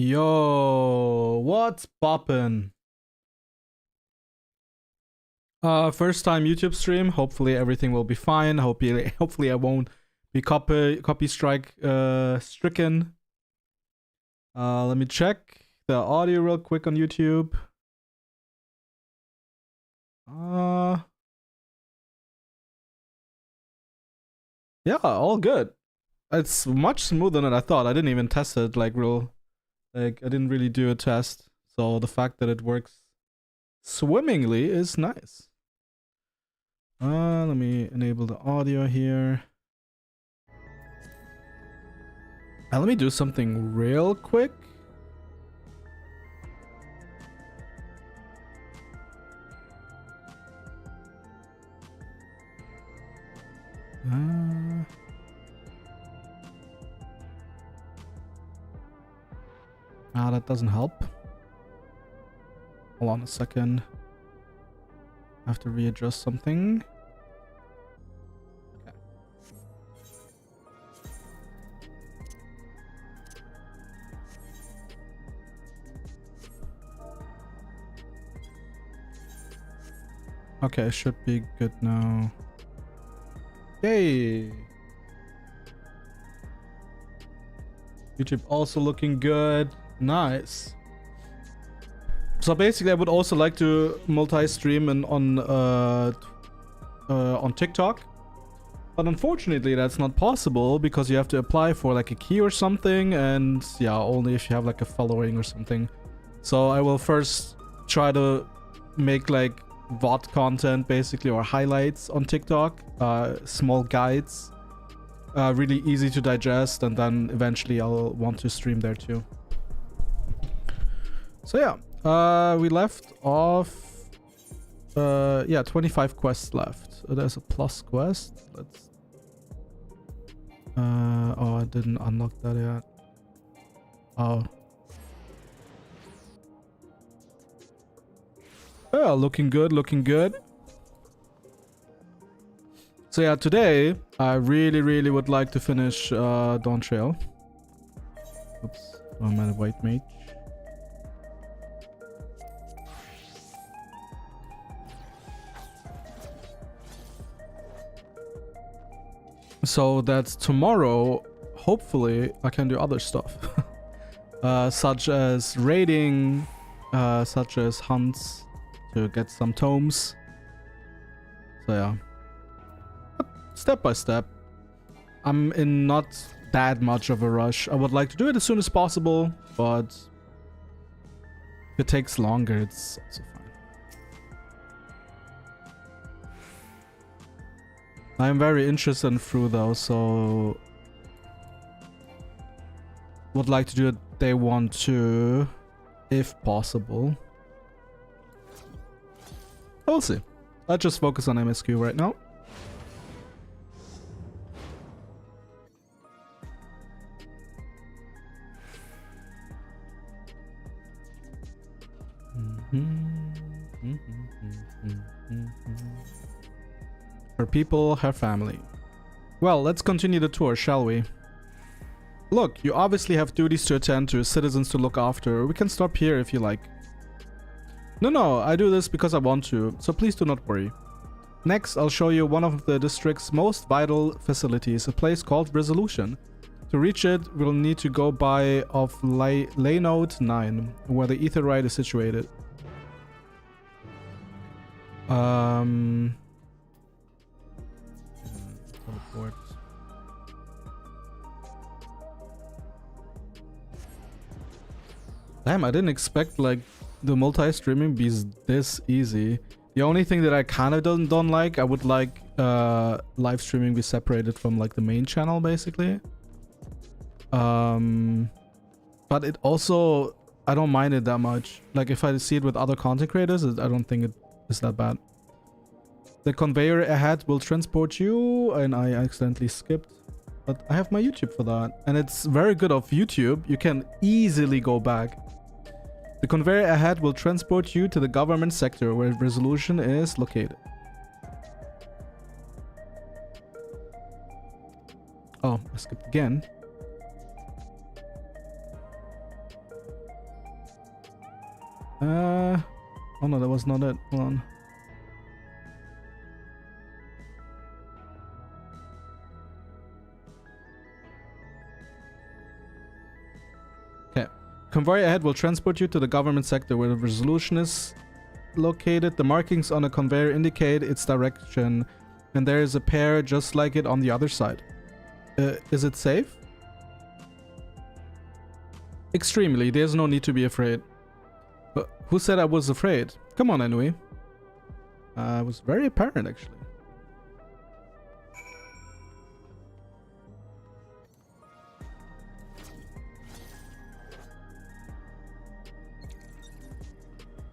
Yo, what's poppin'? First time YouTube stream. Hopefully everything will be fine. Hopefully I won't be copy strike stricken. Let me check the audio real quick on YouTube. Yeah, all good. It's much smoother than I thought. I didn't even test it I didn't really do a test. So the fact that it works swimmingly is nice. Let me enable the audio here. Let me do something real quick. That doesn't help. Hold on a second. I have to readjust something. Okay. Okay, should be good now. Yay! YouTube also looking good. Nice. So basically, I would also like to multi-stream on TikTok, but unfortunately, that's not possible because you have to apply for like a key or something, and yeah, only if you have like a following or something. So I will first try to make like VOD content basically, or highlights on TikTok, small guides, really easy to digest, and then eventually I'll want to stream there too. So yeah, we left off. Yeah, 25 quests left. There's a plus quest. Let's. Oh, I didn't unlock that yet. Oh. Yeah, looking good, looking good. So yeah, today I really would like to finish Dawntrail. Oops, I'm at a white mage. So that tomorrow, hopefully, I can do other stuff. Such as raiding, such as hunts to get some tomes. So yeah. Step by step. I'm in not that much of a rush. I would like to do it as soon as possible, but if it takes longer, it's also fine. I'm very interested in Fru though, so would like to do it day 1 too, if possible. We'll see. Let's just focus on MSQ right now. Her people, her family. Well, let's continue the tour, shall we? Look, you obviously have duties to attend to, citizens to look after. We can stop here if you like. No, I do this because I want to, so please do not worry. Next, I'll show you one of the district's most vital facilities, a place called Resolution. To reach it, we'll need to go by of Laynode 9, where the Aetheryte is situated. Teleport. Damn, I didn't expect like the multi-streaming be this easy. The only thing that I kind of don't like, I would like live streaming be separated from like the main channel basically. But it also, I don't mind it that much. Like if I see it with other content creators, I don't think it is that bad. The conveyor ahead will transport you, and I accidentally skipped. But I have my YouTube for that. And it's very good of YouTube. You can easily go back. The conveyor ahead will transport you to the government sector where Resolution is located. Oh, I skipped again. Oh no, that was not it. Hold on. Okay. Convoy ahead will transport you to the government sector where the resolution is located. The markings on a conveyor indicate its direction, and there is a pair just like it on the other side. Is it safe? Extremely. There's no need to be afraid. But who said I was afraid? Come on, Anui. I was very apparent, actually.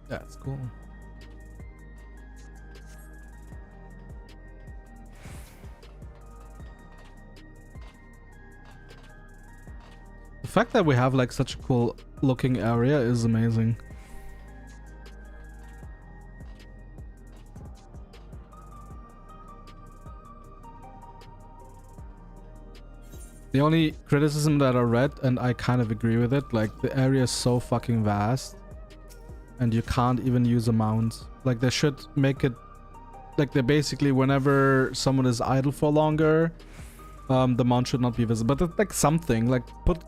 That's cool. The fact that we have like such a cool looking area is amazing. The only criticism that I read, and I kind of agree with it, like the area is so fucking vast and you can't even use a mount. Like they should make it like they basically whenever someone is idle for longer, the mount should not be visible. But like something like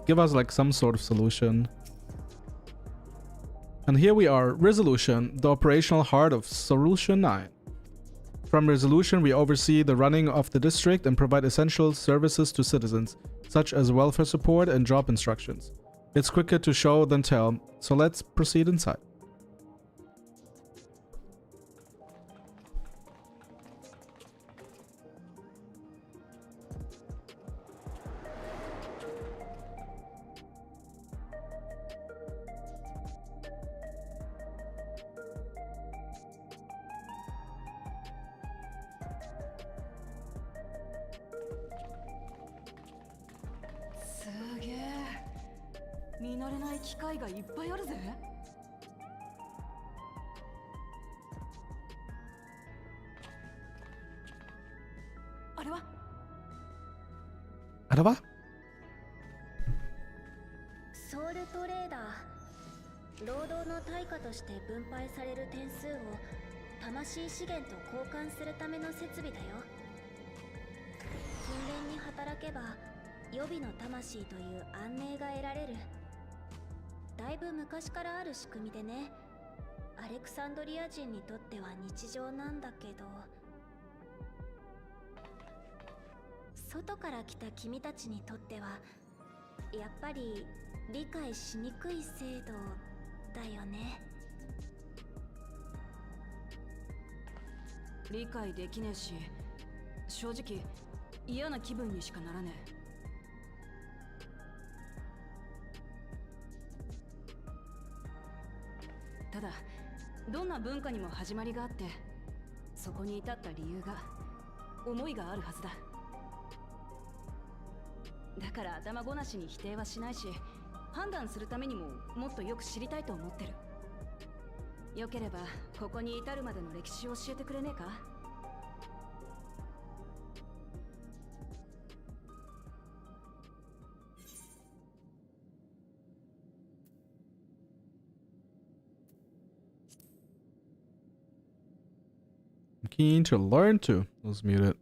give us like some sort of solution. And here we are, Resolution, the operational heart of Solution 9. From Resolution, we oversee the running of the district and provide essential services to citizens, such as welfare support and job instructions. It's quicker to show than tell, so let's proceed inside. I'm keen to learn to. Let's mute it.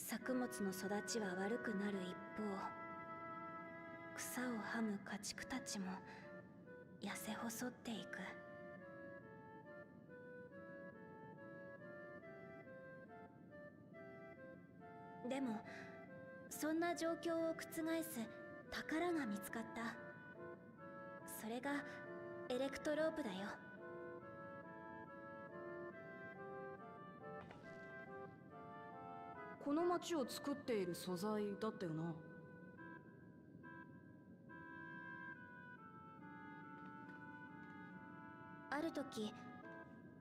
作物の育ちは悪くなる一方、草をはむ家畜たちも痩せ細っていく。でもそんな状況を覆す宝が見つかった。それがエレクトロープだよ。この町を作っている素材だったよな。ある時、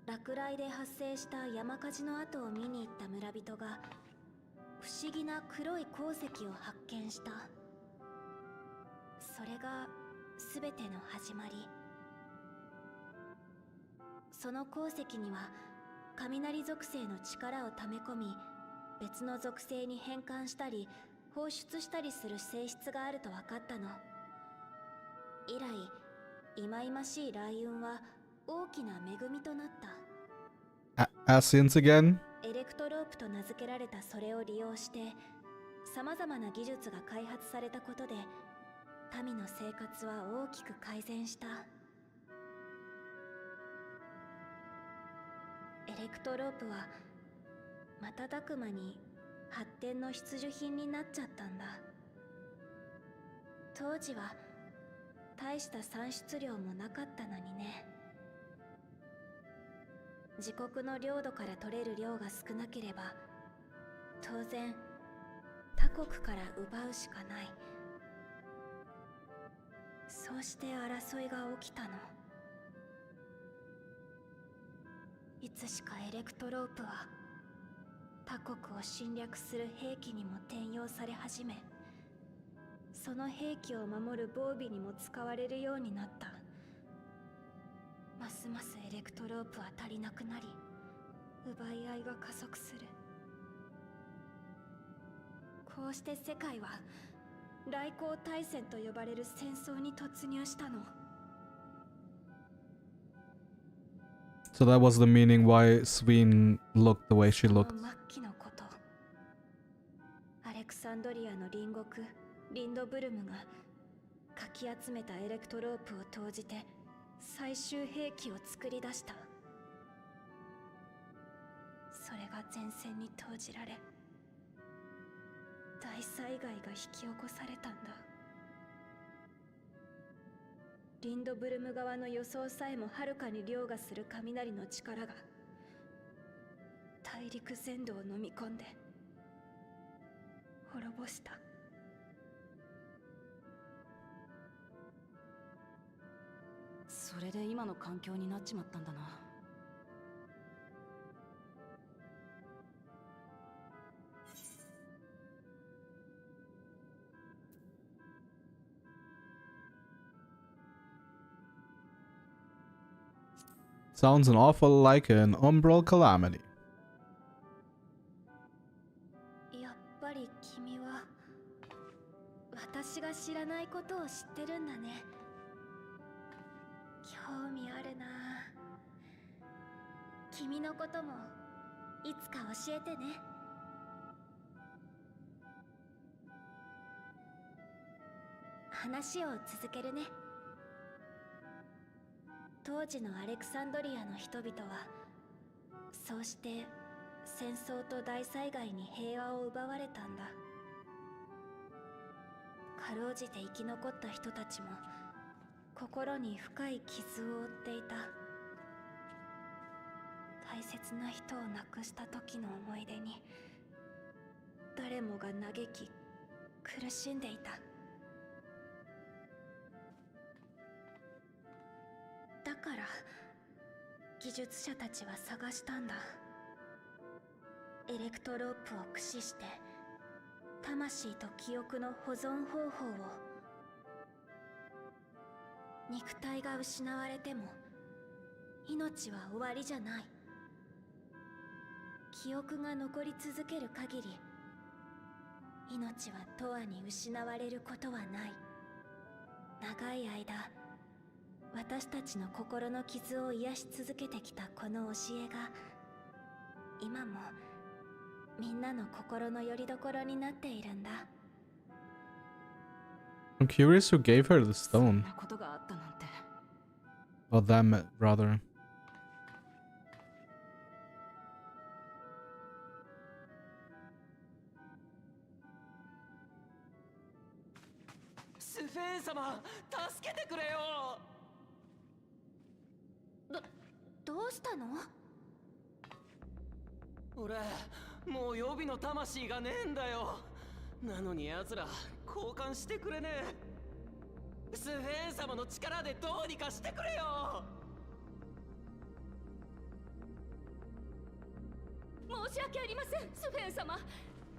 落雷で発生した山火事の跡を見に行った村人が不思議な黒い鉱石を発見した。それが全ての始まり。その鉱石には雷属性の力を溜め込み、別の属性に変換したり放出したりする性質があると分かったの。以来、忌々しい雷雲は大きな恵みとなった。Ascians again? エレクトロープと名付けられたそれを利用して、様々な技術が開発されたことで、民の生活は大きく改善した。エレクトロープは瞬く間に発展の必需品になっちゃったんだ。当時は大した産出量もなかったのにね。自国の領土から取れる量が少なければ、当然他国から奪うしかない。そうして争いが起きたの。いつしかエレクトロープは他国を侵略する兵器にも転用され始め、その兵器を守る防備にも使われるようになった。ますますエレクトロープは足りなくなり、奪い合いが加速する。こうして世界は来航大戦と呼ばれる戦争に突入したの。So that was the meaning why Sween looked the way she その looked. 末期のこと、アレクサンドリアの隣国リンドブルムがかき集めたエレクトロープを投じて最終兵器を作り出した。それが前線に投じられ、大災害が引き起こされたんだ。リンドブルム側の予想さえもはるかに凌駕する雷の力が大陸全土を飲み込んで滅ぼした。それで今の環境になっちまったんだな。Sounds an awful like an umbral calamity. やっぱり君は私が知らないことを知ってるんだね。興味あるな。君のこともいつか教えてね。話を続けるね。当時のアレクサンドリアの人々はそうして戦争と大災害に平和を奪われたんだ。かろうじて生き残った人たちも心に深い傷を負っていた。大切な人を亡くした時の思い出に誰もが嘆き苦しんでいた。だから技術者たちは探したんだ。エレクトロープを駆使して魂と記憶の保存方法を。肉体が失われても命は終わりじゃない。記憶が残り続ける限り命は永遠に失われることはない。長い間私たちの心の傷を癒し続けてきたこの教えが今もみんなの心の拠り所になっているんだ。 I'm curious who gave her the そん stone. なことがあったなんて。 Or them, rather. スフェーン様、助けてくれよ。どうしたの？俺、もう予備の魂がねえんだよ。なのに奴ら交換してくれねえ。スフェーン様の力でどうにかしてくれよ。申し訳ありません、スフェン様。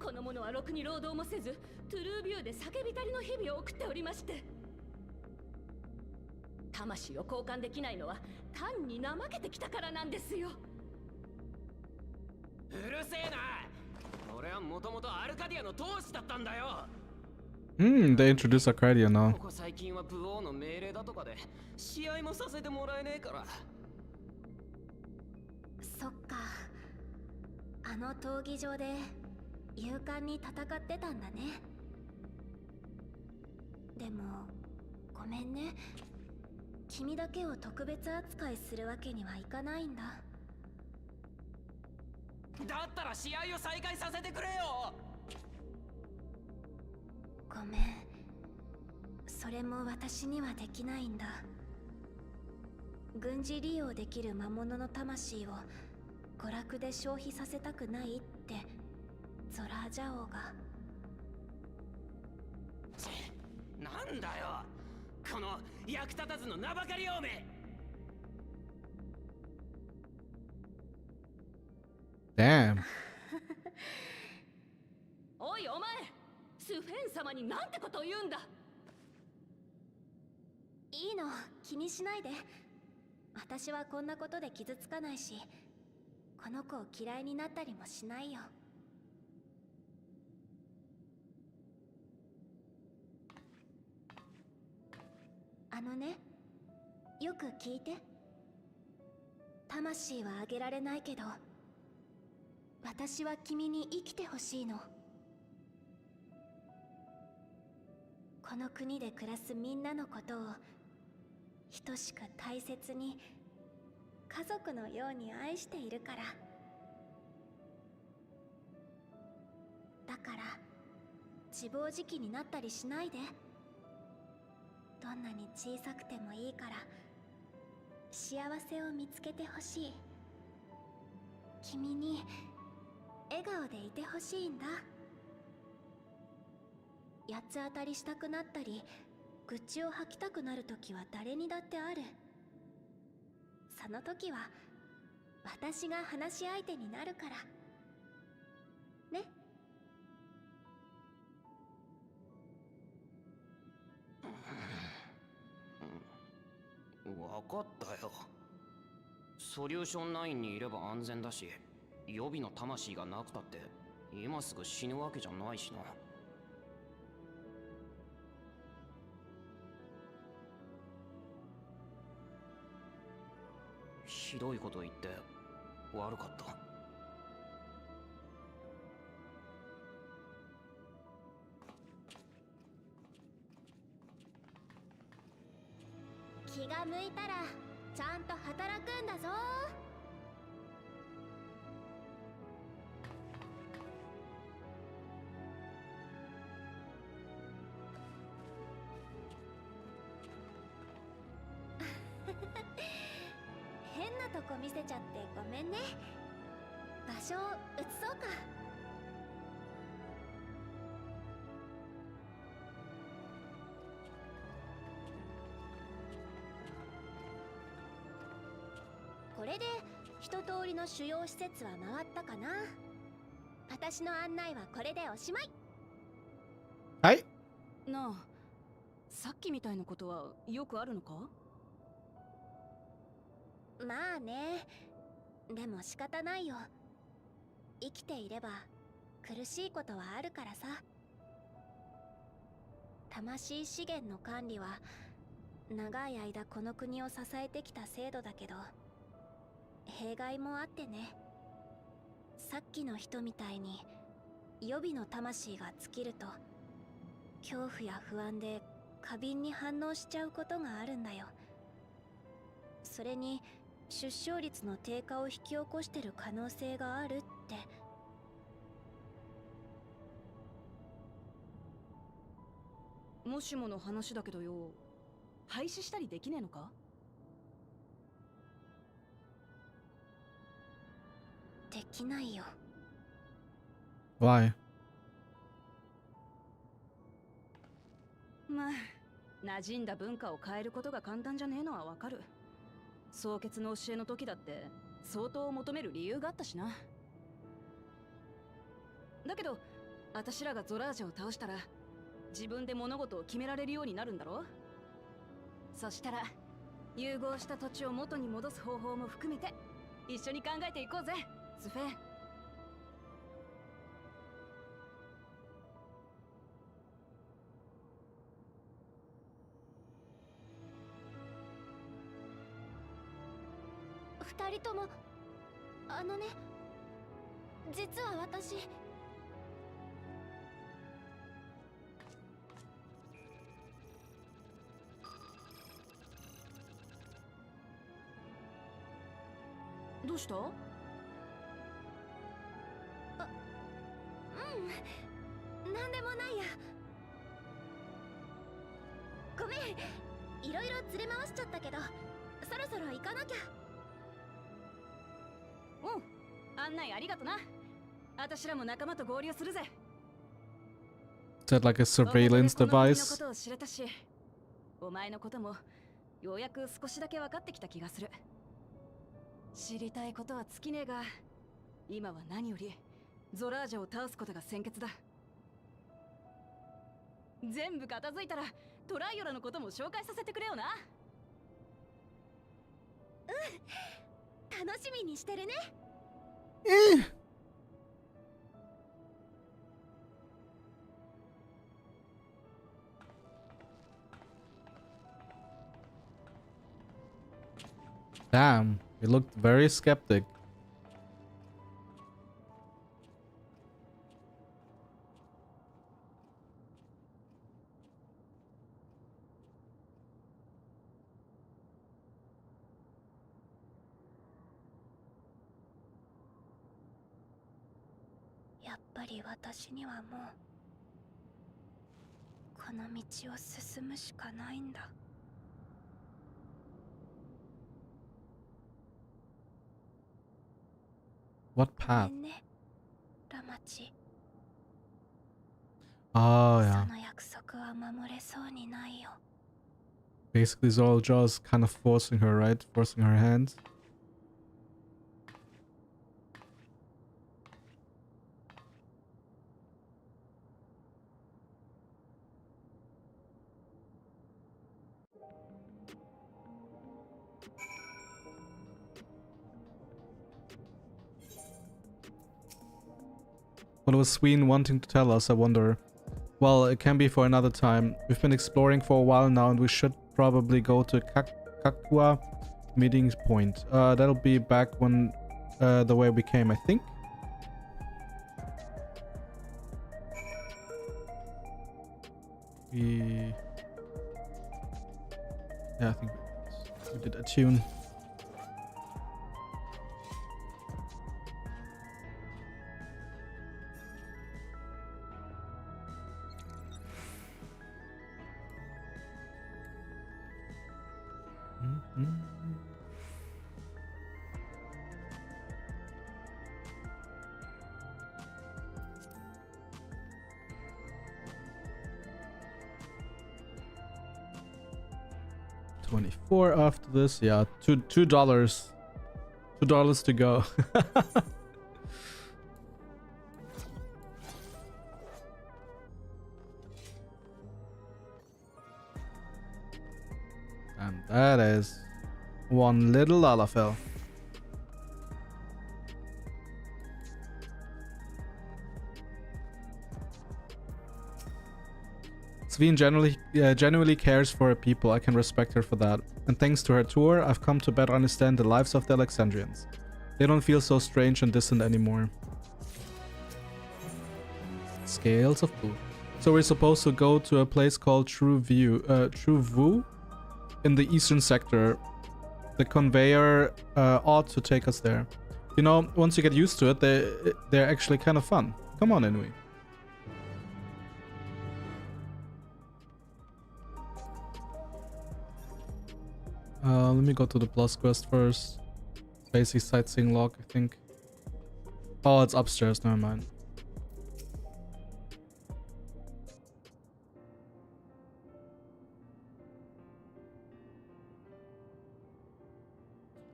この者はろくに労働もせず、トゥルービューで叫びたりの日々を送っておりまして。魂を交換できないのは単に怠けてきたからなんですよ。うるせえな。俺はもともとアルカディアの当主だったんだよ。They introduced Arcadia now. ここ最近は武王の命令だとかで試合もさせてもらえねえから。そっか、あの闘技場で勇敢に戦ってたんだね。でもごめんね、君だけを特別扱いするわけにはいかないんだ。だったら試合を再開させてくれよ。ごめん、それも私にはできないんだ。軍事利用できる魔物の魂を娯楽で消費させたくないってゾラージャ王が。なんだよこの役立たずの名ばかりおめ。Damn. おいお前、スフェン様になんてことを言うんだ。いいの、気にしないで。私はこんなことで傷つかないし、この子を嫌いになったりもしないよ。あのね、よく聞いて。魂はあげられないけど、私は君に生きてほしいの。この国で暮らすみんなのことを等しく大切に、家族のように愛しているから。だから自暴自棄になったりしないで。どんなに小さくてもいいから幸せを見つけてほしい。君に笑顔でいてほしいんだ。八つ当たりしたくなったり愚痴を吐きたくなるときは誰にだってある。その時は私が話し相手になるからね。わかったよ。ソリューション9にいれば安全だし、予備の魂がなくたって今すぐ死ぬわけじゃないしな。ひどいこと言って悪かった。気が向いたらちゃんと働くんだぞ。変なとこ見せちゃってごめんね。場所を移そうか。これで一通りの主要施設は回ったかな。私の案内はこれでおしまい。はい。なあ、さっきみたいなことはよくあるのか？まあね、でも仕方ないよ。生きていれば苦しいことはあるからさ。魂資源の管理は長い間この国を支えてきた制度だけど、弊害もあってね。さっきの人みたいに予備の魂が尽きると恐怖や不安で過敏に反応しちゃうことがあるんだよ。それに出生率の低下を引き起こしてる可能性があるって。もしもの話だけどよ、廃止したりできねえのか？できないよ。Why? まあ、馴染んだ文化を変えることが簡単じゃねえのはわかる。蒼潔の教えの時だって相当求める理由があったしな。だけど私らがゾラージャを倒したら自分で物事を決められるようになるんだろ。そしたら融合した土地を元に戻す方法も含めて一緒に考えていこうぜ、スフェン。二人ともあのね、実は私どうした？なんでもないや。ごめん、いろいろ連れ回しちゃったけどそろそろ行かなきゃ。うん、案内ありがとな。私らも仲間と合流するぜ。 Is that like a surveillance おかげでこの国の device? ことを知れたし、お前のこともようやく少しだけ分かってきた気がする。知りたいことは尽きねえが、今は何よりゾラージャを倒すことが先決だ。全部片付いたらトライオラのことも紹介させてくれよな。楽しみにしてるね。Damn, he looked very skeptic.やっぱり私にはもうこの道を進むしかないんだ。What ご path? めんね、ラマチ。 Oh そ yeah. の約束は守れそうにないよ。 Basically, Zoralja's kind of forcing her, right? Forcing her hand. What was Sween wanting to tell us, I wonder? Well, it can be for another time. We've been exploring for a while now and we should probably go to Kakua meeting point. That'll be back when the way we came, I think. Yeah, I think we did a tune. $24 after this. Yeah, $2 $2 to go. And that is one little Lalafell. Sveen genuinely cares for her people. I can respect her for that. And thanks to her tour, I've come to better understand the lives of the Alexandrians. They don't feel so strange and distant anymore. Scales of blue. So we're supposed to go to a place called True Vu in the eastern sector. The conveyor ought to take us there. You know, once you get used to it, they're actually kind of fun. Come on, anyway. Let me go to the plus quest first. Basic sightseeing log, I think. Oh, it's upstairs. Never mind.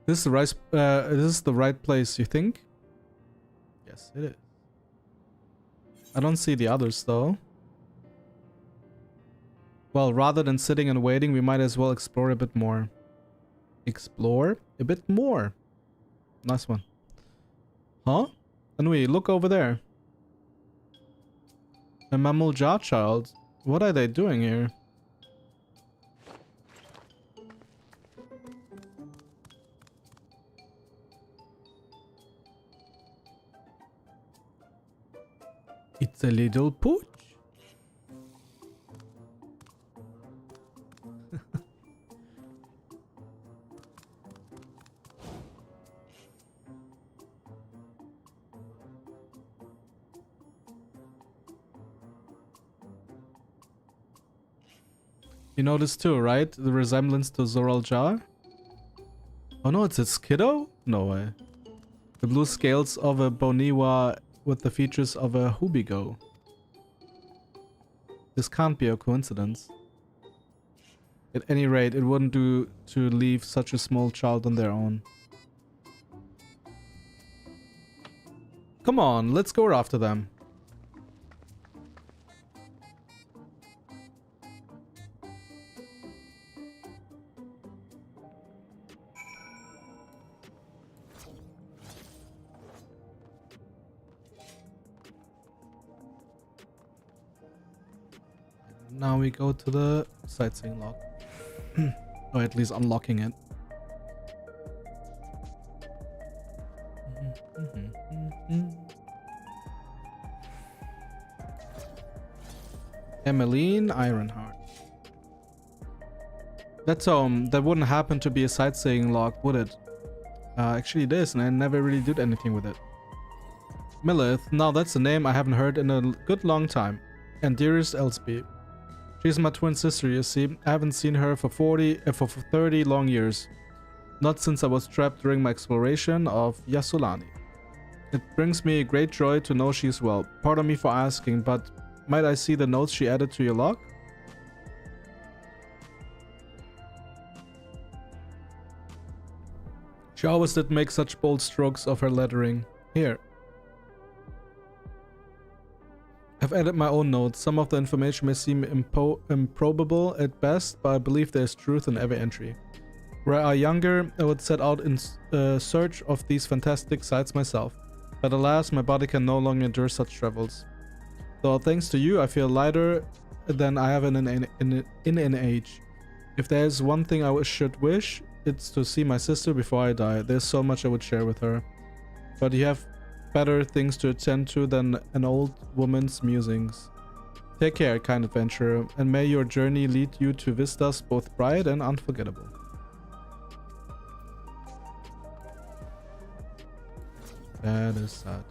This is the right place, you think? Yes, it is. I don't see the others though. Well, rather than sitting and waiting, we might as well explore a bit more. Explore a bit more. Nice one. Huh? Anyway, look over there. A mammal jar child. What are they doing here? It's a little pooch. You noticed too, right? The resemblance to Zoral Jar? Oh no, it's a Skiddo? No way. The blue scales of a Boniwa with the features of a Hubigo. This can't be a coincidence. At any rate, it wouldn't do to leave such a small child on their own. Come on, let's go after them. Now we go to the sightseeing log. Or at least unlocking it. Emmeline Ironheart. That wouldn't happen to be a sightseeing log, would it? Actually it is, and I never really did anything with it. Millith, now that's a name I haven't heard in a good long time. And dearest Elsby. She's my twin sister, you see. I haven't seen her for 30 long years. Not since I was trapped during my exploration of Yasulani. It brings me great joy to know she's well. Pardon me for asking, but might I see the notes she added to your log? She always did make such bold strokes of her lettering. Here. I've added my own notes. Some of the information may seem improbable at best, but I believe there's truth in every entry. Were I younger, I would set out in search of these fantastic sights myself. But alas, my body can no longer endure such travels. Though thanks to you, I feel lighter than I have in an age. If there's one thing I should wish, it's to see my sister before I die. There's so much I would share with her. But you have better things to attend to than an old woman's musings. Take care, kind adventurer, and may your journey lead you to vistas both bright and unforgettable. That is sad.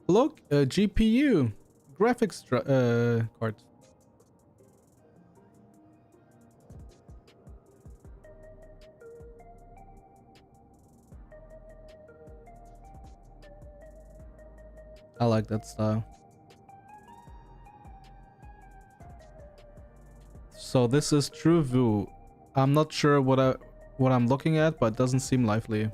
Look, GPU, graphics card. I like that style. So this is True Vu. I'm not sure what I'm looking at, but it doesn't seem lively.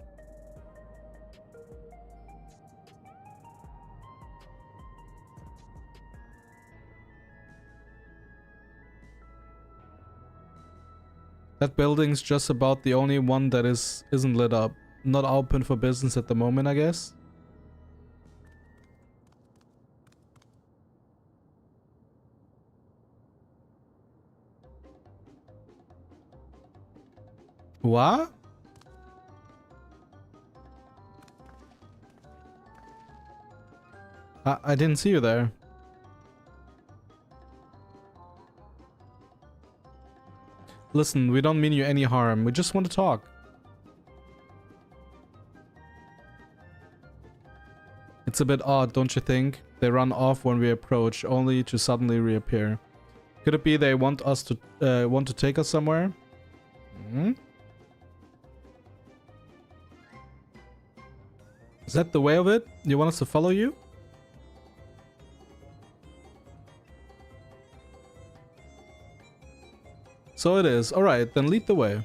That building's just about the only one that isn't lit up. Not open for business at the moment, I guess. What? I didn't see you there. Listen, we don't mean you any harm. We just want to talk. It's a bit odd, don't you think? They run off when we approach, only to suddenly reappear. Could it be they want us to want to take us somewhere? Hmm? Is that the way of it? You want us to follow you? So it is. Alright, then lead the way.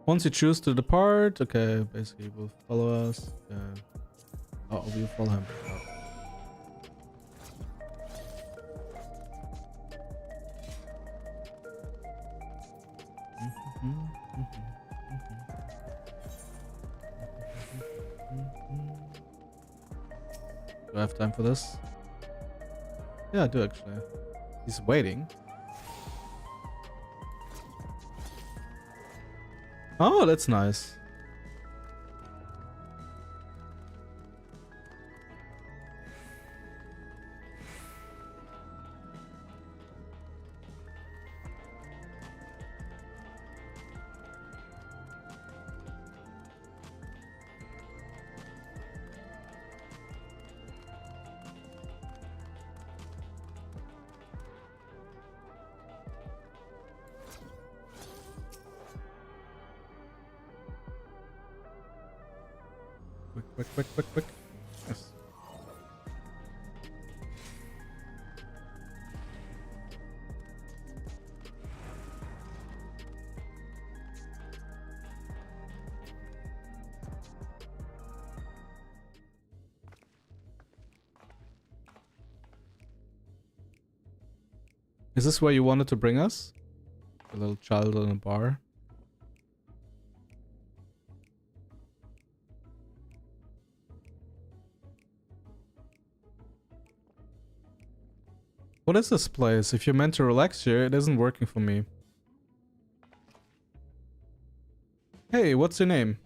Once you choose to depart, okay, basically he will follow us. Oh, we'll follow him. Oh. Do I have time for this? Yeah, I do actually. He's waiting. Oh, that's nice. Quick. Yes. Is this where you wanted to bring us? A little child in a bar? What is this place? If you're meant to relax here, it isn't working for me. Hey, what's your name?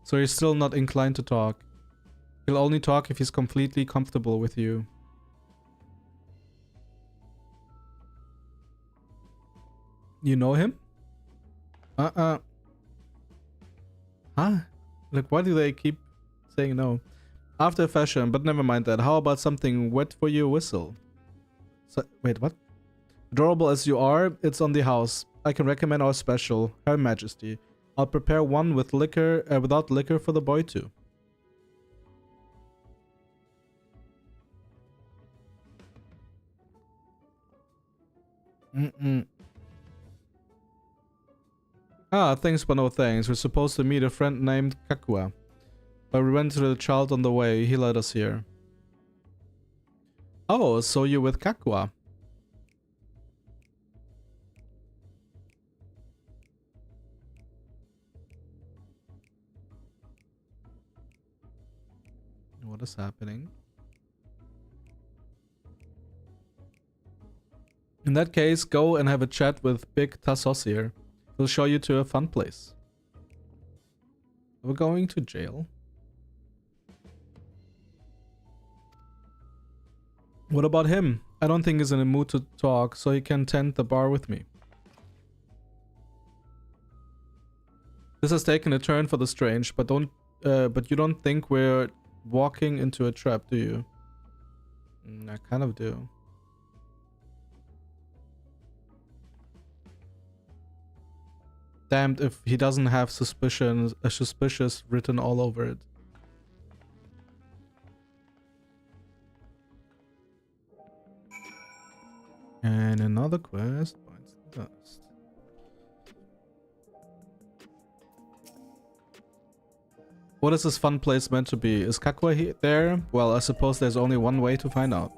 So you're still not inclined to talk. He'll only talk if he's completely comfortable with you. You know him? Huh? Like, why do they keep saying no? After fashion, but never mind that. How about something wet for your whistle? So, wait, what? Adorable as you are, it's on the house. I can recommend our special, Her Majesty. I'll prepare one with liquor, without liquor for the boy too. Ah, thanks but no thanks. We're supposed to meet a friend named Kakua. But we went to the child on the way. He led us here. Oh, so you're with Kakua. What is happening? In that case, go and have a chat with Big Tassos here. He'll show you to a fun place. We're going to jail. What about him? I don't think he's in a mood to talk, so he can tend the bar with me. This has taken a turn for the strange, but you don't think we're walking into a trap, do you? I kind of do. Damned if he doesn't have suspicious written all over it. And another quest. What is this fun place meant to be? Is Kakua there? Well, I suppose there's only one way to find out.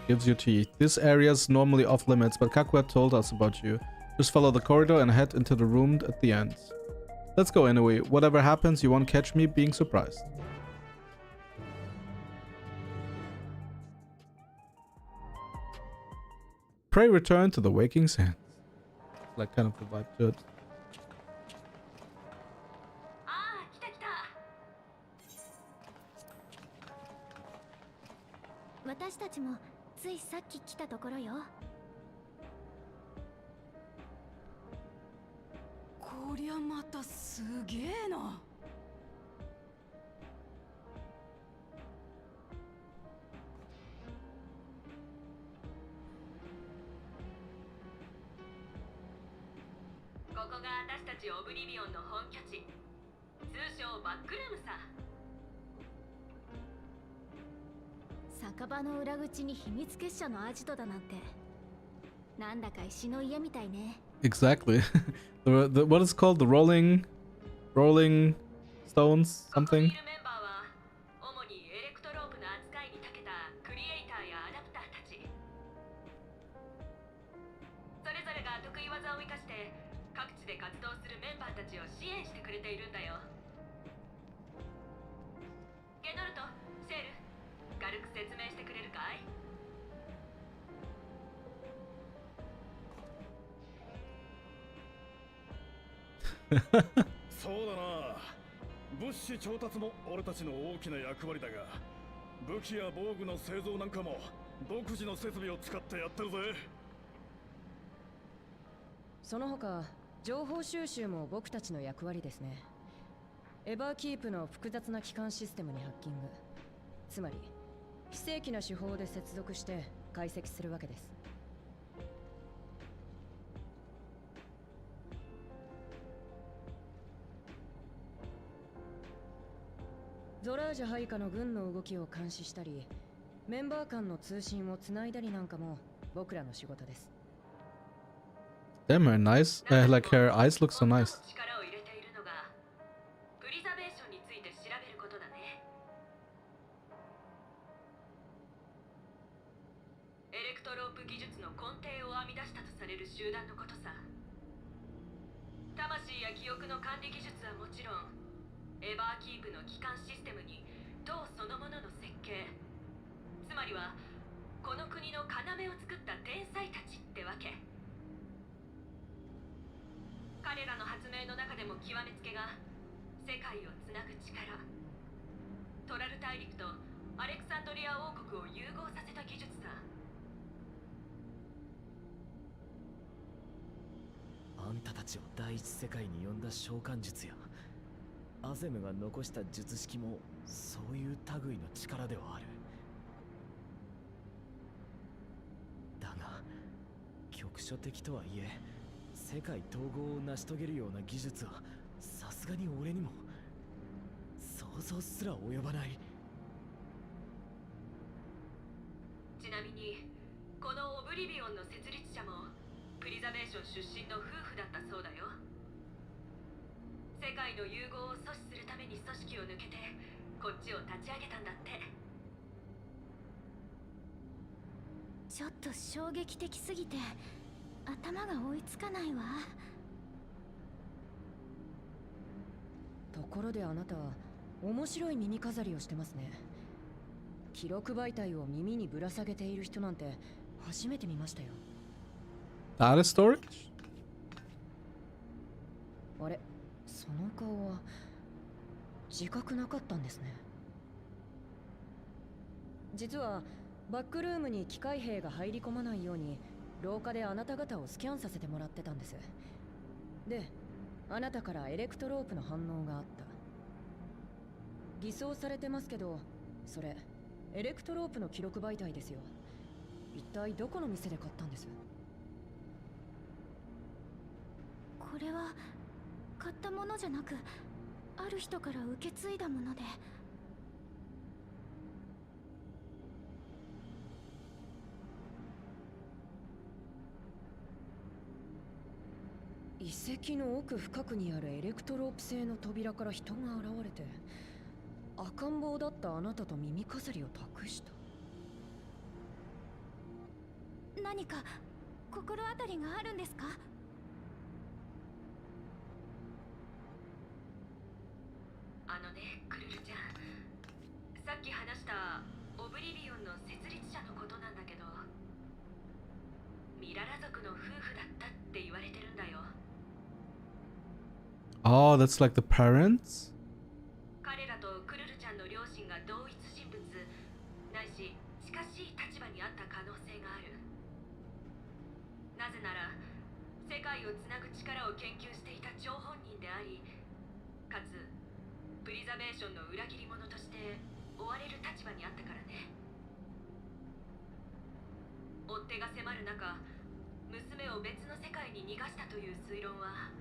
Gives you teeth. This area's normally off limits, but Kakua told us about you. Just follow the corridor and head into the room at the end. Let's go anyway. Whatever happens, you won't catch me being surprised. Pray return to the waking sands. Like kind of the vibe to it. ああ、来た来た。私たちもついさっき来たところよ。こりゃまたすげえな。ここが私たちオブリビオンの本拠地。通称バックルームさ。酒場の裏口に秘密結社のアジトだなんて。なんだか石の家みたいね。Exactly. the what is called the rolling stones something. ここにいるメンバーは主にエレクトロープの扱いに長けたクリエイターやアダプターたち。それぞれが得意技を生かして各地で活動するメンバーたちを支援してくれているんだよ。ゲノルト、シェール、軽く説明してくれるかい？そうだな。物資調達も俺たちの大きな役割だが、武器や防具の製造なんかも独自の設備を使ってやってるぜ。その他情報収集も僕たちの役割ですね。エバーキープの複雑な基幹システムにハッキング、つまり非正規な手法で接続して解析するわけです。ゾラージャ配下の軍の動きを監視したり、メンバー間の通信をつないだりなんかも僕らの仕事です。Damn, her nice. Like her eyes look so nice. 力を入れているのがプリザベーションについて調べることだね。エレクトロープ技術の根底を編み出したとされる集団のことさ。魂や記憶の管理技術はもちろん、エバーキープの基幹システムに塔そのものの設計、つまりはこの国の要を作った天才たちってわけ。彼らの発明の中でも極めつけが世界をつなぐ力、トラル大陸とアレクサンドリア王国を融合させた技術さ。あんたたちを第一世界に呼んだ召喚術やアゼムが残した術式もそういう類の力ではある。だが局所的とはいえ世界統合を成し遂げるような技術はさすがに俺にも想像すら及ばない。ちなみにこのオブリビオンの設立者もプリザベーション出身の夫婦だったそうだよ。世界の融合を阻止するために組織を抜けてこっちを立ち上げたんだって。ちょっと衝撃的すぎて頭が追いつかないわ。ところであなた面白い耳飾りをしてますね。記録媒体を耳にぶら下げている人なんて初めて見ましたよ。Data storage? あれ、その顔は自覚なかったんですね。実はバックルームに機械兵が入り込まないように廊下であなた方をスキャンさせてもらってたんです。で、あなたからエレクトロープの反応があった。偽装されてますけど、それエレクトロープの記録媒体ですよ。一体どこの店で買ったんです？これは買ったものじゃなく、ある人から受け継いだもので。遺跡の奥深くにあるエレクトロープ製の扉から人が現れて、赤ん坊だったあなたと耳飾りを託した。何か心当たりがあるんですか？あのね、クルルちゃん、さっき話したオブリビオンの設立者のことなんだけど、ミララ族の夫婦だったって言われてるんだよ。Oh, that's like the parents? 彼らとクルルちゃんの両親が同一人物ないし近しい立場にあった可能性がある。なぜなら世界をつなぐ力を研究していた張本人であり、かつプリザベーションの裏切り者として追われる立場にあったからね。追っ手が迫る中、娘を別の世界に逃がしたという推論は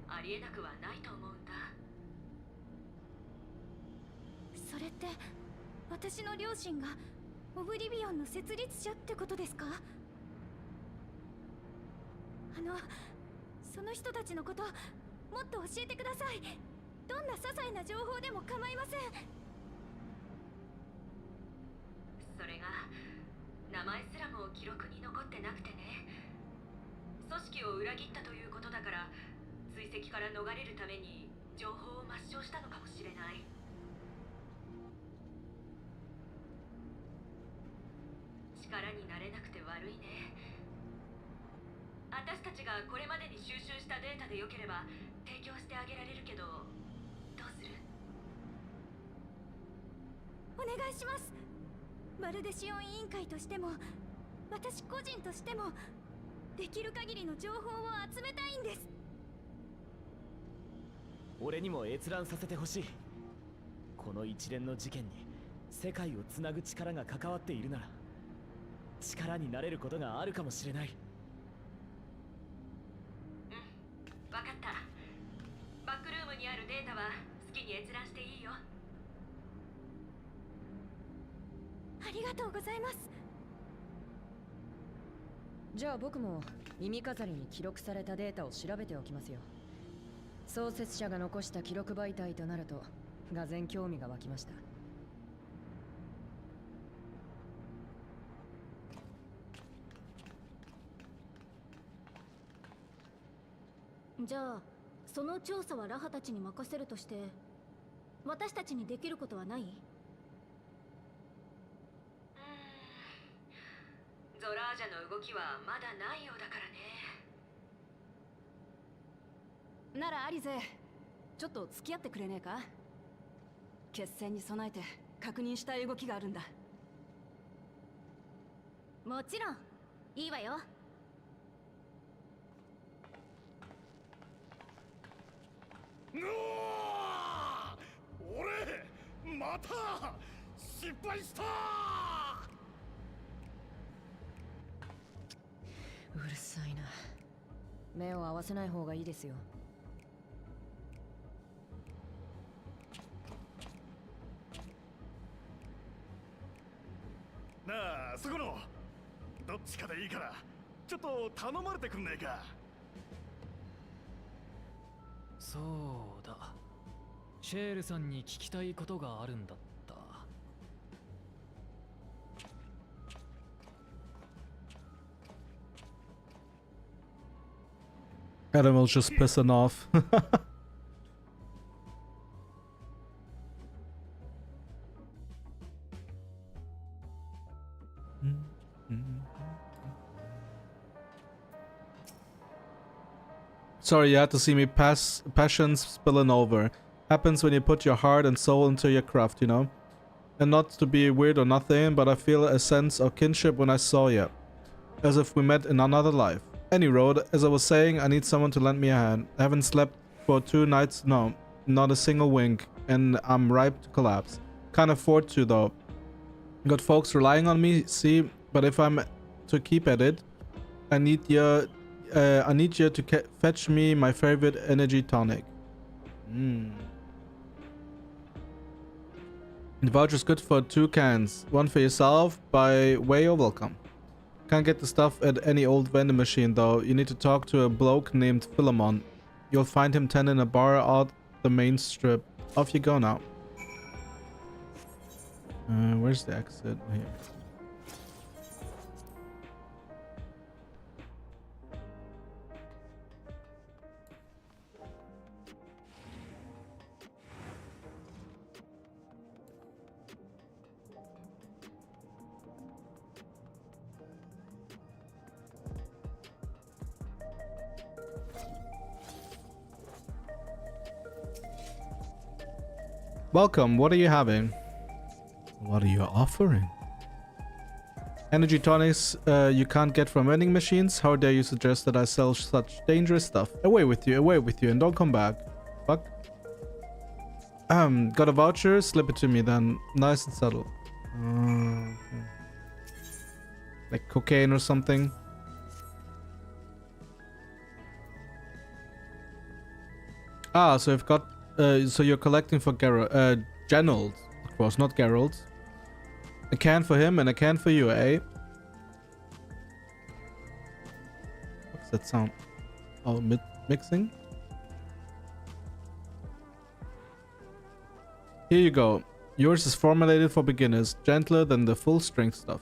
ありえなくはないと思うんだ。それって私の両親がオブリビオンの設立者ってことですか？その人たちのこともっと教えてください。どんな些細な情報でも構いません。それが名前すらも記録に残ってなくてね。組織を裏切ったということだから、追跡から逃れるために情報を抹消したのかもしれない。力になれなくて悪いね。私たちがこれまでに収集したデータでよければ提供してあげられるけど、どうする？お願いします。バルデシオン委員会としても私個人としてもできる限りの情報を集めたいんです。俺にも閲覧させてほしい。この一連の事件に世界をつなぐ力が関わっているなら、力になれることがあるかもしれない。わかった。バックルームにあるデータは好きに閲覧していいよ。ありがとうございます。じゃあ僕も耳飾りに記録されたデータを調べておきますよ。創設者が残した記録媒体となると、がぜん興味が湧きました。じゃあその調査はラハたちに任せるとして、私たちにできることはない？ゾラージャの動きはまだないようだからね。ならアリゼ、ちょっと付き合ってくれねえか？決戦に備えて確認したい動きがあるんだ。もちろんいいわよ。俺また失敗した。うるさいな。目を合わせない方がいいですよ。なあ、そこのどっちかでいいからちょっと頼まれてくんねえか。そうだ、シェールさんに聞きたいことがあるんだった。Adam will just piss him off. Sorry, you had to see me passions spilling over. Happens when you put your heart and soul into your craft, you know? And not to be weird or nothing, but I feel a sense of kinship when I saw you. As if we met in another life. Any road, as I was saying, I need someone to lend me a hand. I haven't slept for 2 nights, no, not a single wink, and I'm ripe to collapse. Can't afford to though. Got folks relying on me, see, but if I'm to keep at it, I need you to fetch me my favorite energy tonic. The voucher's good for 2 cans. One for yourself by way of welcome. Can't get the stuff at any old vending machine though. You need to talk to a bloke named Philemon. You'll find him tending a bar out the main strip. Off you go now. Where's the exit? Here. Welcome, what are you having? What are you offering? Energy tonics you can't get from vending machines? How dare you suggest that I sell such dangerous stuff? Away with you, and don't come back. Fuck. Got a voucher? Slip it to me then. Nice and subtle. Okay. Like cocaine or something? Ah, so you've got so you're collecting for Gerald, of course, not Gerald. A can for him and a can for you, eh? What's that sound? Oh, mixing? Here you go. Yours is formulated for beginners, gentler than the full strength stuff.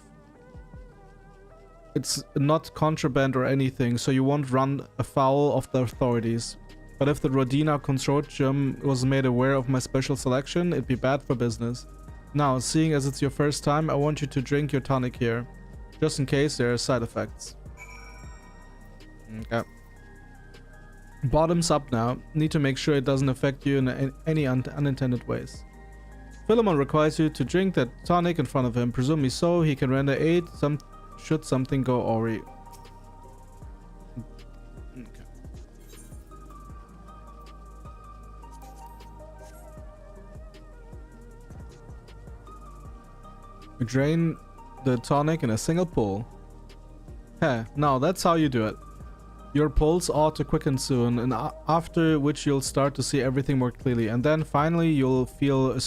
It's not contraband or anything, so you won't run afoul of the authorities. But if the Rodina Consortium was made aware of my special selection, it'd be bad for business. Now, seeing as it's your first time, I want you to drink your tonic here. Just in case there are side effects. Okay. Bottoms up now. Need to make sure it doesn't affect you in any unintended ways. Philemon requires you to drink that tonic in front of him. Presumably so, he can render aid should something go awry. Drain the tonic in a single pull. Heh, now that's how you do it. Your pulse ought to quicken soon, and after which you'll start to see everything more clearly, and then finally you'll feel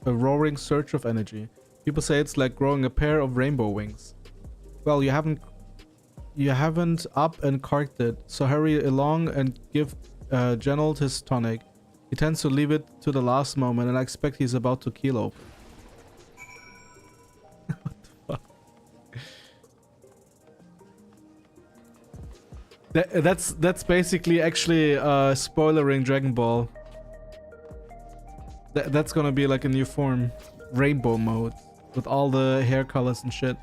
a roaring surge of energy. People say it's like growing a pair of rainbow wings. Well, you haven't up and carked it, so hurry along and give Gerald his tonic. He tends to leave it to the last moment, and I expect he's about to keel over. That's basically actually spoilering Dragon Ball. That's gonna be like a new form, rainbow mode with all the hair colors and shit.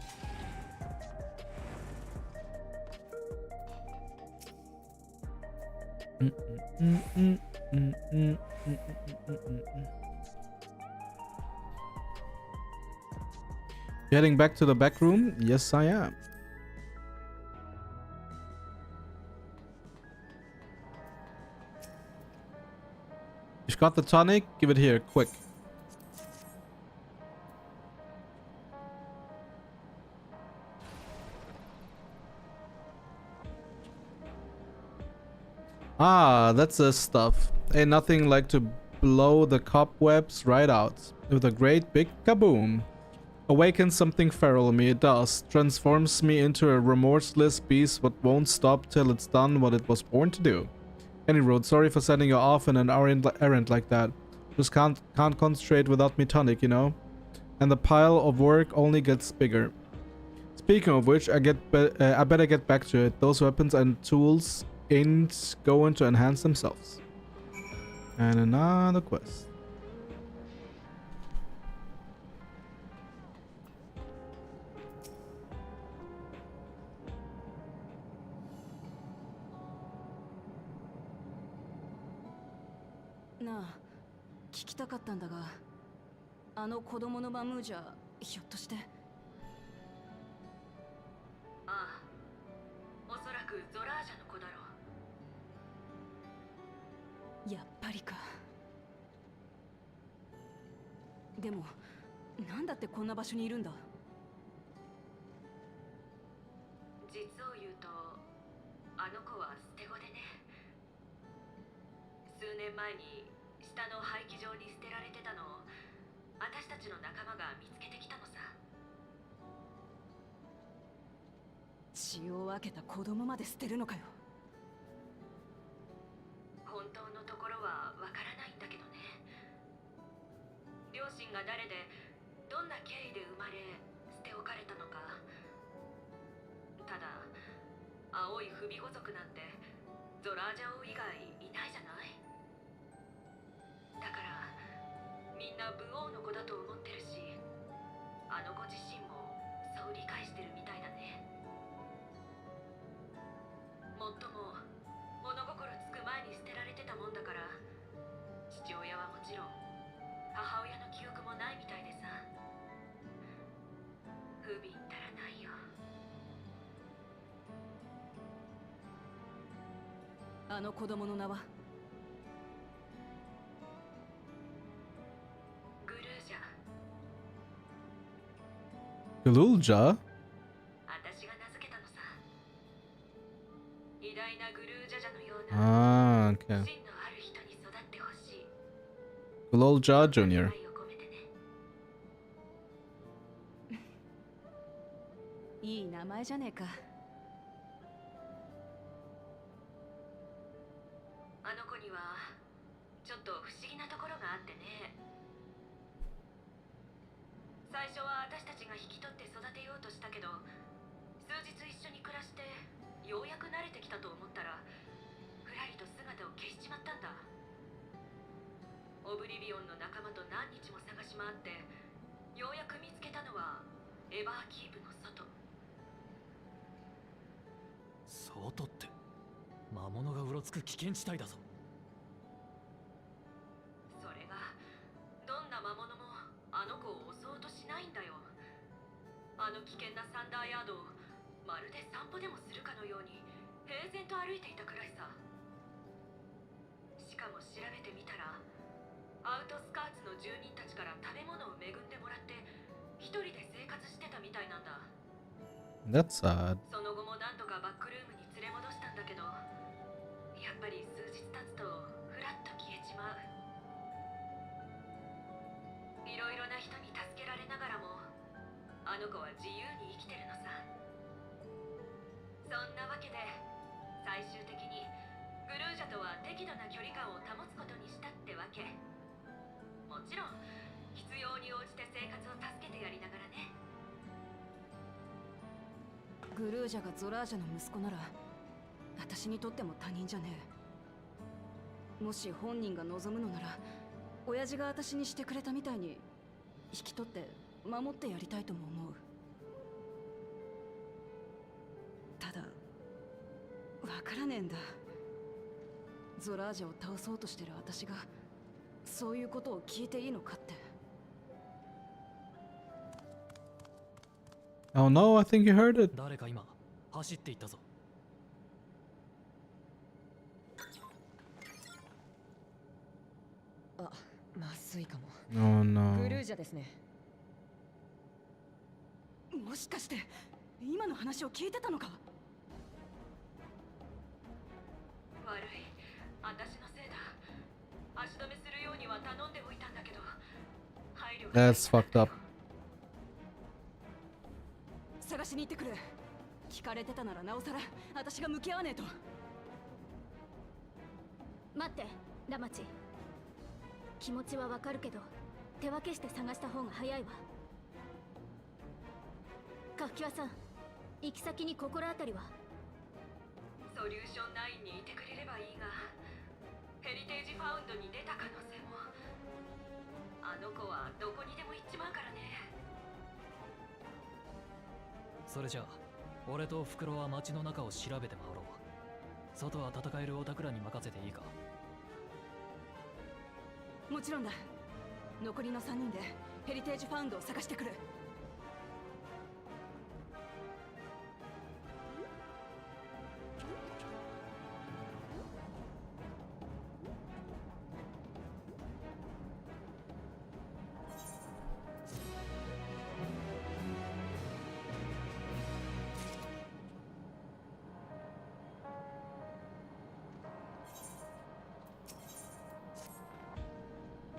Heading back to the back room? Yes, I am. You've got the tonic? Give it here, quick. Ah, that's the stuff. Ain't nothing like to blow the cobwebs right out. With a great big kaboom. Awakens something feral in me, it does. Transforms me into a remorseless beast but won't stop till it's done what it was born to do. Any road, sorry for sending you off in an errand like that. Just can't concentrate without me tonic, you know? And the pile of work only gets bigger. Speaking of which, I better get back to it. Those weapons and tools ain't going to enhance themselves. And another quest.なあ、聞きたかったんだが、あの子供のマムージャ、ひょっとして。ああ、おそらくゾラージャの子だろう。やっぱりか。でも、なんだってこんな場所にいるんだ。実を言うと、あの子は捨て子でね。数年前に下の廃棄場に捨てられてたのを私たちの仲間が見つけてきたのさ。血を分けた子供まで捨てるのかよ。本当のところはわからないんだけどね。両親が誰でどんな経緯で生まれ捨て置かれたのか。ただ青い不備語族なんてゾラージャオ以外いないじゃない。だからみんな武王の子だと思ってるし、あの子自身もそう理解してるみたいだね。もっとも物心つく前に捨てられてたもんだから、父親はもちろん母親の記憶もないみたいでさ。不憫たらないよ。あの子供の名は？グルージャ。Gululja? 私が名付けたのさ。偉大なグルージャジャのような Ah, okay. 芯のある人に育ってほしい。 Gululja Jr. 愛を込めてね。いい名前じゃねえか。あの子にはちょっと不思議なところがあってね。最初は私たちが引き取って育てようとしたけど、数日一緒に暮らしてようやく慣れてきたと思ったら、ふらりと姿を消しちまったんだ。オブリビオンの仲間と何日も探し回って、ようやく見つけたのはエバーキープの外。外って魔物がうろつく危険地帯だぞ。それがどんな魔物もあの子を襲おうとしないんだよ。あの危険なサンダーヤードをまるで散歩でもするかのように平然と歩いていたくらいさ。しかも調べてみたら、アウトスカーツの住人たちから食べ物を恵んでもらって一人で生活してたみたいなんだ。 That's sad. その後も何度かバックルームに連れ戻したんだけど、やっぱり数日経つとふらっと消えちまう。いろいろな人に助けられながらもあの子は自由に生きてるのさ。そんなわけで最終的にグルージャとは適度な距離感を保つことにしたってわけ。もちろん必要に応じて生活を助けてやりながらね。グルージャがゾラージャの息子なら私にとっても他人じゃねえ。もし本人が望むのなら、親父が私にしてくれたみたいに引き取って守ってやりたいとも思う。ただわからねえんだ。ゾラージャを倒そうとしてる私がそういうことを聞いていいのかって。 Oh no, I think you heard it. 誰か今走っていったぞ。あ、まずいかも。 Oh グ no. ルージャですね。もしかして今の話を聞いてたのか？悪い、私のせいだ。足止めするようには頼んでおいたんだけど、配慮がない。 That's fucked up. 探しに行ってくる。聞かれてたならなおさら私が向き合わねえと。待って、ラマチ。気持ちはわかるけど、手分けして探した方が早いわ。カフキワさん、行き先に心当たりは？ソリューション9にいてくれればいいが、ヘリテージファウンドに出た可能性も。あの子はどこにでも行っちまうからね。それじゃあ俺とフクロは街の中を調べて回ろう。外は戦えるオタクらに任せていいか？もちろんだ。残りの3人でヘリテージファウンドを探してくる。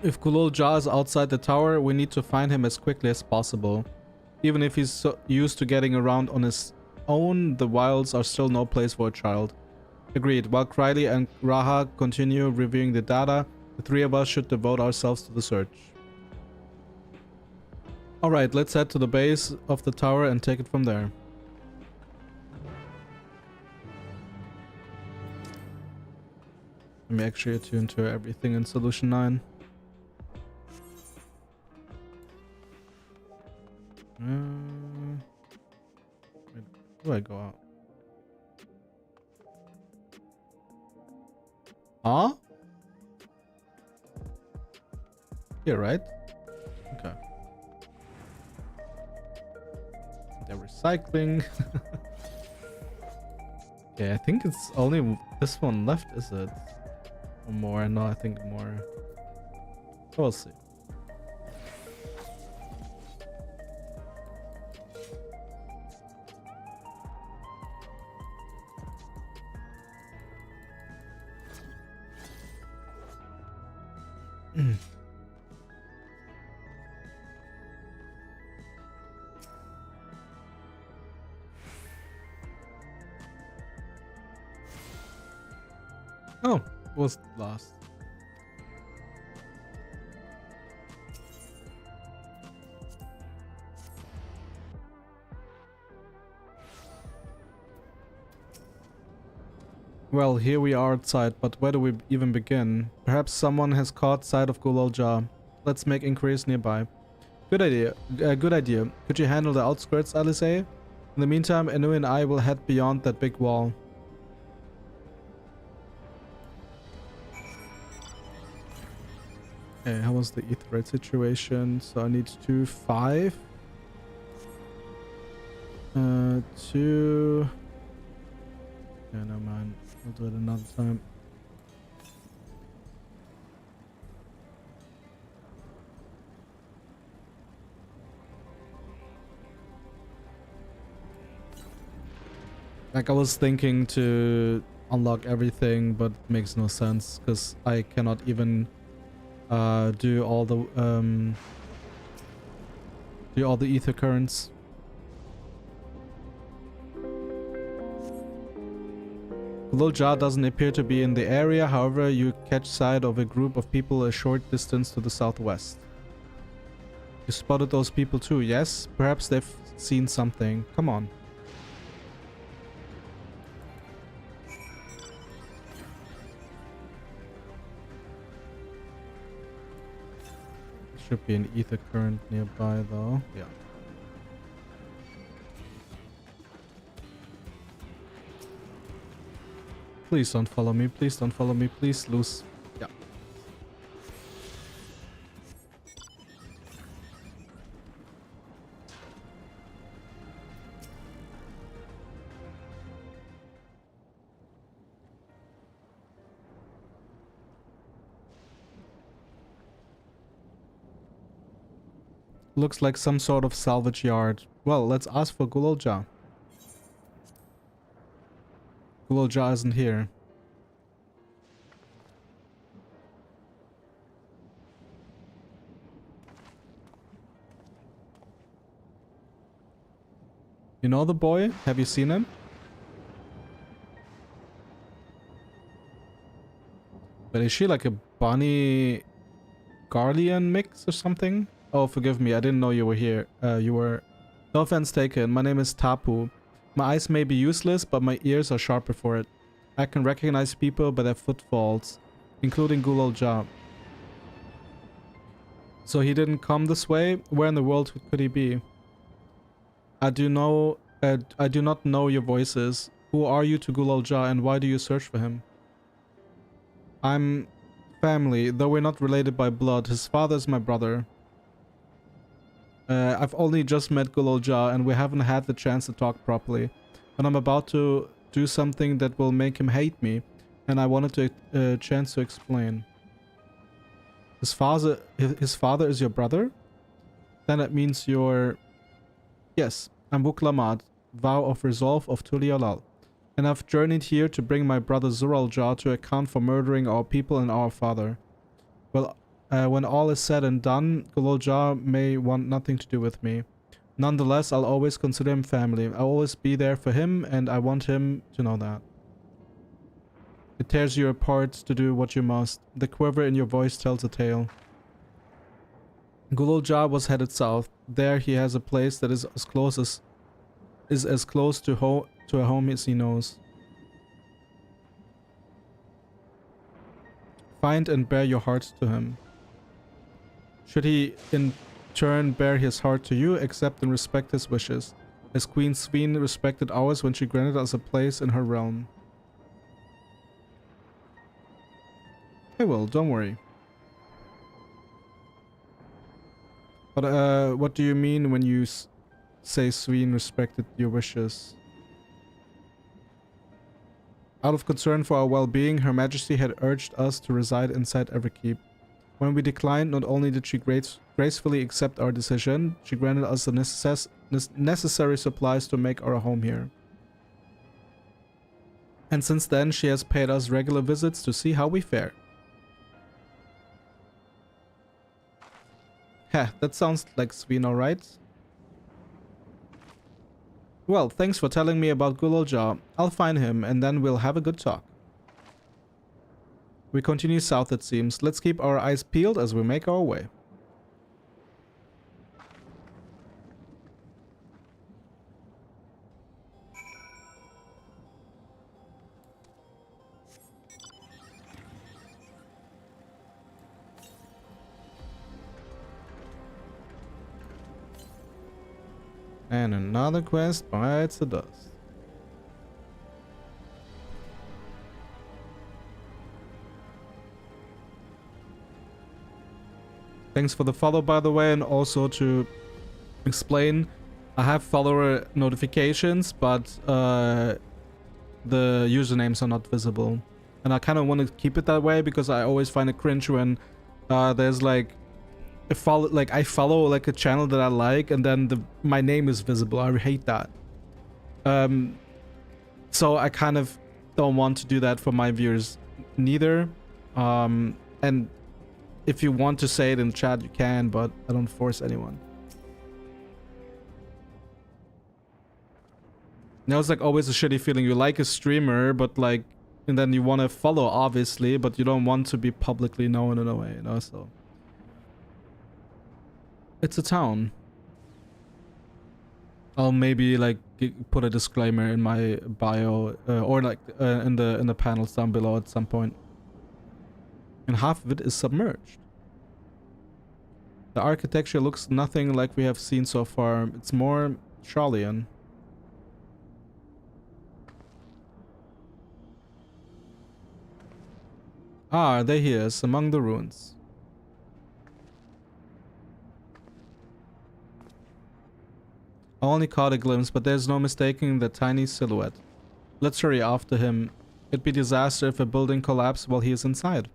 If Gululja is outside the tower, we need to find him as quickly as possible. Even if he's so used to getting around on his own the wilds are still no place for a child. Agreed. While Krylie and Raha continue reviewing the data, the three of us should devote ourselves to the search. Alright, let's head to the base of the tower and take it from there. Let me actually attune to everything in Solution 9. Where do I go out? Huh? Here, right? Okay. They're recycling. Yeah, I think it's only this one left, is it? Or more? No, I think more. We'll see. Oh, was lost. Well, here we are outside, but where do we even begin? Perhaps someone has caught sight of Gulal Jar. Let's make inquiries nearby. Good idea. Good idea. Could you handle the outskirts, Alice? In the meantime, Anu and I will head beyond that big wall. Okay, how was the etherite situation? So I need 2, 5. 2. Yeah, no man. We'll do it another time. Like I was thinking to unlock everything, but it makes no sense because I cannot even do all the ether currents. Gulal Jar doesn't appear to be in the area, however you catch sight of a group of people a short distance to the southwest. You spotted those people too, yes? Perhaps they've seen something. Come on. Should be an ether current nearby though. Yeah. Please don't follow me. Please don't follow me. Please lose. Yeah. Looks like some sort of salvage yard. Well, let's ask for Gulal Jar. Gulal Jar isn't here. You know the boy? Have you seen him? But is she like a Bonnie Garlean mix or something? Oh, forgive me. I didn't know you were here. You were... No offense taken. My name is Tapu. My eyes may be useless, but my ears are sharper for it. I can recognize people by their footfalls, including Gulal Jar. So he didn't come this way? Where in the world could he be? I do not know your voices. Who are you to Gulal Jar and why do you search for him? I'm family, though we're not related by blood. His father is my brother. I've only just met Gulal Jar and we haven't had the chance to talk properly. But I'm about to do something that will make him hate me, and I wanted a chance to explain. His father is your brother? Then it means you're... Yes, I'm Wuklamat, vow of resolve of Tulialal. And I've journeyed here to bring my brother Zural Jar to account for murdering our people and our father. Well, when all is said and done, Gulal Jar may want nothing to do with me. Nonetheless, I'll always consider him family. I'll always be there for him, and I want him to know that. It tears you apart to do what you must. The quiver in your voice tells a tale. Gulul Jah was headed south. There he has a place that is as close to a home as he knows. Find and bear your heart to him. Should he in turn bear his heart to you, accept and respect his wishes, as Queen Sveen respected ours when she granted us a place in her realm. I will, don't worry. But what do you mean when you say Sveen respected your wishes? Out of concern for our well-being, Her Majesty had urged us to reside inside Everkeep. When we declined, not only did she gracefully accept our decision, she granted us the necessary supplies to make our home here. And since then, she has paid us regular visits to see how we fare. Heh, that sounds like Sveen, alright? Well, thanks for telling me about Gulul Jah. I'll find him, and then we'll have a good talk. We continue south, it seems. Let's keep our eyes peeled as we make our way. And another quest bites the dust. Thanks for the follow, by the way, and also to explain, I have follower notifications, but the usernames are not visible. And I kind of want to keep it that way because I always find it cringe when there's like I follow like a channel that I like, and then my name is visible. I hate that. So I kind of don't want to do that for my viewers neither. And if you want to say it in chat, you can, but I don't force anyone. Now it's like always a shitty feeling. You like a streamer, but like, and then you want to follow, obviously, but you don't want to be publicly known in a way, you know, so. It's a town. I'll maybe like put a disclaimer in my bio, or like in the panels down below at some point. And half of it is submerged. The architecture looks nothing like we have seen so far. It's more Charlian. Ah, there he is, among the ruins. I only caught a glimpse, but there's no mistaking the tiny silhouette. Let's hurry after him. It'd be disaster if a building collapsed while he is inside.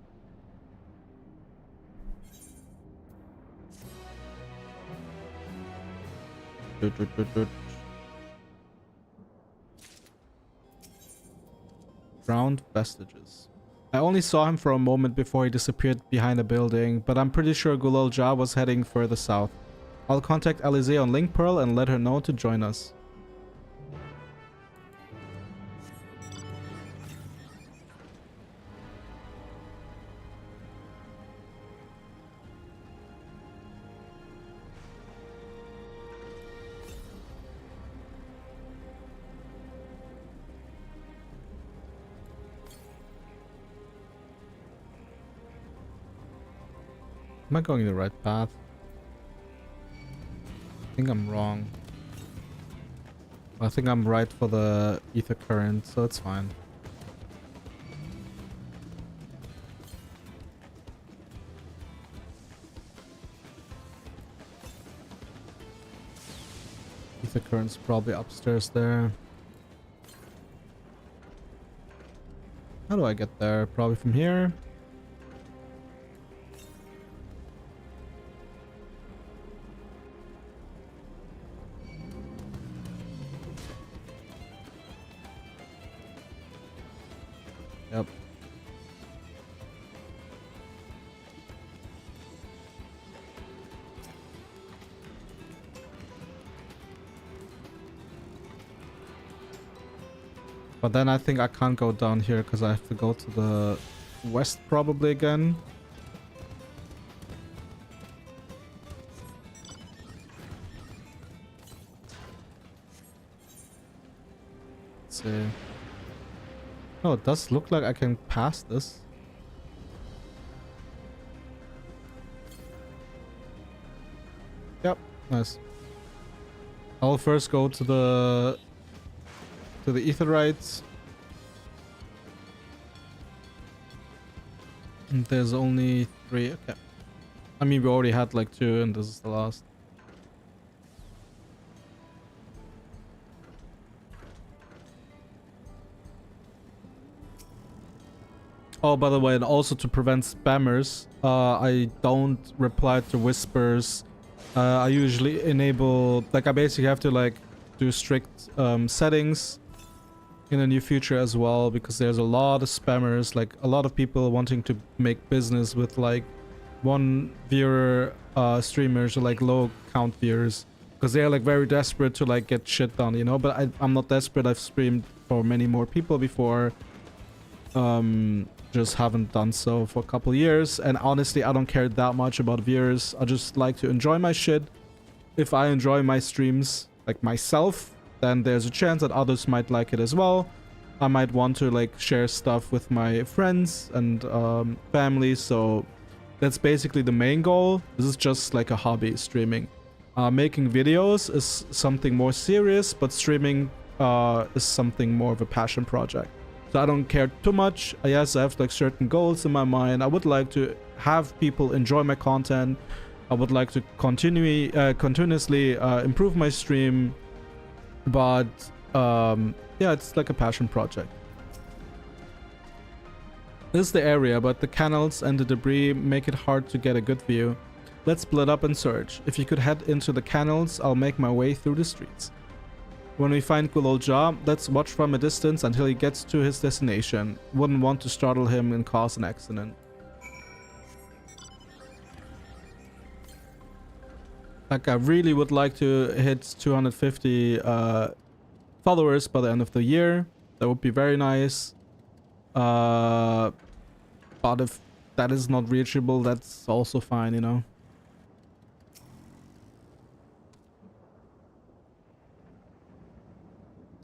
Ground vestiges. I only saw him for a moment before he disappeared behind a building, but I'm pretty sure Gulul Jah was heading further south. I'll contact Alizé on Link Pearl and let her know to join us. Am I going the right path? I think I'm wrong. I think I'm right for the ether current, so it's fine. Ether current's probably upstairs there. How do I get there? Probably from here. Yep. But then I think I can't go down here because I have to go to the west probably again. Let's see. Oh, it does look like I can pass this. Yep, nice. I'll first go to the Aetherites. And there's only 3. Okay. I mean, we already had like 2 and this is the last. Oh, by the way, and also to prevent spammers, I don't reply to whispers. I usually enable, like I basically have to like do strict settings in the near future as well, because there's a lot of spammers, like a lot of people wanting to make business with like 1 viewer streamers or like low count viewers, because they're like very desperate to like get shit done, you know. But I'm not desperate. I've streamed for many more people before. Just haven't done so for a couple years, and honestly I don't care that much about viewers. I just like to enjoy my shit. If I enjoy my streams like myself, then there's a chance that others might like it as well. I might want to like share stuff with my friends and family, so that's basically the main goal. This is just like a hobby, streaming. Making videos is something more serious, but streaming is something more of a passion project. So I don't care too much. Yes, I have like certain goals in my mind. I would like to have people enjoy my content. I would like to continuously improve my stream. But yeah, it's like a passion project. This is the area, but the canals and the debris make it hard to get a good view. Let's split up and search. If you could head into the canals, I'll make my way through the streets. When we find Kulolja, let's watch from a distance until he gets to his destination. Wouldn't want to startle him and cause an accident. Like, I really would like to hit 250 followers by the end of the year. That would be very nice. But if that is not reachable, that's also fine, you know.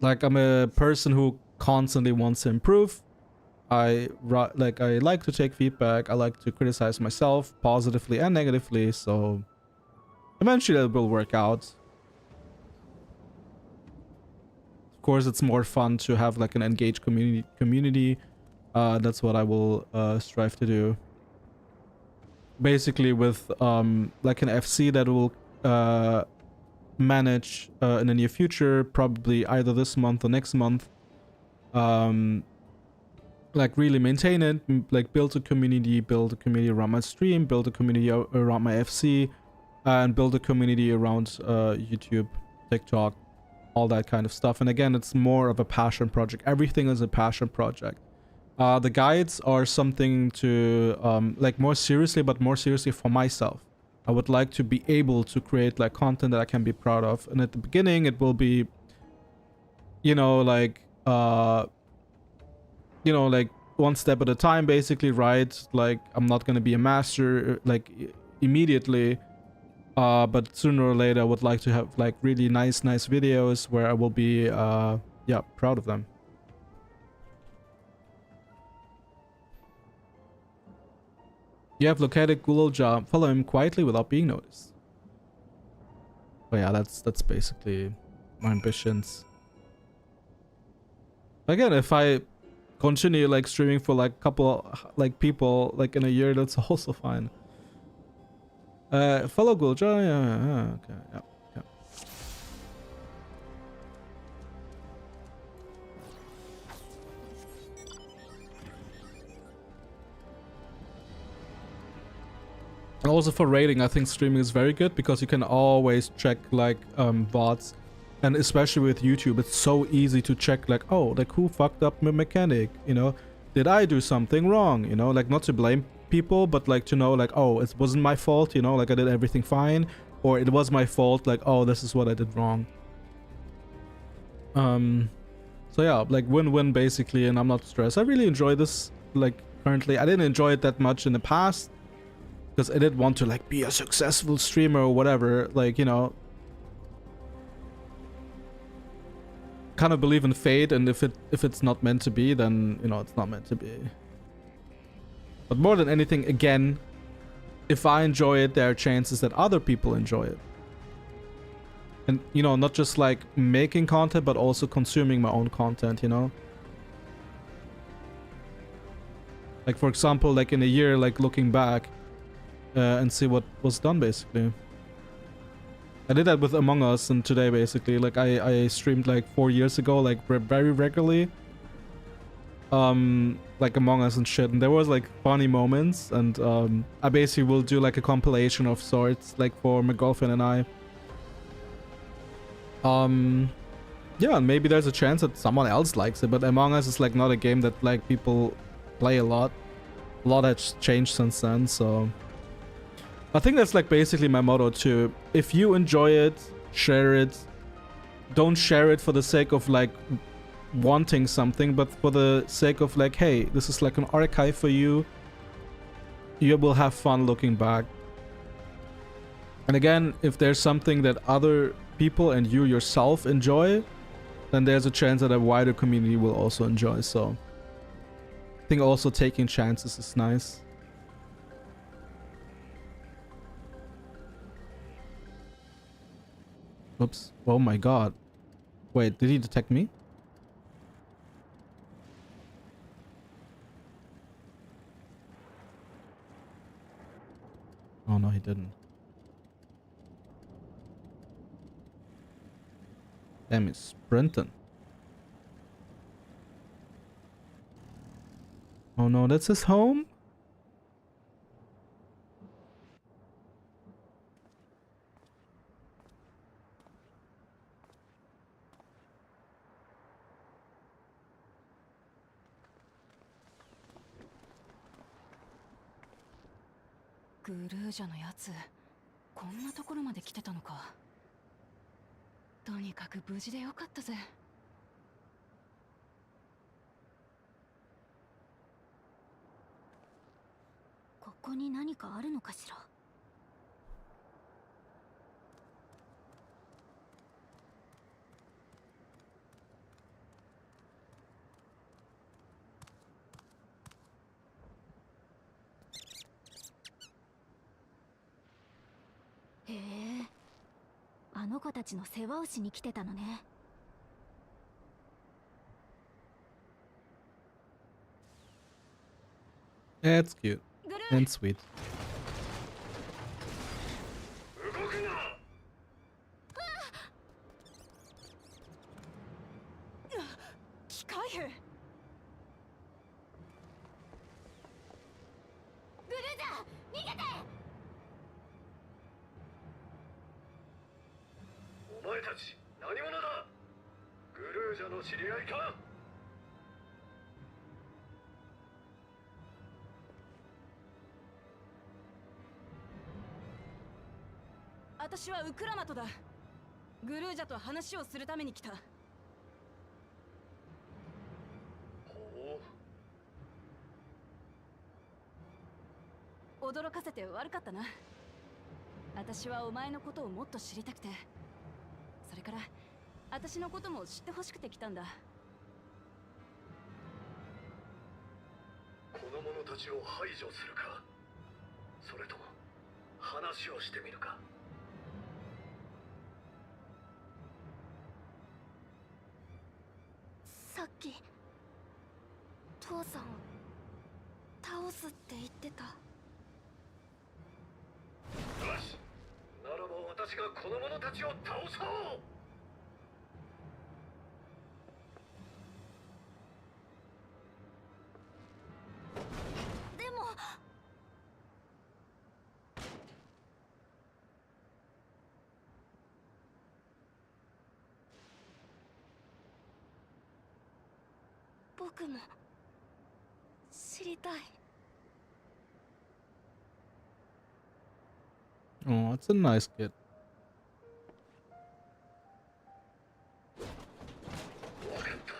Like, I'm a person who constantly wants to improve. I like to take feedback. I like to criticize myself positively and negatively, so eventually it will work out. Of course, it's more fun to have like an engaged community. That's what I will strive to do. Basically with like an FC that will manage in the near future, probably either this month or next month. Like really maintain it, like build a community around my stream, build a community around my FC, and build a community around YouTube, TikTok, all that kind of stuff. And again, it's more of a passion project. Everything is a passion project. The guides are something to like more seriously, but more seriously for myself. I would like to be able to create like content that I can be proud of. And at the beginning, it will be, you know, like one step at a time, basically, right? Like, I'm not gonna be a master like immediately, but sooner or later, I would like to have like really nice videos where I will be, yeah, proud of them. You have located Gulolja. Follow him quietly without being noticed. But yeah, that's basically my ambitions. Again, if I continue like streaming for like couple like people like in a year, that's also fine. Follow Gulolja. Yeah, okay, yeah. Also for rating, I think streaming is very good because you can always check like bots, and especially with YouTube, it's so easy to check like, oh, like who fucked up my mechanic, you know, did I do something wrong, you know, like not to blame people, but like to know like, oh, it wasn't my fault, you know, like I did everything fine, or it was my fault, like, oh, this is what I did wrong. So yeah, like win-win basically, and I'm not stressed. I really enjoy this, like currently. I didn't enjoy it that much in the past because I didn't want to like be a successful streamer or whatever, like, you know, kind of believe in fate, and if it's not meant to be, then, you know, it's not meant to be. But more than anything, again, if I enjoy it, there are chances that other people enjoy it. And, you know, not just like making content, but also consuming my own content, you know? Like, for example, like in a year, like looking back and see what was done, basically. I did that with Among Us and today, basically. Like, I streamed like 4 years ago, like very regularly. Like Among Us and shit. And there was like funny moments. And I basically will do like a compilation of sorts, like for my girlfriend and I. Yeah, and maybe there's a chance that someone else likes it, but Among Us is like not a game that like people play a lot. A lot has changed since then, so I think that's like basically my motto too. If you enjoy it, share it. Don't share it for the sake of like wanting something, but for the sake of like, hey, this is like an archive for you. You will have fun looking back. And again, if there's something that other people and you yourself enjoy, then there's a chance that a wider community will also enjoy. So I think also taking chances is nice. Oops. Oh my god. Wait, did he detect me? Oh no, he didn't. Damn, he's sprinting. Oh no, that's his home?ここに何かあるのかしら。へえ、あの子たちの世話をしに来てたのね。That's cute and sweet. 機械兵。グルーザー、逃げて。お前たち何者だ。グルージャの知り合いか。私はウクラマトだ。グルージャと話をするために来た。驚かせて悪かったな。私はお前のことをもっと知りたくて、それから私のことも知ってほしくて来たんだ。この者たちを排除するか、それとも話をしてみるか。さっき父さんを倒すって言ってた。よし、ならば私がこの者たちを倒そう。でも僕も知りたい。Oh, that's a nice kid. 分かった。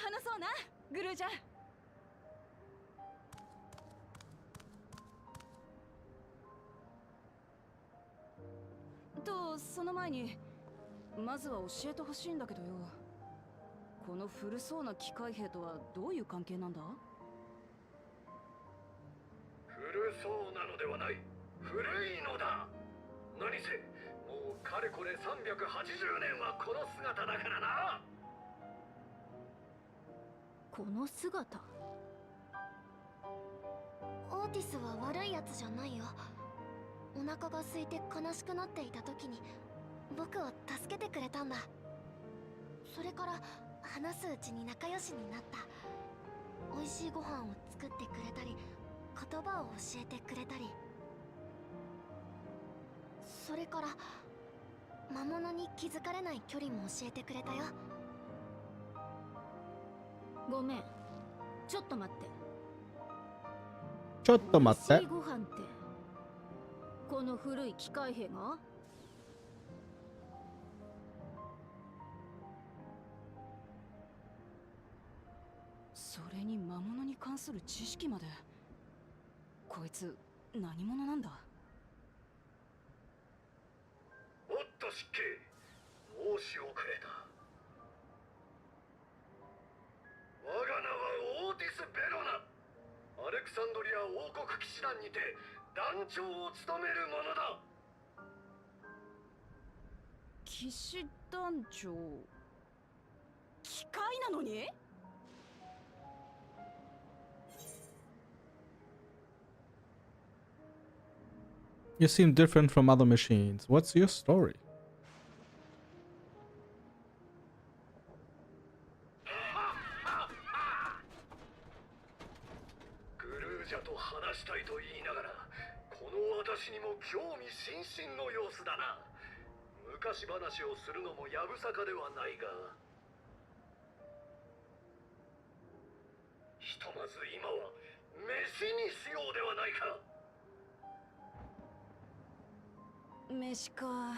話そうな、グルージャ。とその前にまずは教えてほしいんだけどよ、この古そうな機械兵とはどういう関係なんだ？古そうなのではない、古いのだ。何せもうかれこれ380年はこの姿だからな。この姿。オーティスは悪いやつじゃないよ。お腹が空いて悲しくなっていた時に僕を助けてくれたんだ。それから話すうちに仲良しになった。美味しいご飯を作ってくれたり、言葉を教えてくれたり、それから魔物に気づかれない距離も教えてくれたよ。ごめん、ちょっと待って。ちょっと待って美味しいご飯ってこの古い機械兵が？それに魔物に関する知識まで。こいつ何者なんだ？おっと失敬、申し遅れた。我が名はオーティス・ベロナ。アレクサンドリア王国騎士団にて団長を務める者だ。騎士団長、機械なのに？You seem different from other machines. What's your story? グルージャと話したいと言いながら、この私にも興味津々の様子だな。昔話をするのもやぶさかではないが、ひとまず今は飯にしようではないか。飯か。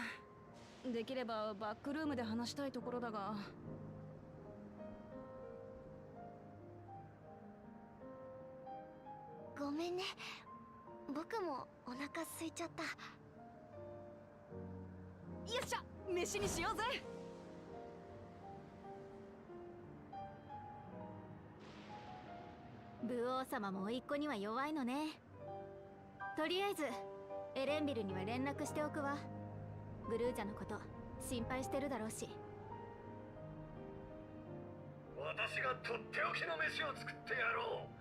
できればバックルームで話したいところだが。ごめんね、僕もお腹空いちゃった。よっしゃ、飯にしようぜ。武王様も甥っ子には弱いのね。とりあえずエレンビルには連絡しておくわ。グルージャのこと心配してるだろうし。私がとっておきの飯を作ってやろう。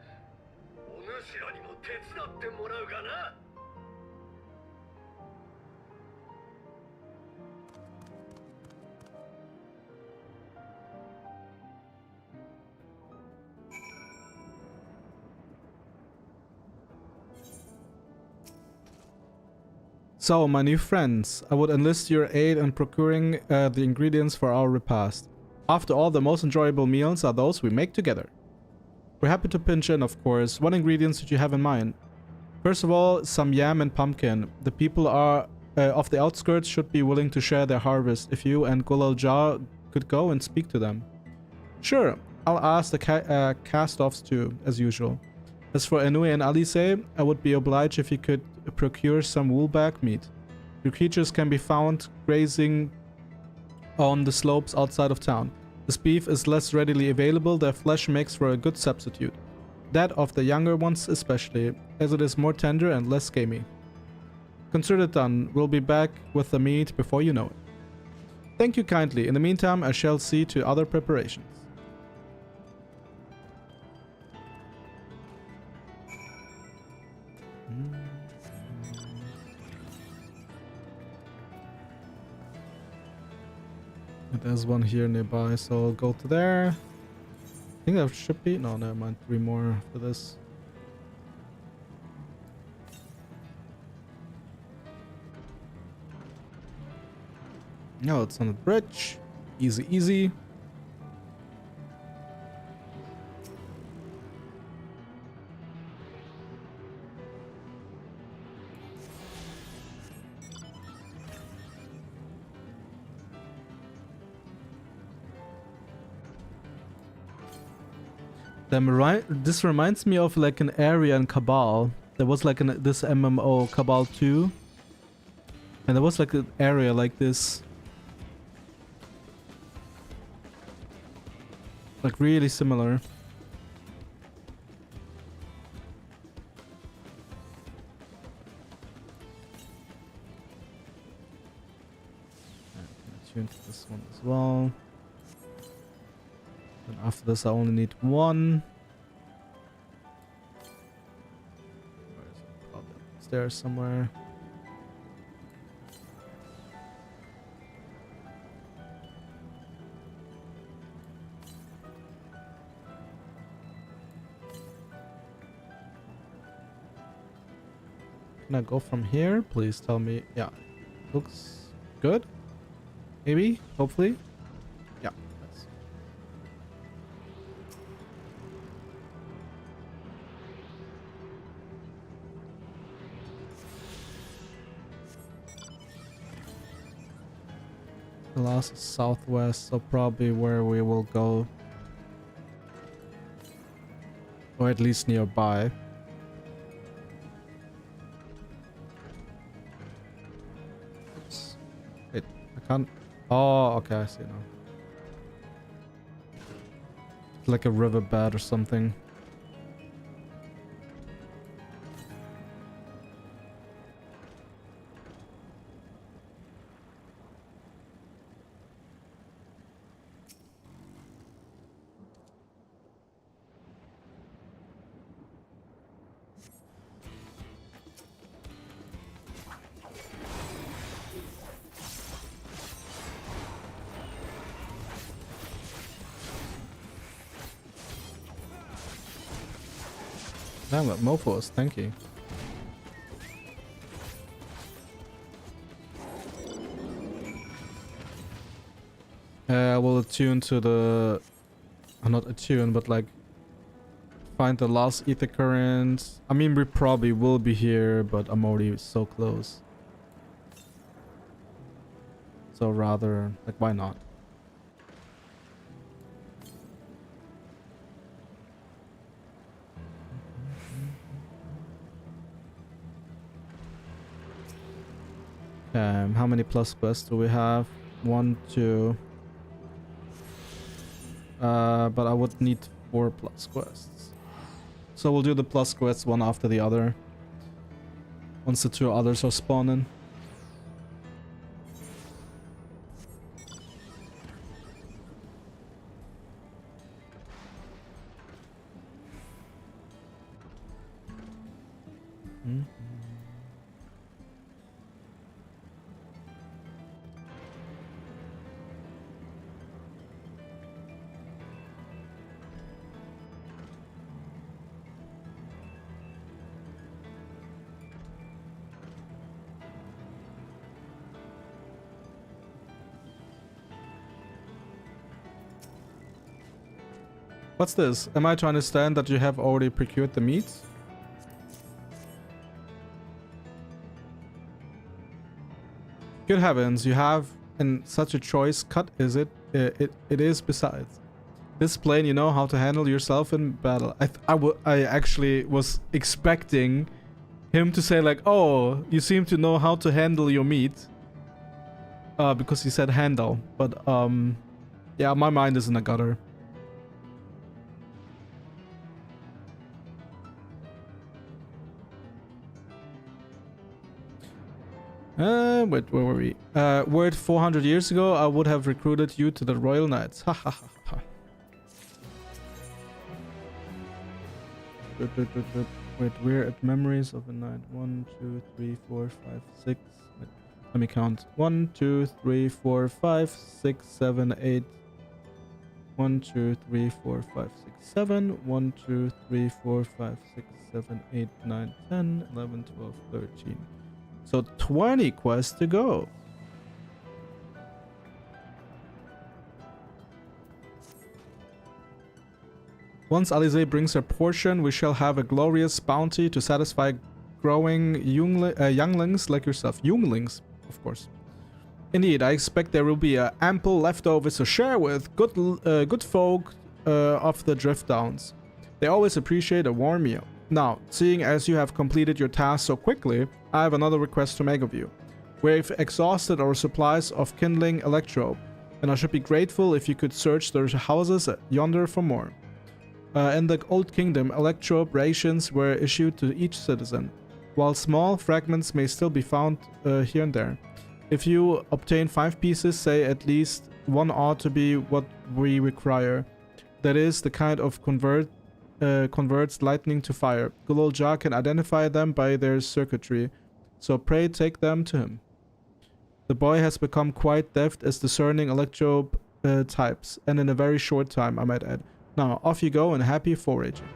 お主らにも手伝ってもらうがな。So, my new friends, I would enlist your aid in procuring the ingredients for our repast. After all, the most enjoyable meals are those we make together. We're happy to pinch in, of course. What ingredients did you have in mind? First of all, some yam and pumpkin. The people of the outskirts should be willing to share their harvest. If you and Gulal Jar could go and speak to them. Sure, I'll ask the cast-offs too, as usual. As for Enui and Alice, I would be obliged if you could procure some woolback meat. Your creatures can be found grazing on the slopes outside of town. This beef is less readily available, their flesh makes for a good substitute. That of the younger ones especially, as it is more tender and less gamey. Consider it done. We'll be back with the meat before you know it. Thank you kindly. In the meantime, I shall see to other preparations. There's one here nearby, so I'll go to there. I think there should be... No, never mind. 3 more for this. No, it's on the bridge. Easy, easy. This reminds me of like an area in Cabal. There was like this MMO Cabal 2. And there was like an area like this. Like really similar. Tune to this one as well. And after this I only need one. Where is it? Probably upstairs somewhere. Can I go from here? Please tell me. Yeah. Looks good. Maybe? Hopefully? Yeah. That's... The last is southwest, so probably where we will go. Or at least nearby. Oops. Wait, I can't... Oh, okay, I see now. Like a riverbed or something. Damn it, mofos, thank you. I will attune to the... not attune, but like... find the last ether current. I mean, we probably will be here, but I'm already so close. So rather, like, why not? How many plus quests do we have? 1, 2. But I would need 4 plus quests. So we'll do the plus quests one after the other. Once the 2 others are spawning. What's this? Am I to understand that you have already procured the meat? Good heavens, you have in such a choice cut, is it? It is besides. This plane, you know how to handle yourself in battle. I actually was expecting him to say like, oh, you seem to know how to handle your meat. Because he said handle. But, yeah, my mind is in a gutter. Wait, where were we? Were it 400 years ago, I would have recruited you to the Royal Knights. Ha ha ha ha. Wait, we're at memories of a knight. 1, 2, 3, 4, 5, 6. Wait, let me count. 1, 2, 3, 4, 5, 6, 7, 8. 1, 2, 3, 4, 5, 6, 7. 1, 2, 3, 4, 5, 6, 7, 8, 9, 10, 11, 12, 13. So 20 quests to go. Once Alizé brings her portion, we shall have a glorious bounty to satisfy growing younglings like yourself. Younglings, of course. Indeed, I expect there will be ample leftovers to share with good folk of the Drift Downs. They always appreciate a warm meal. Now, seeing as you have completed your task so quickly, I have another request to make of you. We've exhausted our supplies of kindling electrobe, and I should be grateful if you could search the houses yonder for more. In the Old Kingdom, electrobe rations were issued to each citizen, while small fragments may still be found here and there. If you obtain 5 pieces, say at least one ought to be what we require. That is, the kind of converts lightning to fire. Good old Jar can identify them by their circuitry, so pray take them to him. The boy has become quite deft at discerning electrobe types, and in a very short time, I might add. Now, off you go and happy foraging.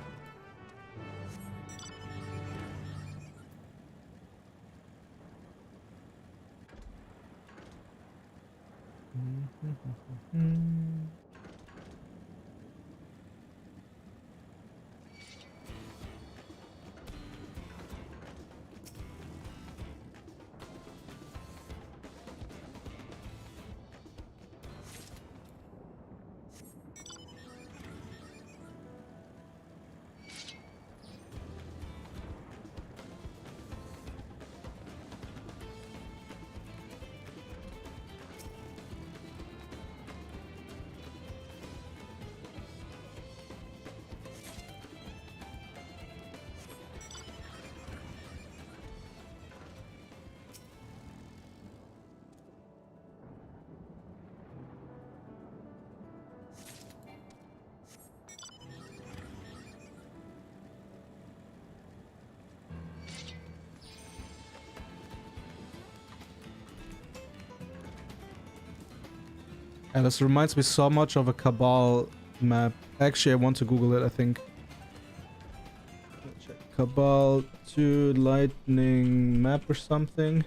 And this reminds me so much of a Cabal map. Actually, I want to Google it, I think. Check. Cabal 2 lightning map or something.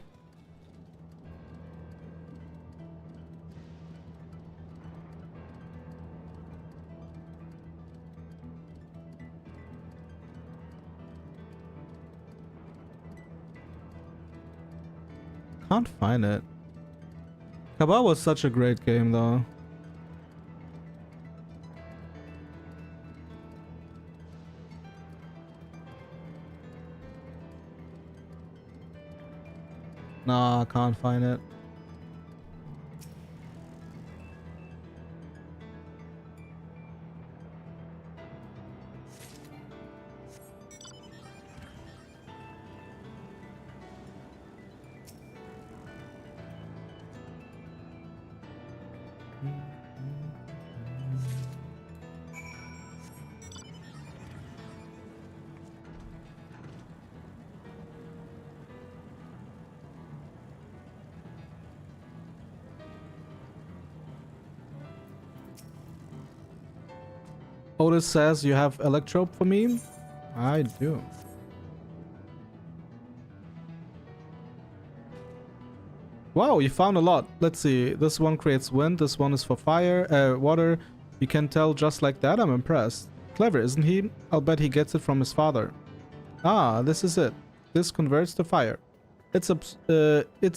Can't find it. Cabal was such a great game, though. Nah, I can't find it. Otis says you have electrope for me? I do. Wow, you found a lot. Let's see. This one creates wind. This one is for fire, water. You can tell just like that. I'm impressed. Clever, isn't he? I'll bet he gets it from his father. Ah, this is it. This converts to fire. It's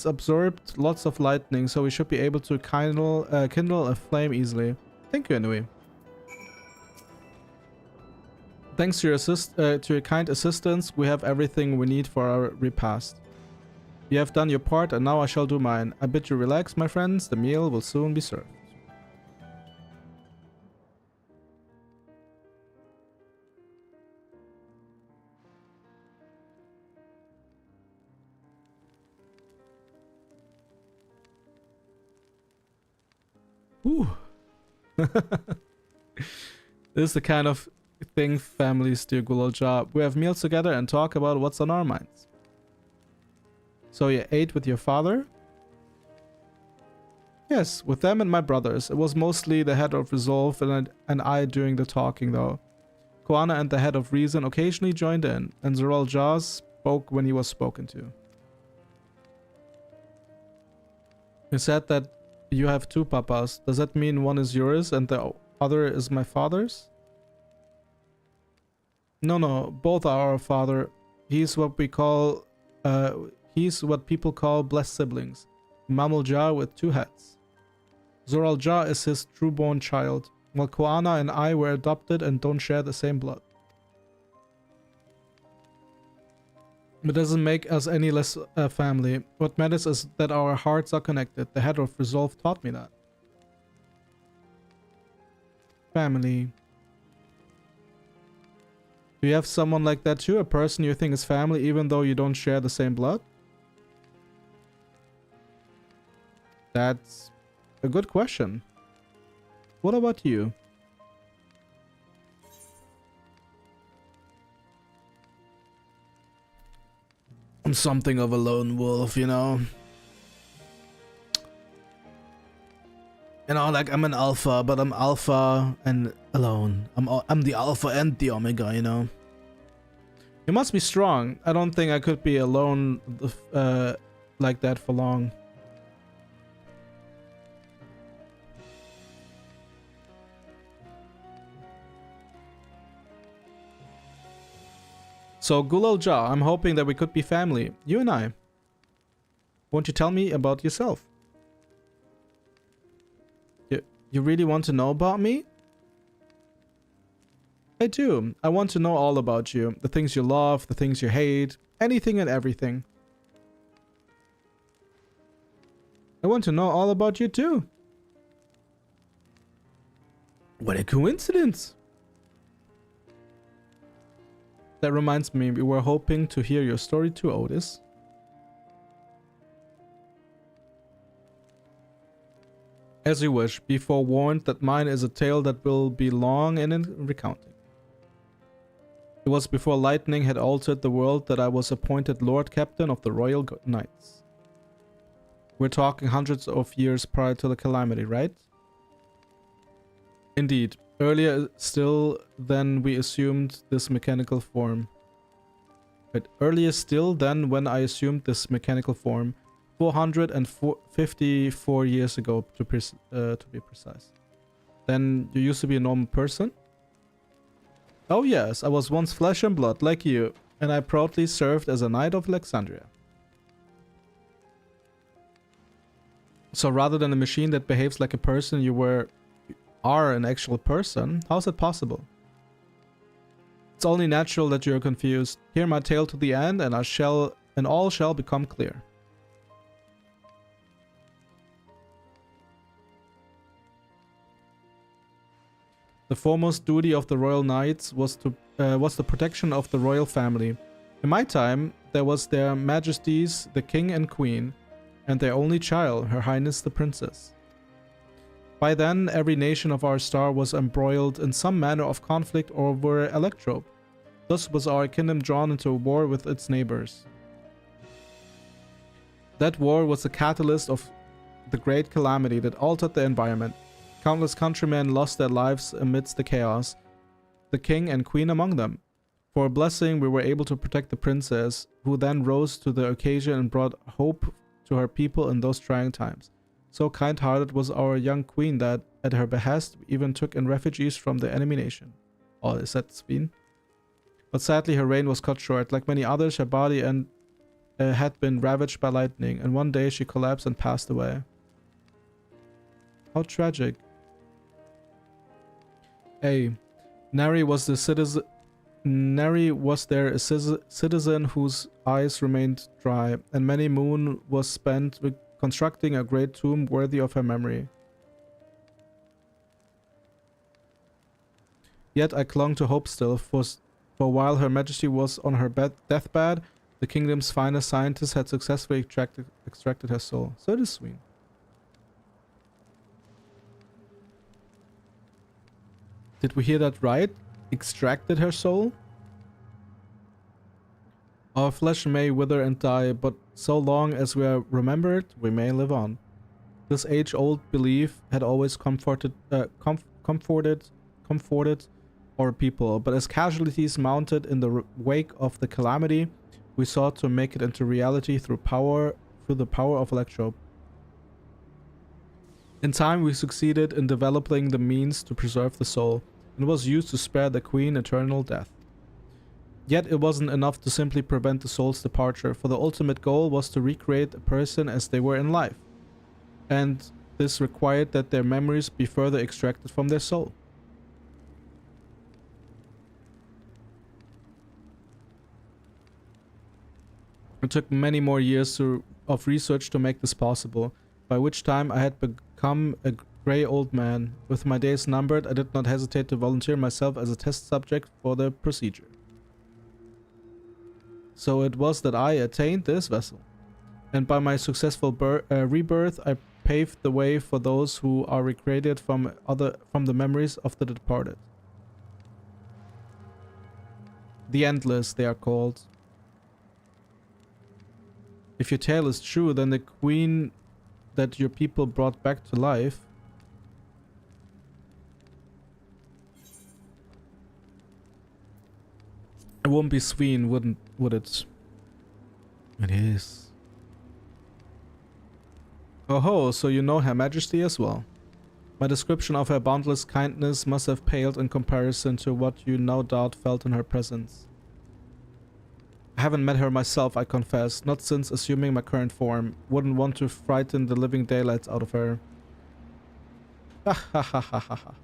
absorbed lots of lightning, so we should be able to kindle a flame easily. Thank you, anyway. Thanks to your kind assistance, we have everything we need for our repast. You have done your part, and now I shall do mine. I bid you relax, my friends. The meal will soon be served. Ooh. This is the kind of thing families do. Good old job. We have meals together and talk about what's on our minds. So you ate with your father? Yes, with them and my brothers. It was mostly the head of resolve and I doing the talking, though. Koana and the head of reason occasionally joined in, and Zoral Jaws spoke when he was spoken to. You said that you have 2 papas. Does that mean one is yours and the other is my father's? No, both are our father. He's what we call, he's what people call blessed siblings. Mammal Jar with 2 heads. Zoral Jar is his true-born child, while Koana and I were adopted and don't share the same blood. It doesn't make us any less a family. What matters is that our hearts are connected. The head of resolve taught me that. Family. Do you have someone like that too? A person you think is family even though you don't share the same blood? That's a good question. What about you? I'm something of a lone wolf, you know. You know, like I'm an alpha, but I'm alpha and alone. I'm the alpha and the omega, you know. You must be strong. I don't think I could be alone like that for long. So, Gulal Ja, I'm hoping that we could be family. You and I. Won't you tell me about yourself? You really want to know about me? I do. I want to know all about you. The things you love, the things you hate, anything and everything. I want to know all about you too. What a coincidence. That reminds me, we were hoping to hear your story too, Otis. As you wish, be forewarned that mine is a tale that will be long in recounting. It was before lightning had altered the world that I was appointed Lord Captain of the Royal Knights. We're talking hundreds of years prior to the calamity, right? Indeed. Earlier still than we assumed this mechanical form. But earlier still than when I assumed this mechanical form. 454 years ago, to be precise. Then you used to be a normal person? Oh yes, I was once flesh and blood, like you, and I proudly served as a knight of Alexandria. So rather than a machine that behaves like a person, you are an actual person? How's that possible? It's only natural that you're confused. Hear my tale to the end, and all shall become clear. The foremost duty of the royal knights was the protection of the royal family. In my time, there was their majesties, the king and queen, and their only child, Her Highness the princess. By then, every nation of our star was embroiled in some manner of conflict over Electrope. Thus was our kingdom drawn into a war with its neighbors. That war was the catalyst of the great calamity that altered the environment. Countless countrymen lost their lives amidst the chaos, the king and queen among them. For a blessing, we were able to protect the princess, who then rose to the occasion and brought hope to her people in those trying times. So kind-hearted was our young queen that, at her behest, we even took in refugees from the enemy nation. Oh, is that Sveen? But sadly, her reign was cut short. Like many others, her body had been ravaged by lightning, and one day she collapsed and passed away. How tragic. Nari was there a citizen whose eyes remained dry, and many moon was spent with constructing a great tomb worthy of her memory. Yet I clung to hope still, for while Her Majesty was on her deathbed, the kingdom's finest scientists had successfully extracted her soul. So it is sweet. Did we hear that right? Extracted her soul? Our flesh may wither and die, but so long as we are remembered, we may live on. This age-old belief had always comforted our people, but as casualties mounted in the wake of the calamity, we sought to make it into reality through the power of Electrope. In time, we succeeded in developing the means to preserve the soul, and was used to spare the queen eternal death. Yet it wasn't enough to simply prevent the soul's departure, for the ultimate goal was to recreate a person as they were in life, and this required that their memories be further extracted from their soul. It took many more years of research to make this possible, by which time I had become a grey old man. With my days numbered, I did not hesitate to volunteer myself as a test subject for the procedure. So it was that I attained this vessel, and by my successful rebirth, I paved the way for those who are recreated from the memories of the departed. The Endless, they are called. If your tale is true, then the queen that your people brought back to life it won't be Sween, would it? It is. Oh ho, so you know Her Majesty as well. My description of her boundless kindness must have paled in comparison to what you no doubt felt in her presence. I haven't met her myself, I confess, not since assuming my current form. Wouldn't want to frighten the living daylights out of her. Ha ha ha ha ha ha.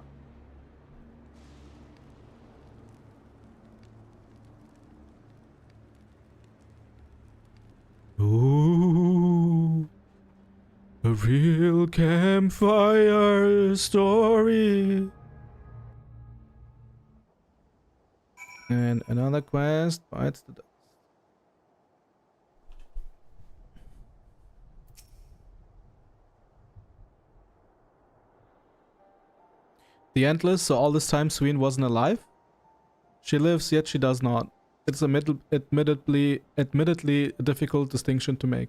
Ooh, a real campfire story. And another quest bites the dust. The Endless, so all this time Sween wasn't alive? She lives, yet she does not. It's admittedly a difficult distinction to make.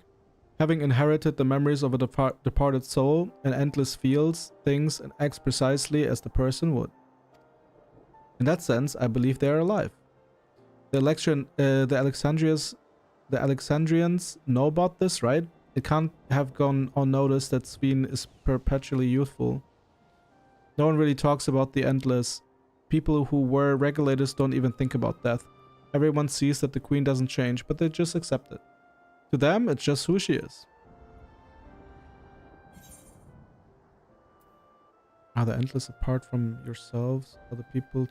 Having inherited the memories of a departed soul, an Endless feels, thinks, and acts precisely as the person would. In that sense, I believe they are alive. The Alexandrians know about this, right? It can't have gone unnoticed that Sween is perpetually youthful. No one really talks about the Endless. People who were regulators don't even think about death. Everyone sees that the queen doesn't change, but they just accept it. To them, it's just who she is. Are the Endless apart from yourselves, other people?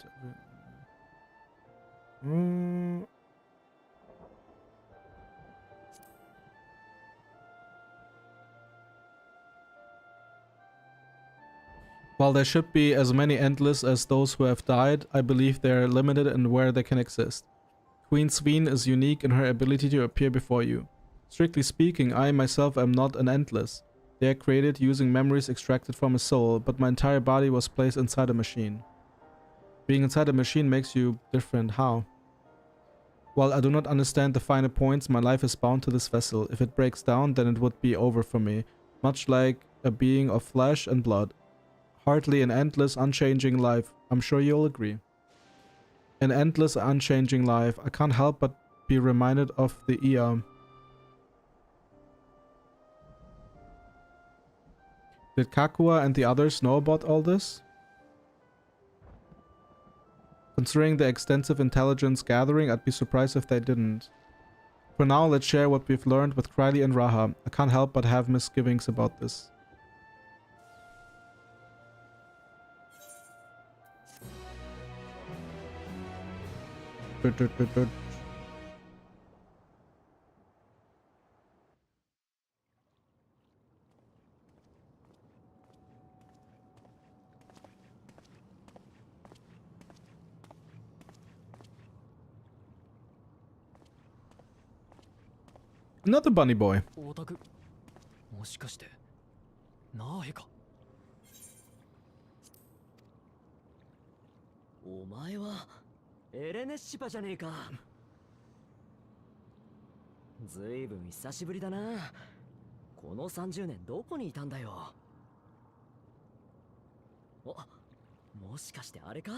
While there should be as many Endless as those who have died, I believe they are limited in where they can exist. Queen Sween is unique in her ability to appear before you. Strictly speaking, I myself am not an Endless. They are created using memories extracted from a soul, but my entire body was placed inside a machine. Being inside a machine makes you different. How? While I do not understand the finer points, my life is bound to this vessel. If it breaks down, then it would be over for me, much like a being of flesh and blood. Hardly an endless, unchanging life. I'm sure you'll agree. An endless, unchanging life. I can't help but be reminded of the Ia. Did Kakua and the others know about all this? Considering the extensive intelligence gathering, I'd be surprised if they didn't. For now, let's share what we've learned with Krylie and Raha. I can't help but have misgivings about this. Another bunny boy. オタクもしかしてナーヘか。お前はエレネッシパじゃねえか。ずいぶん久しぶりだな。この30年どこにいたんだよ。もしかしてあれか。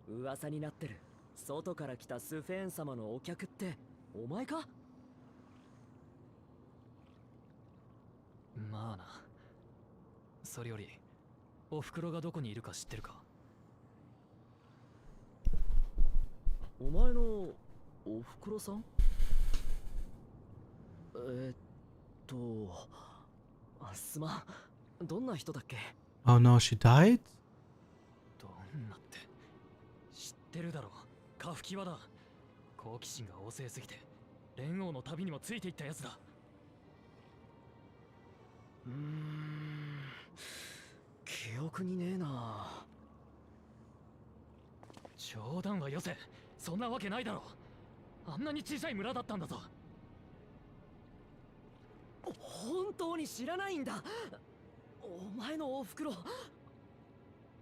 噂になってる外から来たスフェーン様のお客ってお前か。まあな。それよりおふくろがどこにいるか知ってるか。お前のおふくろさん？すまん。どんな人だっけ？ Oh no, she died? どんなって知ってるだろ。カフキワだ。好奇心が旺盛すぎて連王の旅にもついていったやつだ。記憶にねえな。冗談はよせ、そんなわけないだろ。あんなに小さい村だったんだぞ。本当に知らないんだ。お前のおふくろ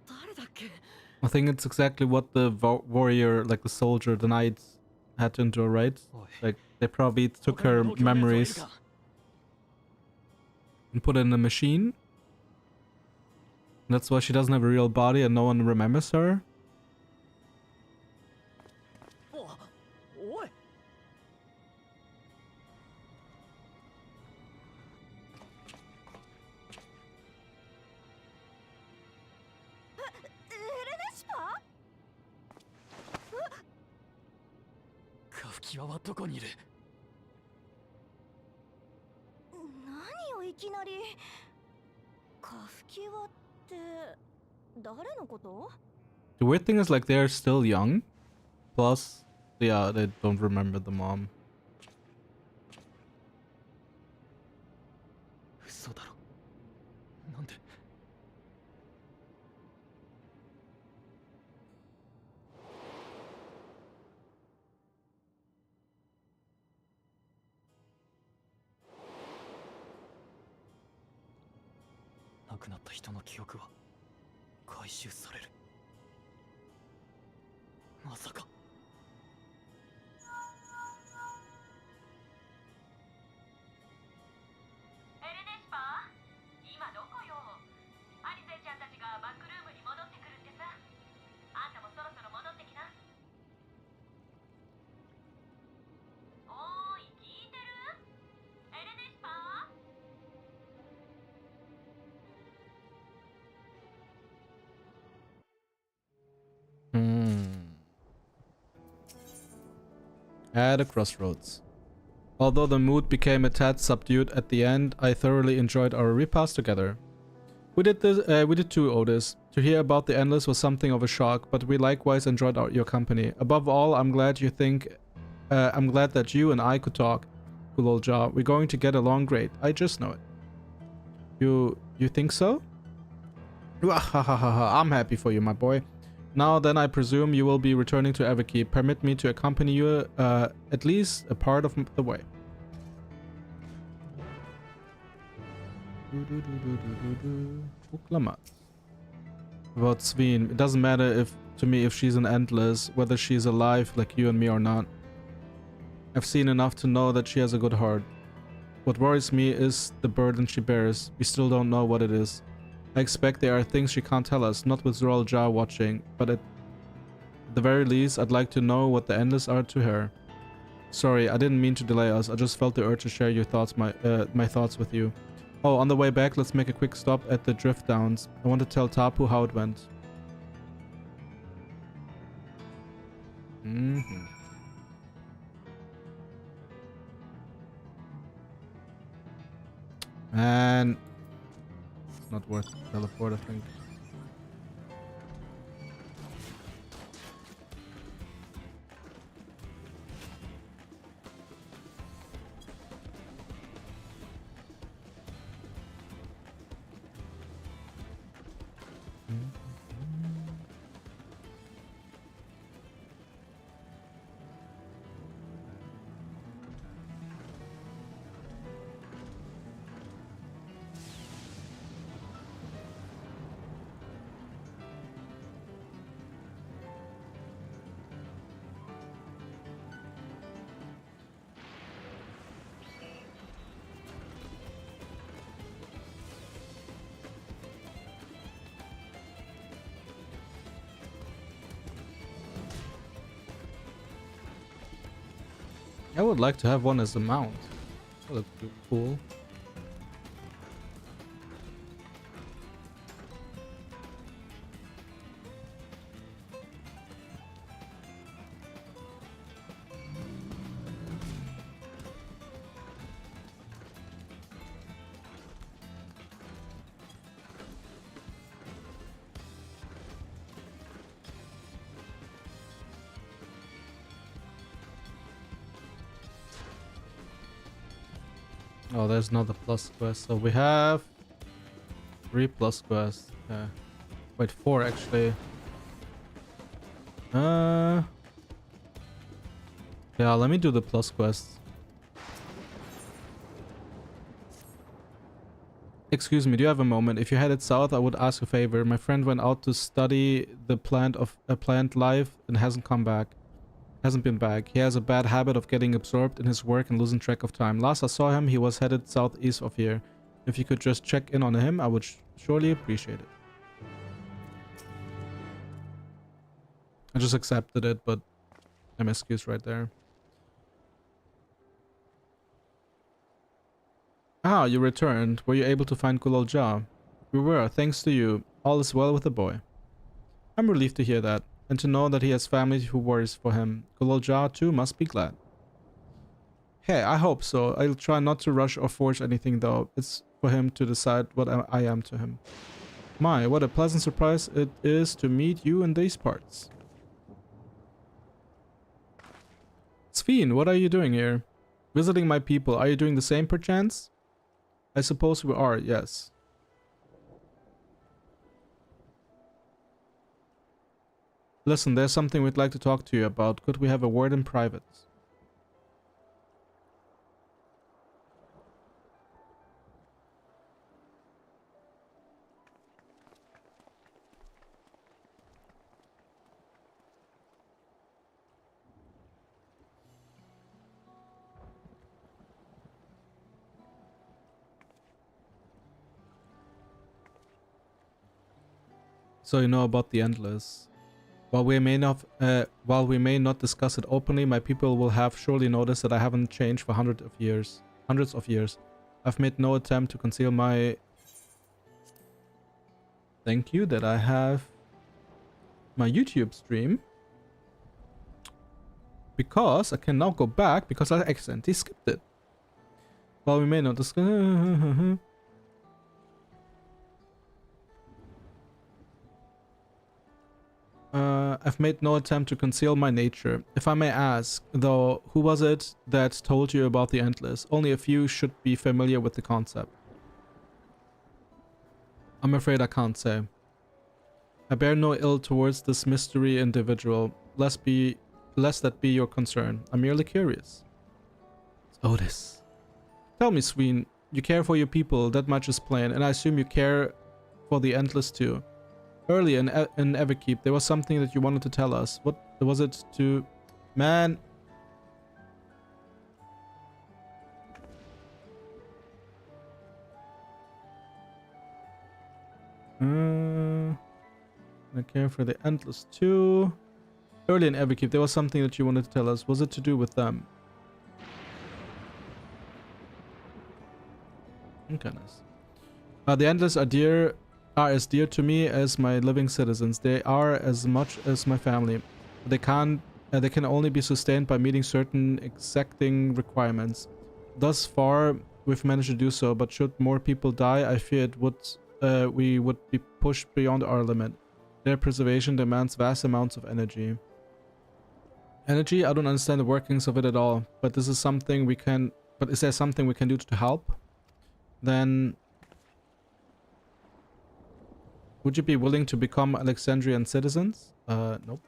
誰だっけ？ I think it's exactly what the warrior, like the soldier, the knight had to endure, right? Like they probably took her memories and put it in a machine. That's why she doesn't have a real body and no one remembers her. おい。カフキワはどこにいる？何をいきなり。カフキワって誰のこと？ The weird thing is like they're still young. Plus, yeah, they don't remember the mom. 嘘だろ。なんで？亡くなった人の記憶は回収される。まさか。エレネシパー、今どこよ。アリセちゃんたちがバックルームに戻ってくるってさ。あんたもそろそろ戻ってきな。おーい、聞いてる？エレネシパー。At a crossroads. Although the mood became a tad subdued at the end, I thoroughly enjoyed our repast together. We did too, Otis. To hear about the Endless was something of a shock, but we likewise enjoyed your company. Above all, I'm glad that you and I could talk. Cool old job. We're going to get along great. I just know it. You think so? I'm happy for you, my boy. Now then, I presume you will be returning to Everkeep. Permit me to accompany you at least a part of the way. About Sveen, it doesn't matter to me if she's an Endless, whether she's alive like you and me or not. I've seen enough to know that she has a good heart. What worries me is the burden she bears. We still don't know what it is. I expect there are things she can't tell us, not with Zoral Jar watching, but at the very least, I'd like to know what the Endless are to her. Sorry, I didn't mean to delay us. I just felt the urge to share your thoughts, my thoughts with you. Oh, on the way back, let's make a quick stop at the Drift Downs. I want to tell Tapu how it went. And not worth teleport, I think. I would like to have one as a mount. That would look cool. Oh, there's another plus quest. So we have 3 plus quests. Okay. Wait, 4 actually. Yeah, let me do the plus quests. Excuse me, do you have a moment? If you headed south, I would ask a favor. My friend went out to study the plant life and hasn't come back. Hasn't been back. He has a bad habit of getting absorbed in his work and losing track of time. Last I saw him, he was headed southeast of here. If you could just check in on him, I would surely appreciate it. I just accepted it, but MSQ's right there. Ah, you returned. Were you able to find Kulal Ja? We were, thanks to you. All is well with the boy. I'm relieved to hear that, and to know that he has family who worries for him. Kulal Ja too must be glad. Hey, I hope so. I'll try not to rush or force anything though. It's for him to decide what I am to him. My, what a pleasant surprise it is to meet you in these parts. Sven, what are you doing here? Visiting my people. Are you doing the same perchance? I suppose we are, yes. Listen, there's something we'd like to talk to you about. Could we have a word in private? So you know about the Endless. While we may not discuss it openly, my people will have surely noticed that I haven't changed for hundreds of years. I've made no attempt to conceal my... Thank you that I have my YouTube stream. Because I can now go back because I accidentally skipped it. While we may not discuss... I've made no attempt to conceal my nature. If I may ask, though, who was it that told you about the Endless? Only a few should be familiar with the concept. I'm afraid I can't say. I bear no ill towards this mystery individual, lest that be your concern. I'm merely curious. It's Otis. Tell me, Sven, you care for your people, that much is plain, and I assume you care for the Endless too. Early in Everkeep, there was something that you wanted to tell us. What was it to... Man. I care for the Endless too. Early in Everkeep, there was something that you wanted to tell us. Was it to do with them? Okay, nice. The Endless are as dear to me as my living citizens. They are as much as my family. They can only be sustained by meeting certain exacting requirements. Thus far, we've managed to do so, but should more people die, I fear we would be pushed beyond our limit. Their preservation demands vast amounts of energy. Energy? I don't understand the workings of it at all, but this is something we can... But is there something we can do to help? Then... Would you be willing to become Alexandrian citizens? Nope.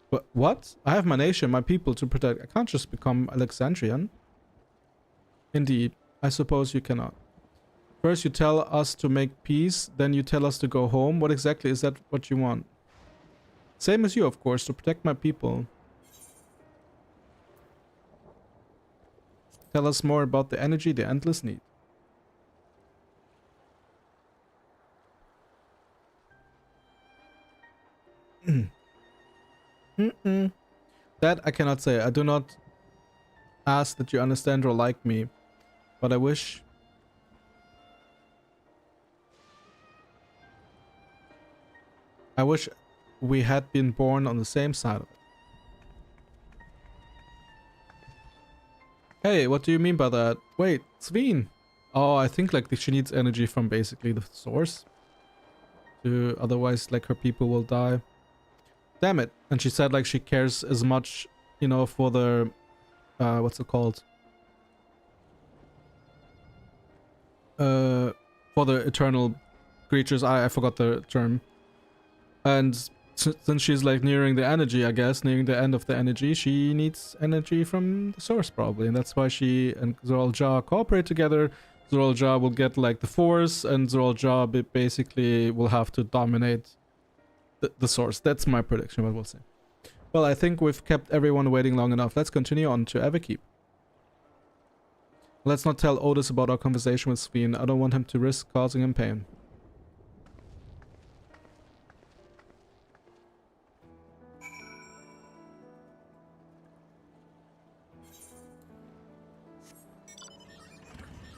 But what? I have my nation, my people to protect. I can't just become Alexandrian. Indeed, I suppose you cannot. First you tell us to make peace, then you tell us to go home. What exactly is that what you want? Same as you, of course, to protect my people. Tell us more about the energy the Endless need. That I cannot say. I do not ask that you understand or like me, but I wish we had been born on the same side of it. Hey, what do you mean by that? Wait, Sven. Oh, I think like she needs energy from basically the source. Otherwise like her people will die. Damn it. And she said like she cares as much, you know, for the what's it called? for the eternal creatures. I forgot the term. And since she's like nearing the energy, I guess, nearing the end of the energy, she needs energy from the source probably, and that's why she and Zoraal cooperate together. Zoraal will get like the force, and Zoraal basically will have to dominate the source. That's my prediction, but we'll see. Well, I think we've kept everyone waiting long enough. Let's continue on to Everkeep. Let's not tell Otis about our conversation with Sveen. I don't want him to risk causing him pain.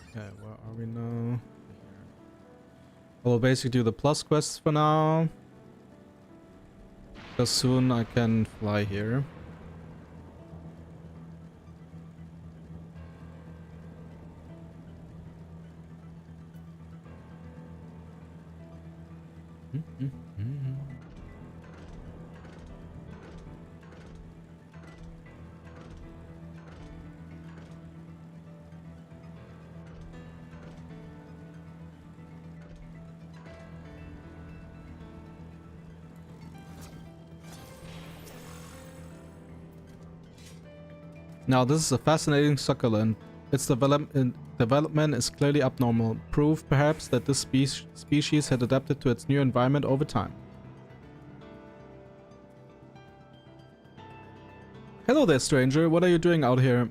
Okay, where are we now? We'll basically do the plus quests for now. Because soon I can fly here. Now this is a fascinating succulent. Its development is clearly abnormal. Proof, perhaps, that this species had adapted to its new environment over time. Hello there, stranger. What are you doing out here?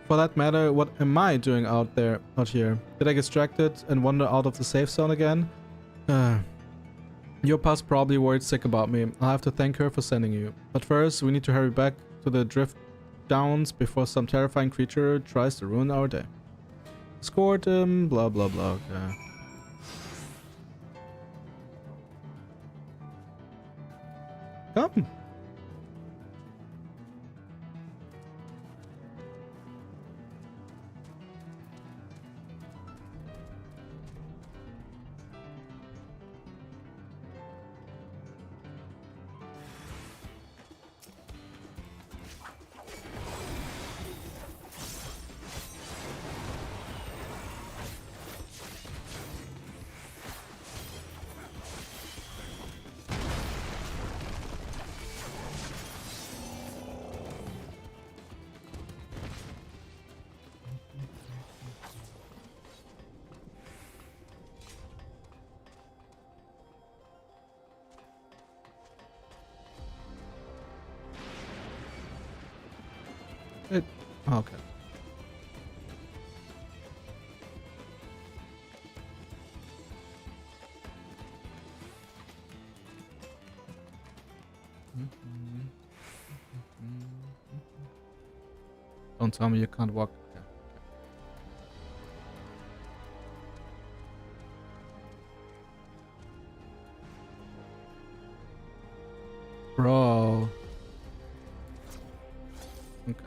For that matter, what am I doing out here? Did I get distracted and wander out of the safe zone again? Your past probably worried sick about me. I'll have to thank her for sending you. But first, we need to hurry back to the drift downs before some terrifying creature tries to ruin our day. Escort him, blah blah blah. Okay. Come. Okay. Don't tell me you can't walk. Okay. Bro. Okay.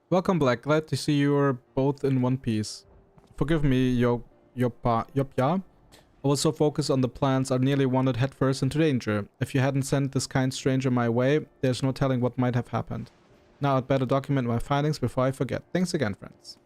Welcome, Black. Glad to see you're both in one piece. Forgive me, Yopya. I was so focused on the plans I nearly wandered headfirst into danger. If you hadn't sent this kind stranger my way, there's no telling what might have happened. Now I'd better document my findings before I forget. Thanks again, friends.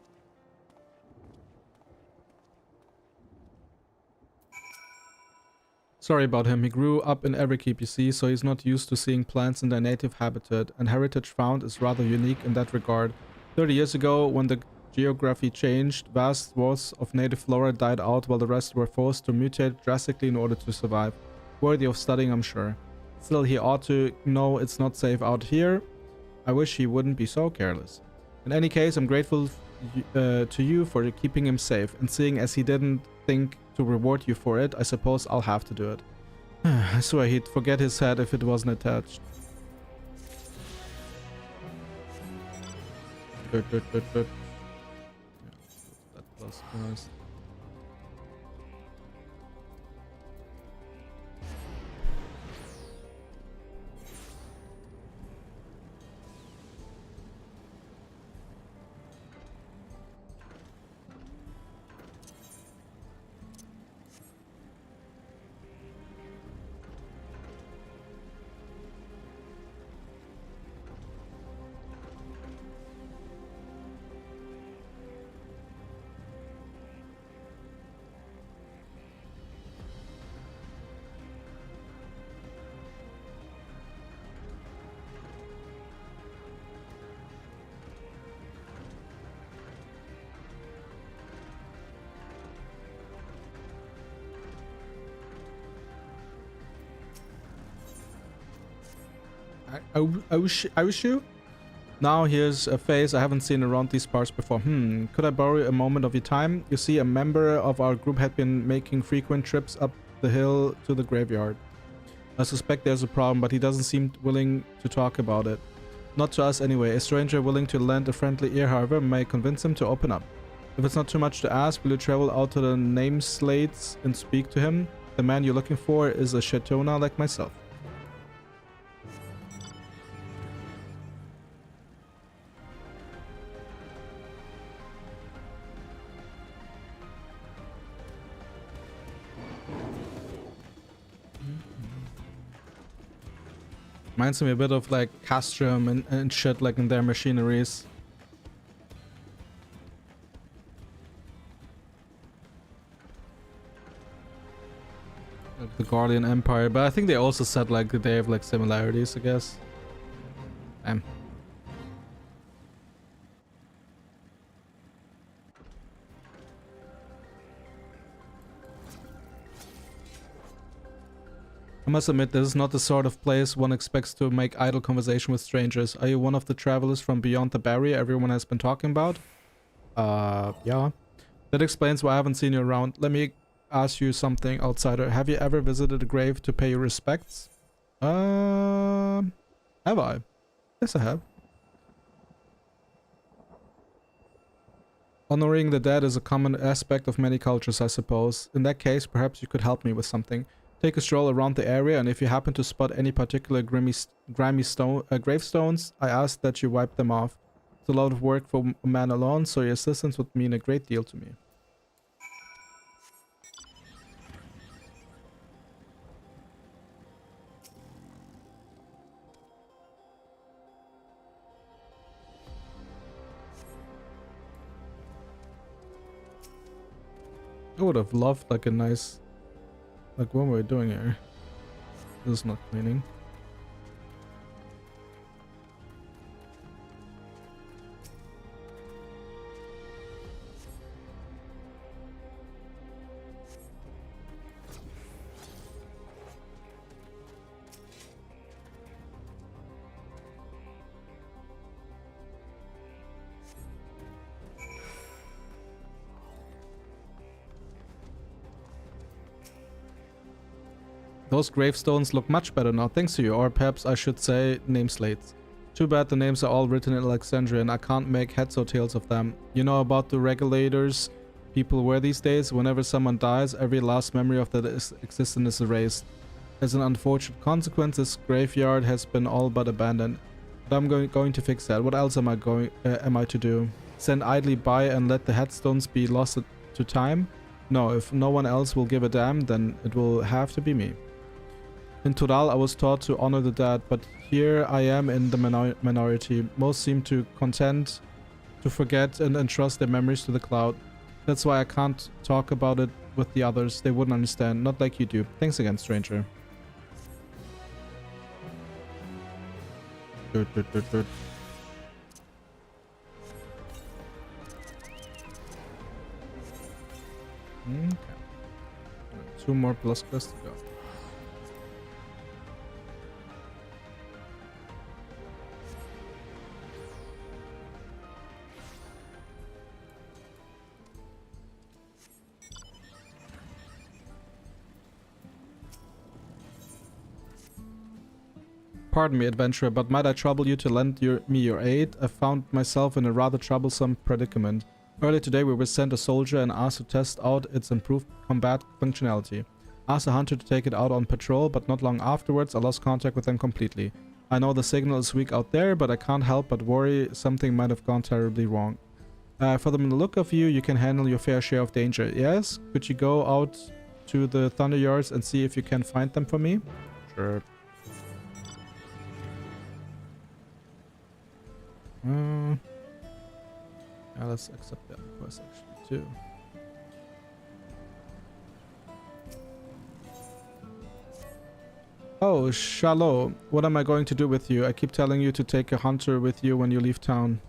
Sorry about him. He grew up in Everkeep, you see, so he's not used to seeing plants in their native habitat, and heritage found is rather unique in that regard. 30 years ago, when the geography changed, vast swaths of native flora died out while the rest were forced to mutate drastically in order to survive. Worthy of studying, I'm sure. Still, he ought to know it's not safe out here. I wish he wouldn't be so careless. In any case, I'm grateful to you for keeping him safe, and seeing as he didn't think to reward you for it, I suppose I'll have to do it. I swear he'd forget his head if it wasn't attached. Good. That plus first. Aishu? Now here's a face I haven't seen around these parts before. Could I borrow a moment of your time? You see, a member of our group had been making frequent trips up the hill to the graveyard. I suspect there's a problem, but he doesn't seem willing to talk about it. Not to us anyway. A stranger willing to lend a friendly ear, however, may convince him to open up. If it's not too much to ask, will you travel out to the name slates and speak to him? The man you're looking for is a Shetona like myself. Reminds me a bit of like Castrum and shit like in their machineries. Like the Guardian Empire, but I think they also said like that they have like similarities, I guess. I must admit, this is not the sort of place one expects to make idle conversation with strangers. Are you one of the travelers from beyond the barrier everyone has been talking about? Yeah. That explains why I haven't seen you around. Let me ask you something, outsider. Have you ever visited a grave to pay your respects? Have I? Yes, I have. Honoring the dead is a common aspect of many cultures, I suppose. In that case, perhaps you could help me with something. Take a stroll around the area, and if you happen to spot any particular grimy gravestones, I ask that you wipe them off. It's a lot of work for a man alone, so your assistance would mean a great deal to me. I would have loved like a nice... Like, what were we doing here? This is not cleaning. Those gravestones look much better now, thanks to you, or perhaps I should say name slates. Too bad the names are all written in Alexandria and I can't make heads or tails of them. You know about the regulators people wear these days? Whenever someone dies, every last memory of that existence is erased. As an unfortunate consequence, this graveyard has been all but abandoned. But I'm going to fix that. What else am I to do? Stand idly by and let the headstones be lost to time? No, if no one else will give a damn, then it will have to be me. In Toral, I was taught to honor the dead, but here I am in the minority. Most seem to content to forget and entrust their memories to the cloud. That's why I can't talk about it with the others. They wouldn't understand, not like you do. Thanks again, stranger. Okay. 2 more plus quests to go. Pardon me, adventurer, but might I trouble you to lend me your aid? I found myself in a rather troublesome predicament. Earlier today we were sent a soldier and asked to test out its improved combat functionality. Asked a hunter to take it out on patrol, but not long afterwards I lost contact with them completely. I know the signal is weak out there, but I can't help but worry something might have gone terribly wrong. For the look of you, you can handle your fair share of danger. Yes? Could you go out to the Thunder Yards and see if you can find them for me? Sure. Yeah, let's accept that request actually too. Oh, Shalom. What am I going to do with you? I keep telling you to take a hunter with you when you leave town.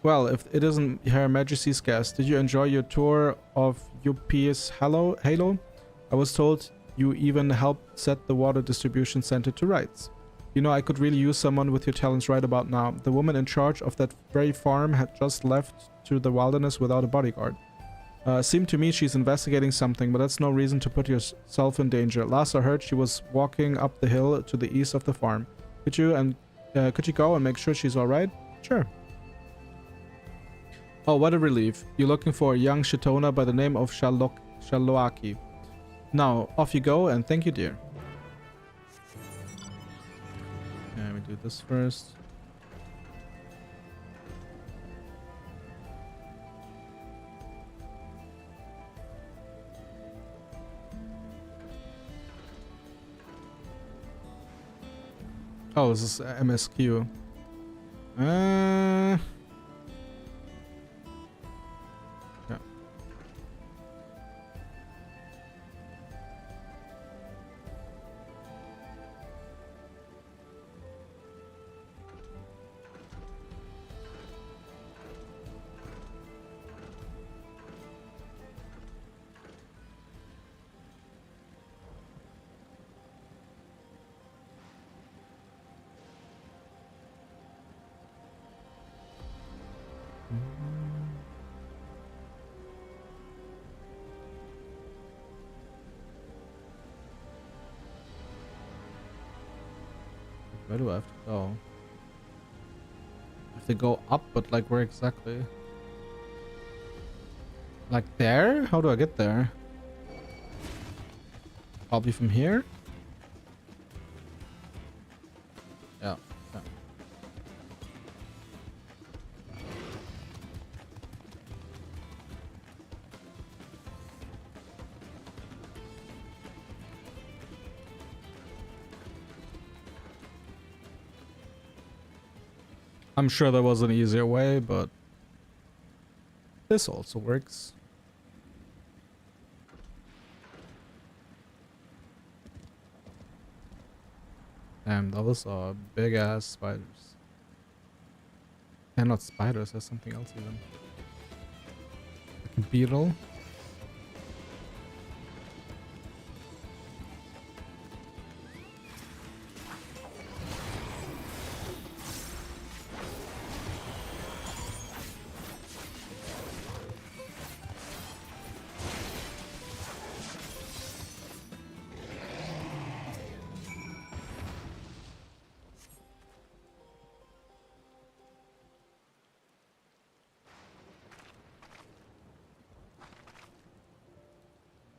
Well, if it isn't Her Majesty's guest, did you enjoy your tour of UP's Halo? I was told you even helped set the water distribution center to rights. You know, I could really use someone with your talents right about now. The woman in charge of that very farm had just left to the wilderness without a bodyguard. Seemed to me she's investigating something, but that's no reason to put yourself in danger. Last I heard, she was walking up the hill to the east of the farm. Could you go and make sure she's alright? Sure. Oh, what a relief. You're looking for a young Shitona by the name of Shaloaki. Now, off you go, and thank you, dear. Okay, we do this first. Oh, this is MSQ. Yeah. Where do I have to go? I have to go up, but like where exactly? Like there? How do I get there? Probably from here? Yeah. Yeah. I'm sure there was an easier way, but this also works. Damn, those are big ass spiders. They're not spiders, there's something else even. Like a beetle.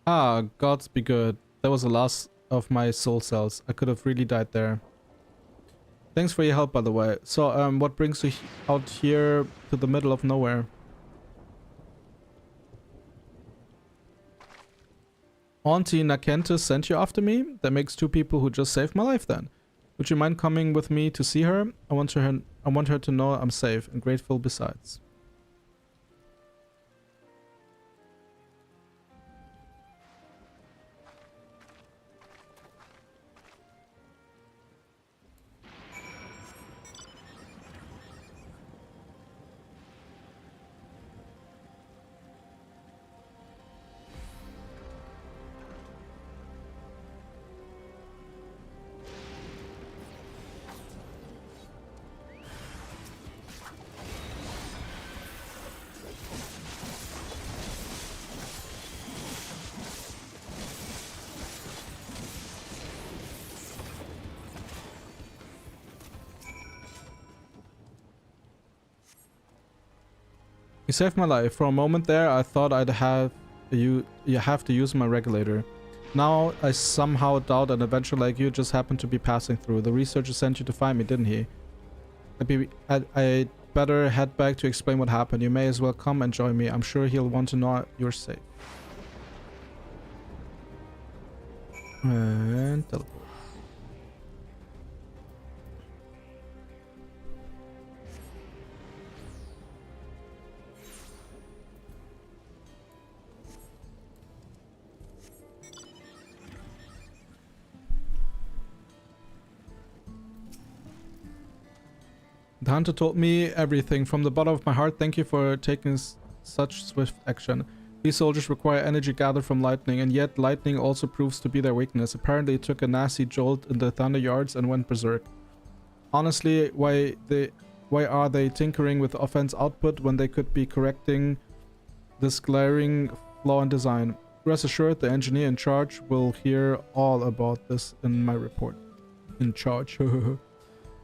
Ah, gods be good. That was the last of my soul cells. I could have really died there. Thanks for your help, by the way. So, what brings you out here to the middle of nowhere? Auntie Nakente sent you after me? That makes two people who just saved my life then. Would you mind coming with me to see her? I want her to know I'm safe and grateful besides. You saved my life. For a moment there, I thought I'd have you have to use my regulator. Now I somehow doubt an adventurer like you just happened to be passing through. The researcher sent you to find me, didn't he? I'd better head back to explain what happened. You may as well come and join me. I'm sure he'll want to know you're safe. And teleport. The hunter told me everything from the bottom of my heart. Thank you for taking such swift action. These soldiers require energy gathered from lightning, and yet lightning also proves to be their weakness. Apparently it took a nasty jolt in the thunder yards and went berserk. Honestly, why are they tinkering with offense output when they could be correcting this glaring flaw in design? Rest assured, the engineer in charge will hear all about this in my report. In charge.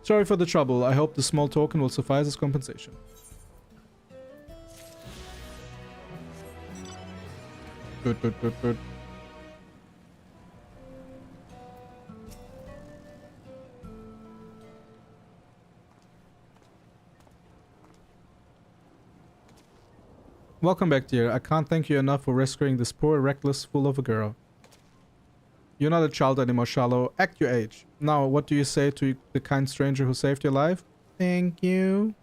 Sorry for the trouble. I hope the small token will suffice as compensation. Good, good, good, good. Welcome back, dear. I can't thank you enough for rescuing this poor, reckless fool of a girl. You're not a child anymore, Shallow. Act your age. Now, what do you say to the kind stranger who saved your life? Thank you.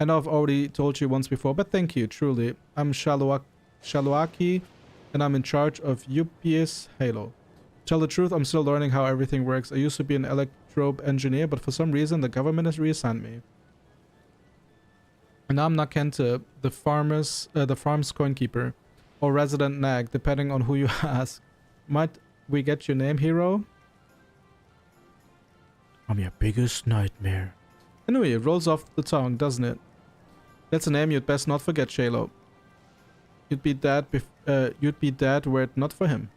I know I've already told you once before, but thank you, truly. I'm Shalowaki, and I'm in charge of UPS Halo. To tell the truth, I'm still learning how everything works. I used to be an electrobe engineer, but for some reason, the government has reassigned me. And now I'm Nakenta, the farm's coinkeeper, or resident nag, depending on who you ask. Might we get your name, hero? I'm your biggest nightmare. Anyway, it rolls off the tongue, doesn't it? That's a name you'd best not forget, Shalo. You'd be dead were it not for him.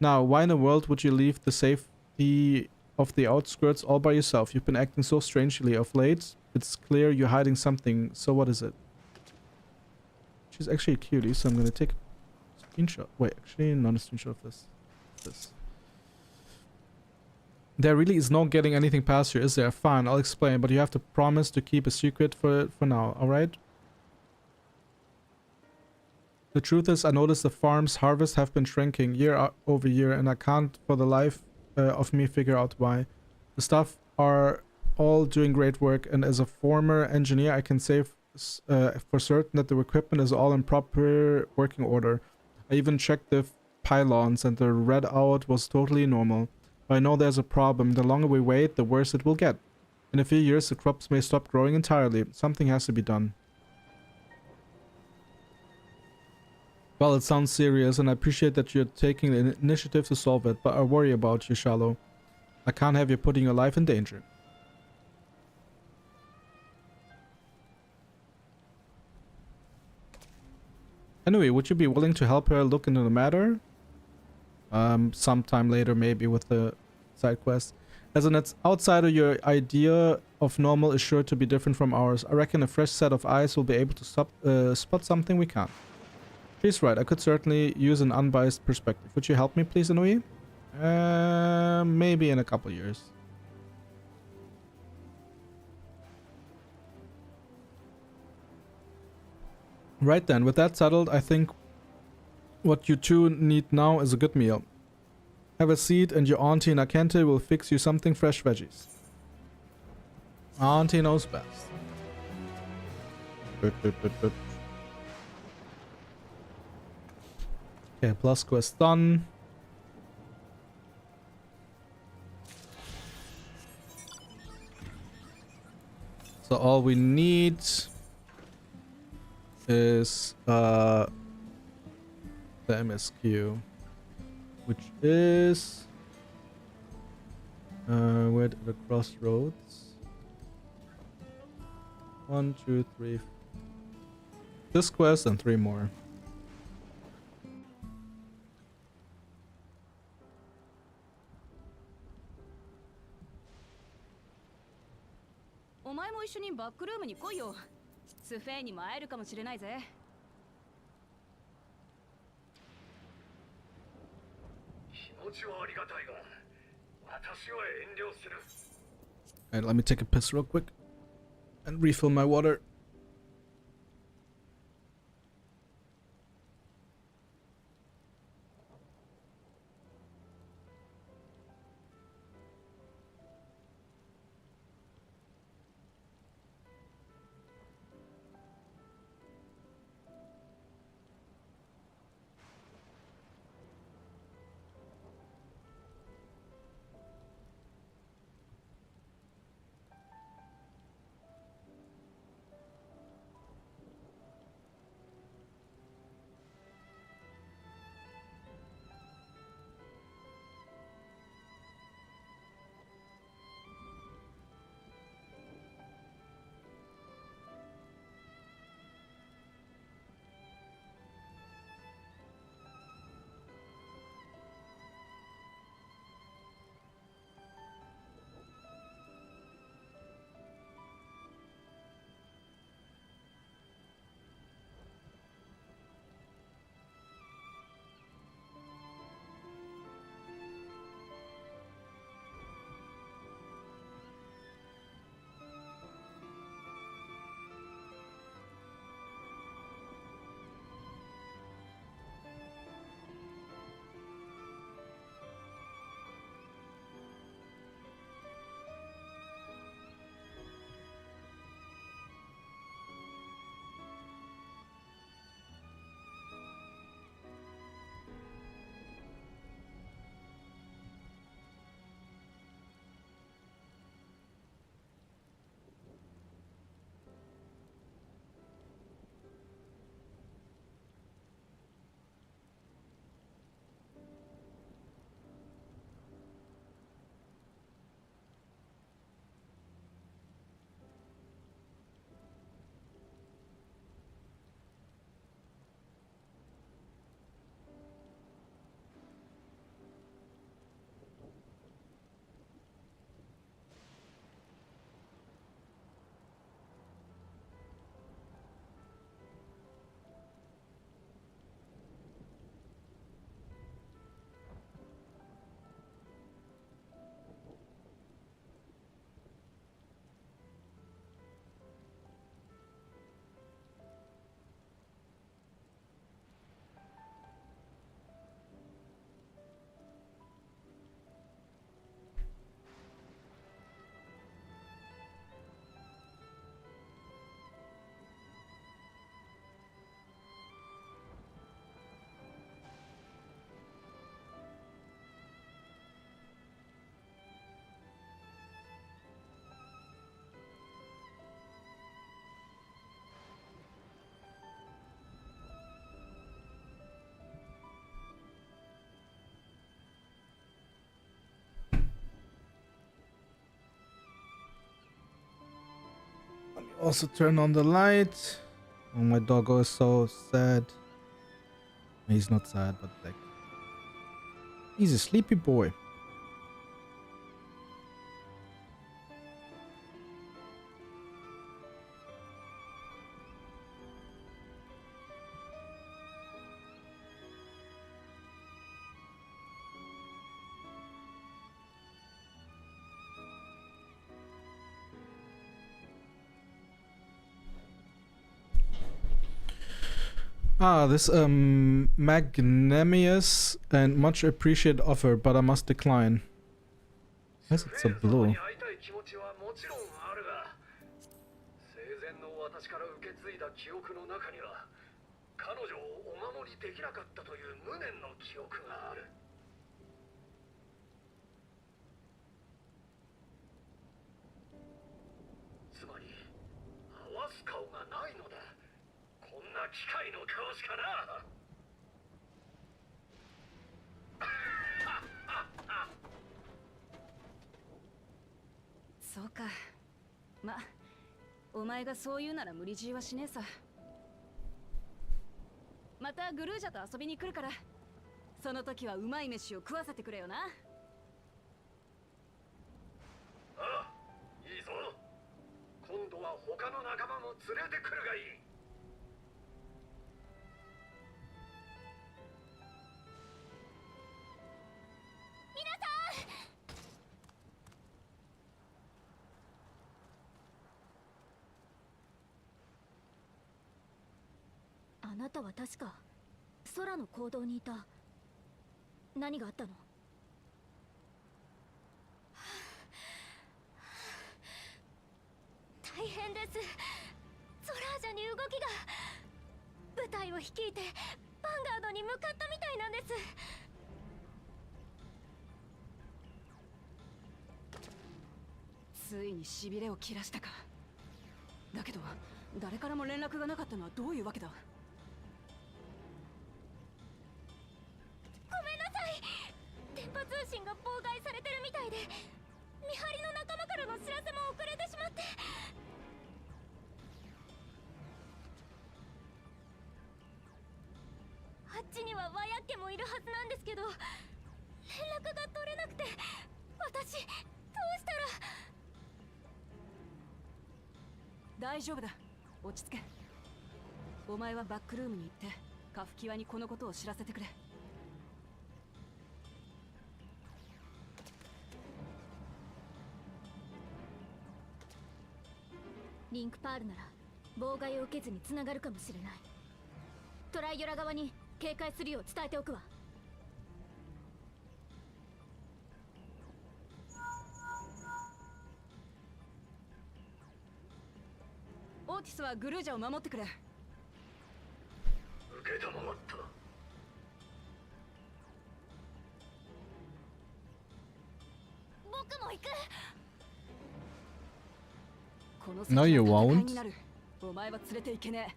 Now, why in the world would you leave the safety of the outskirts all by yourself? You've been acting so strangely of late. It's clear you're hiding something, so what is it? She's actually a cutie, so I'm gonna take a screenshot. Wait, actually, not a screenshot of this. There really is no getting anything past you, is there? Fine, I'll explain, but you have to promise to keep a secret for now, alright? The truth is, I noticed the farm's harvests have been shrinking year over year, and I can't for the life of me figure out why. The staff are all doing great work, and as a former engineer, I can say for certain that the equipment is all in proper working order. I even checked the pylons, and the readout was totally normal. But I know there's a problem. The longer we wait, the worse it will get. In a few years, the crops may stop growing entirely. Something has to be done. Well, it sounds serious, and I appreciate that you're taking the initiative to solve it, but I worry about you, Shallow. I can't have you putting your life in danger. Anyway, would you be willing to help her look into the matter? Sometime later, maybe, with the side quest. As an outsider, your idea of normal is sure to be different from ours. I reckon a fresh set of eyes will be able to spot something we can't. She's right, I could certainly use an unbiased perspective. Would you help me, please, Inui? Maybe in a couple years. Right then, with that settled, I think what you two need now is a good meal. Have a seat and your auntie Nakente will fix you something fresh veggies. Auntie knows best. Okay, plus quest done. So all we need is the MSQ, which is we're at the crossroads. 1, 2, 3. This quest and 3 more. Alright, let me take a piss real quick and refill my water. also turn on the light. Oh, my doggo is so sad. He's not sad, but like he's a sleepy boy. This magnanimous and much appreciated offer, but I must decline. Why is it so blue? そうか。ま、お前がそう言うなら無理強いはしねえさ。またグルージャと遊びに来るから、その時はうまい飯を食わせてくれよな。ああ、いいぞ。今度は他の仲間も連れてくるがいい。あなたは確か空の行動にいた。何があったの？大変です。ソラージャに動きが。部隊を率いてヴァンガードに向かったみたいなんです。ついにしびれを切らしたか。だけど誰からも連絡がなかったのはどういうわけだ。ごめんなさい。電波通信が妨害されてるみたいで、見張りの仲間からの知らせも遅れてしまって。あっちにはワヤッケもいるはずなんですけど、連絡が取れなくて、私どうしたら。大丈夫だ、落ち着け。お前はバックルームに行ってカフキワにこのことを知らせてくれ。リンクパールなら妨害を受けずに繋がるかもしれない。トライヨラ側に警戒するよう伝えておくわ。オーティスはグルージャを守ってくれ。受けたまった。僕も行く。この No, you 戦い won't. になる。お前は連れていけねえ。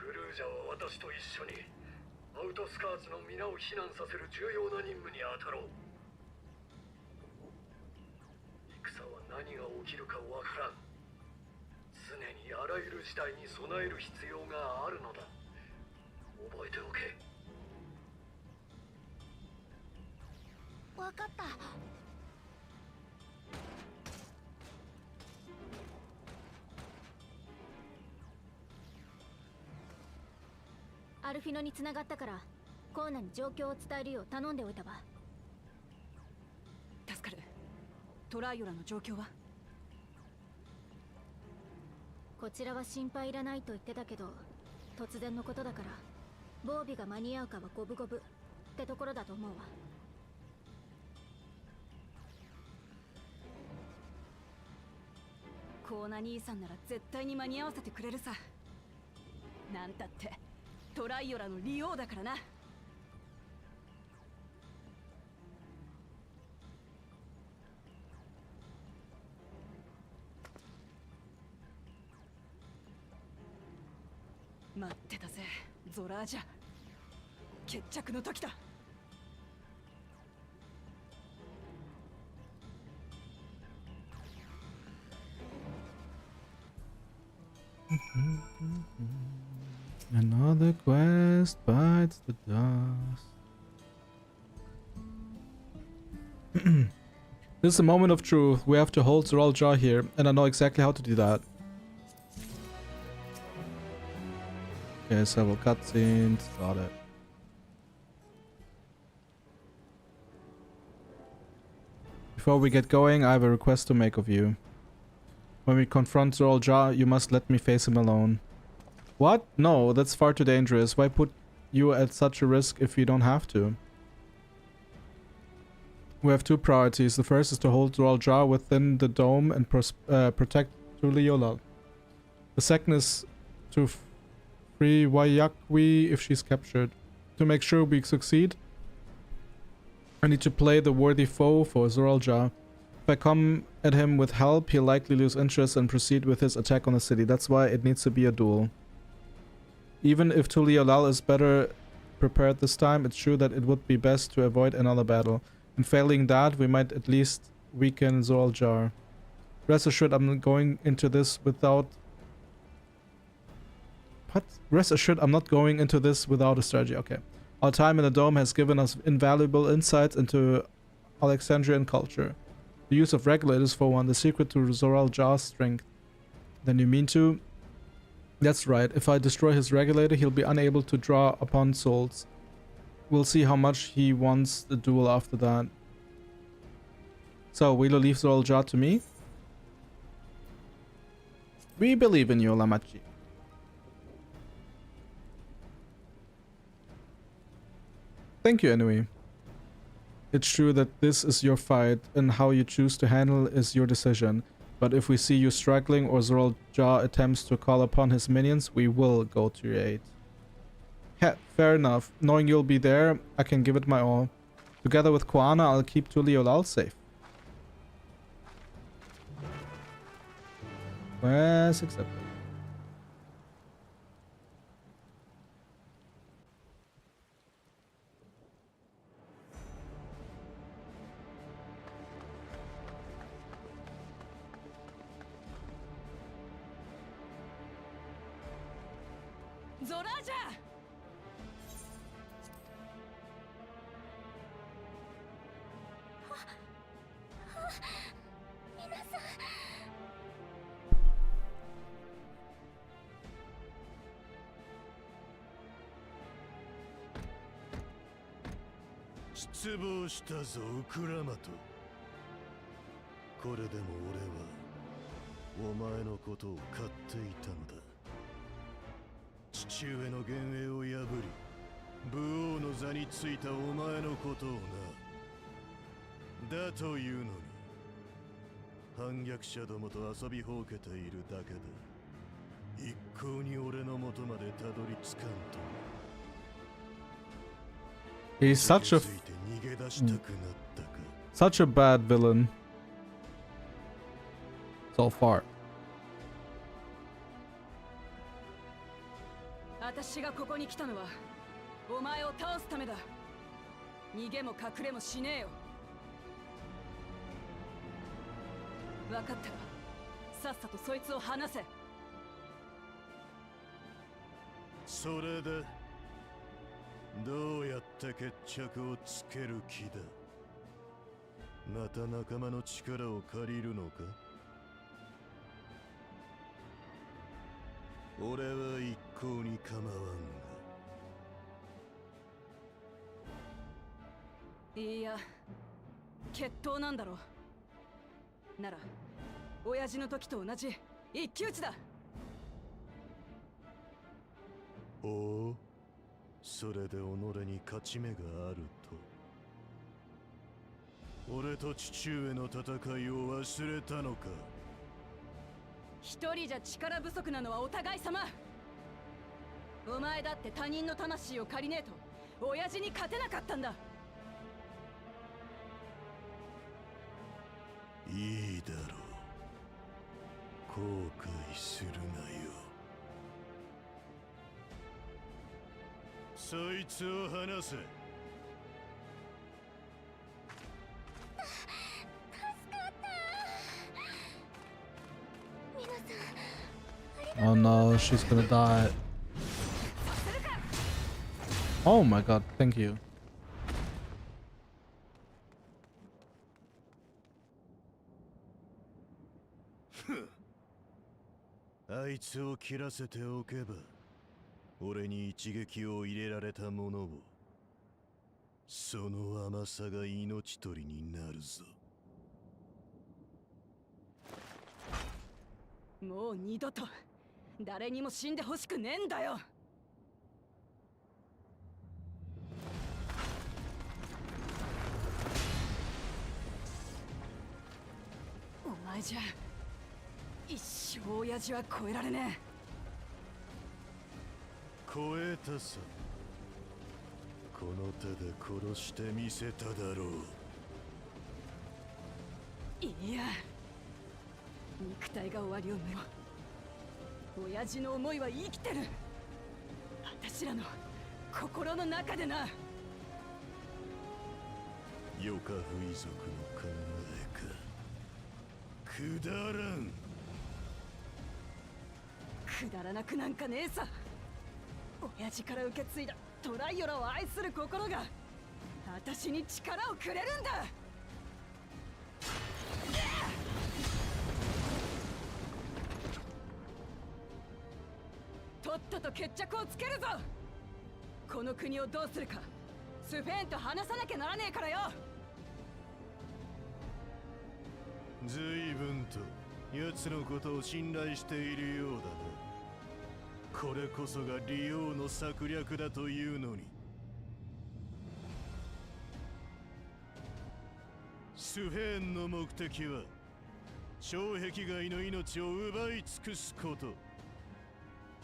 グルージャは私と一緒にアウトスカーツの皆を避難させる重要な任務に当たろう。戦は何が起きるかわからん。常にあらゆる事態に備える必要があるのだ。覚えておけ。わかった。アルフィノに繋がったからコーナに状況を伝えるよう頼んでおいたわ。助かる。トライオラの状況は？こちらは心配いらないと言ってたけど、突然のことだから防備が間に合うかは五分五分ってところだと思うわ。コーナ兄さんなら絶対に間に合わせてくれるさ。なんたってトライオラの利用だからな。待ってたぜゾラージャ。決着の時だ。Another quest bites the dust. This is a moment of truth. We have to hold Zoral Jaw here, and I know exactly how to do that. Okay, several cutscenes. Got it. Before we get going, I have a request to make of you. When we confront Zoral Jaw, you must let me face him alone. What? No, that's far too dangerous. Why put you at such a risk if you don't have to? We have two priorities. The first is to hold Zoral Jaw within the dome and protect Tuliyola. The second is to free Wayakwi if she's captured. To make sure we succeed, I need to play the worthy foe for Zoral Jaw. If I come at him with help, he'll likely lose interest and proceed with his attack on the city. That's why it needs to be a duel. Even if Tuliyola is better prepared this time, it's true that it would be best to avoid another battle. And failing that, we might at least weaken Zoral Jaw. Rest assured, I'm not going into this without... What? Rest assured, I'm not going into this without a strategy. Okay. Our time in the dome has given us invaluable insights into Alexandrian culture. The use of regulators, for one, the secret to Zoral Jaw's strength. Then you mean to? That's right. If I destroy his regulator, he'll be unable to draw upon souls. We'll see how much he wants the duel after that. So, will you leave Zoral Jaw to me? We believe in you, Lamachi. Thank you, anyway. It's true that this is your fight, and how you choose to handle is your decision. But if we see you struggling or Zoral Jaw attempts to call upon his minions, we will go to your aid. Heh, fair enough. Knowing you'll be there, I can give it my all. Together with Koana, I'll keep Tuliyola safe. Quest accepted. Zoraja! 失望したぞウクラマト。これでも俺はお前のことを買っていたのだ。父上の幻影を破り武王の座についたお前のことをな。だというのに反逆者どもと遊びほうけているだけで一向に俺の元までたどり着かんと。 He's such a bad villain so far. 私がここに来たのはお前を倒すためだ。逃げも隠れもしねえよ。分かったらさっさとそいつを離せ。それでどうやって決着をつける気だ。また仲間の力を借りるのか。俺は一向に構わんが。いや、決闘なんだろ。なら親父の時と同じ一騎打ちだ。おお、それで己に勝ち目があると。俺と父上の戦いを忘れたのか。一人じゃ力不足なのはお互い様。お前だって他人の魂を借りねえと親父に勝てなかったんだ。いいだろう。後悔するなよ。そいつを離せ。皆さんあり Oh no, she's gonna die. Oh my god, thank you. あいつを切らせておけば、俺に一撃を入れられたものを、その甘さが命取りになるぞ。もう二度と誰にも死んでほしくねえんだよ。お前じゃ一生親父は超えられね超えたさ。この手で殺してみせただろう。え。いや、肉体が終わりを見ろ。親父の思いは生きてる。私らの心の中でな。ヨカフイ族の考えか。くだらん。くだらなくなんかねえさ。親父から受け継いだトライオラを愛する心が私に力をくれるんだ。とっとと決着をつけるぞ。この国をどうするかスフェーンと話さなきゃならねえからよ。随分と奴のことを信頼しているようだな。これこそが利用の策略だというのに。スフェーンの目的は障壁外の命を奪い尽くすこと。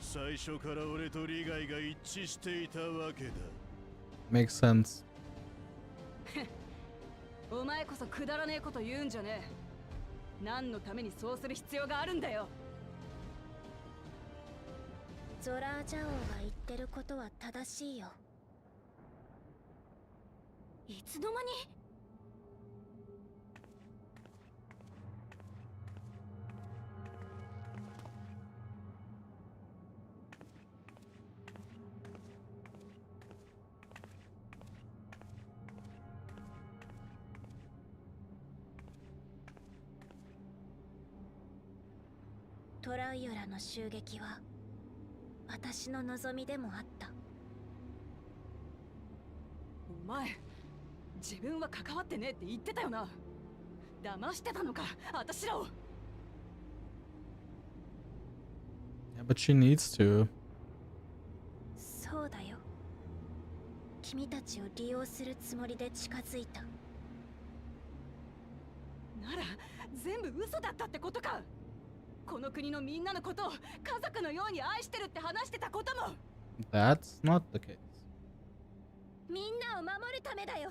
最初から俺と利害が一致していたわけだ。Makes sense. お前こそくだらねえこと言うんじゃねえ。何のためにそうする必要があるんだよ。ゾラージャ王が言ってることは正しいよ。いつの間に。トライオラの襲撃は私の望みでもあった。お前自分は関わってねえって言ってたよな。騙してたのか私らを。Yeah, but she needs to. そうだよ。君たちを利用するつもりで近づいた。なら全部嘘だったってことか。この国のみんなのことを家族のように愛してるって話してたことも。 That's not the case. みんなを守るためだよ。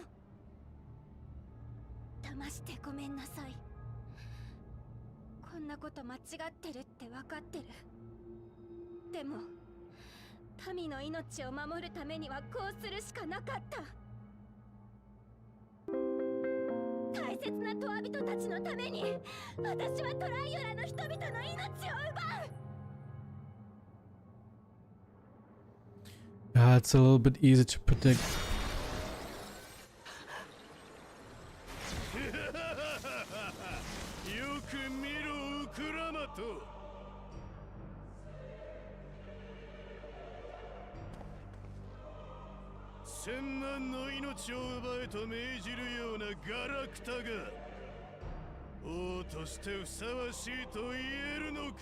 騙してごめんなさい。こんなこと間違ってるって分かってる。でも民の命を守るためにはこうするしかなかった。大切なトワ人たちのために私はトライオラの人々の命を奪う。Yeah, it's a little bit easy to predict. よく見ろウクラマト。千万の命を奪えと命じるようなガラクタが王としてふさわしいと言えるのか。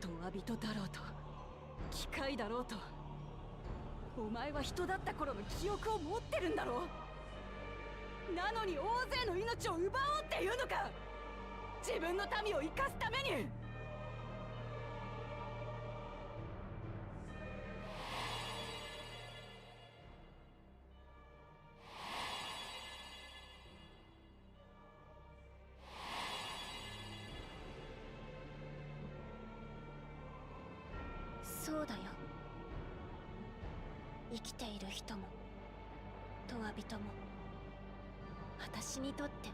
トワ人だろうと機械だろうと、お前は人だった頃の記憶を持ってるんだろう。なのに大勢の命を奪おうっていうのか。自分の民を生かすために。そうだよ。生きている人もトワ人も私にとって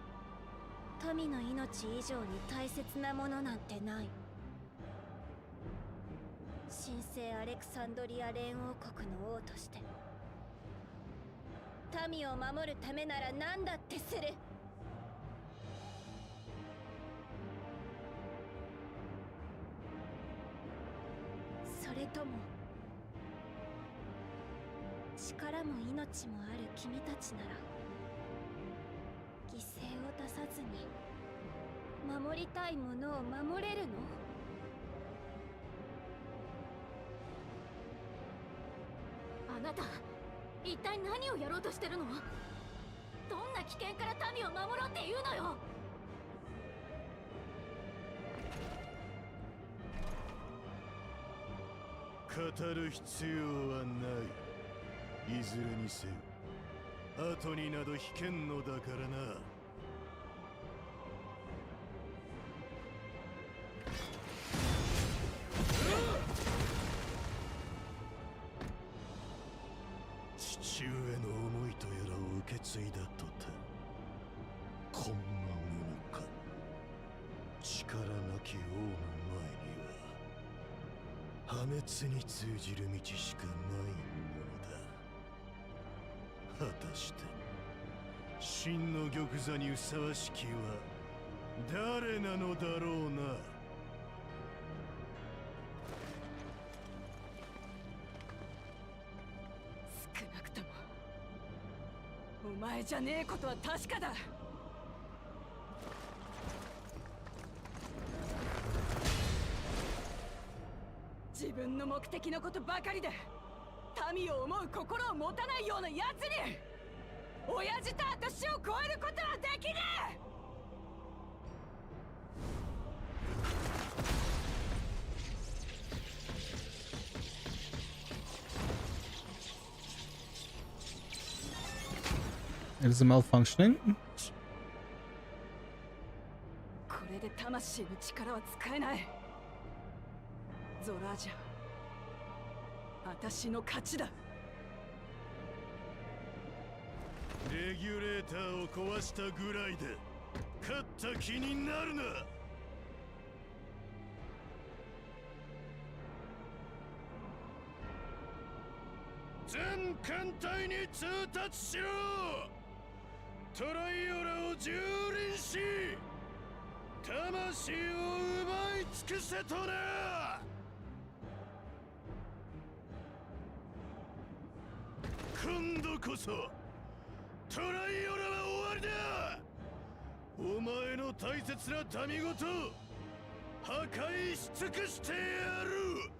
民の命以上に大切なものなんてない。神聖アレクサンドリア連王国の王として民を守るためなら何だってする。それとも力も命もある君たちなら犠牲を出さずに守りたいものを守れるの？あなた一体何をやろうとしてるの？どんな危険から民を守ろうっていうのよ。語る必要はない。いずれにせよ後になど引けんのだからな。父上の思いとやらを受け継いだとてこんなものか。力なき王の前には破滅に通じる道しかないものだ。果たして真の玉座にふさわしきは誰なのだろうな。少なくともお前じゃねえことは確かだ。自分の目的のことばかりで民を思う心を持たないような奴に親父と私を超えることはできねえ。It is malfunctioning. これで魂の力は使えない。ゾラージャ、私の勝ちだ。レギュレーターを壊したぐらいで勝った気になるな。全艦隊に通達しろ。トライオラを蹂躙し魂を奪い尽くせとな。今度こそトライオラは終わりだ。お前の大切な民ごと破壊し尽くしてやる。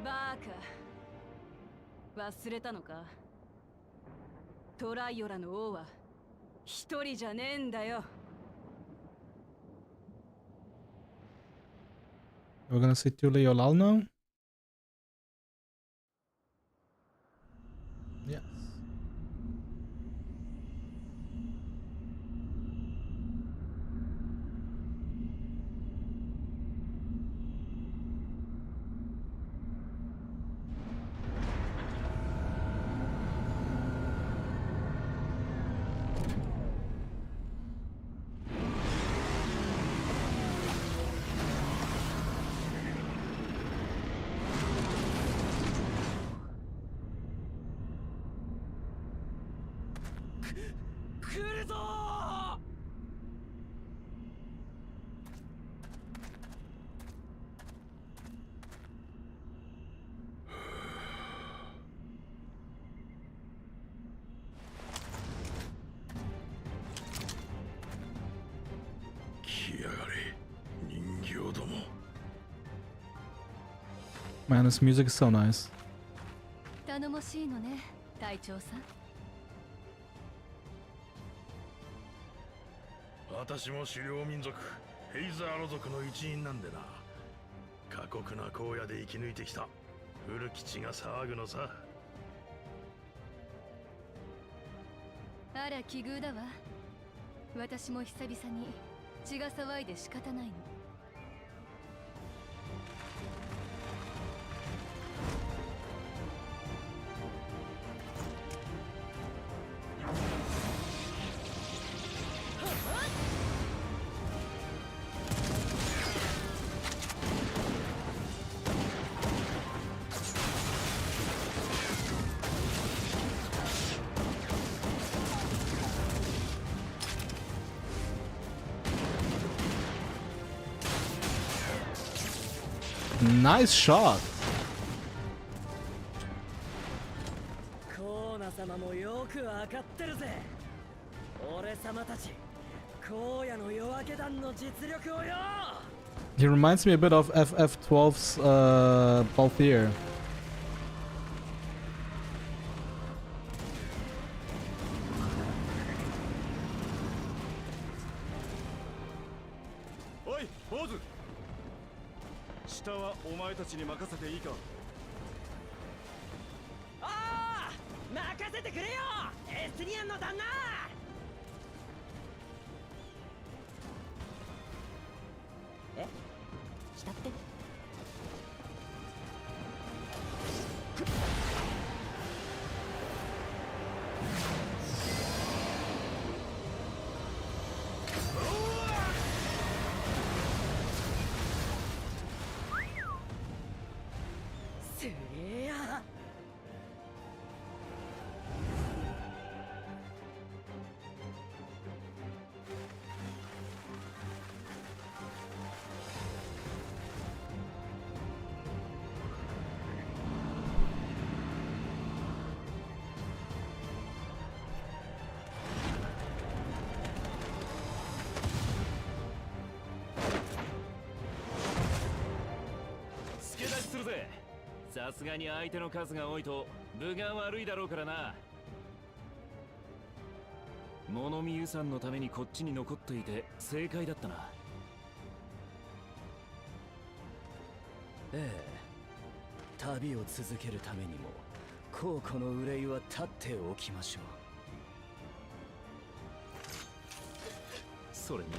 バーカ、忘れたのか？トライオラの王は一人じゃねえんだよ。We're gonna see Tule Yolal now. Yes. Man, this music is so nice. 頼もしいのね、隊長さん。私も狩猟民族ヘイザーロ族の一員なんでな。過酷な荒野で生き抜いてきた古き血が騒ぐのさ。あら奇遇だわ。私も久々に血が騒いで仕方ないの。Nice shot. コーナ様もよくわかってるぜ。俺様たち荒野の夜明け団の実力をよ。 He reminds me a bit of FF12's Balthier. おい坊主、下はお前たちに任せていいか。ああ任せてくれよエステニアンの旦那。え下ってすげえや。助立ちするぜ。さすがに相手の数が多いと分が悪いだろうからな。物見湯さんのためにこっちに残っていて正解だったな。ええ、旅を続けるためにも孝行の憂いは立っておきましょう。それに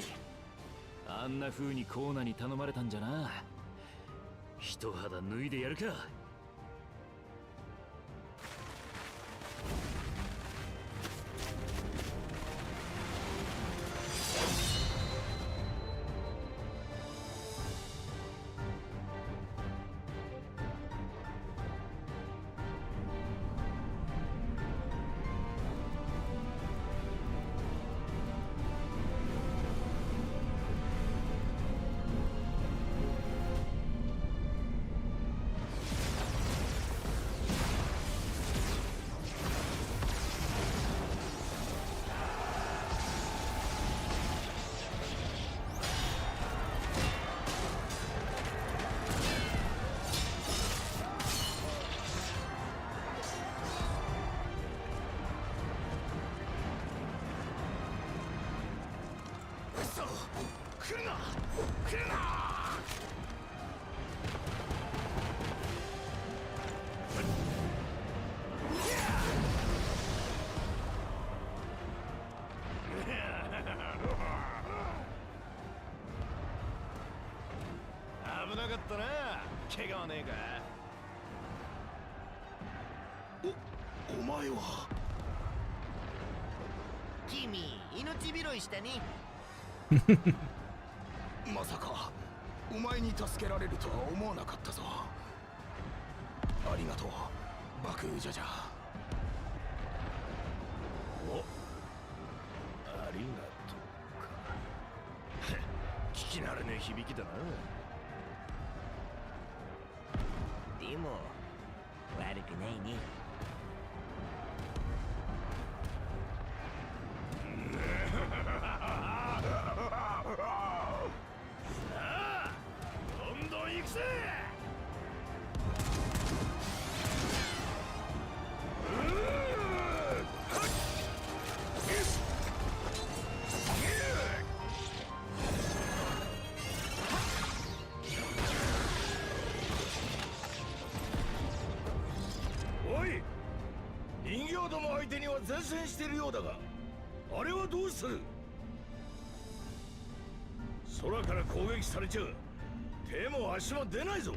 あんな風にコーナに頼まれたんじゃな。一肌脱いでやるか。危なかったな。怪我はねえか。お前は。君命拾いしたね。まさかお前に助けられるとは思わなかったぞ。ありがとうバクージャジャ。お、ありがとうか。聞き慣れねえ響きだな。でも悪くないね。さあどんどん行くぜ。おい、人形ども相手には前線しているようだが、あれはどうする。空から攻撃されちゃう。手も足も出ないぞ。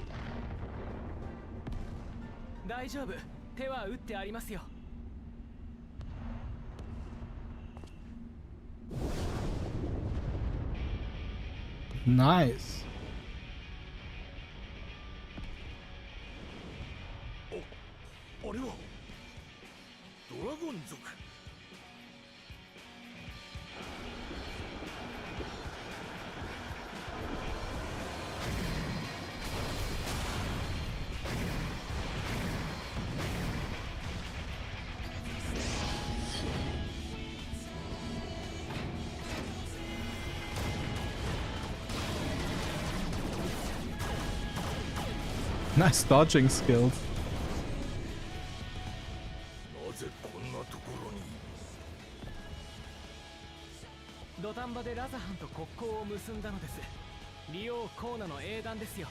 大丈夫、手は打ってありますよ。Nice. あれはドラゴン族。Nice dodging skills. なぜこんなところに。土壇場でラザハンと国交を結んだのです。リオーコーナの英断ですよ。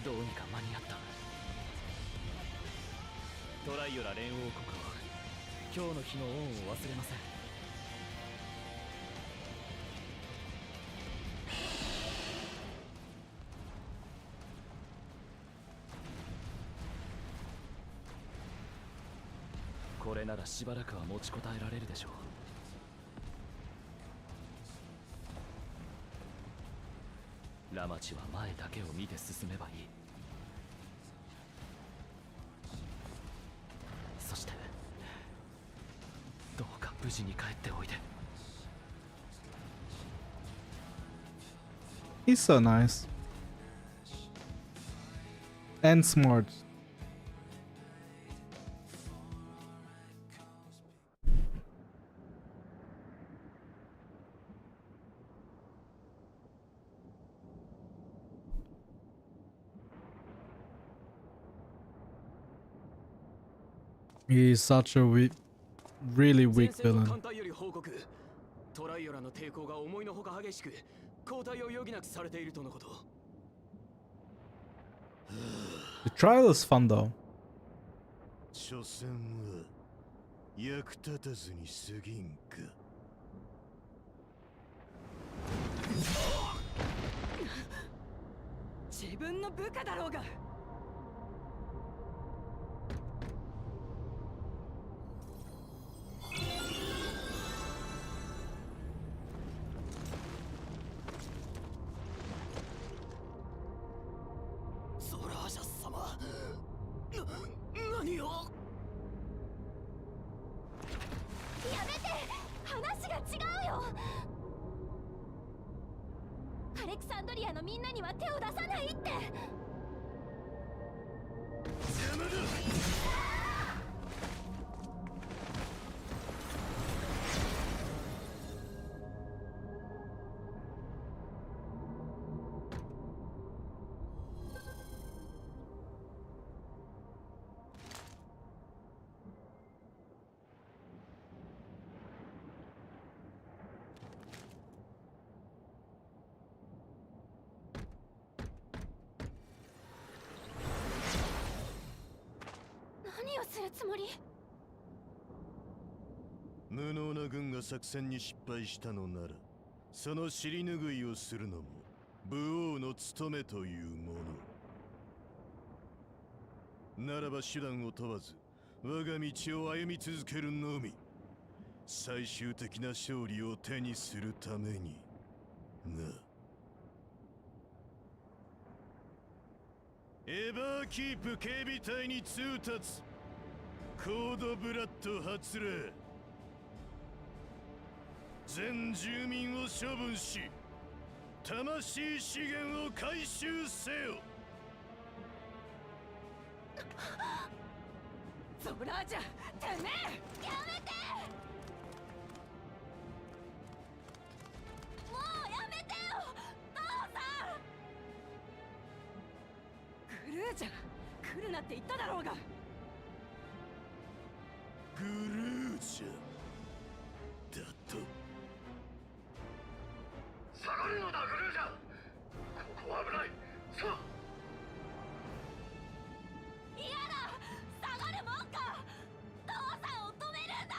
どうにか間に合った。トライオラ連王国は今日の日の恩を忘れません。これならしばらくは持ちこたえられるでしょう。ラマチは前だけを見て進めばいい。そしてどうか無事に帰っておいで。 He's so nice. And smart. He's such a really weak villain. トライオラの抵抗が思いのほか激しく、交代を余儀なくされているとのこと。 The trial is fun though. 所詮は役立たずに過ぎんか。自分の部下だろうが。何を。やめて、話が違うよ。アレクサンドリアのみんなには手を出さないって。邪魔だ。何をするつもり？無能な軍が作戦に失敗したのなら、その尻拭いをするのも武王の務めというもの。ならば手段を問わず我が道を歩み続けるのみ。最終的な勝利を手にするためにな。エバーキープ警備隊に通達。コードブラッド発令。全住民を処分し、魂資源を回収せよ。ゾラージャ、てめえ！やめて！もうやめてよ、父さん！グルージャ、来るなって言っただろうが。グルージャだと。下がるのだグルージャ。ここは危ない。さあ。嫌だ、下がるもんか。父さんを止めるんだ。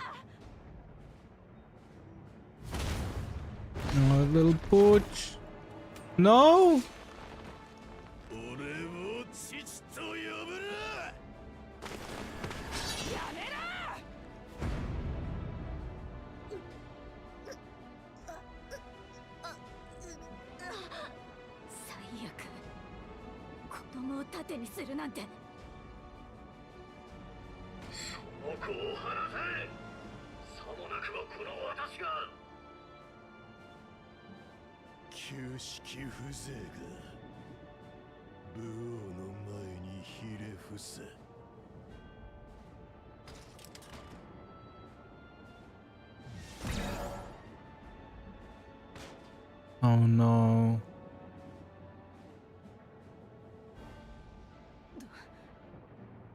A little pooch. No. 俺を父と呼ぶな。やめろ！最悪。こを盾にするなんて。その子を離せ。さもなくばこの私が。旧式風情が武王の前にひれ伏せ。Oh no.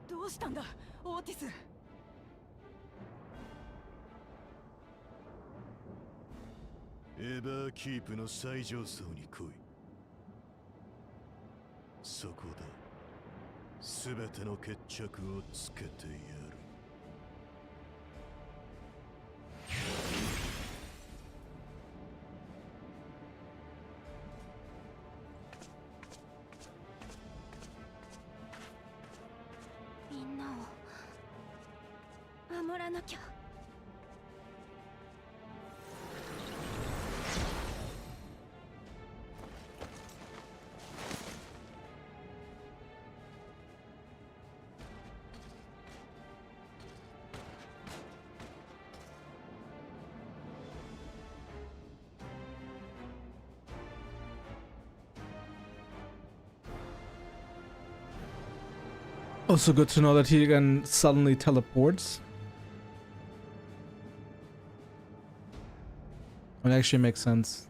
どうしたんだオーティス。エバーキープの最上層に来い。そこで全ての決着をつけてやる。みんなを守らなきゃ。Also good to know that he again suddenly teleports. It actually makes sense.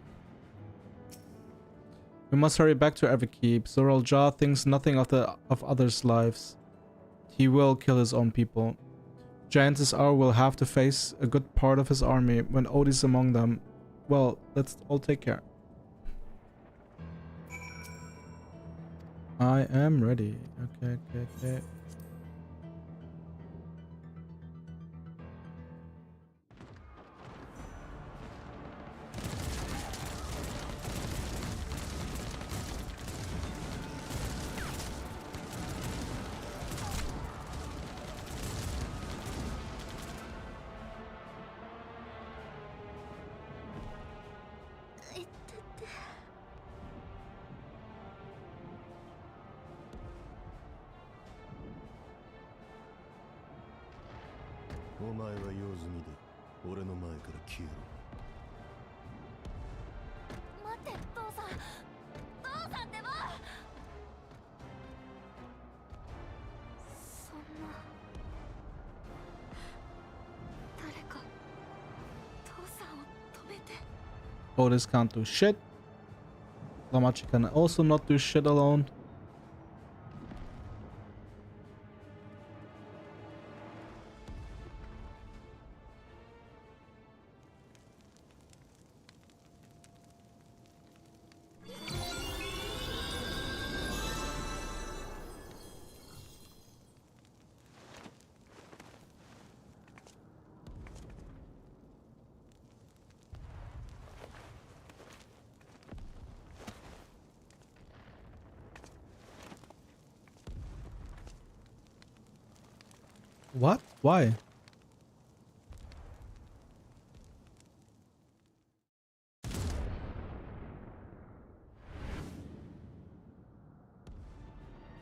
We must hurry back to Everkeep. Zoral Jah thinks nothing of others' lives. He will kill his own people. Giantess Hour will have to face a good part of his army when Odie's among them. Well, let's all take care. I am ready. Okay.お前は用済みだ。俺の前から消えろ。待って父さん。父さんってば。そんな。誰か父さんを止めて。Otis can't do shit. Damachi can also not do shit alone. What? Why?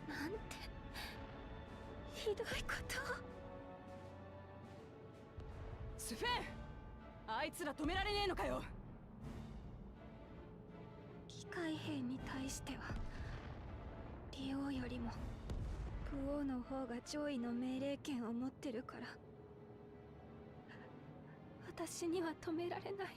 なんてひどいことを。スフェン、あいつら止められねえのかよ。機械兵に対してはリオよりも武王の方が上位の命令権を持ってるから、私には止められない。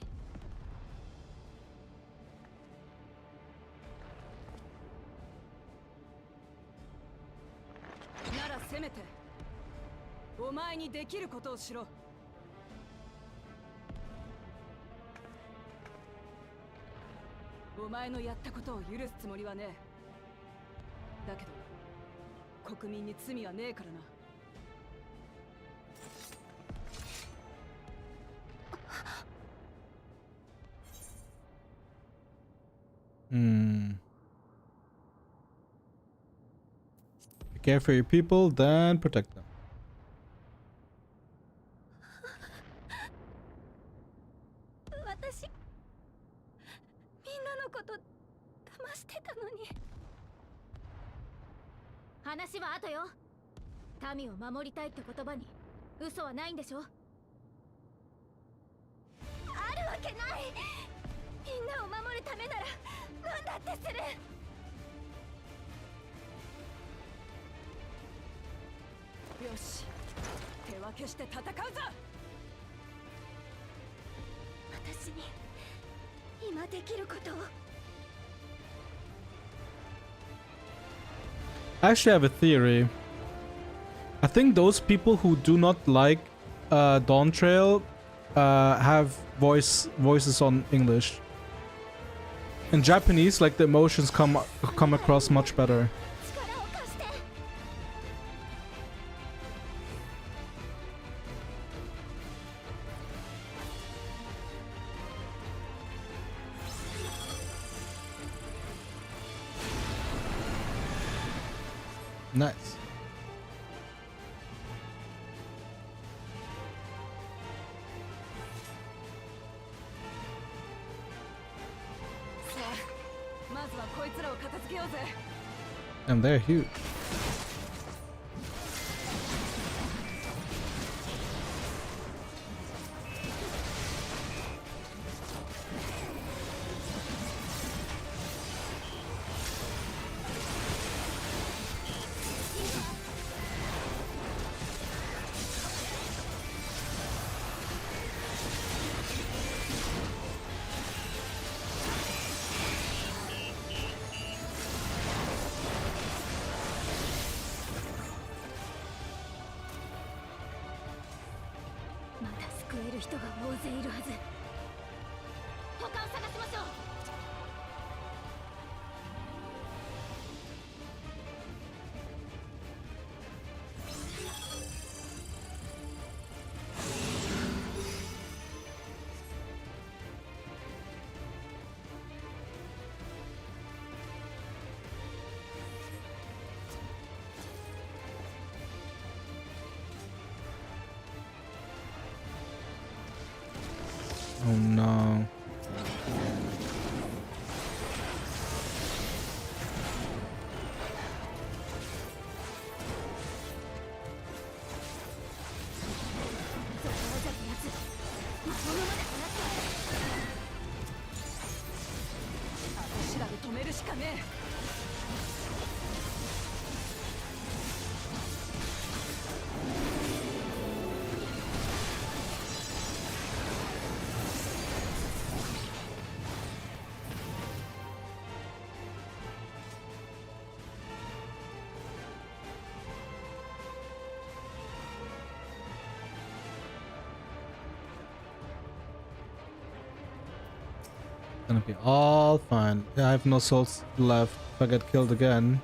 ならせめてお前にできることをしろ。お前のやったことを許すつもりはねえ。だけど国民に罪はねえからな。Care for your people, then protect them. 私みんなのこと騙してたのに。話は後よ。民を守りたいって言葉に嘘はないんでしょ。あるわけない。みんなを守るためなら何だってする。よし、手分けして戦うぞ。私に今できることを。I actually have a theory. I think those people who do not like Dawntrail have voices on English. In Japanese, like the emotions come across much better. Nice. And they're huge. Oh no. Gonna be all fine. Yeah, I have no souls left if I get killed again.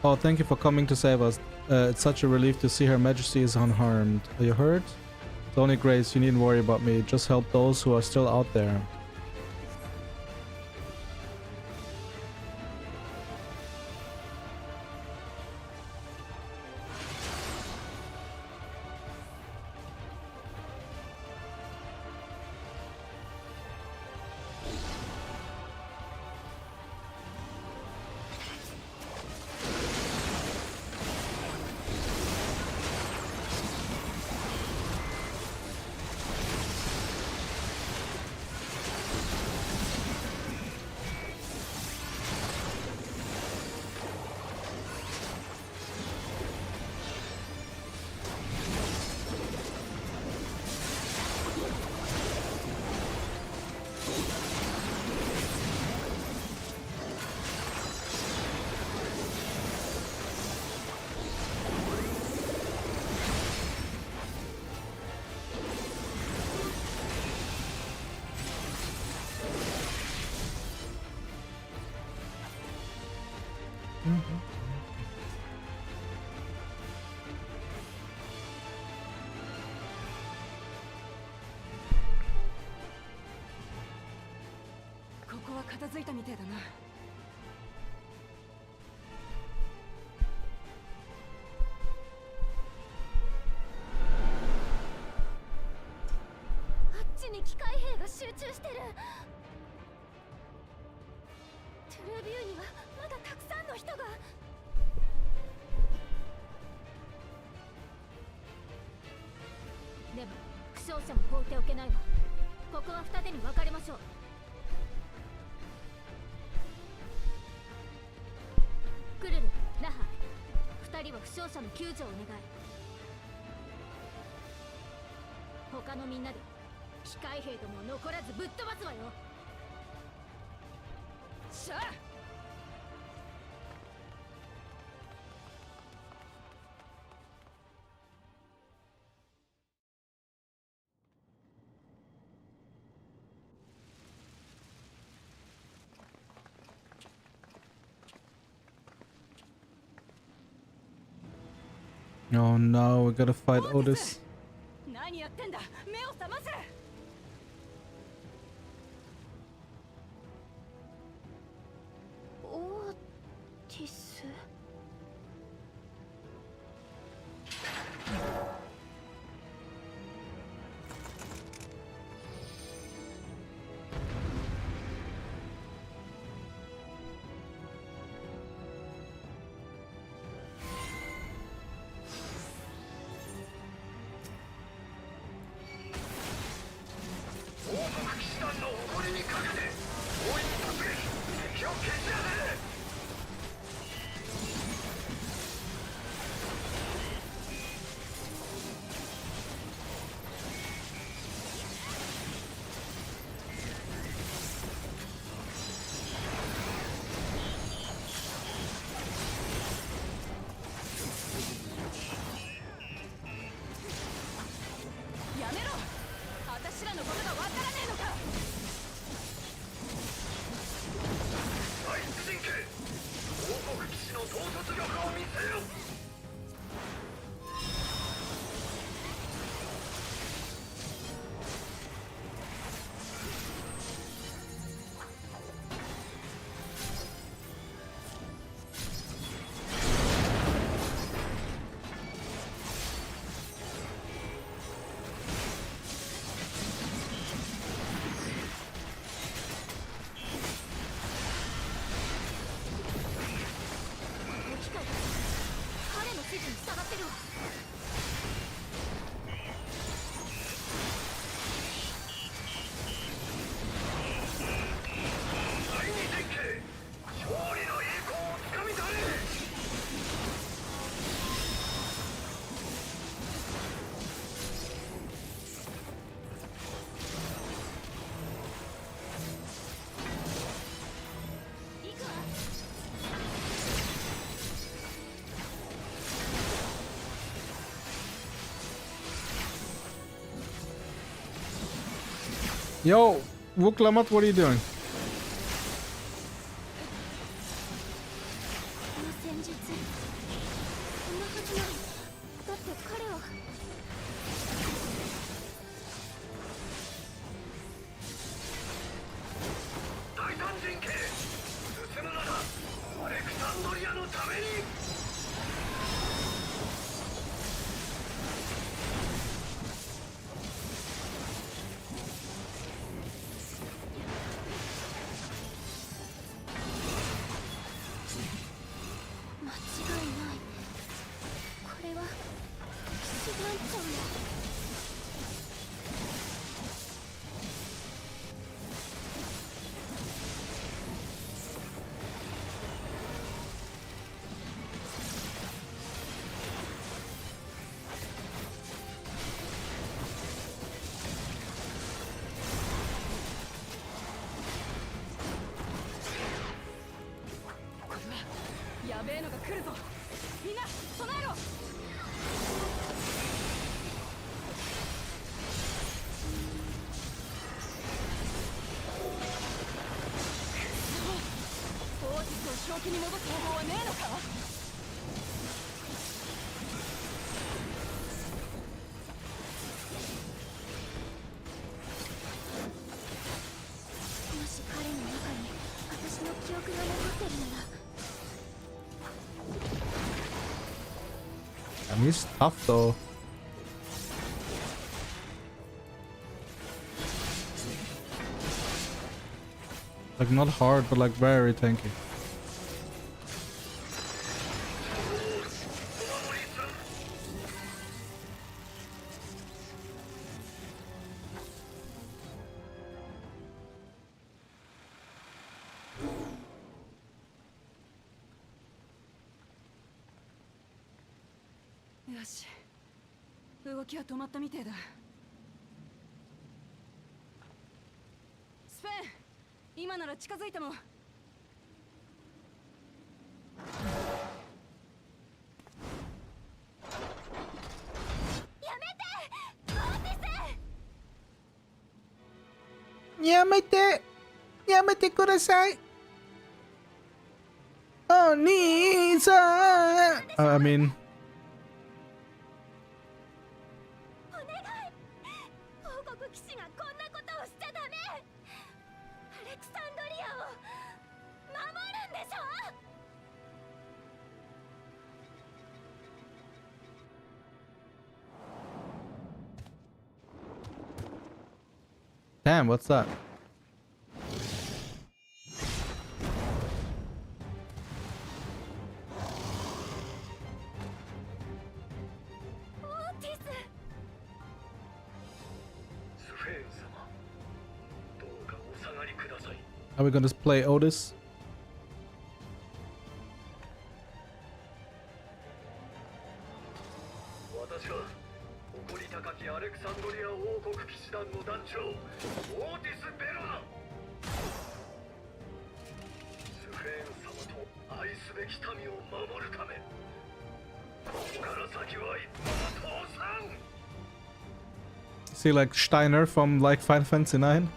Oh, thank you for coming to save us. It's such a relief to see Her Majesty is unharmed. Are you hurt? It's only Grace, you needn't worry about me. Just help those who are still out there. レビューにはまだたくさんの人が。でも負傷者も放っておけないわ。ここは二手に分かれましょう。クルル、ラハ、二人は負傷者の救助をお願い。他のみんなで機械兵どもを残らずぶっ飛ばすわよ。しゃあ。Oh no, we gotta fight Otis. 何やってんだ。目を覚ませ。オーティス。やめろ。私らのことがわからねえのか。大出陣形王国騎士の統率力を見せよ。彼の指示に従ってるわ。第二陣形勝利の栄光をつかみ取れ。行くわ。Yo, Wuklamat, what are you doing? この戦術こんなはずない。だって彼は。第三陣形進むのだ。アレクサンドリアのために。間違いない。これは騎士団長の。やべえのが来るぞ。みんな備えろ。オーティスを正気に戻す方法はねえのか。もし彼の中に私の記憶が残ってるなら。I mean, he's tough though. Like not hard, but like very tanky.よし、動きは止まったみてえだ。スペン、今なら近づいても。やめてやめてくださいお兄さん I mean お願い、王国騎士がこんなことをしちゃダメ。アレクサンドリアを守るんでしょ。Damn, what's that? Are we gonna play Otis? 私は誇り高きアレクサンドリア王国騎士団の団長オーティス・ベロナ。スフェーン様と愛すべき民を守るため、ここから先は一歩も通さん。 See, like Steiner from like Final Fantasy 9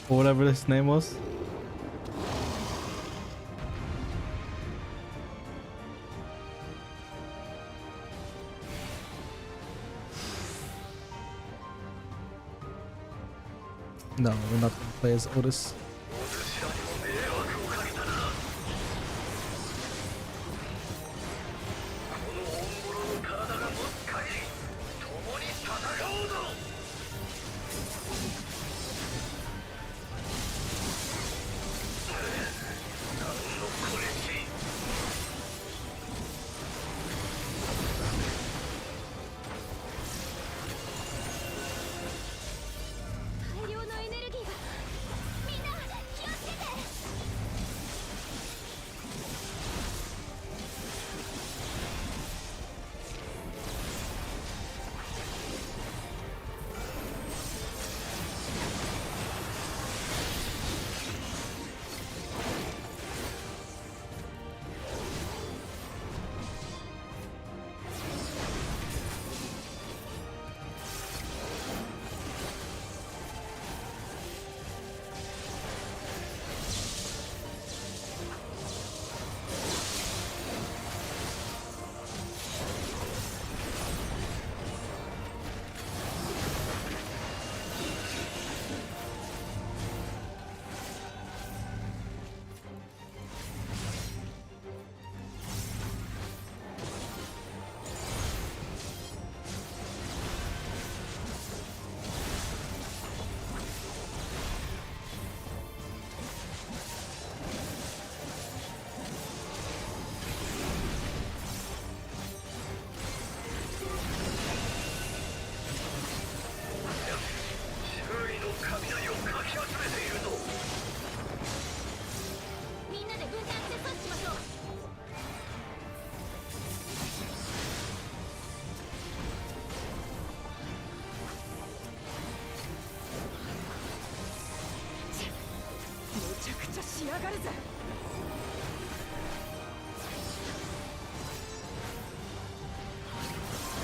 or whatever his name was. No, we're not gonna play as Otis.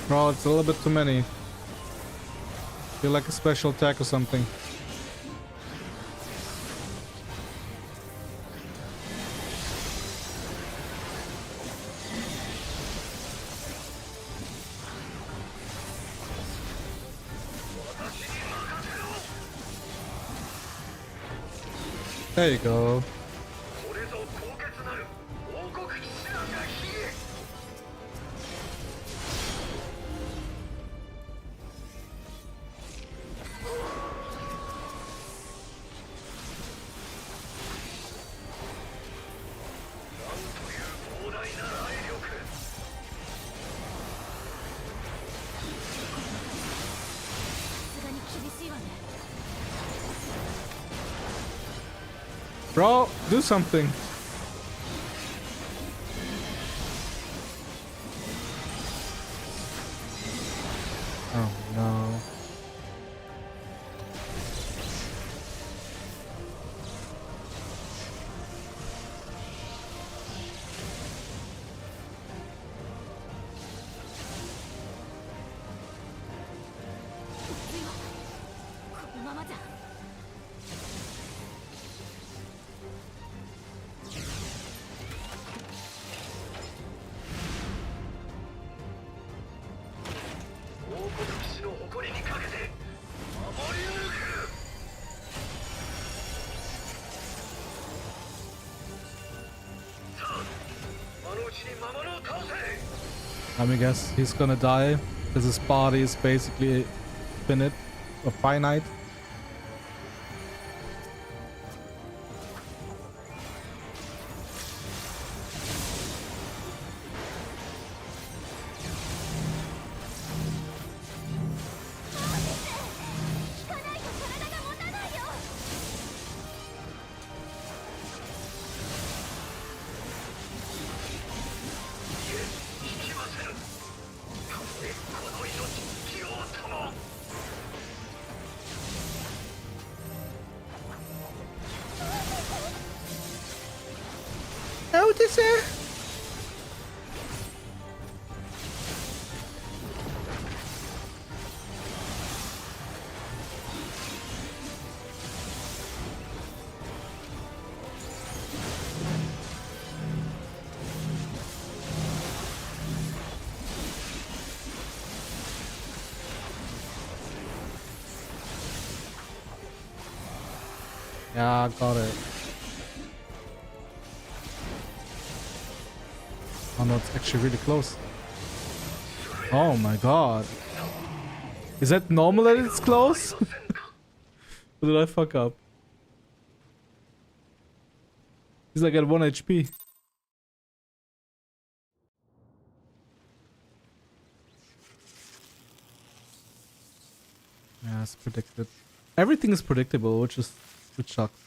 Bro, it's a little bit too many. Feel like a special attack or something. There you go. しいわね。 Bro, do something. Oh no. Let me guess, he's gonna die because his body is basically finite or finite. Notice it. Yeah, got it. Oh no, it's actually really close. Oh my god. Is that normal that it's close? Or did I fuck up? He's like at 1 HP. Yeah, it's predicted. Everything is predictable, which sucks.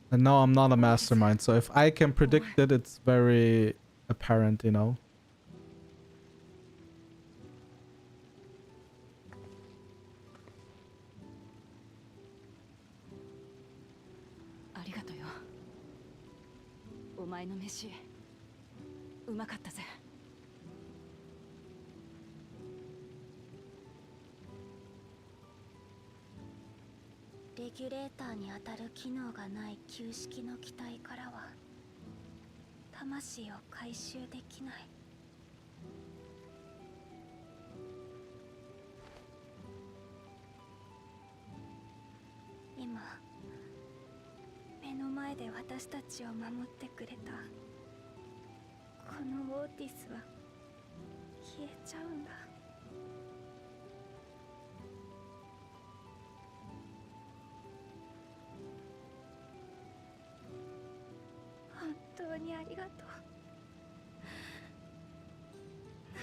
And now I'm not a mastermind, so if I can predict it, it's very apparent, you know. Arigato yo. お前の飯うまかったぜ。レギュレーターに当たる機能がない旧式の機体からは魂を回収できない。今目の前で私たちを守ってくれたこのオーティスは消えちゃうんだ。本当にありがとう。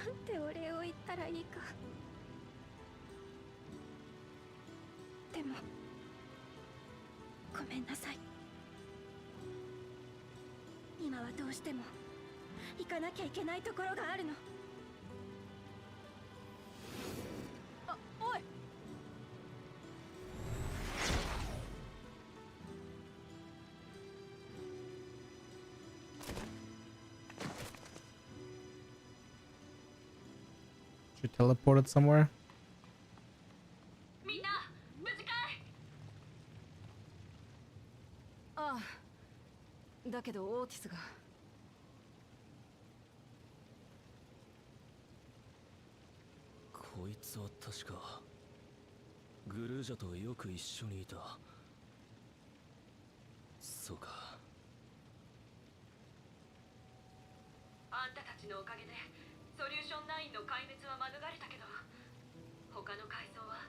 なんてお礼を言ったらいいか。でもごめんなさい。今はどうしても行かなきゃいけないところがあるの。あ、おい。She teleported somewhere? みんな無事かい？ああ。だけどオーティスが。こいつは確かグルージャとよく一緒にいた。そうか。あんたたちのおかげでソリューション9の壊滅は免れたけど、他の階層は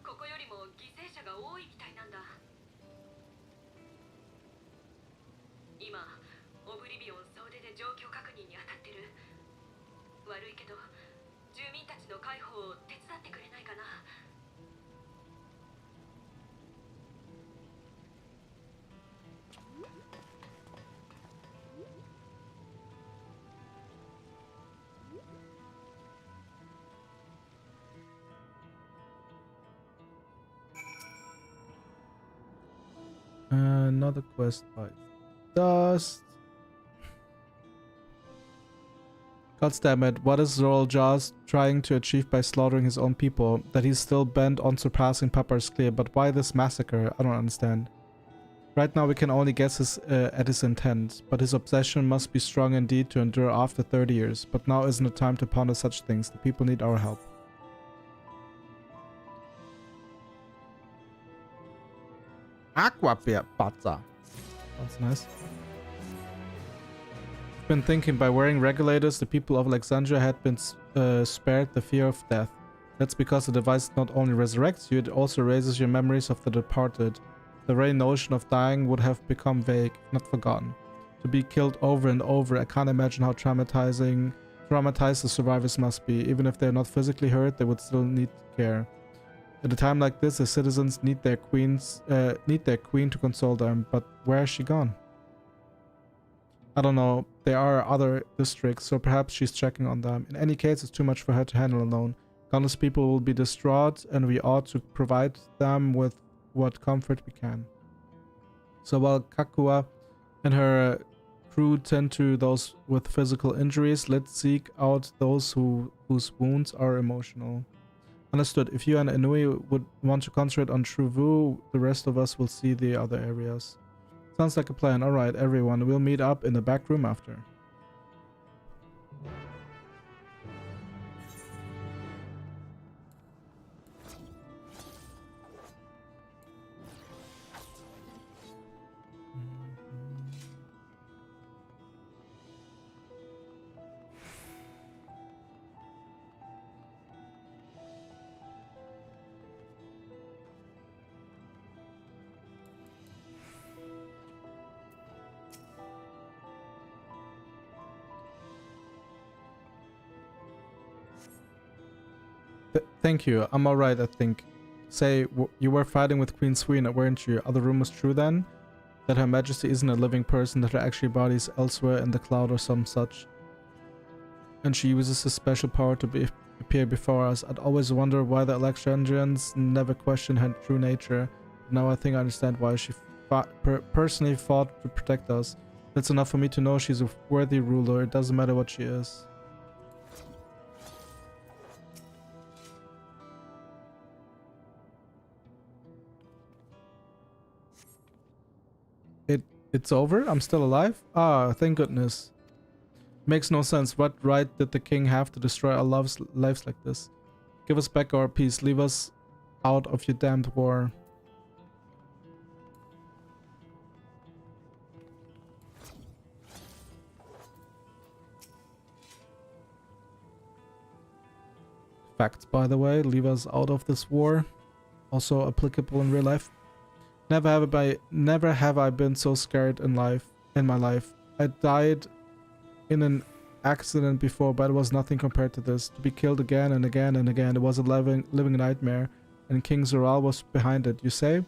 ここよりも犠牲者が多いみたいなんだ。今オブリビオン総出で状況確認に当たってる。悪いけど住民たちの解放を手伝ってくれないかな。Another quest by Dust. God damn it, what is Zoral Jaws trying to achieve by slaughtering his own people? That he's still bent on surpassing Papa is clear, but why this massacre? I don't understand. Right now we can only guess at his intent, but his obsession must be strong indeed to endure after 30 years. But now isn't the time to ponder such things. The people need our help. Aqua pizza. That's nice. I've been thinking by wearing regulators, the people of Alexandria had been spared the fear of death. That's because the device not only resurrects you, it also raises your memories of the departed. The very notion of dying would have become vague, not forgotten. To be killed over and over, I can't imagine how traumatized the survivors must be. Even if they're not physically hurt, they would still need care. At a time like this, the citizens need their queen to console them, but where has she gone? I don't know. There are other districts, so perhaps she's checking on them. In any case, it's too much for her to handle alone. Countless people will be distraught, and we ought to provide them with what comfort we can. So while Kakua and her crew tend to those with physical injuries, let's seek out those whose wounds are emotional. Understood. If you and Inui would want to concentrate on Truvu, the rest of us will see the other areas. Sounds like a plan. Alright, everyone. We'll meet up in the back room after. Thank you. I'm alright, I think. Say, you were fighting with Queen Suina, weren't you? Are the rumors true then? That Her Majesty isn't a living person, that her actual body is elsewhere in the cloud or some such. And she uses a special power to appear before us. I'd always wonder why the Alexandrians never questioned her true nature. Now I think I understand why she personally fought to protect us. That's enough for me to know she's a worthy ruler. It doesn't matter what she is. It's over? I'm still alive? Ah, thank goodness. Makes no sense. What right did the king have to destroy our lives like this? Give us back our peace. Leave us out of your damned war. Facts, by the way. Leave us out of this war. Also applicable in real life. Never have I been so scared in my life. I died in an accident before, but it was nothing compared to this. To be killed again and again and again, it was a living nightmare, and King Zoral was behind it, you say?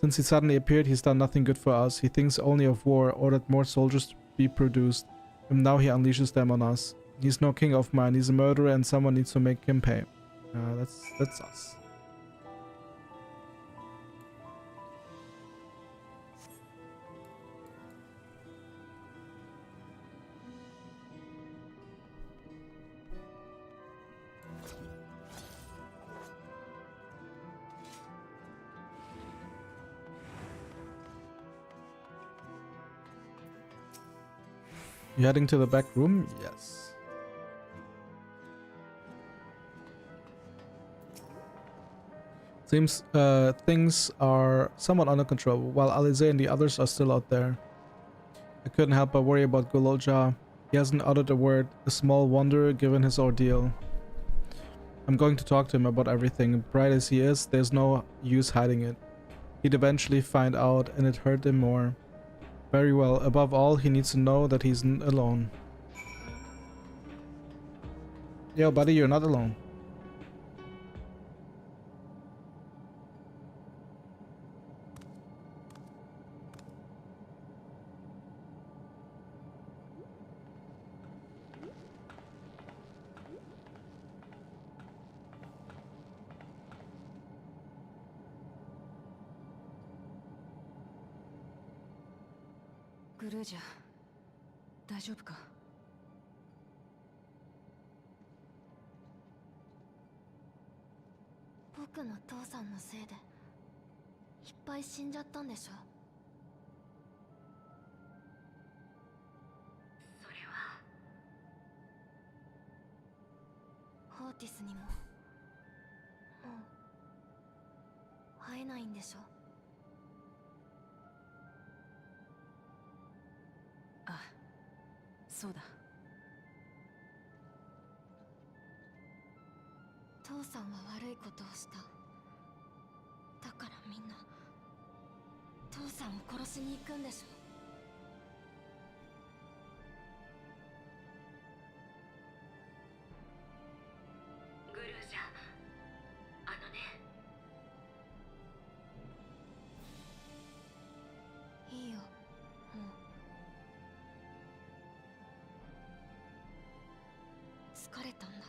Since he suddenly appeared, he's done nothing good for us. He thinks only of war, ordered more soldiers to be produced, and now he unleashes them on us. He's no king of mine, he's a murderer, and someone needs to make him pay. That's us. You heading to the back room? Yes. Seems things are somewhat under control, while Alize and the others are still out there. I couldn't help but worry about Gulolja. He hasn't uttered a word, a small wonder given his ordeal. I'm going to talk to him about everything. Bright as he is, there's no use hiding it. He'd eventually find out, and it hurt him more. Very well. Above all, he needs to know that he's alone. Yo, buddy, you're not alone.グルージャ、大丈夫か？僕の父さんのせいでいっぱい死んじゃったんでしょ。それはオーティスにももう会えないんでしょ。あ、そうだ。父さんは悪いことをした。だからみんな父さんを殺しに行くんでしょ。グルージャ、あのね。いいよ、もう。疲れたんだ。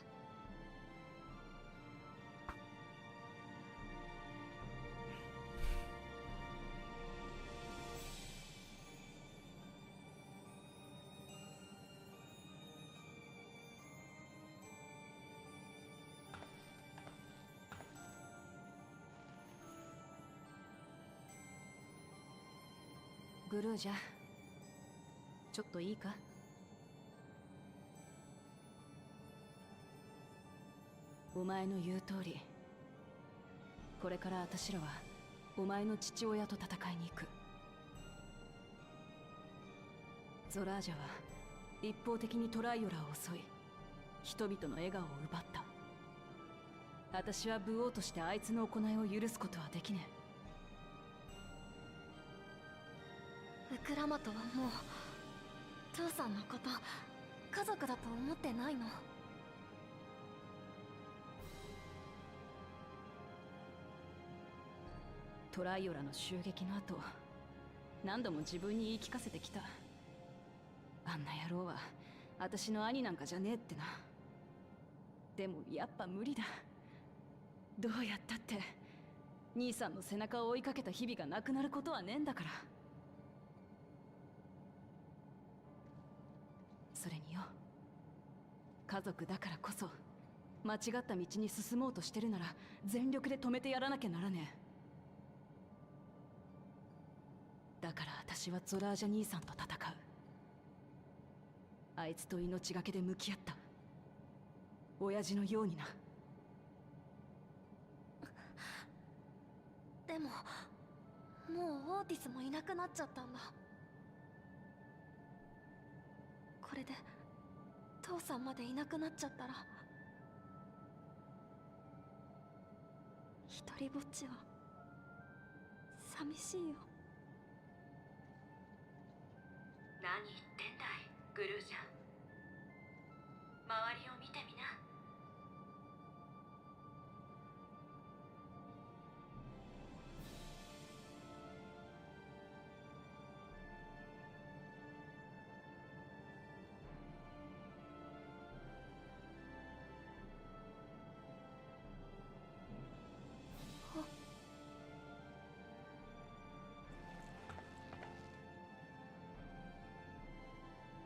グルージャ、ちょっといいか？お前の言う通り、これから私らはお前の父親と戦いに行く。ゾラージャは一方的にトライオラを襲い、人々の笑顔を奪った。私は武王としてあいつの行いを許すことはできねえ。ウクラマトはもう父さんのこと家族だと思ってないの。トライオラの襲撃の後、何度も自分に言い聞かせてきた。あんな野郎は私の兄なんかじゃねえってな。でもやっぱ無理だ。どうやったって兄さんの背中を追いかけた日々がなくなることはねえんだから。それによ、家族だからこそ間違った道に進もうとしてるなら全力で止めてやらなきゃならねえ。だから私はゾラージャ兄さんと戦う。あいつと命がけで向き合った。親父のようにな。でももうオーティスもいなくなっちゃったんだ。これで父さんまでいなくなっちゃったら一人ぼっちは寂しいよ。何言ってんだい、グルージャ。周りを見てみな。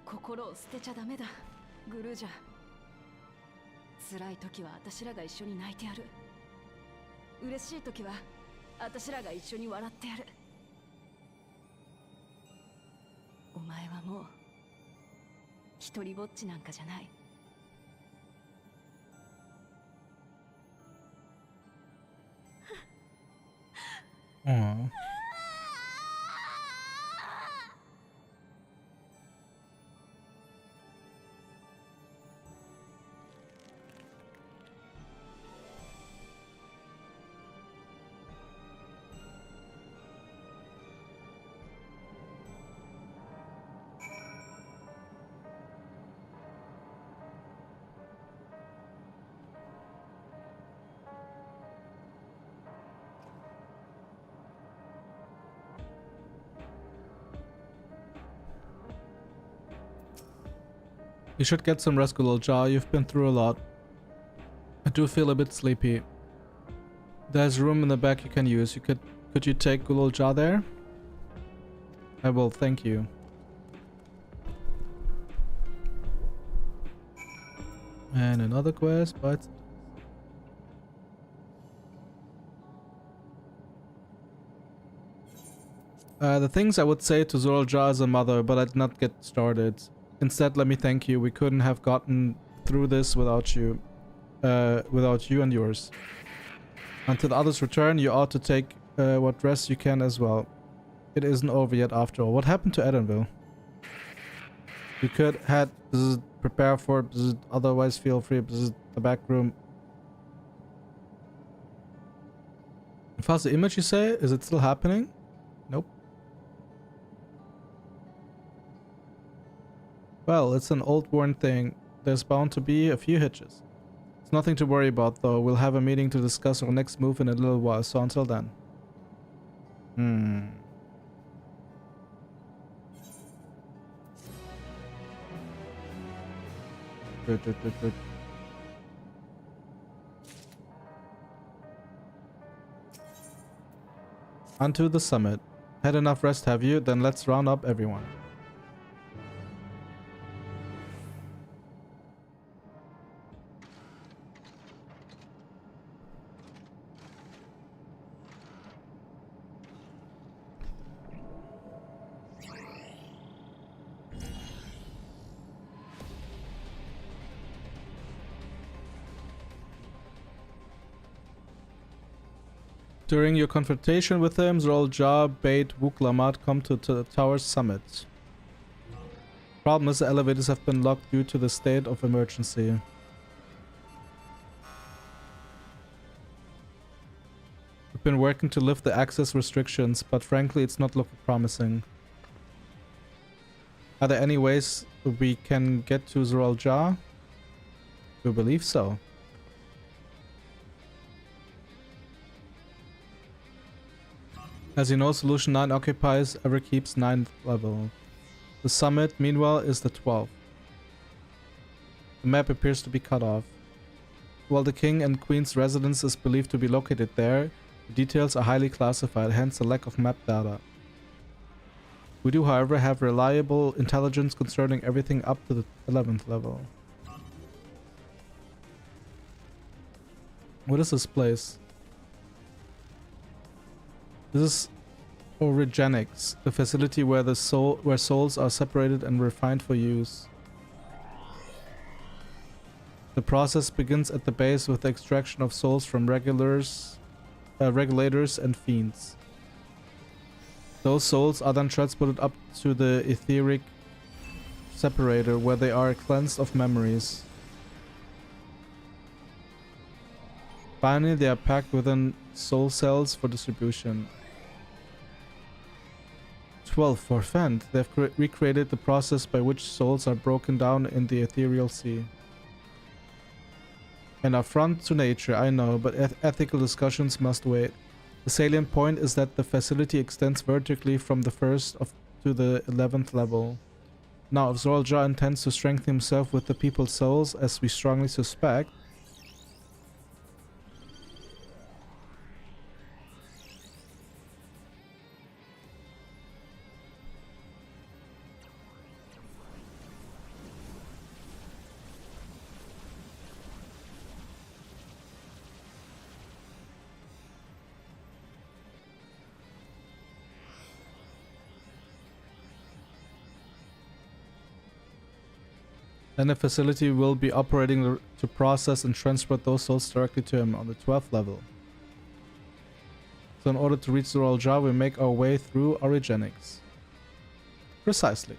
心を捨てちゃダメだ、グルージャ。辛い時は私らが一緒に泣いてやる。嬉しい時は私らが一緒に笑ってやる。お前はもう一人ぼっちなんかじゃない。Aww. You should get some rest, Gulul Jar. You've been through a lot. I do feel a bit sleepy. There's room in the back you can use. Could you take Gulul Jar there? I will, thank you. And another quest, but the things I would say to Zoral Jar as a mother, but I'd not get started. Instead, let me thank you. We couldn't have gotten through this without you. Without you and yours. Until others return, you ought to take what rest you can as well. It isn't over yet after all. What happened to Edenville? You could had prepare for it, otherwise feel free. The back room. Fast the image, you say? Is it still happening? Nope. Well, it's an old worn thing. There's bound to be a few hitches. It's nothing to worry about though. We'll have a meeting to discuss our next move in a little while, so until then. Good. Onto the summit. Had enough rest, have you? Then let's round up everyone. During your confrontation with him, Zoral Jar bade Wuklamat come to the tower's summit. Problem is the elevators have been locked due to the state of emergency. We've been working to lift the access restrictions, but frankly it's not looking promising. Are there any ways we can get to Zoral Jar? We believe so. As you know, Solution 9 occupies Everkeep's 9th level. The summit, meanwhile, is the 12th. The map appears to be cut off. While the King and Queen's residence is believed to be located there, the details are highly classified, hence the lack of map data. We do, however, have reliable intelligence concerning everything up to the 11th level. What is this place? This is Origenics, the facility where souls are separated and refined for use. The process begins at the base with the extraction of souls from regulators and fiends. Those souls are then transported up to the etheric separator where they are cleansed of memories. Finally, they are packed within soul cells for distribution. 12 for Fent. They've recreated the process by which souls are broken down in the ethereal sea. An affront to nature, I know, but ethical discussions must wait. The salient point is that the facility extends vertically from the 1st to the 11th level. Now, if Zoral Jar intends to strengthen himself with the people's souls, as we strongly suspect, then the facility will be operating to process and transport those souls directly to him on the 12th level. So in order to reach Zoral Jar, we make our way through Origenics. Precisely.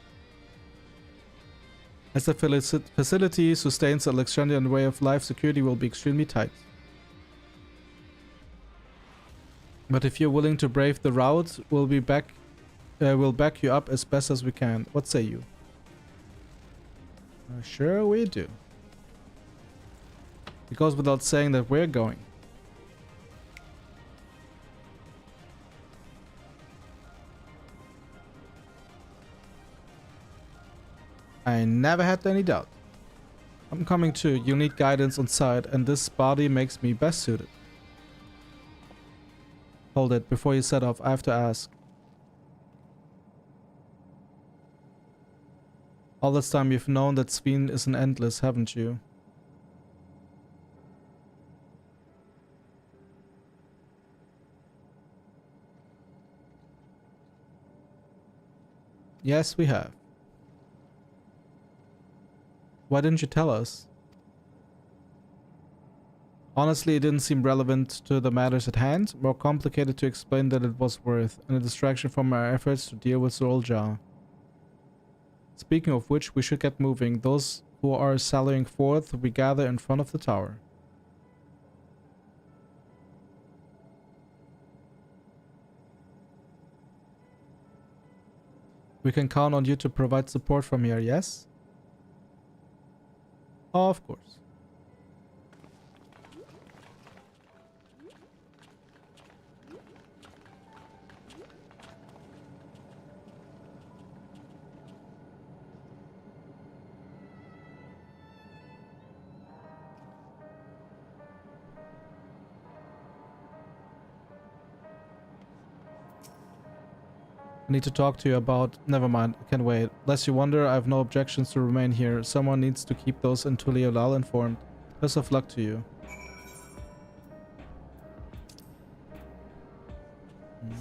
As the facility sustains an Alexandrian way of life, security will be extremely tight. But if you're willing to brave the route, we'll back you up as best as we can. What say you? Sure we do. It goes without saying that we're going. I never had any doubt. I'm coming too. You'll need guidance on site, and this body makes me best suited. Hold it. Before you set off, I have to ask. All this time you've known that Sveen is an endless, haven't you? Yes, we have. Why didn't you tell us? Honestly, it didn't seem relevant to the matters at hand, more complicated to explain than it was worth, and a distraction from our efforts to deal with Zulja. Speaking of which, we should get moving. Those who are sallying forth, we gather in front of the tower. We can count on you to provide support from here, yes? Of course. I need to talk to you about... Never mind, I can wait. Lest you wonder, I have no objections to remain here. Someone needs to keep those in Tuliolal informed. Best of luck to you. I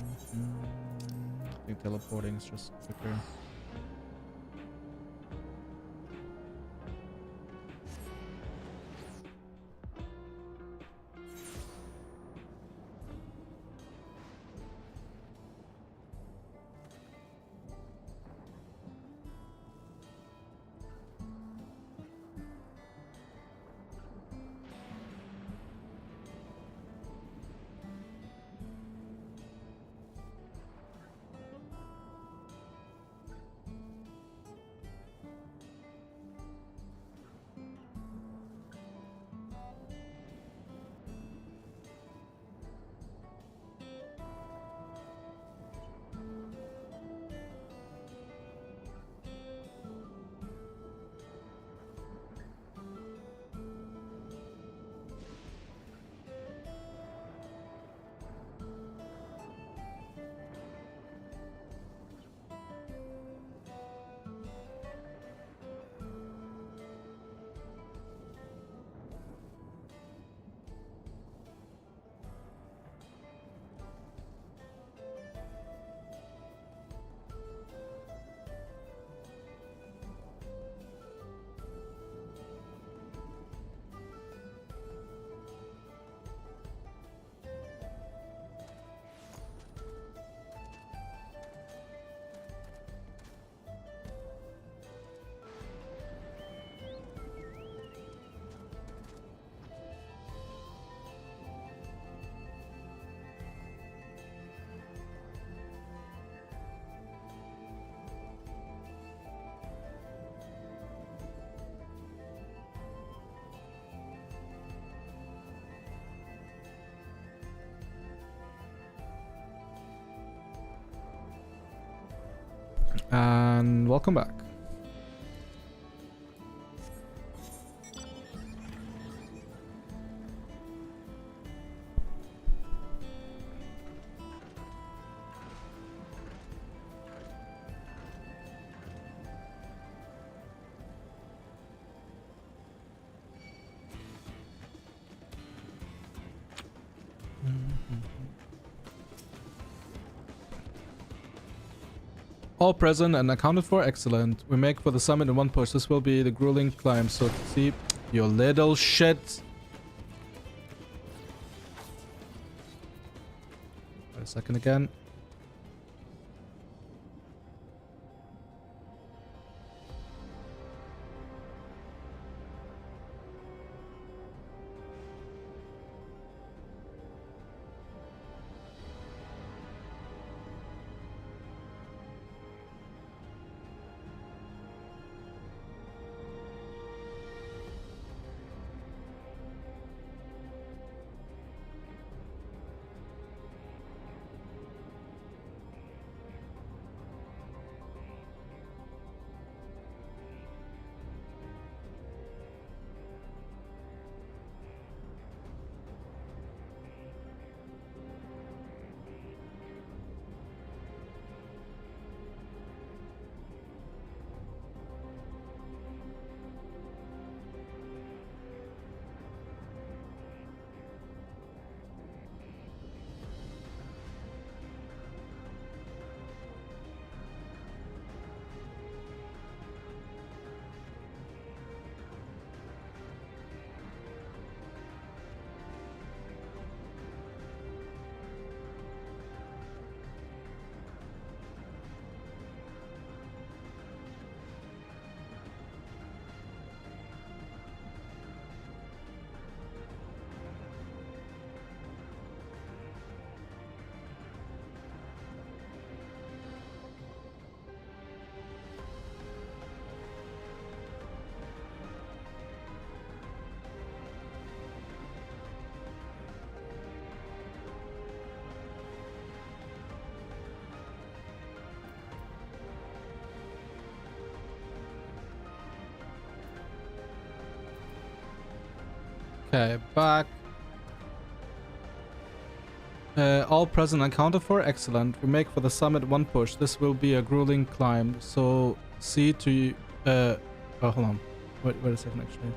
think teleporting is just quicker. And welcome back. All present and accounted for. Excellent. We make for the summit in one push. This will be the grueling climb, so see your little shit. Wait a second again. Okay, back. All present accounted for. Excellent. We make for the summit one push. This will be a grueling climb. So see to oh, hold on. Wait a second. Actually.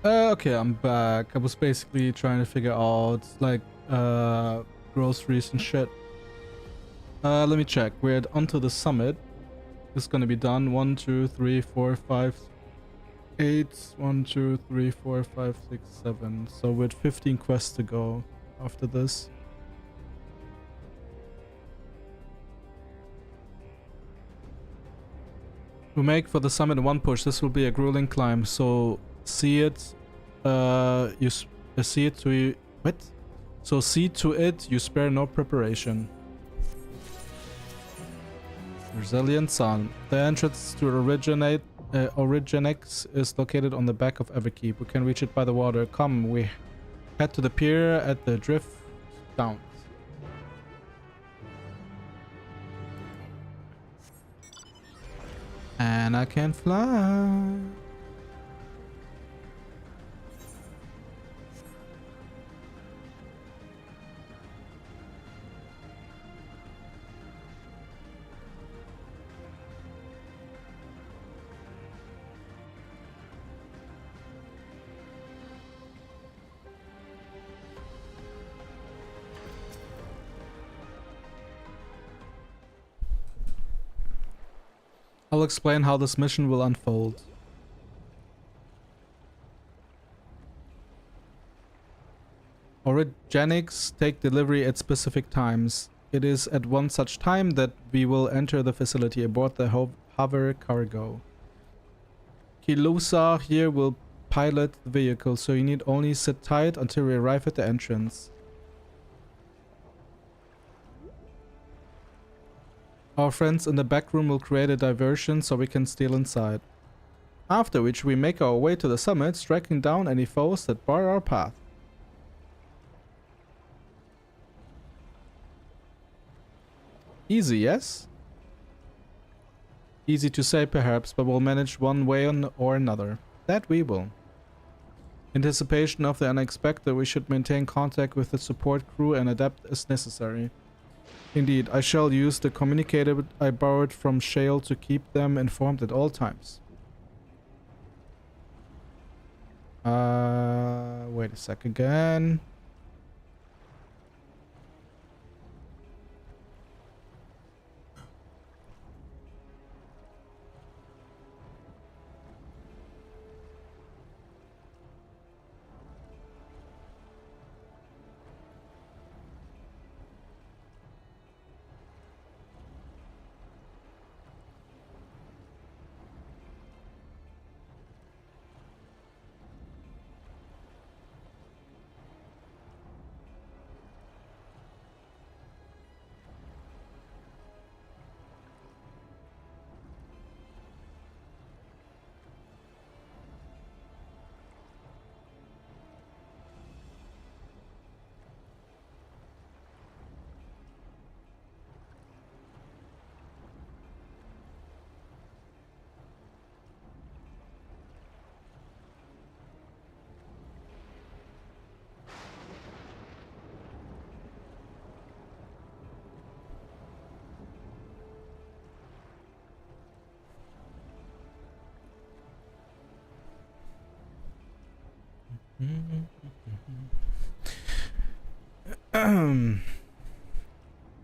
Okay, I'm back. I was basically trying to figure out like groceries and shit. Let me check. We're onto the summit. This is gonna be done. 1, 2, 3, 4, 5, 8. 1, 2, 3, 4, 5, 6, 7. So with 15 quests to go after this. We make for the summit in one push. This will be a grueling climb. So see it. See it to you. What? So see to it you spare no preparation. Resilient Sun. The entrance to Originix is located on the back of Everkeep. We can reach it by the water. Come, we head to the pier at the Drift Downs. And I can fly. I'll explain how this mission will unfold. Origenics take delivery at specific times. It is at one such time that we will enter the facility aboard the hover cargo. Kilusa here will pilot the vehicle, so you need only sit tight until we arrive at the entrance. Our friends in the back room will create a diversion so we can steal inside. After which we make our way to the summit, striking down any foes that bar our path. Easy, yes? Easy to say perhaps, but we'll manage one way or another. That we will. Anticipation of the unexpected, we should maintain contact with the support crew and adapt as necessary. Indeed, I shall use the communicator I borrowed from Shale to keep them informed at all times. Wait a sec again.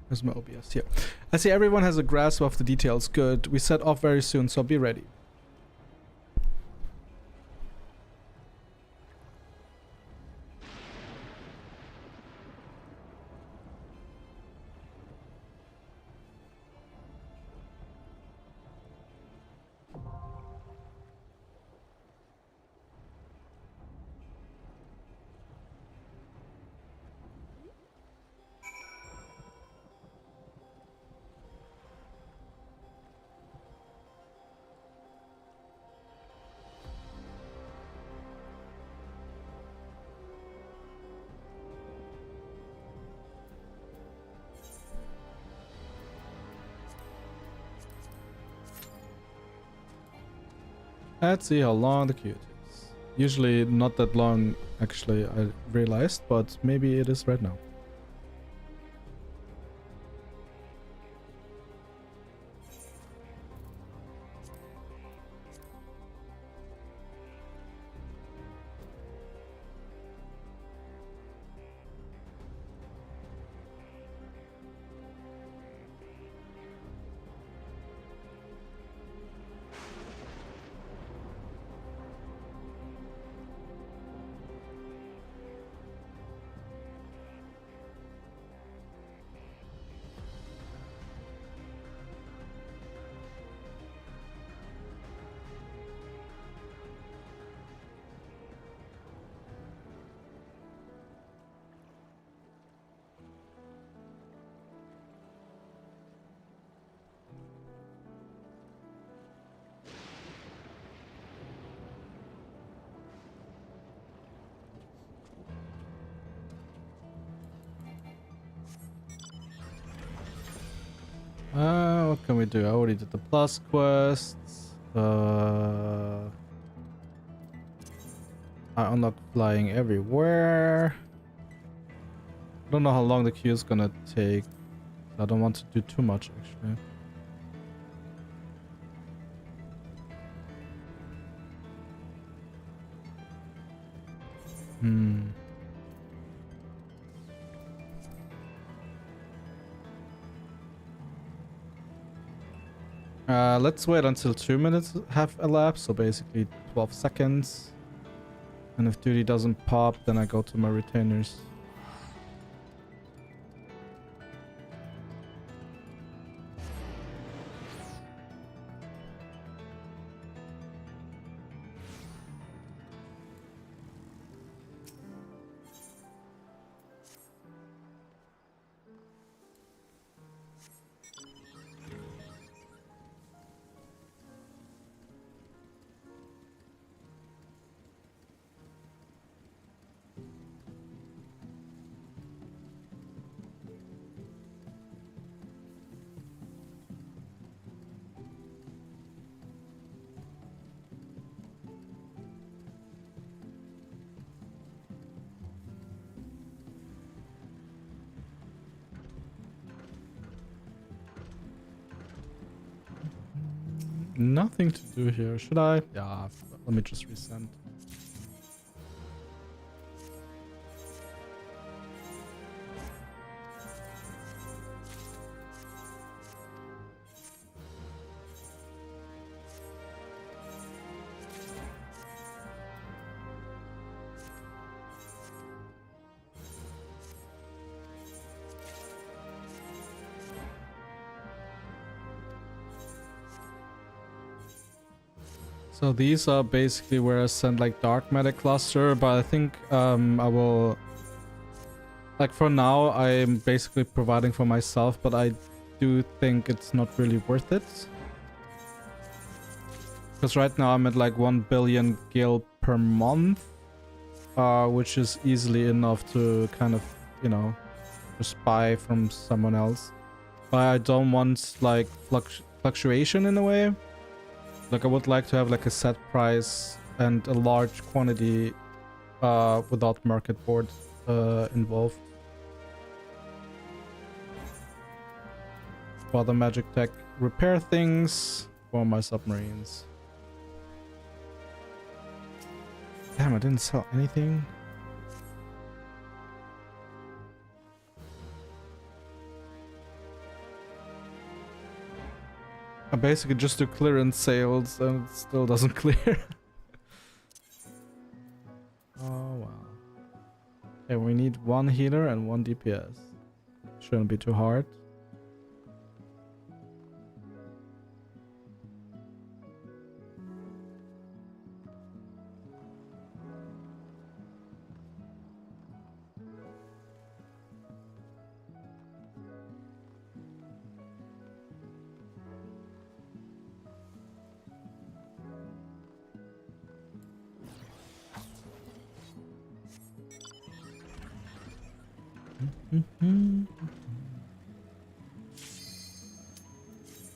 Where's my OBS? Here. I see everyone has a grasp of the details. Good. We set off very soon, so be ready. Let's see how long the queue is. Usually not that long, actually, I realized, but maybe it is right now. What can we do? I already did the plus quests. I unlocked flying everywhere. I don't know how long the queue is gonna take. I don't want to do too much, actually. Let's wait until 2 minutes have elapsed, so basically 12 seconds. And if duty doesn't pop, then I go to my retainers. Nothing to do here. Should I? Yeah, let me just resend. So these are basically where I send like dark matter cluster, but I think I will, like for now I'm basically providing for myself, but I do think it's not really worth it. Because right now I'm at like 1 billion gil per month, which is easily enough to kind of, you know, just buy from someone else. But I don't want like fluctuation in a way. Like I would like to have like a set price and a large quantity without market board involved. For the magic tech repair things for my submarines. Damn, I didn't sell anything. I basically just do clearance sales and it still doesn't clear. Oh wow. Okay, we need 1 healer and 1 DPS. Shouldn't be too hard.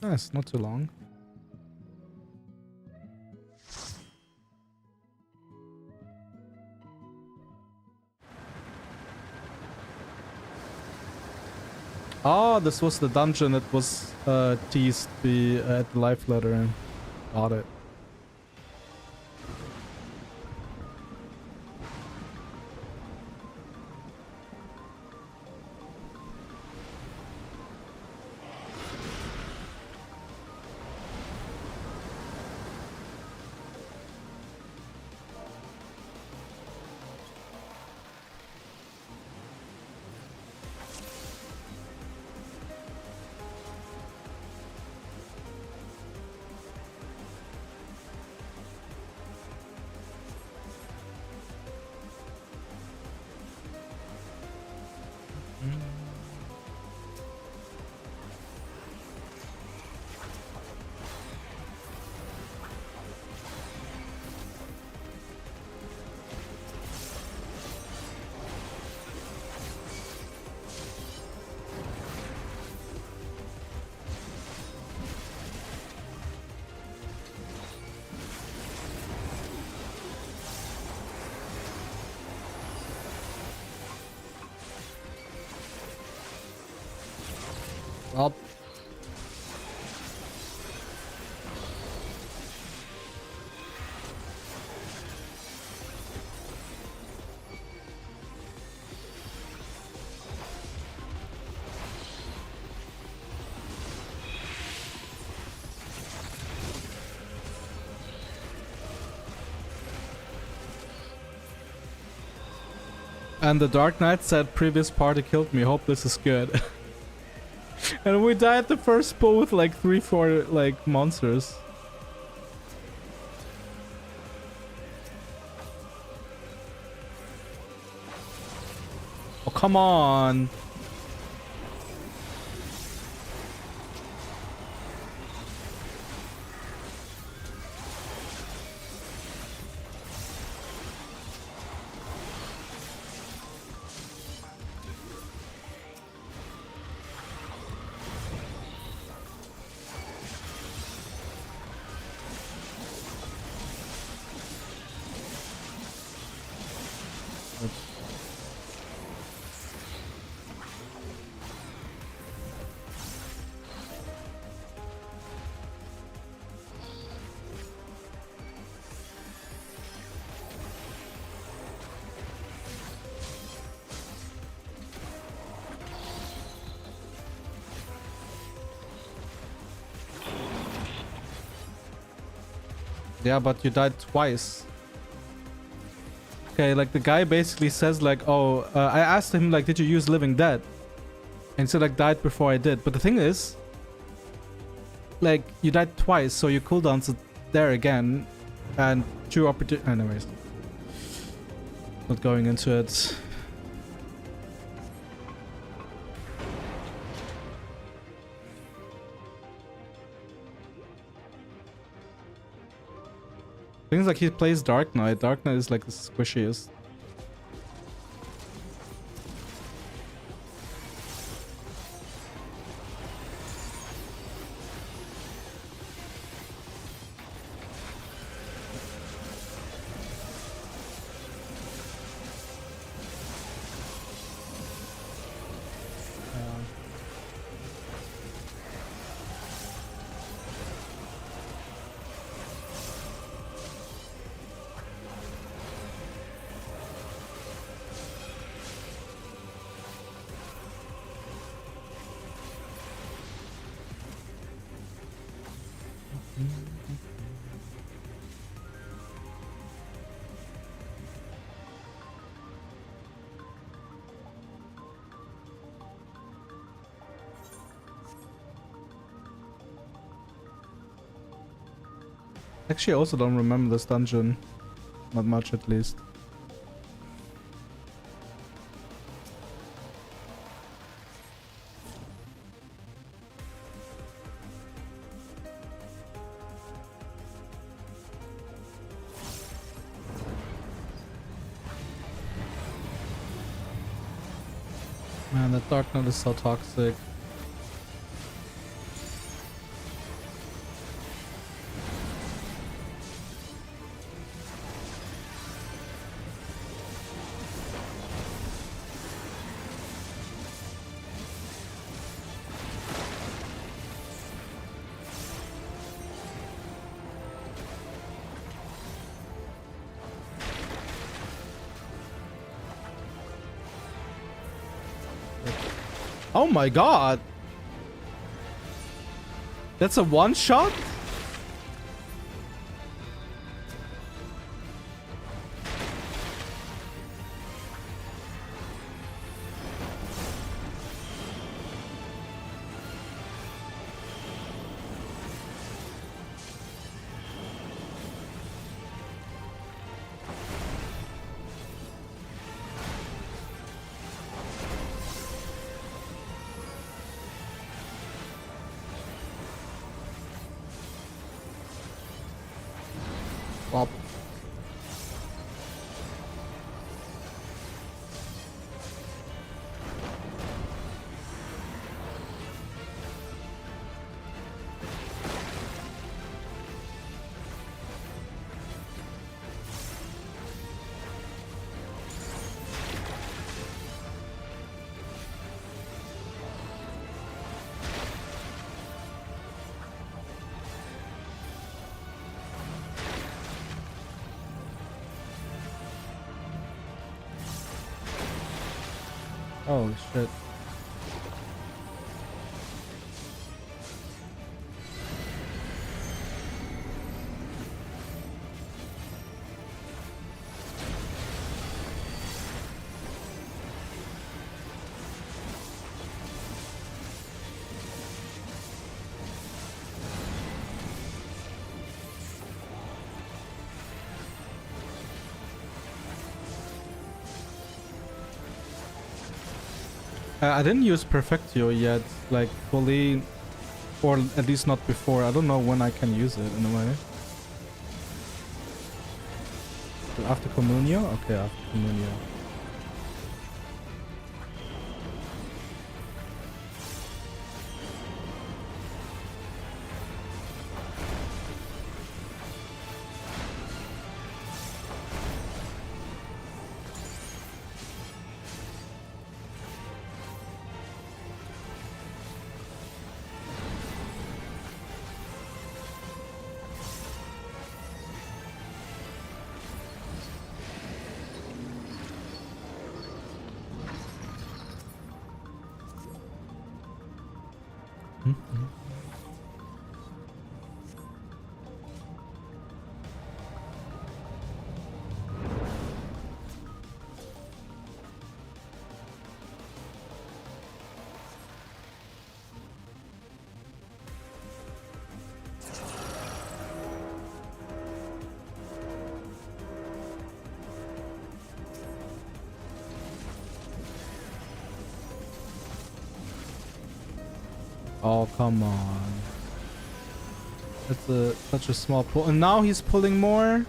Nice, not too long. Oh, this was the dungeon that was teased at the live letter and got it. Up. And the Dark Knight said previous party killed me, hope this is good. And we died the first pull with like 3-4 like monsters. Oh, come on. Yeah, but you died twice. Okay, like the guy basically says like, oh, I asked him like, did you use Living Dead? And he said like, died before I did. But the thing is, like, you died twice, so your cooldown's there again. And 2 opportunities. Anyways. Not going into it. Things like he plays Dark Knight. Dark Knight is like the squishiest. Actually, I also don't remember this dungeon. Not much, at least. Man, that Dark Knight is so toxic. Oh my god! That's a one-shot? Well, holy shit. I didn't use Perfectio yet, like fully, or at least not before. I don't know when I can use it in a way. After Communio? Okay, after Communio. Oh, come on. That's such a small pull. And now he's pulling more?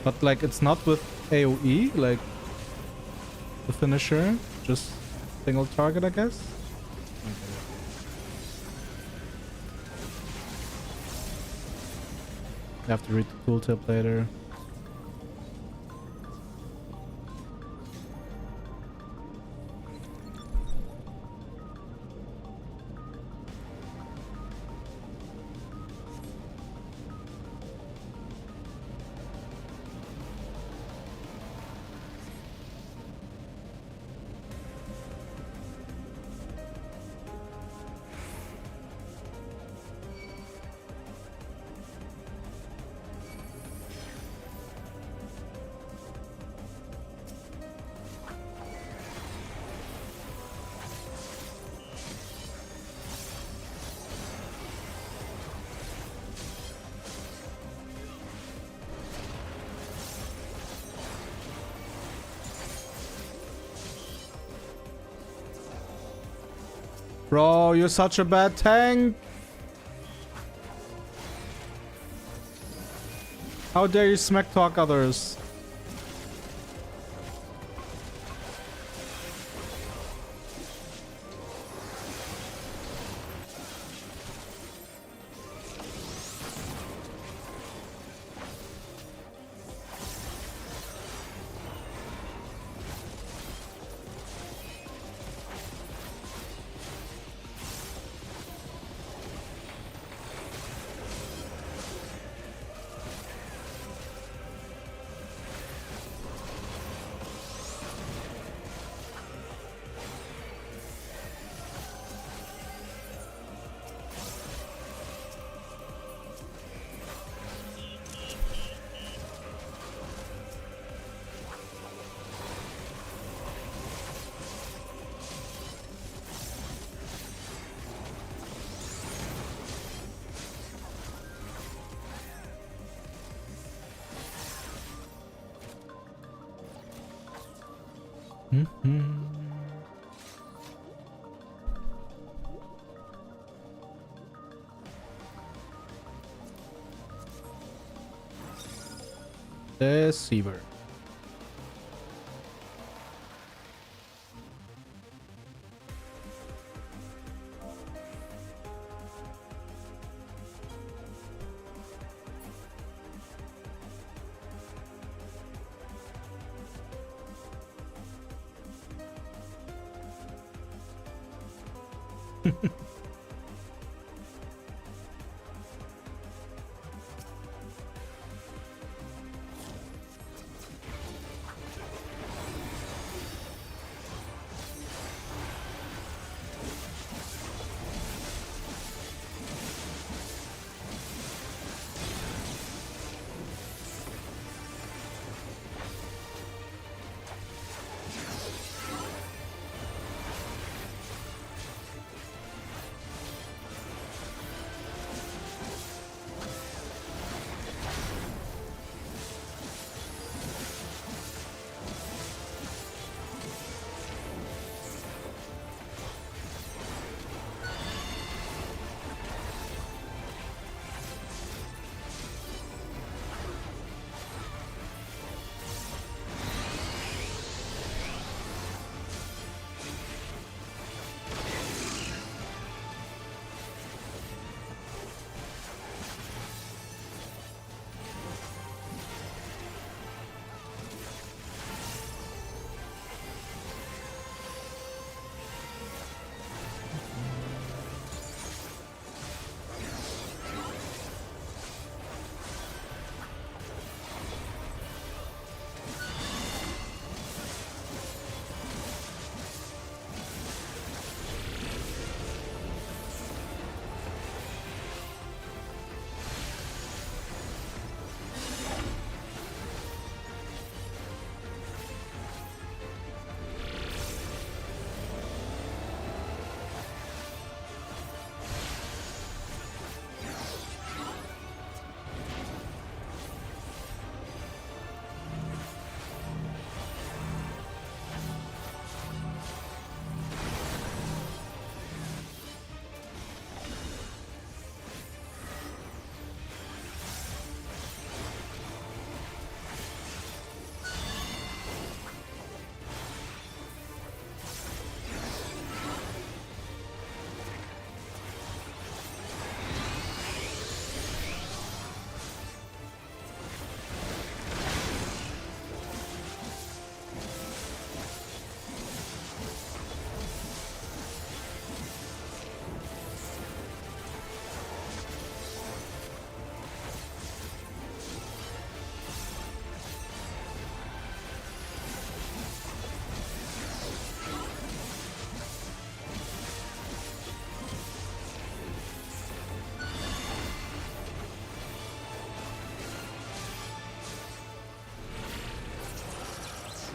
But like it's not with AoE, like the finisher, just single target, I guess. I have to read the tooltip later. Bro, you're such a bad tank. How dare you smack talk others? Deceiver.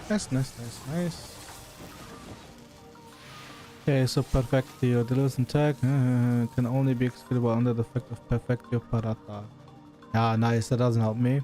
Nice, nice, nice, nice. Okay, so Perfectio. The losing tag can only be executable under the effect of Perfectio Parata. Ah, nice. That doesn't help me.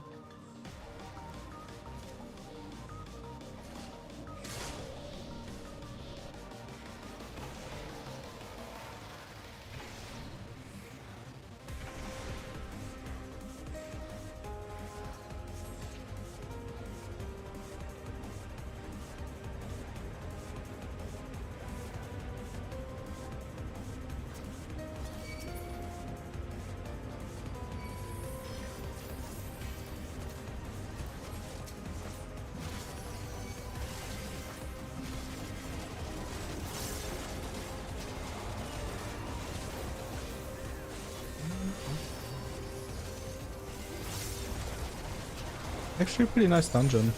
Actually, pretty nice dungeon.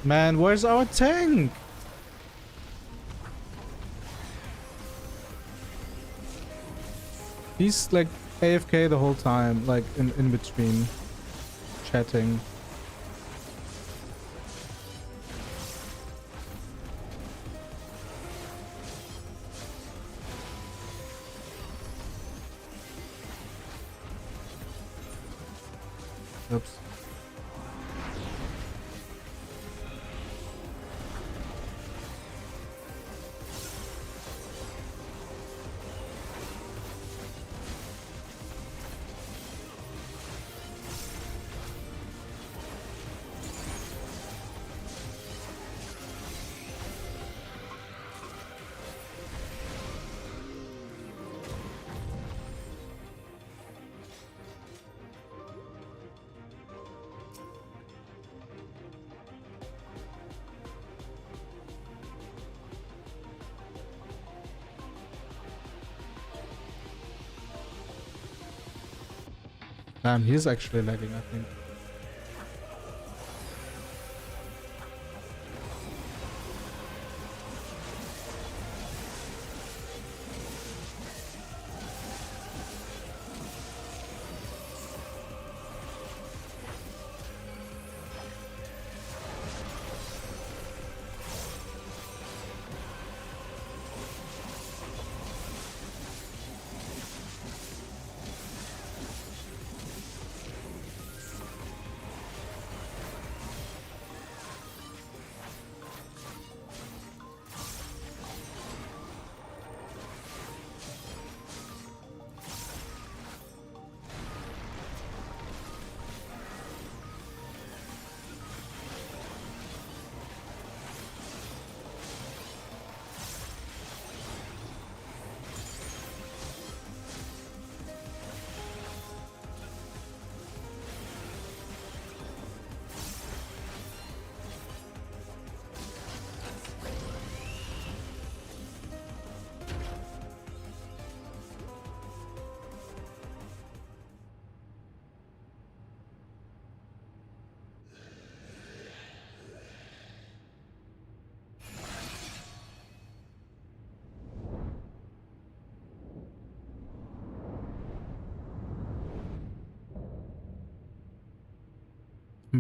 Man, where's our tank? He's like AFK the whole time, like in between chatting. Oops. Damn, he's actually lagging, I think.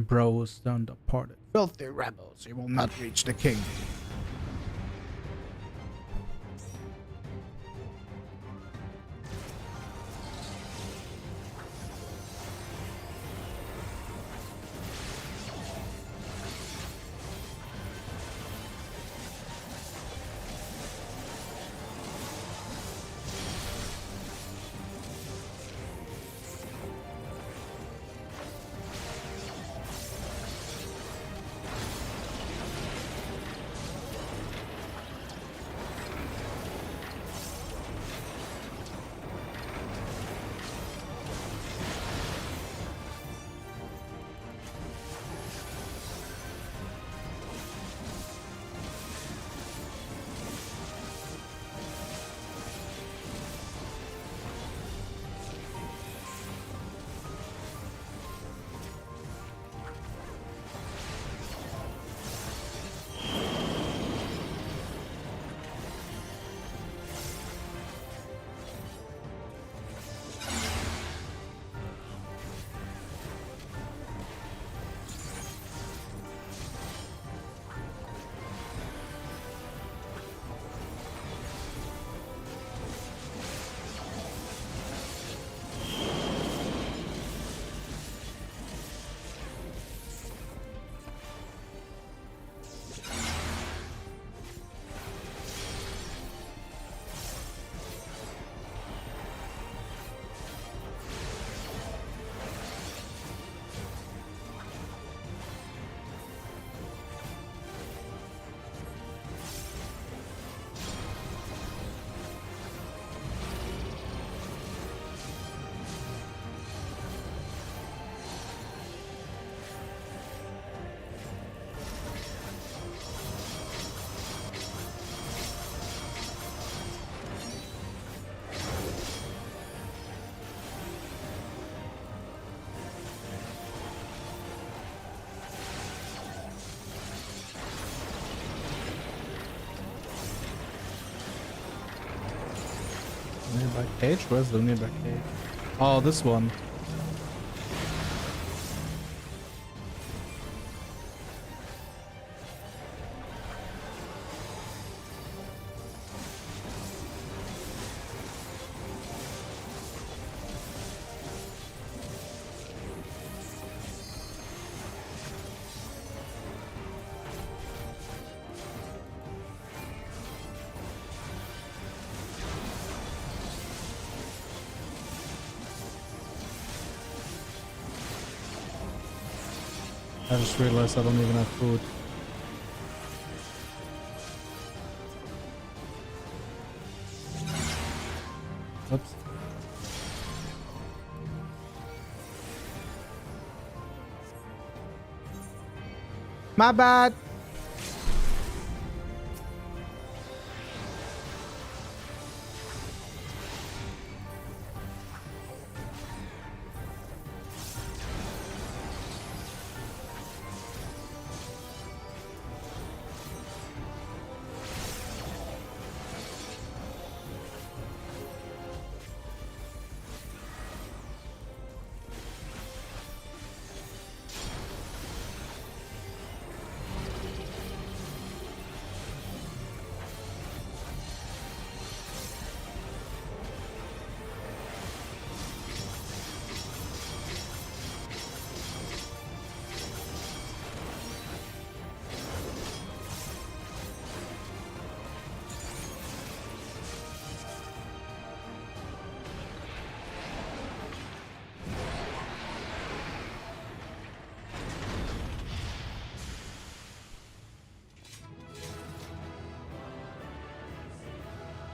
Bros down the parted. Filthy rebels, you will not reach the king. Nearby cage? Where's the nearby cage? Oh, this one. I just realized I don't even have food. Oops. My bad.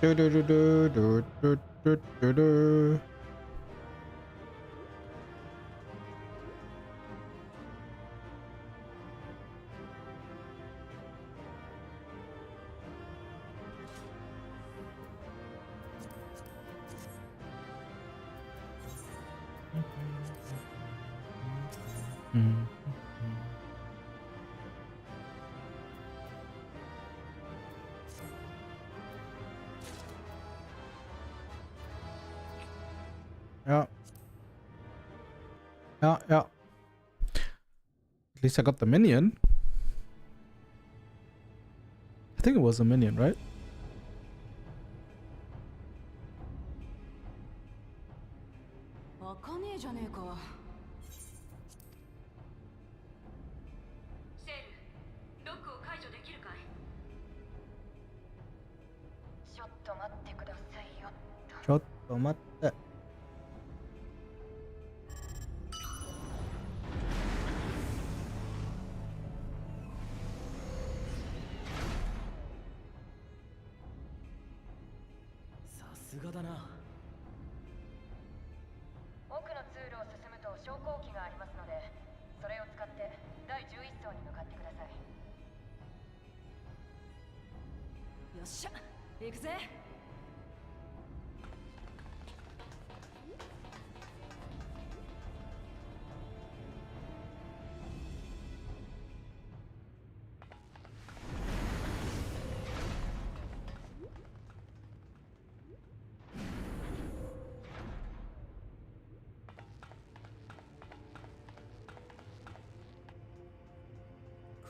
Do do do do do do do do do. Ja. Ja, ja. At least I got the minion. I think it was a minion, right? Chotto matte.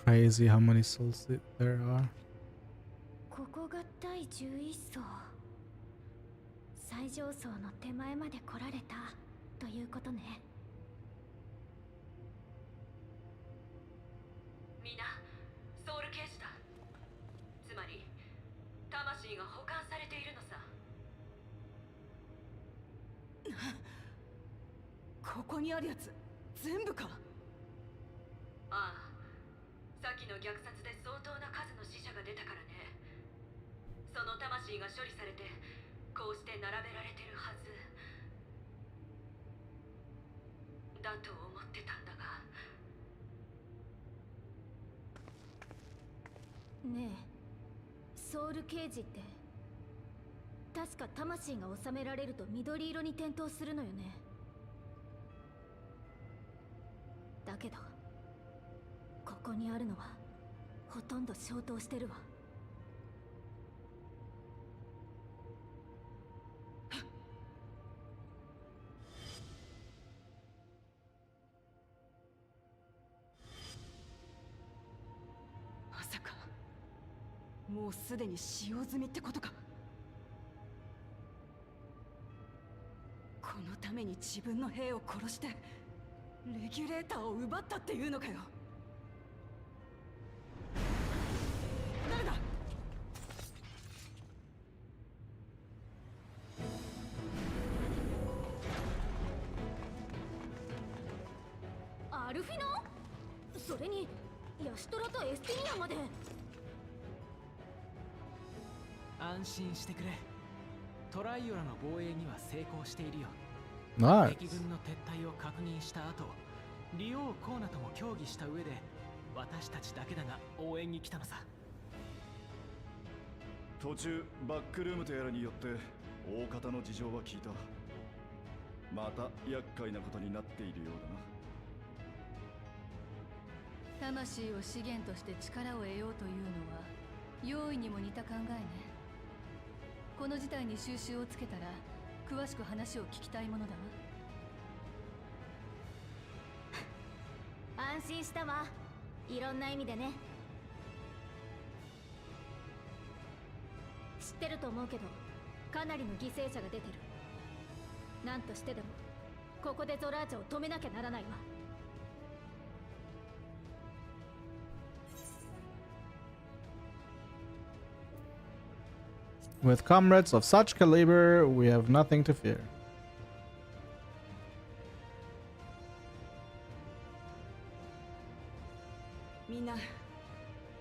Crazy how many souls there are. ここが第11層。最上層の手前まで来られたということね。みんなソウルケージだ。つまり魂が保管されているのさ。ここにあるやつ全部か。ああ、さっきの虐殺で相当な数の死者が出たからね。その魂が処理されてこうして並べられてるはずだと思ってたんだが。ねえ、ソウルケージって確か魂が収められると緑色に点灯するのよね。だけどここにあるのはほとんど消灯してるわ。まさかもうすでに使用済みってことか。このために自分の兵を殺してレギュレーターを奪ったっていうのかよ。誰だ。アルフィナ？それにヤシトラとエスティニアまで。安心してくれ。トライオラの防衛には成功しているよ。Nice. 敵軍の撤退を確認した後、リオー・コーナとも協議した上で私たちだけだが応援に来たのさ。途中バックルームとやらによって大方の事情は聞いた。また厄介なことになっているようだな。魂を資源として力を得ようというのは容易にも似た考えね。この事態に収拾をつけたら詳しく話を聞きたいものだわ。安心したわ。いろんな意味でね。知ってると思うけどかなりの犠牲者が出てる。何としてでもここでゾラージャを止めなきゃならないわ。With comrades of such caliber, we have nothing to fear. みんな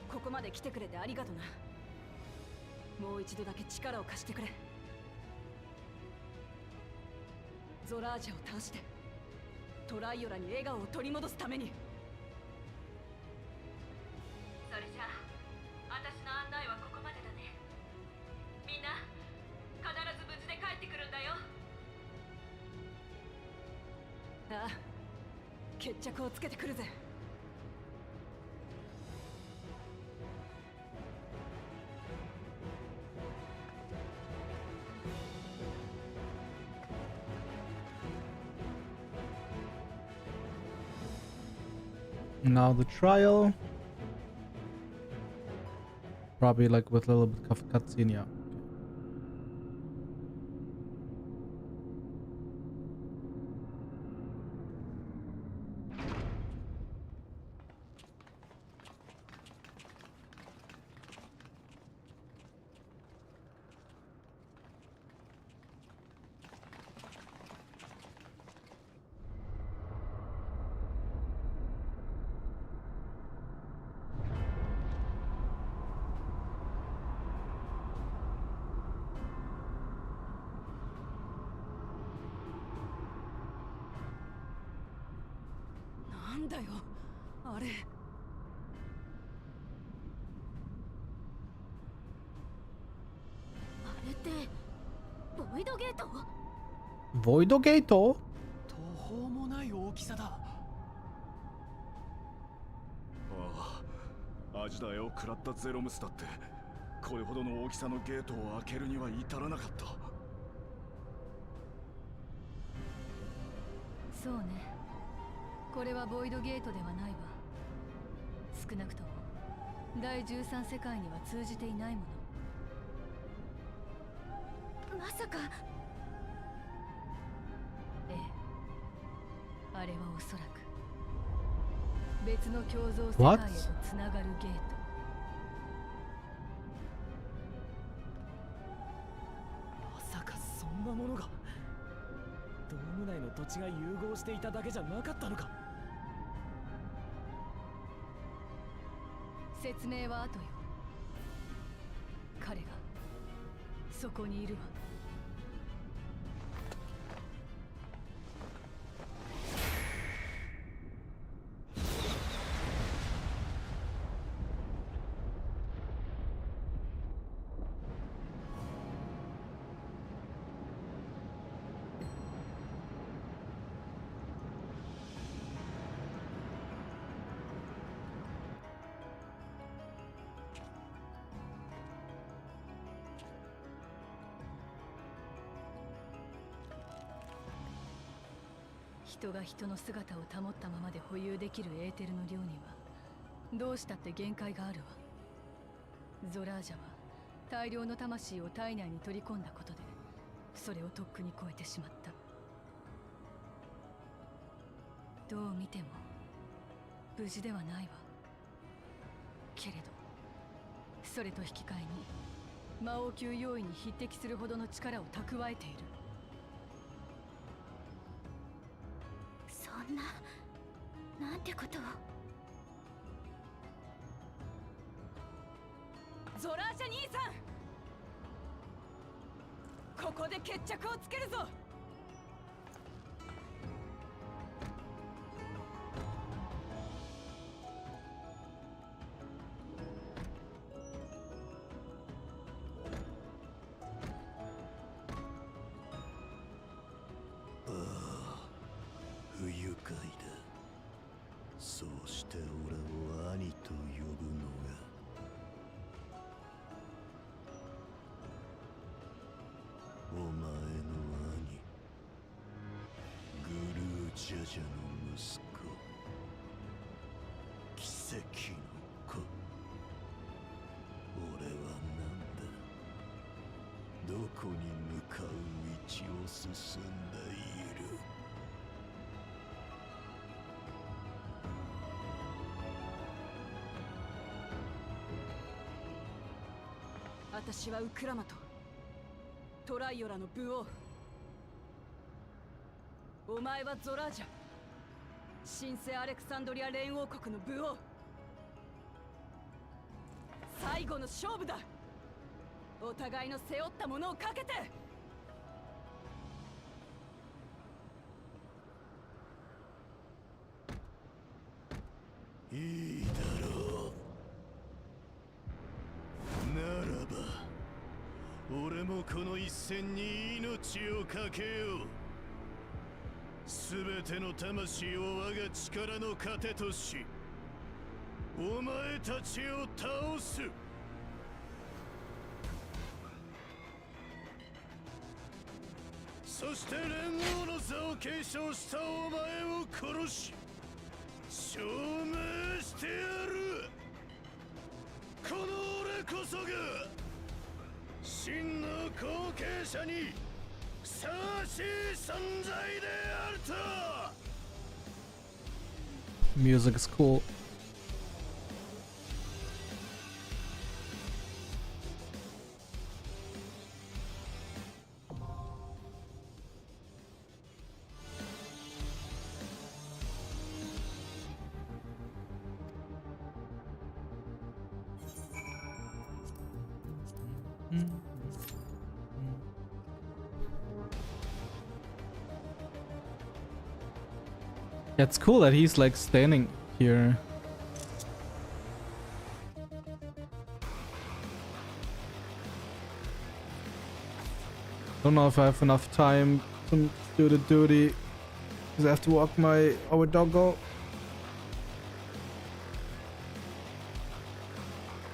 ここまで来てくれてありがとな。もう一度だけ力を貸してくれ。ゾラージャを倒してトライオラに笑顔を取り戻すために。それじゃあ私の案内はここまでだね。みんな必ず無事で帰ってくるんだよ。ああ、決着をつけてくるぜ。Now the trial. Probably like with a little bit of cutscene, yeah.なんだよあれ。あれってボイドゲート？ボイドゲート？途方もない大きさだ。ああ、アジダエを食らったゼロムスだってこれほどの大きさのゲートを開けるには至らなかった。そうね、これはボイドゲートではないわ。少なくとも第13世界には通じていないもの。まさか。ええ、あれはおそらく別の共造世界へとつながるゲート。まさかそんなものがドーム内の土地が融合していただけじゃなかったのか。説明は後よ。彼がそこにいるわ。人が人の姿を保ったままで保有できるエーテルの量にはどうしたって限界があるわ。ゾラージャは大量の魂を体内に取り込んだことでそれをとっくに超えてしまった。どう見ても無事ではないわ。けれどそれと引き換えに魔王級用意に匹敵するほどの力を蓄えている。そんな、なんてことを。ゾラージャ兄さん、ここで決着をつけるぞ。不愉快だ。そうして俺を兄と呼ぶのがお前の兄グルージャジャの息子、奇跡の子。俺はなんだ、どこに向かう道を進んでいる。私はウクラマト、トライオラの武王。お前はゾラージャ、神聖アレクサンドリア連王国の武王。最後の勝負だ。お互いの背負ったものをかけて。いいだろう。ならば俺もこの一戦に命をかけよう。すべての魂を我が力の糧とし、お前たちを倒す。そして連合の座を継承したお前を殺し、証明してやる。この俺こそが真の後継者にふさわしい存在であると。 Music is cool. It's cool that he's like standing here. Don't know if I have enough time to do the duty because I have to walk our doggo.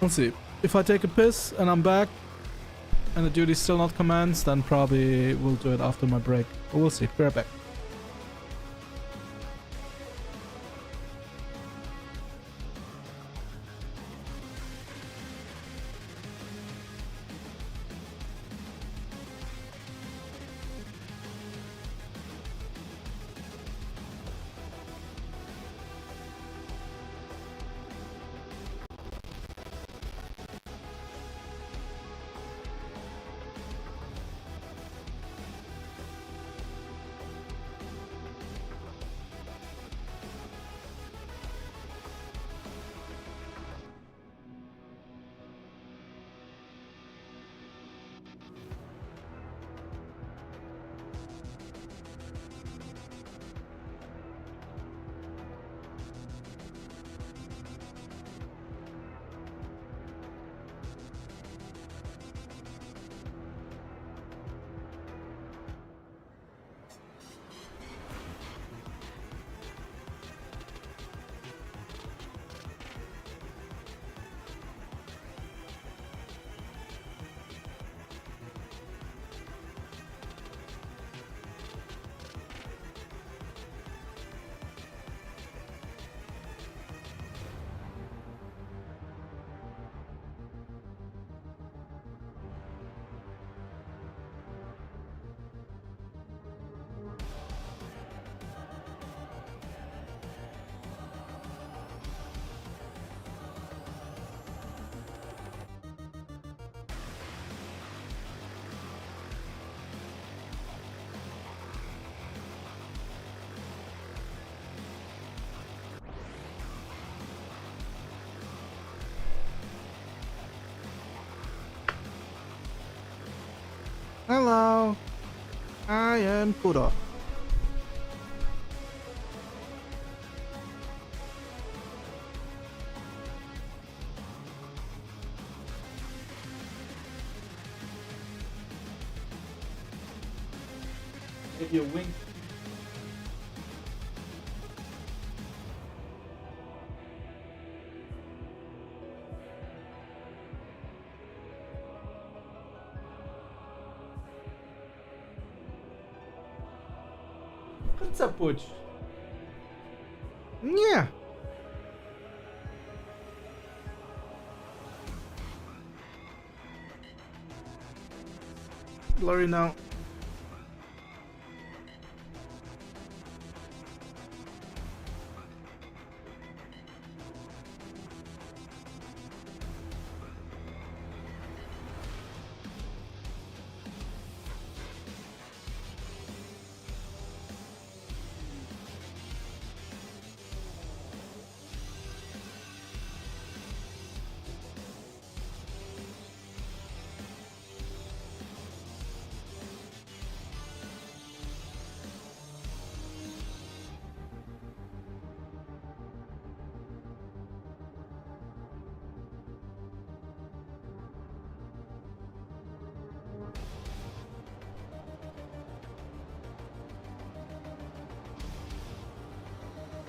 We'll see. If I take a piss and I'm back and the duty's still not commenced, then probably we'll do it after my break. But we'll see. Be right back. Hello, I am Kuro. Give you a wink. What's up, Butch? Yeah. Blurry now.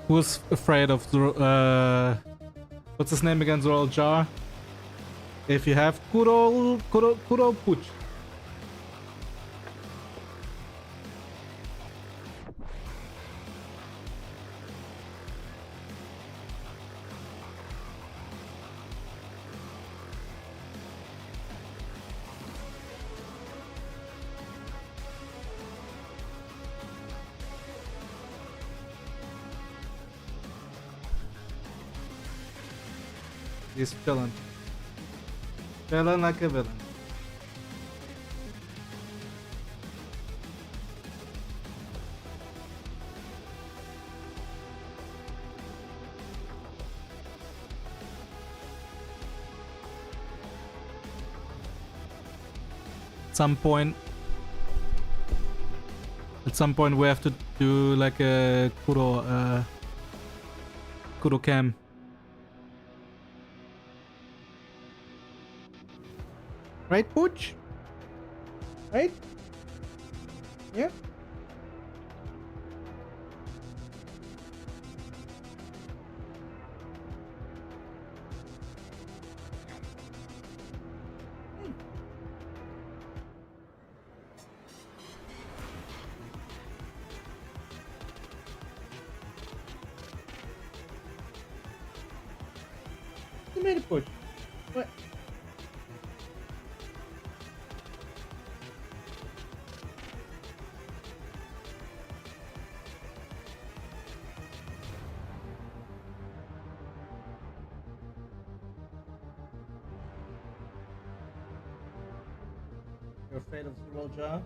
Who's afraid of the what's his name again? Zoral Jar. If you have Kuro Puch. He's chilling. Chilling like a villain. At some point we have to do like a Kuro cam. Right, Pooch? Right? Yeah? You made a push. What? You're afraid of the roll jaw?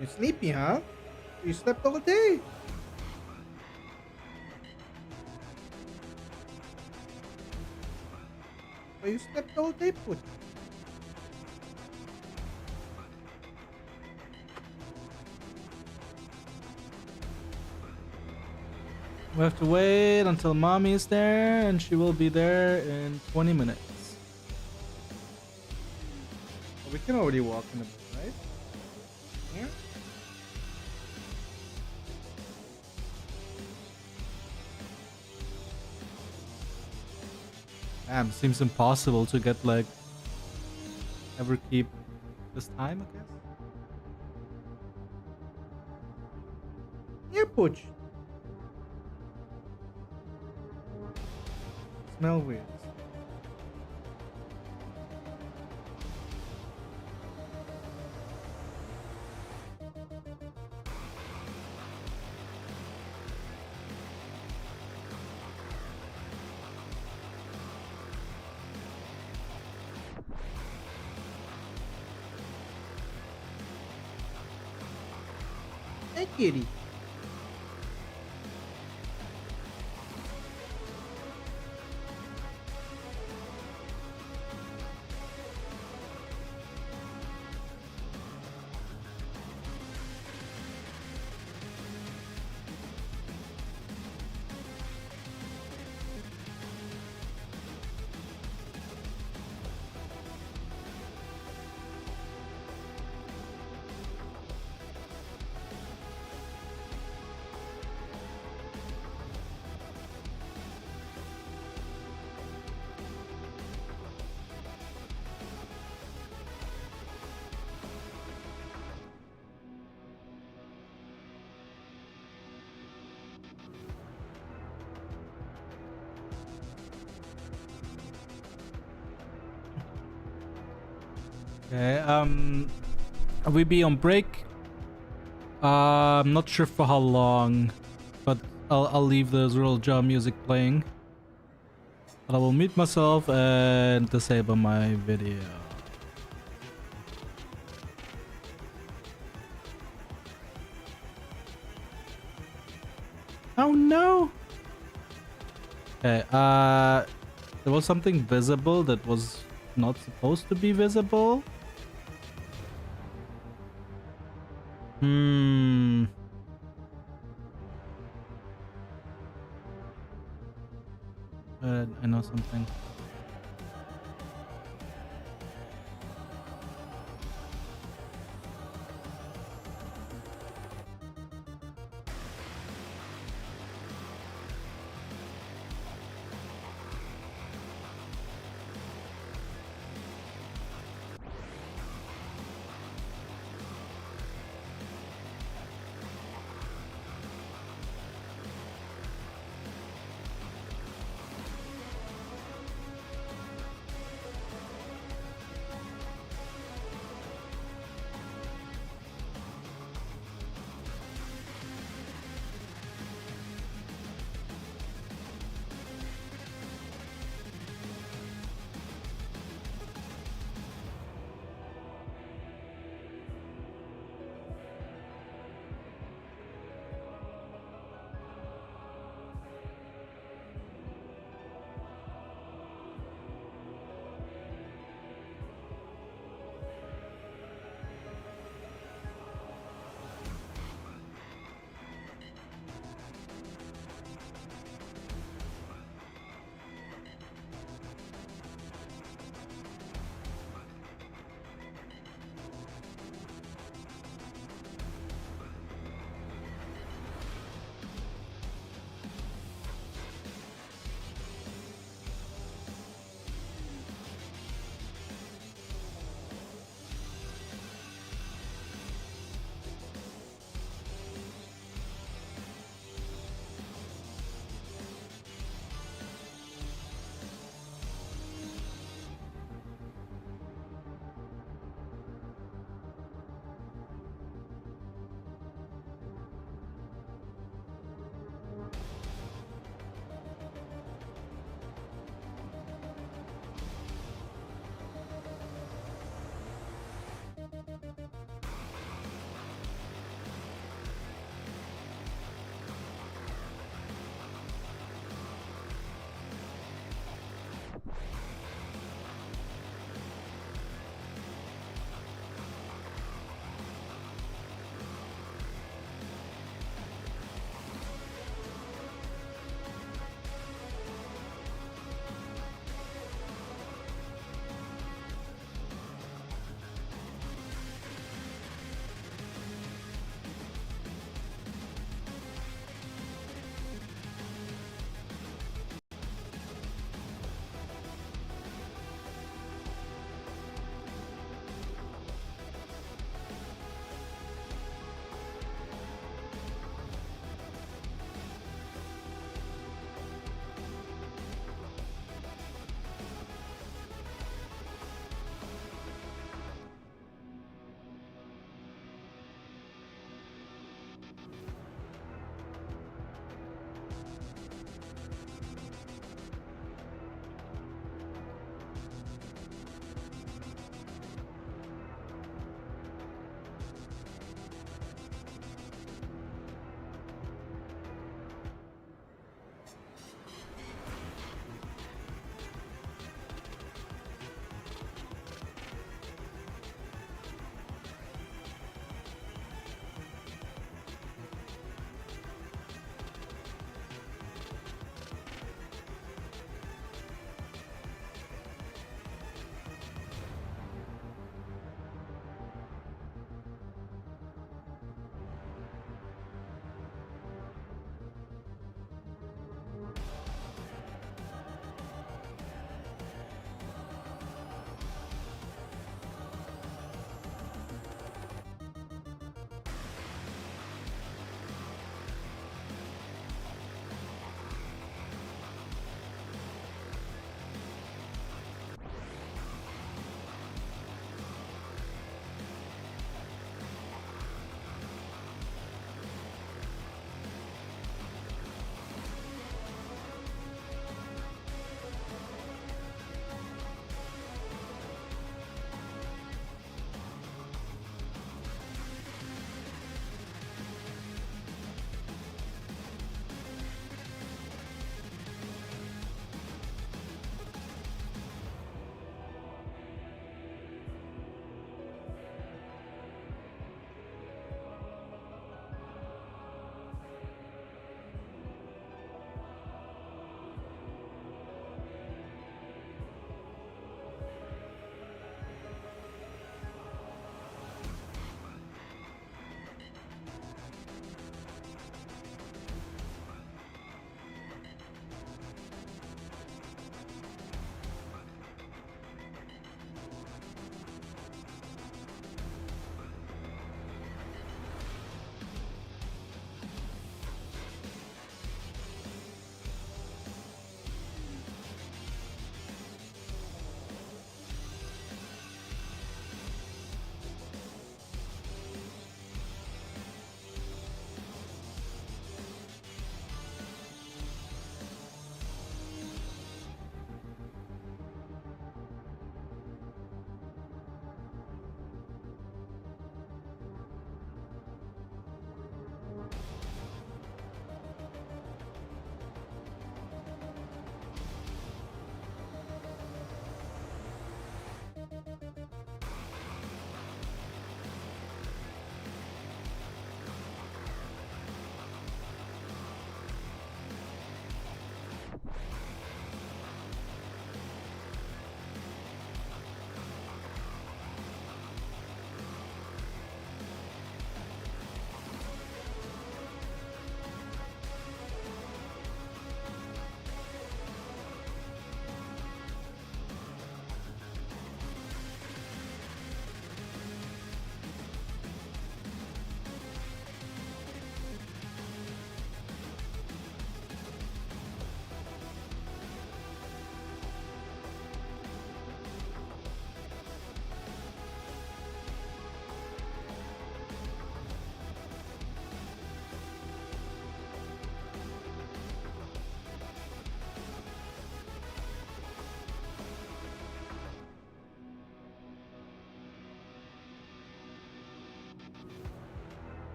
You're sleepy, huh? You slept all day. Oh, you slept all day, Put. We have to wait until mommy is there, and she will be there in 20 minutes. Well, we can already walk in a bit, right? Yeah. Damn, seems impossible to get like ever keep this time, I guess. Yeah, Pooch. Smell weird. Hey, kitty. Okay, we'll be on break. I'm not sure for how long, but I'll leave the Zero Jaw music playing. But I will mute myself and disable my video. Oh no! Okay, there was something visible that was not supposed to be visible. I know something.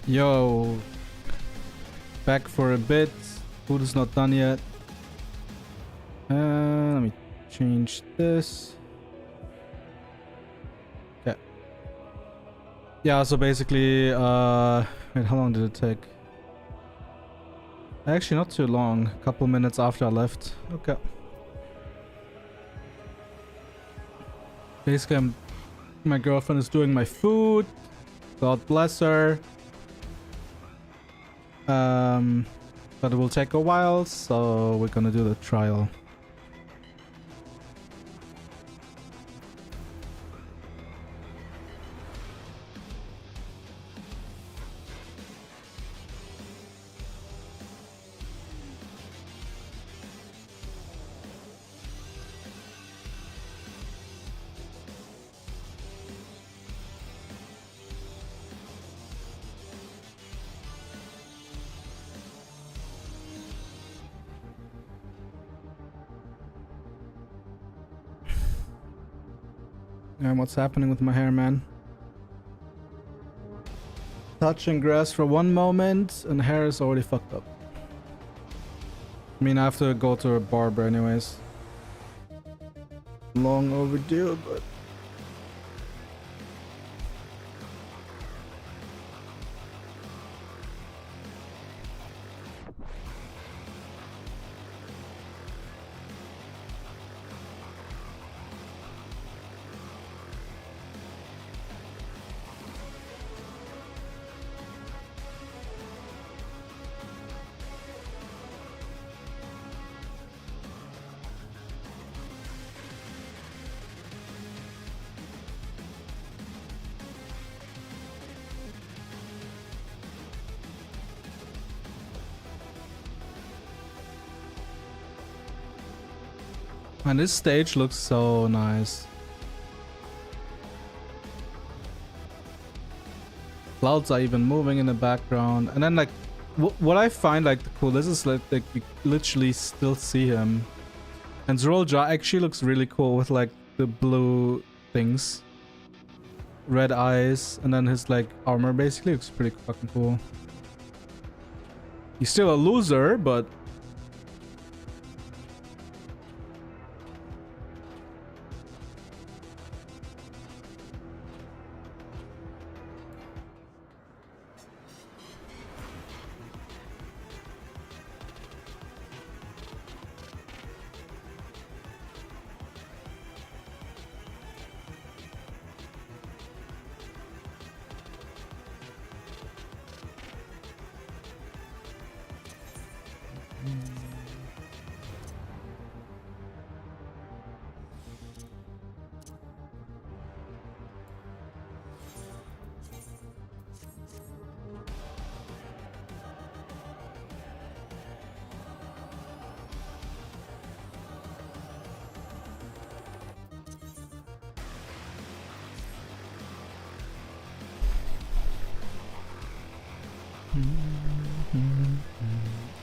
Yo, back for a bit. Food is not done yet. Let me change this. Okay. Yeah, so basically, wait, how long did it take? Actually, not too long. A couple minutes after I left. Okay. Basically, my girlfriend is doing my food. God bless her. But it will take a while, so we're gonna do the trial. And what's happening with my hair, man? Touching grass for one moment and hair is already fucked up. I mean, I have to go to a barber anyways. Long overdue, but... And this stage looks so nice. Clouds are even moving in the background. And then like, what I find like the coolest is like you literally still see him. And Zrolja actually looks really cool with like the blue things. Red eyes. And then his like armor basically looks pretty fucking cool. He's still a loser, but...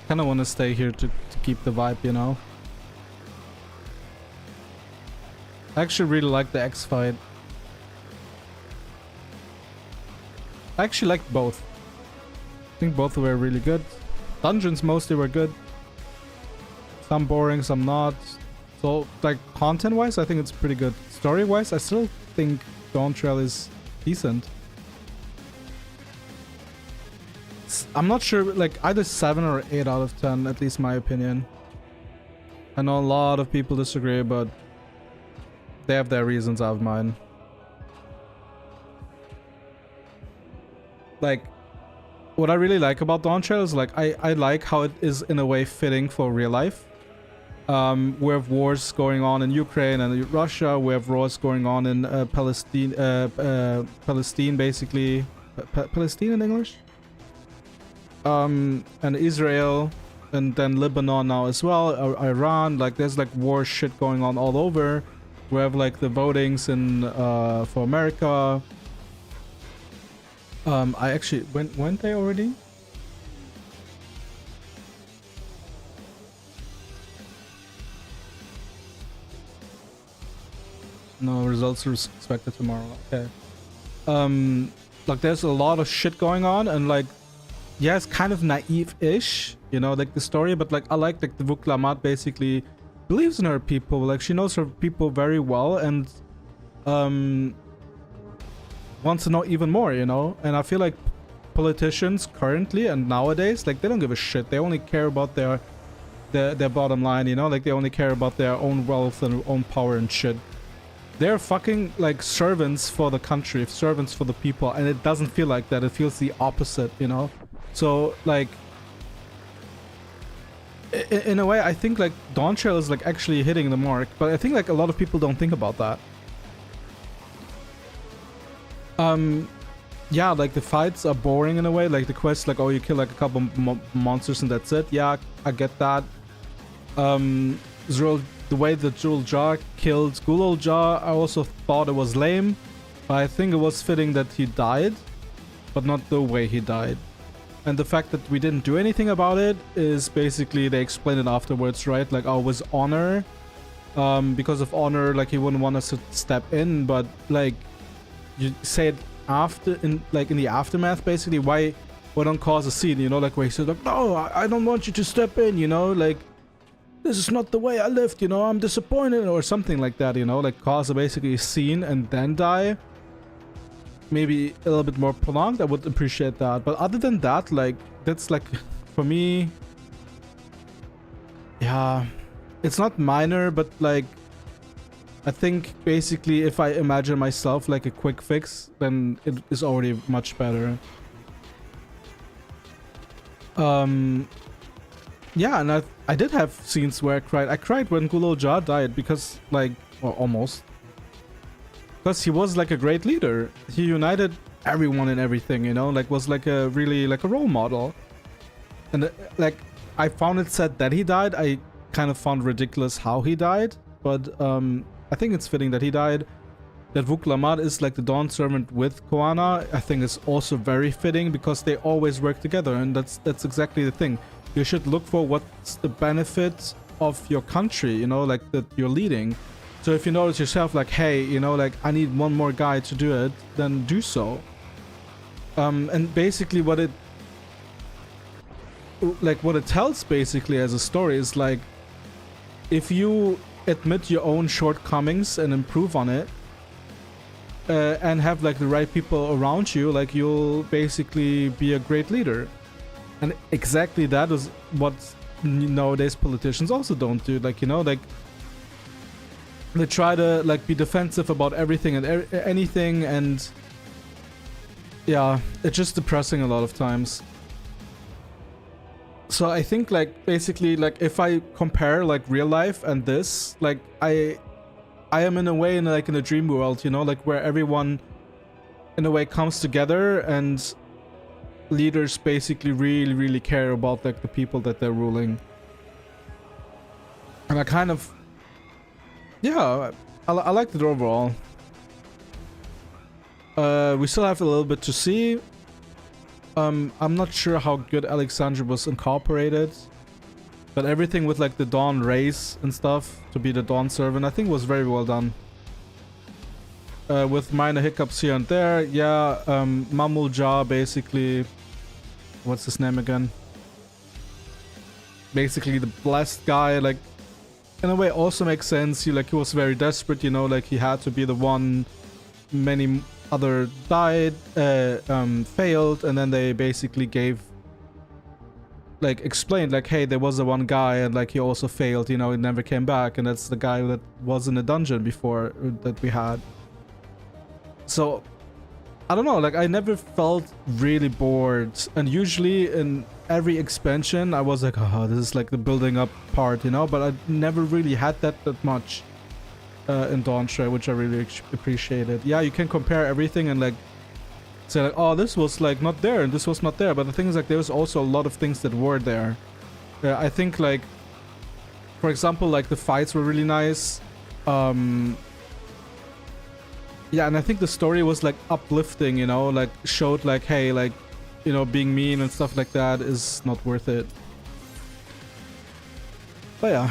Kind of want to stay here to keep the vibe, you know. I actually really like the X fight. I actually liked both. I think both were really good. Dungeons mostly were good. Some boring, some not. So like content wise, I think it's pretty good. Story wise, I still think Dawntrail is decent. I'm not sure, like either 7 or 8 out of 10, at least my opinion. I know a lot of people disagree, but they have their reasons, I have mine. Like, what I really like about Dawntrail is like, I like how it is in a way fitting for real life. We have wars going on in Ukraine and Russia. We have wars going on in Palestine, basically. Palestine in English? And Israel, and then Lebanon now as well, Iran. Like there's like war shit going on all over. We have like the votings in for America. I actually went they already? No, results are expected tomorrow. Okay. like there's a lot of shit going on, and like, yeah, it's kind of naive-ish, you know, like the story, but like I like the Vuk Lamat basically believes in her people, like she knows her people very well, and wants to know even more, you know. And I feel like politicians currently and nowadays, like they don't give a shit. They only care about their bottom line, you know, like they only care about their own wealth and own power and shit. They're fucking like servants for the country, servants for the people, and it doesn't feel like that. It feels the opposite, you know. So like in a way, I think like Dawntrail is like actually hitting the mark, but I think like a lot of people don't think about that. Yeah, like the fights are boring in a way. Like the quest, like, oh, you kill like a couple monsters and that's it. Yeah, I get that. The way that Zul Jar killed Gulol Jar, I also thought it was lame. But I think it was fitting that he died, but not the way he died. And the fact that we didn't do anything about it is basically, they explain it afterwards, right? Like, oh, it was honor. Because of honor, like he wouldn't want us to step in, but like you say it after, in the aftermath, basically. Why don't cause a scene, you know, like where he says like, no, I don't want you to step in, you know, like this is not the way I lived, you know, I'm disappointed, or something like that, you know, like cause basically a scene and then die. Maybe a little bit more prolonged, I would appreciate that. But other than that, like, that's like, for me, yeah, it's not minor, but like, I think basically if I imagine myself like a quick fix, then it is already much better. Yeah, and I did have scenes where I cried. I cried when Gulol Jar died because, like, well, almost. Because he was like a great leader. He united everyone and everything, you know, like was like a really like a role model. And like, I found it sad that he died. I kind of found ridiculous how he died, but I think it's fitting that he died. That Vuk Lamat is like the Dawn servant with Koana, I think is also very fitting because they always work together, and that's exactly the thing. You should look for what's the benefit of your country, you know, like that you're leading. So if you notice yourself like, hey, you know, like I need one more guy to do it, then do so. And basically what it tells basically as a story is like, if you admit your own shortcomings and improve on it, and have like the right people around you, like you'll basically be a great leader. And exactly that is what nowadays politicians also don't do. Like, you know, like they try to like be defensive about everything and anything, and yeah, it's just depressing a lot of times. So I think like basically like if I compare like real life and this, like I am in a way in like in a dream world, you know, like where everyone in a way comes together and leaders basically really care about like the people that they're ruling. And I kind of, yeah, I liked it overall. We still have a little bit to see. I'm not sure how good Alexandria was incorporated, but everything with like the Dawn race and stuff to be the Dawn servant, I think was very well done. With minor hiccups here and there, yeah. Mamul Jah basically, what's his name again? Basically the blessed guy, like in a way also makes sense. He was very desperate, you know, like he had to be the one. Many other died, failed, and then they basically explained like, hey, there was a one guy and like he also failed, you know, he never came back, and that's the guy that was in the dungeon before that we had. So I don't know, like I never felt really bored, and usually in every expansion I was like, oh, this is like the building up part, you know, but I never really had that much in Dawntrail, which I really appreciated. Yeah, you can compare everything and like say like, oh, this was like not there and this was not there, but the thing is like there was also a lot of things that were there. I think like, for example, like the fights were really nice. Yeah, and I think the story was like uplifting, you know, like showed like, hey, like, you know, being mean and stuff like that is not worth it. But yeah.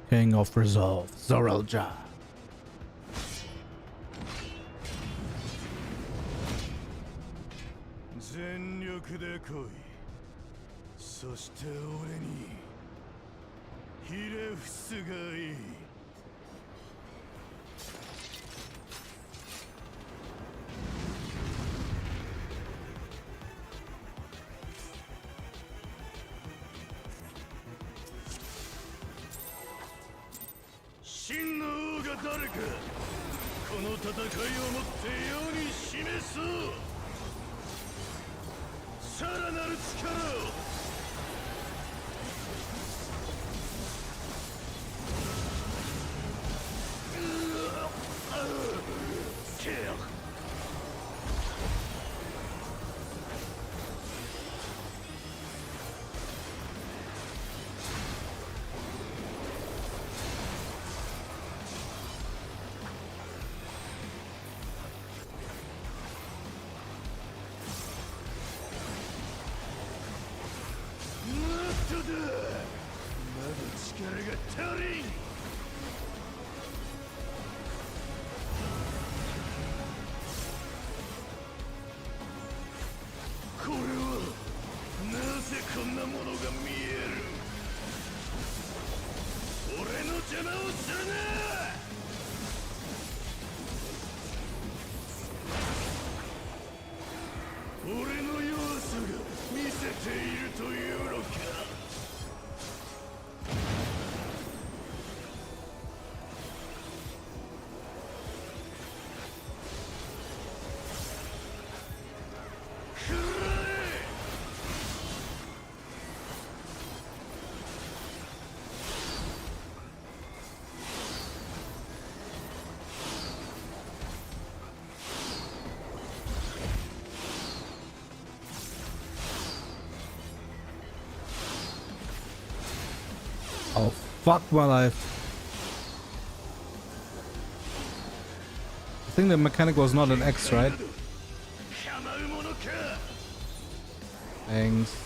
King of Resolve, Zoralja.全力で来い。そして俺にひれ伏すがいい。真の王が誰か、この戦いをもって世に示す。さらなる力を。これはなぜこんなものが見える。俺の邪魔をするな。俺の弱さが見せているというのか。Oh, fuck my life. I think the mechanic was not an X, right? Thanks.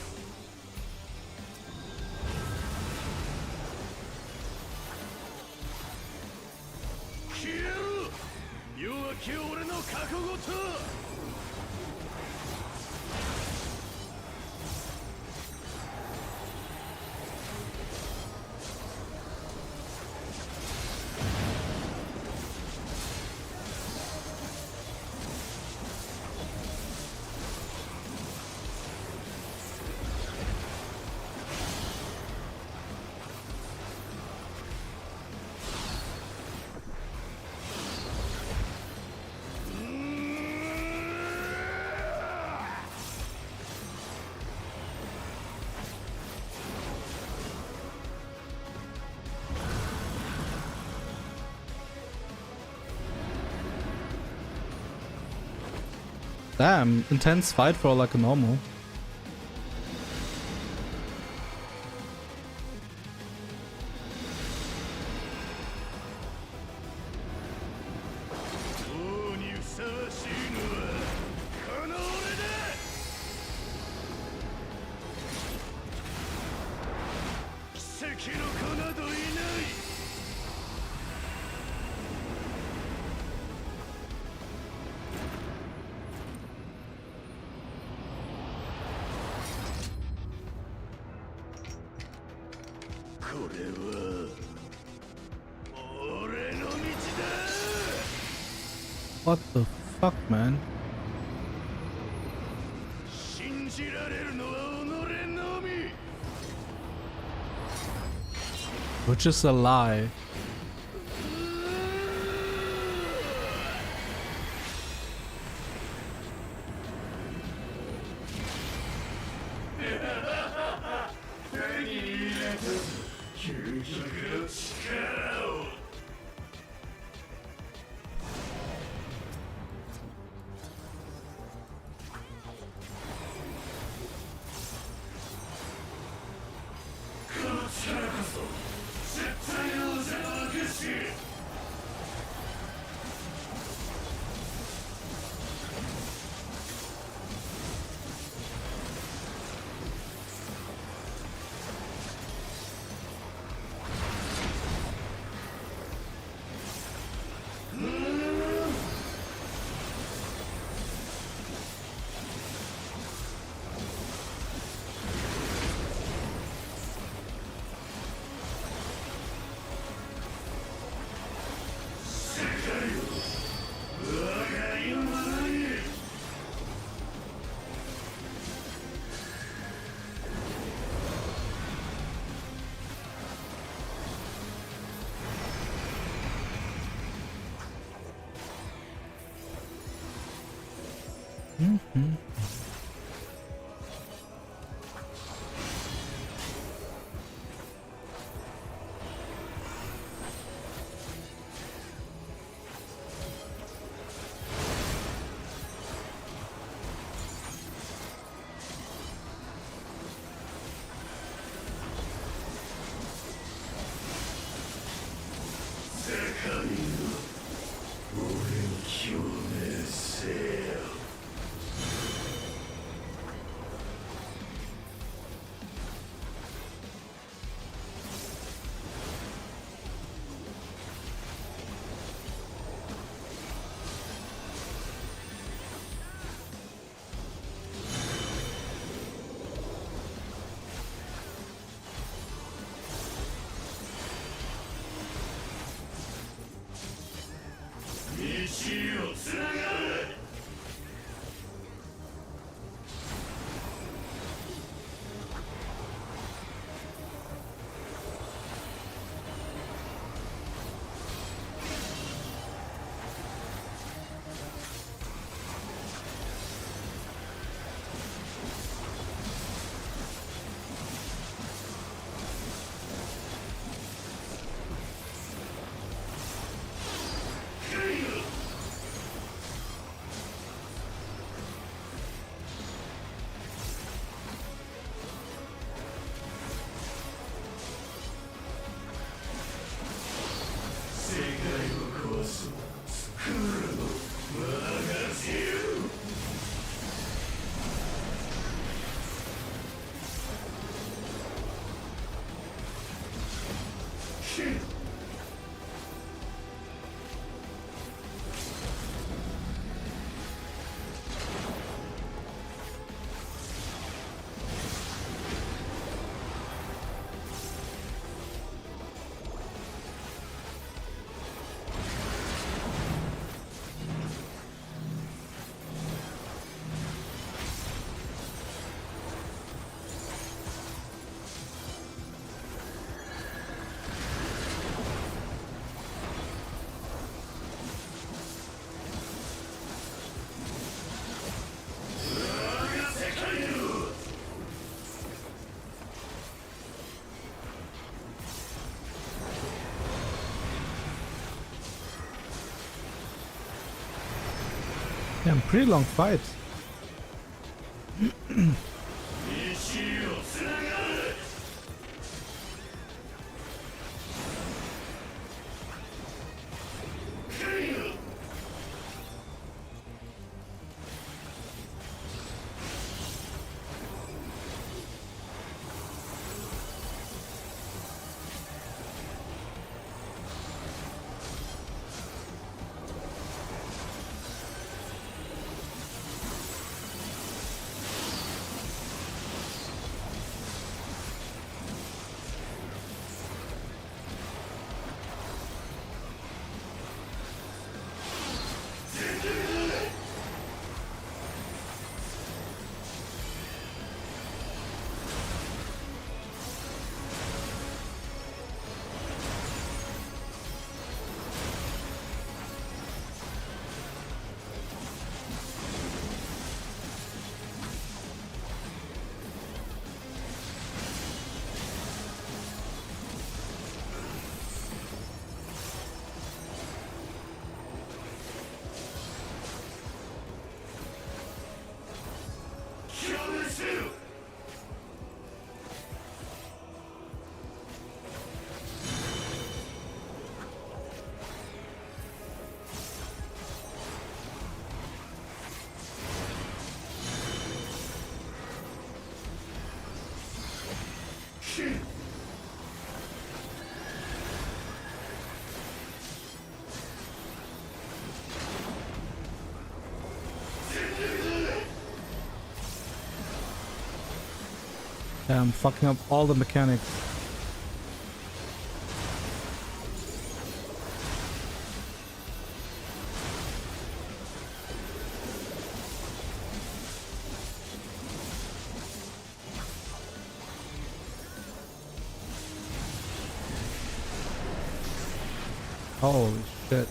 Damn, intense fight for like a normal. What the fuck, man? Which is a lie. Mhm. Yeah, pretty long fight. Yeah, I'm fucking up all the mechanics. Holy shit.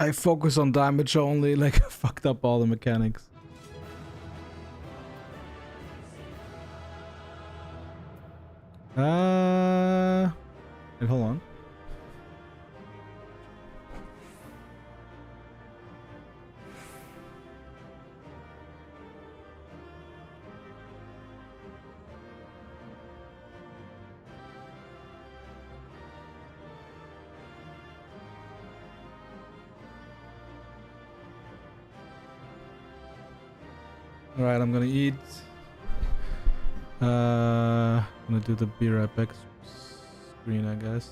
I focus on damage only, like fucked up all the mechanics. Wait, hold on. Alright, I'm gonna eat. I'm gonna do the be right back screen, I guess.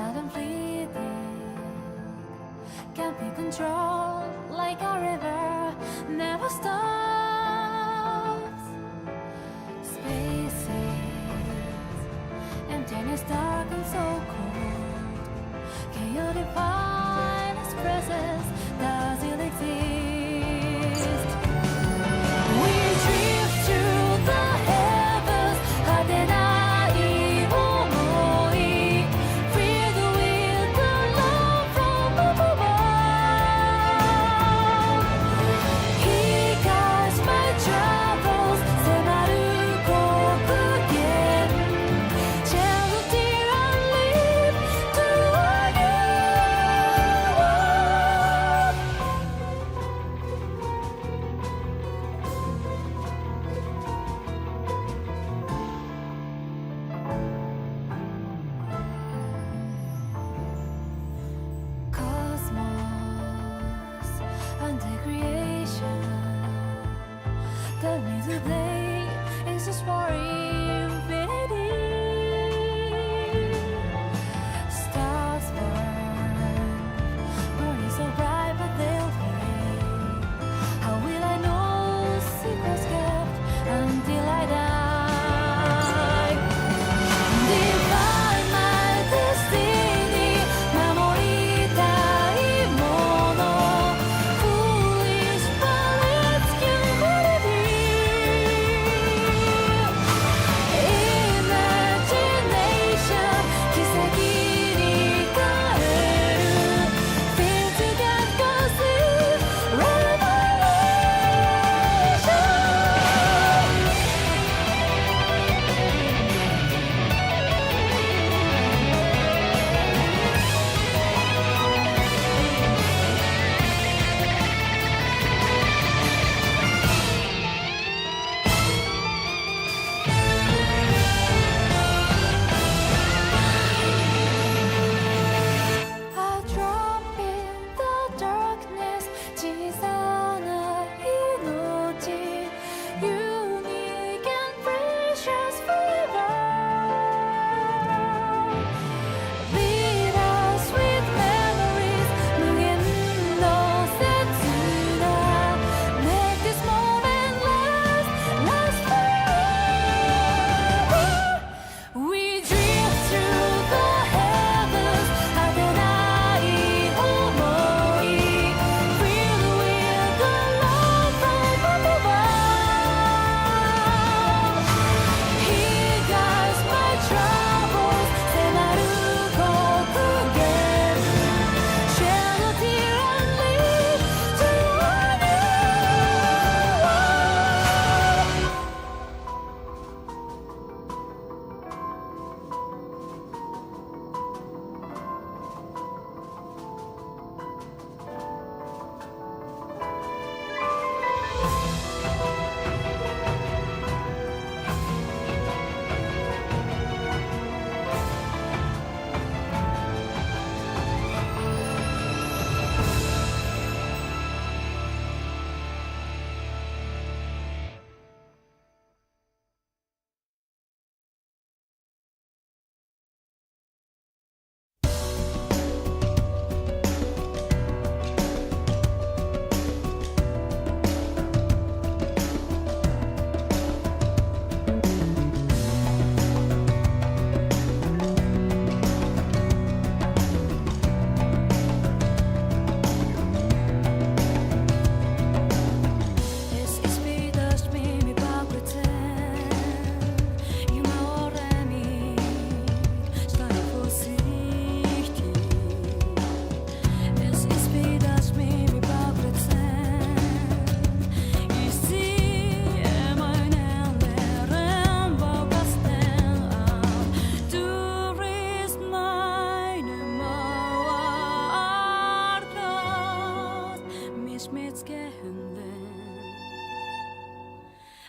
sudden fleeting, can't be controlled like a river, never stops. Spaces, emptiness, dark and so cold. Can you define its presence? Does it exist? We drift through the heavens, 果てない想い Free the will to love from above. He guides my travels, 迫る黒煙 Shed a tear and live to a new Cosmos and the creation. Tell me today is just for infinity. Stars burning so bright but they'll fade. How will I know secrets kept until I die? Define my destiny, 守りたいもの Foolish bullets can believe. Imagination 奇跡に変える Things you can't conceive Revelation. A drop in the darkness 小さな命 Unique and precious forever. Lead us with memories 無限の刹那 Make this moment last forever. We drift through the heavens 果てない想い Feel the wind of love from above. He guides my travels 迫る黒煙 Shed a tear and live to a new SSB-mi bakgrunn Immer året Stanna försiktig SSB-mi bakgrunn Ich sehe meinen leeren Baukasten an Du riss meine Mauer groß Mich mitgehenden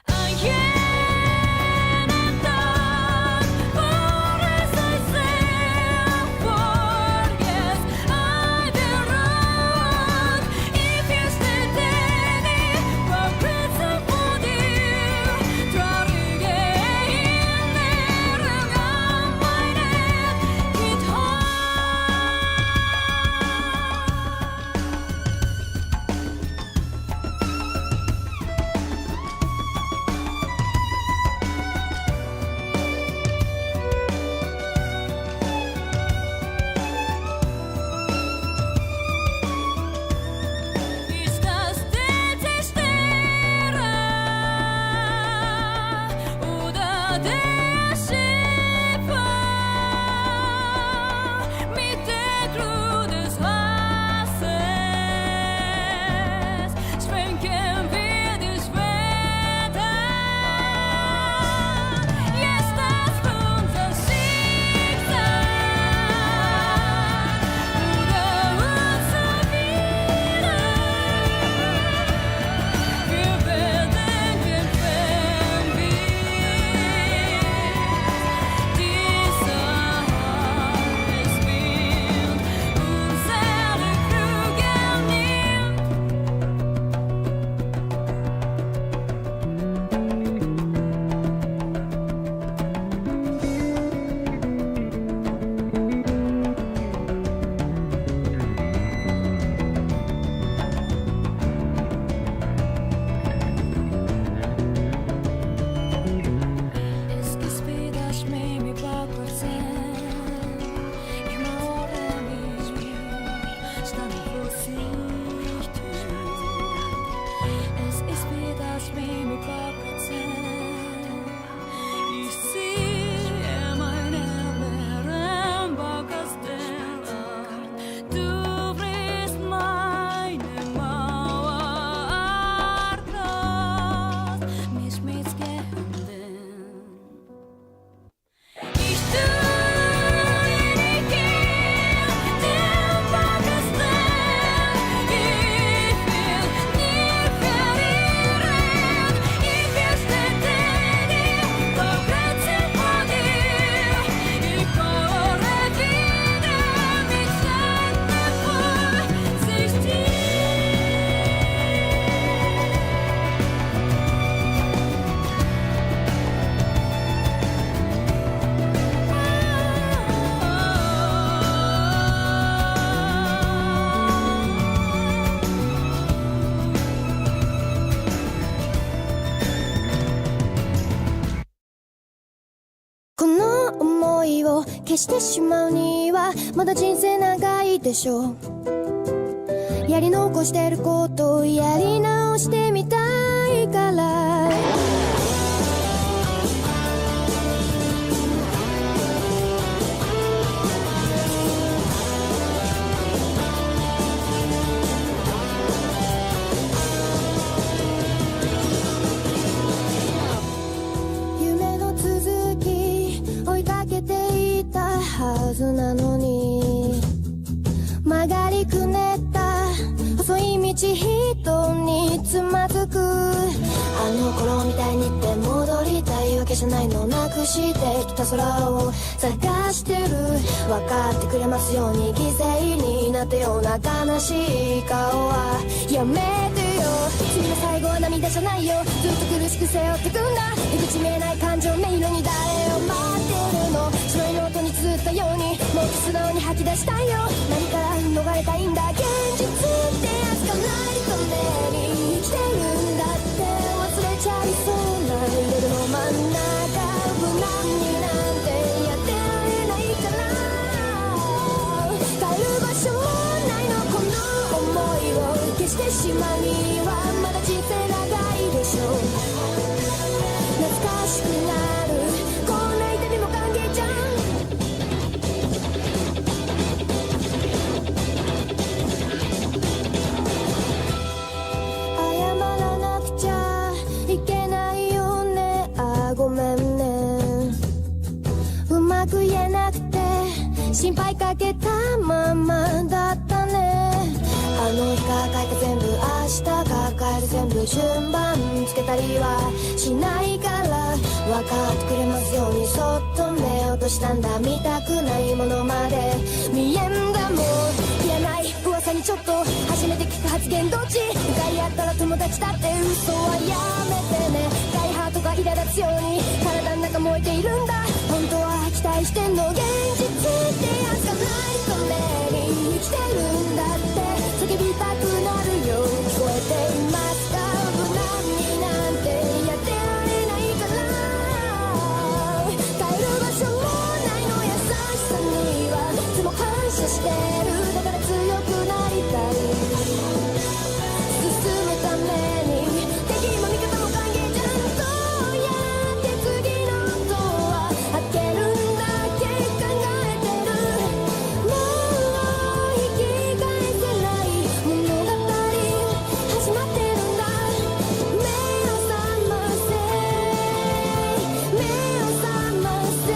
Again and done for as I said for yes I will run if yesterday var prison for you drar igen ner en annan it hard いを消してしまうにはまだ人生長いでしょう。やり残してることをやり直してみたいから。夢の続き追いかけていたはずなのに、曲がりくねった細い道人につまずく。あの頃みたいにって戻りたいわけじゃないの。なくしてきた空を探してる。分かってくれますように犠牲になったような悲しい顔はやめてよ。次の最後は涙じゃないよ。ずっと苦しく背負ってくんだ。出口見えない感情迷路に誰を待ってるの。白いノートに綴ったようにもっと素直に吐き出したいよ。何から逃れたいんだ。現実ってやつかないために生きてるんだって忘れちゃいそうな夜の真ん中。無難になんてやってられないから帰る場所もないの。この想いを消してしまうにはまだ人生長いでしょう。懐かしくなるこんな痛みも歓迎じゃん。謝らなくちゃいけないよね。あ、ごめんね。うまく言えなくて心配かけたままだったね。あの日抱えた全部明日抱える全部順番つけたりはしないから分かってくれますようにそっと目落としたんだ。見たくないものまで見えんだもん。言えない噂にちょっと初めて聞く発言どっち。向かい合ったら友達だって嘘はやめてね。ダイハートが苛立つように体の中燃えているんだ。本当は期待してんの。現実ってやつがないために生きてるんだって叫びたくなるよ。聞こえていますか。無難になんてやってられないから帰る場所もないの。優しさにはいつも感謝してる。だから強くなりたい。進むために敵も味方も歓迎じゃん。どうやって次のドア開けるんだっけ考えてる。もう引き返せない物語始まってるんだ。目を覚ませ目を覚ませ。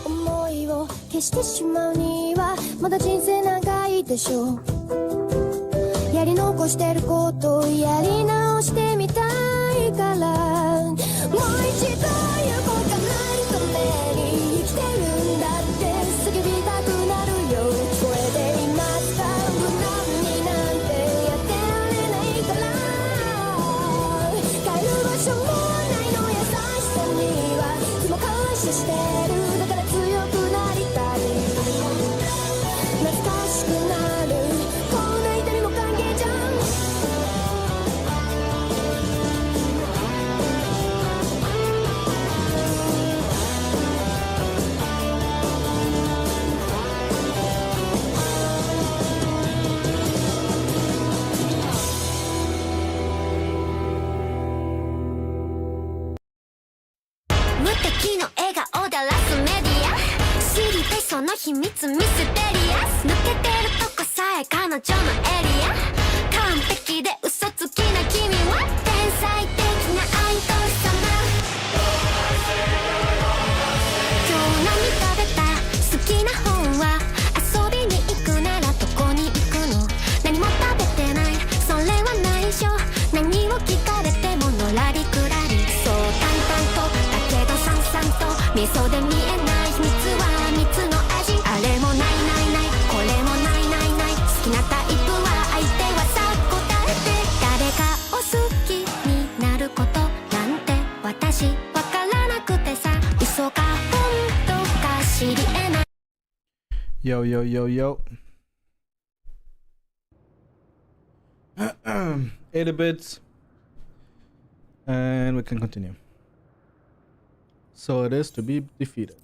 この想いを消してしまうにはまだ人生長いでしょう。やり残してることをやり直してみたいからもう一度行こうか。ないために生きてるんだって叫びたくなるよ。聞こえていますか。無難になんてやってられないから帰る場所もないの。優しさにはいつも感謝してる。だから強くなりたい。懐かしくなるこんな痛みも歓迎じゃん。無敵の笑顔だらすメディア。知りたいその秘密ミステリアス。抜けてるとこさえ彼女のエリア。完璧で嘘つきな君は天才的なアイドル様。今日何食べた。好きな本は遊びに行くならどこに行くの。何も食べてないそれは内緒。何を聞かれてものらりくらり。そう淡々とだけどさんさんと味噌で見えない秘密は蜜の味。あれもないないないこれもないないない。好きなタイプは相手はさ答えて。誰かを好きになる Yo, yo, yo, yo. 80 bits. And we can continue. So it is to be defeated.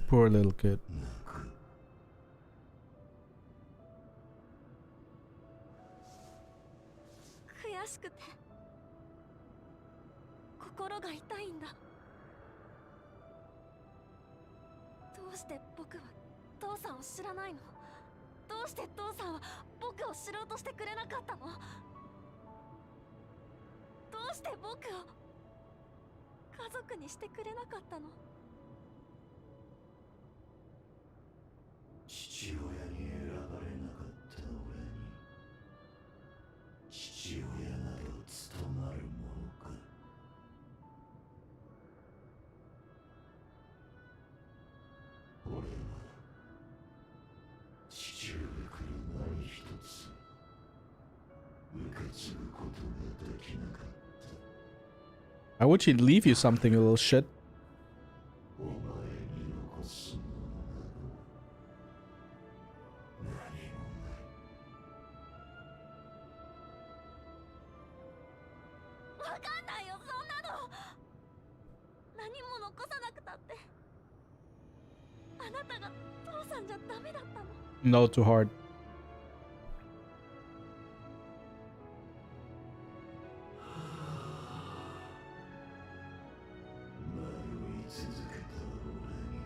Poor little kid. 悔しくて心が痛いんだ。どうして僕は父さんを知らないの？どうして父さんは僕を知ろうとしてくれなかったの？どうして僕を家族にしてくれなかったの？父親に選ばれなかった俺に父親など務まるものか。俺は父上から何一つ受け継ぐことができなかった。 I would she leave you something, you little shit. お前に残すものなど何もない。わかんないよ、そんなの。何も残さなくたってあなたが父さんじゃダメだったの。 No, too hard. 迷い続けた俺に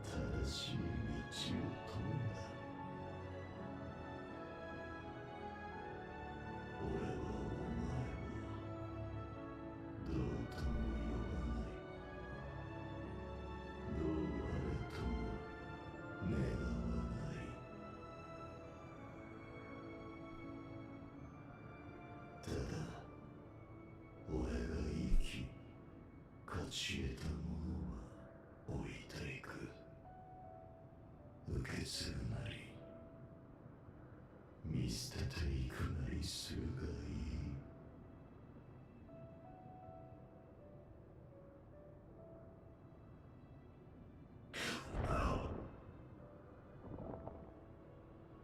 正しい道を問うな。俺はお前をどうとも呼ばない。どうあれとも願わない。ただ俺が生き勝ち得たものは置いていく。受け継ぐなり見捨てていくなりするがいい。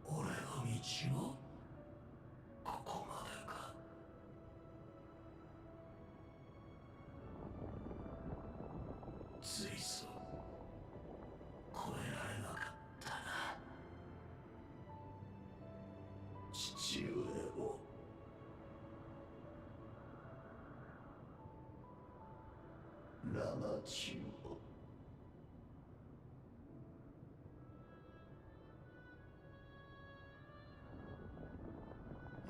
俺の道もここまでか。ついぞ越えられなかったな。父上をラマチを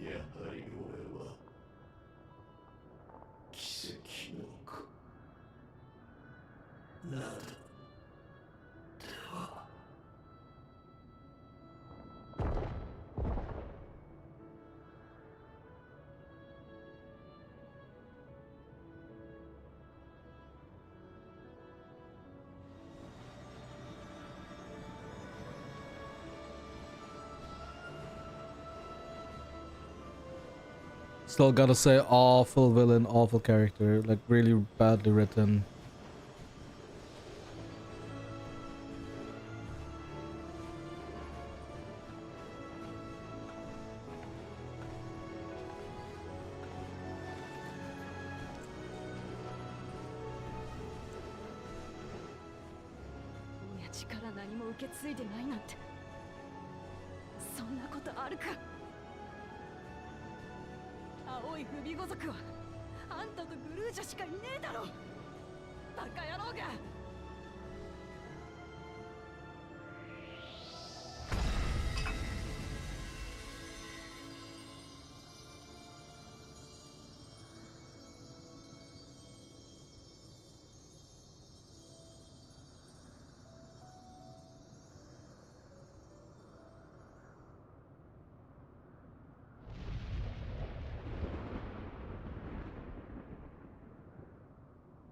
やはり俺は奇跡の子なるでは。Still gotta say, awful villain, awful character, like really badly written.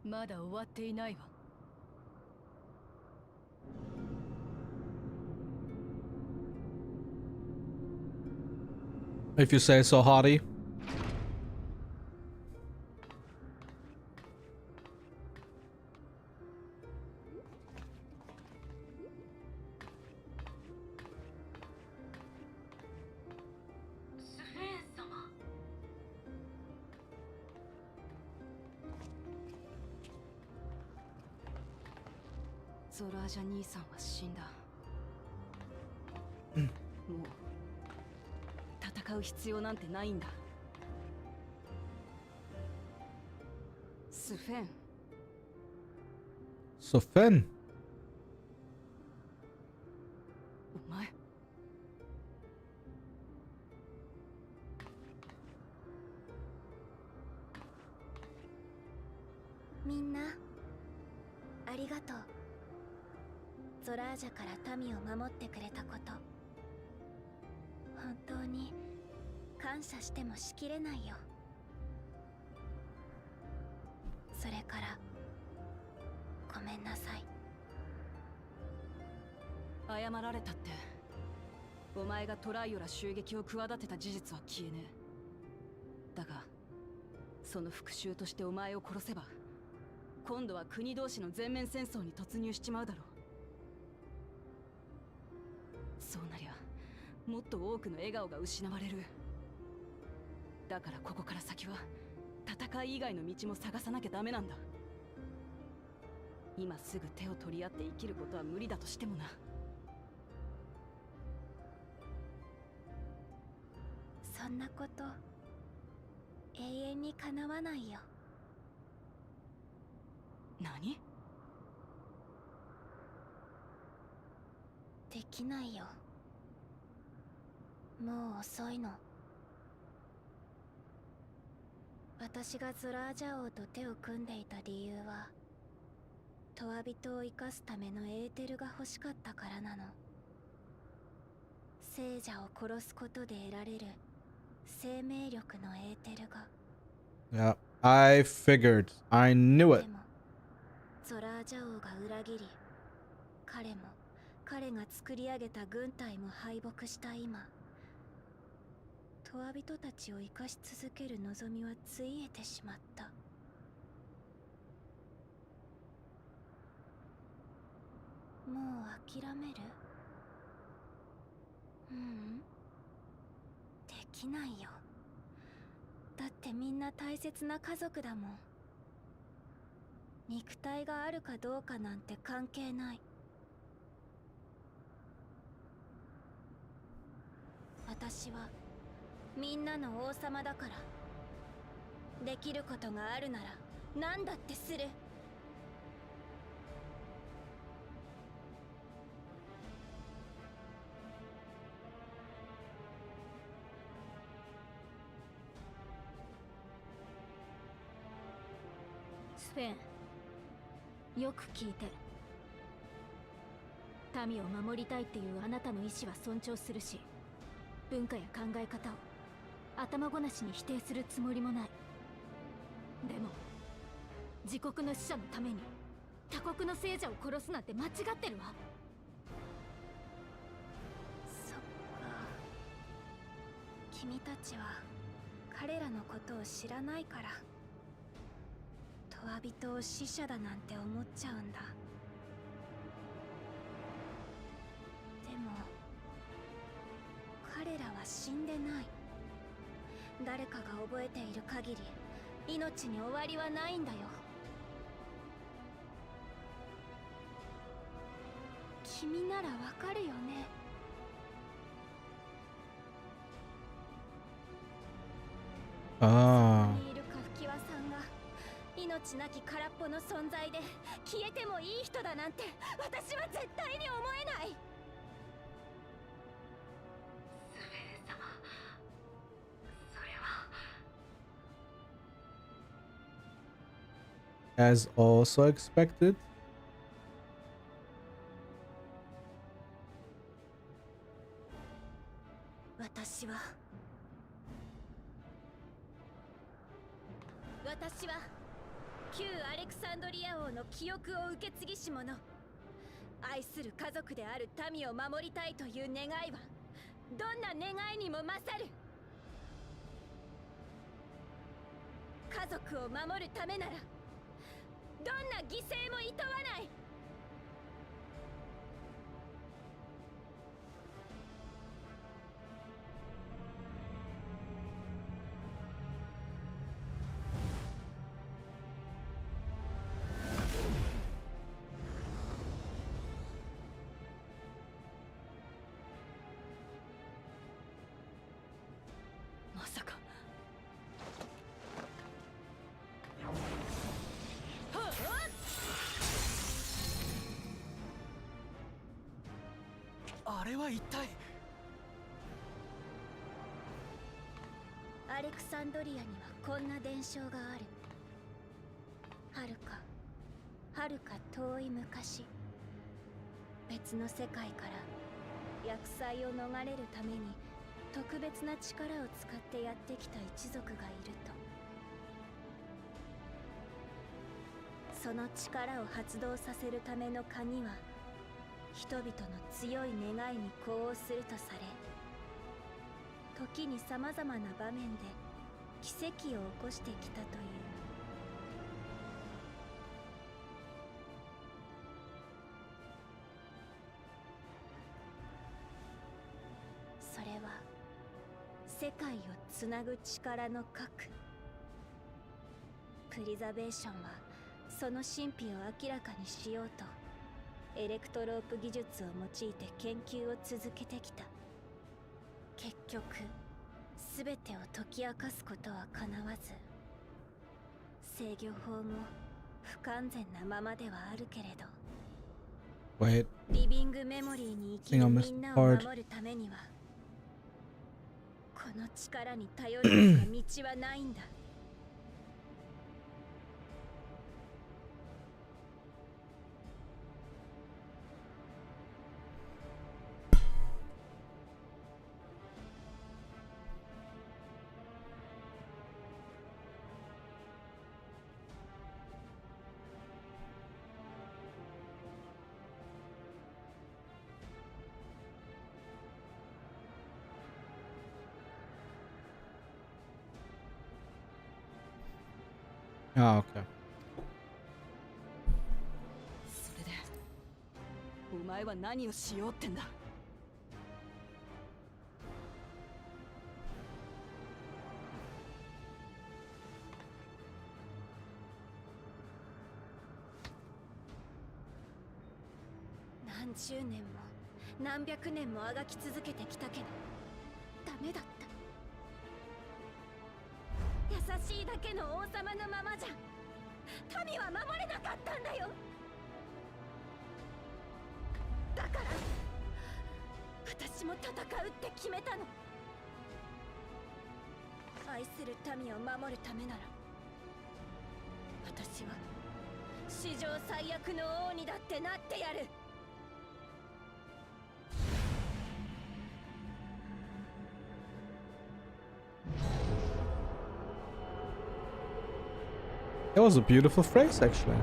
まだ終わっていないわ。If you say so, Hardy. スフェーン様。ゾラージャ兄さんは死んだ。もう戦う必要なんてないんだ。スフェン。So Fen. お前。みんなありがとう。ゾラージャから民を守ってくれたこと、本当に感謝してもしきれないよ。それからごめんなさい。謝られたって、お前がトライオラ襲撃を企てた事実は消えねえ。だがその復讐としてお前を殺せば、今度は国同士の全面戦争に突入しちまうだろう。そうなりゃもっと多くの笑顔が失われる。だからここから先は戦い以外の道も探さなきゃダメなんだ。今すぐ手を取り合って生きることは無理だとしてもな。そんなこと永遠に叶わないよ。何？できないよ。もう遅いの。私がゾラージャ王と手を組んでいた理由は、トワビトを生かすためのエーテルが欲しかったからなの。聖者を殺すことで得られる生命力のエーテルが。Yeah, I figured. I knew it. でもゾラージャ王が裏切り、彼も彼が作り上げた軍隊も敗北した今、トワビトたちを生かし続ける望みはついえてしまった。もう諦める？ううん、できないよ。だってみんな大切な家族だもん。肉体があるかどうかなんて関係ない。私はみんなの王様だから。できることがあるなら何だってする。スフェン、よく聞いて。民を守りたいっていうあなたの意志は尊重するし、文化や考え方を頭ごなしに否定するつもりもない。でも自国の死者のために他国の聖者を殺すなんて間違ってるわ。そっか。君たちは彼らのことを知らないから、トワビトを死者だなんて思っちゃうんだ。でも彼らは死んでない。誰かが覚えている限り命に終わりはないんだよ。君ならわかるよね。あそこにいるカフキワさんが命なき空っぽの存在で消えてもいい人だなんて私は絶対に思えない。スフェン様、それは。 As also expected. 私は旧アレクサンンドリア王の記憶を受け継ぎし者。愛する家族である民を守りたいという願いはどんな願いにも勝る。家族を守るためならどんな犠牲もいとわない。まさか。あれは一体。アレクサンドリアにはこんな伝承がある。はるか遠い昔、別の世界から厄災を逃れるために特別な力を使ってやってきた一族がいると。その力を発動させるための鍵は人々の強い願いに呼応するとされ、時にさまざまな場面で奇跡を起こしてきたという。それは世界をつなぐ力の核。プリザベーションはその神秘を明らかにしようとエレクトロープ技術を用いて研究を続けてきた。結局全てを解き明かすことはかなわず、制御法も不完全なままではあるけれど、Wait. リビングメモリーに生きるみんなを守るためにはこの力に頼るしか道はないんだ。Ah, okay. それでお前は何をしようってんだ。何十年も何百年もあがき続けてきたけどダメだった。優しいだけの王様のままじゃ民は守れなかったんだよ。だから私も戦うって決めたの。愛する民を守るためなら私は史上最悪の王にだってなってやる。That was a beautiful phrase, actually.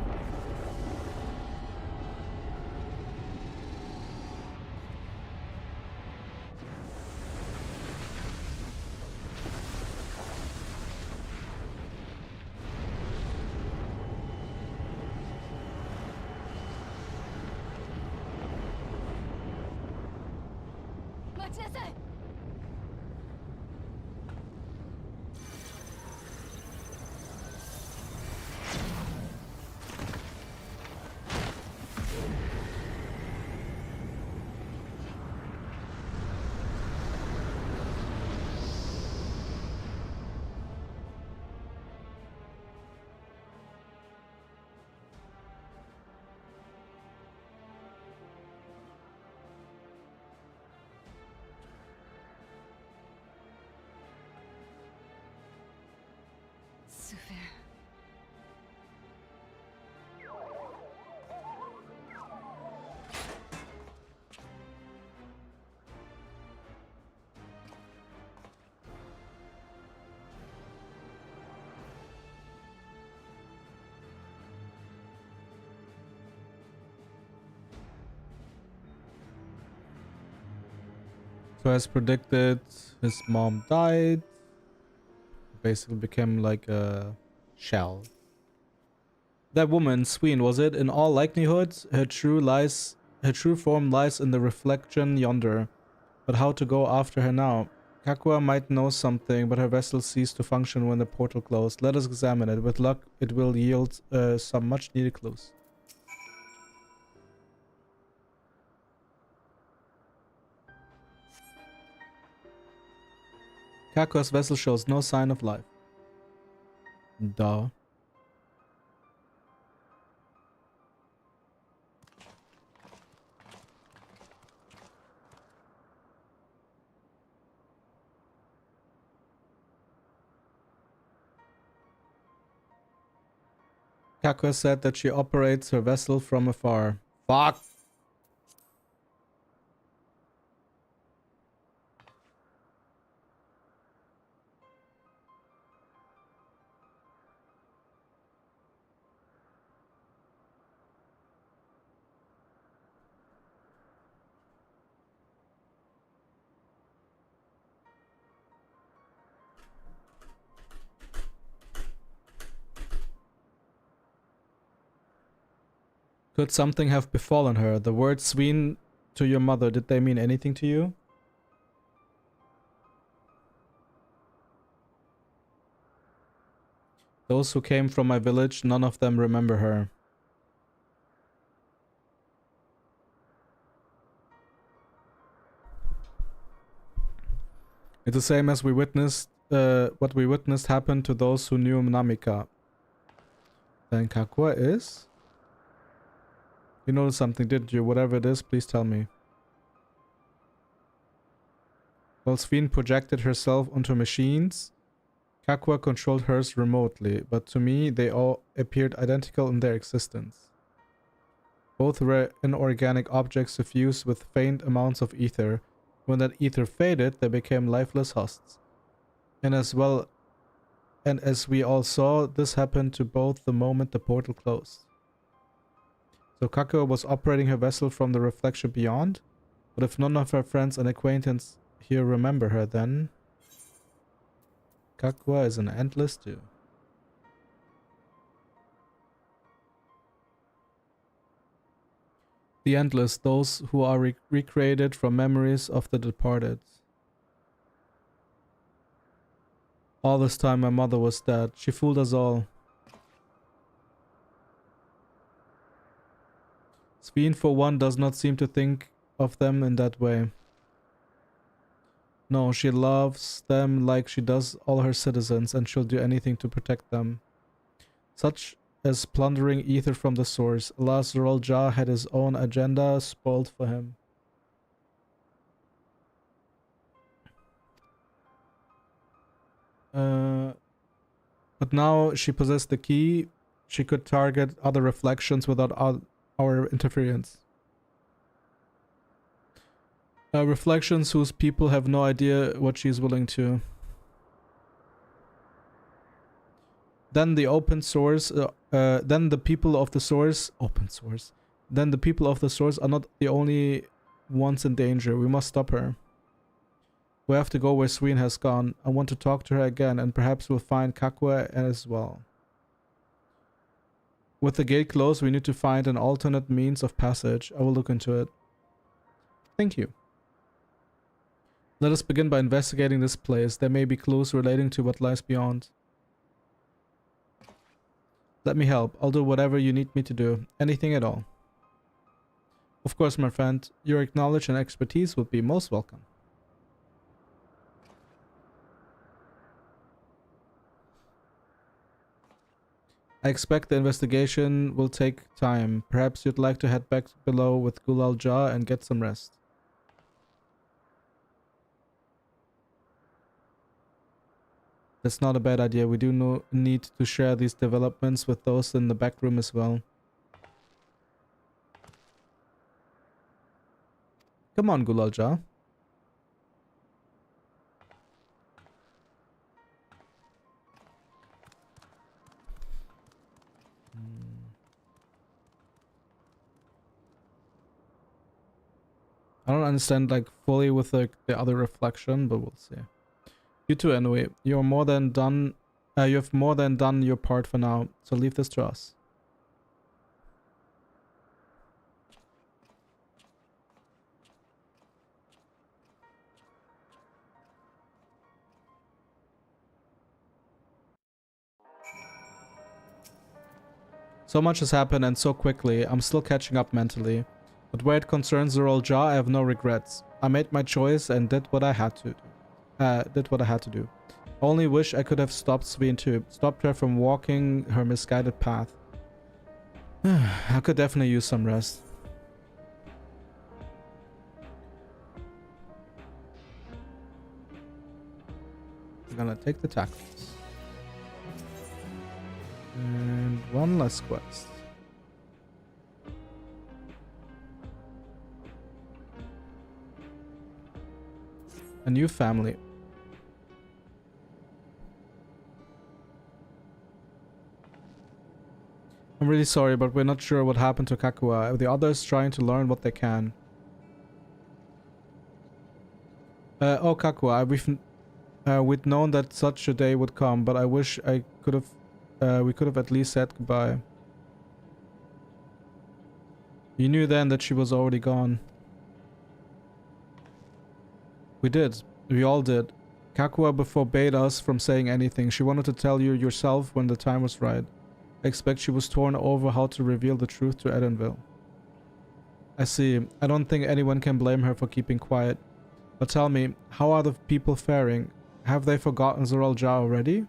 So as predicted, his mom died. Basically became like a shell. That woman, Sween, was it? In all likelihood, her true form lies in the reflection yonder. But how to go after her now? Kakua might know something, but her vessel ceased to function when the portal closed. Let us examine it. With luck, it will yield some much needed clues. Kakua's vessel shows no sign of life. Duh. Kakua said that she operates her vessel from afar. Fuck! Could something have befallen her? The words Sween to your mother, did they mean anything to you? Those who came from my village, none of them remember her. It's the same as what we witnessed happened to those who knew Namika. Then Kakua is? You noticed something, didn't you? Whatever it is, please tell me. While Sveen projected herself onto machines, Kakua controlled hers remotely, but to me they all appeared identical in their existence. Both were inorganic objects suffused with faint amounts of ether. When that ether faded, they became lifeless husks. And as we all saw, this happened to both the moment the portal closed. So Kakua was operating her vessel from the reflection beyond? But if none of her friends and acquaintances here remember her, then Kakua is an endless too. The endless, those who are recreated from memories of the departed. All this time my mother was dead. She fooled us all. Sveen, for one, does not seem to think of them in that way. No, she loves them like she does all her citizens, and she'll do anything to protect them. Such as plundering ether from the source. Alas, Zoral Ja had his own agenda spoiled for him. But now she possessed the key. She could target other reflections without our interference. Reflections whose people have no idea what she's willing to. Then the open source, then the people of the source, open source. Then the people of the source are not the only ones in danger. We must stop her. We have to go where Sween has gone. I want to talk to her again, and perhaps we'll find Kakua as well. With the gate closed, we need to find an alternate means of passage. I will look into it. Thank you. Let us begin by investigating this place. There may be clues relating to what lies beyond. Let me help. I'll do whatever you need me to do. Anything at all. Of course, my friend. Your knowledge and expertise would be most welcome. I expect the investigation will take time. Perhaps you'd like to head back below with Gulal Ja and get some rest. That's not a bad idea. We do need to share these developments with those in the back room as well. Come on, Gulal Ja. I don't understand like fully with the other reflection, but we'll see. You too, anyway. You're more than done. You have more than done your part for now, so leave this to us. So much has happened and so quickly, I'm still catching up mentally. But where it concerns the royal jaw, I have no regrets. I made my choice and did what I had to do. I only wish I could have stopped Sveen too, stopped her from walking her misguided path. I could definitely use some rest. I'm gonna take the tackles. And one last quest. A new family. I'm really sorry, but we're not sure what happened to Kakua. The others trying to learn what they can. Oh, Kakua, we'd known that such a day would come, but I wish I could have. We could have at least said goodbye. You knew then that she was already gone. We did. We all did. Kakua forbade us from saying anything. She wanted to tell you yourself when the time was right. I expect she was torn over how to reveal the truth to Edenville. I see. I don't think anyone can blame her for keeping quiet. But tell me, how are the people faring? Have they forgotten Zoral Ja already?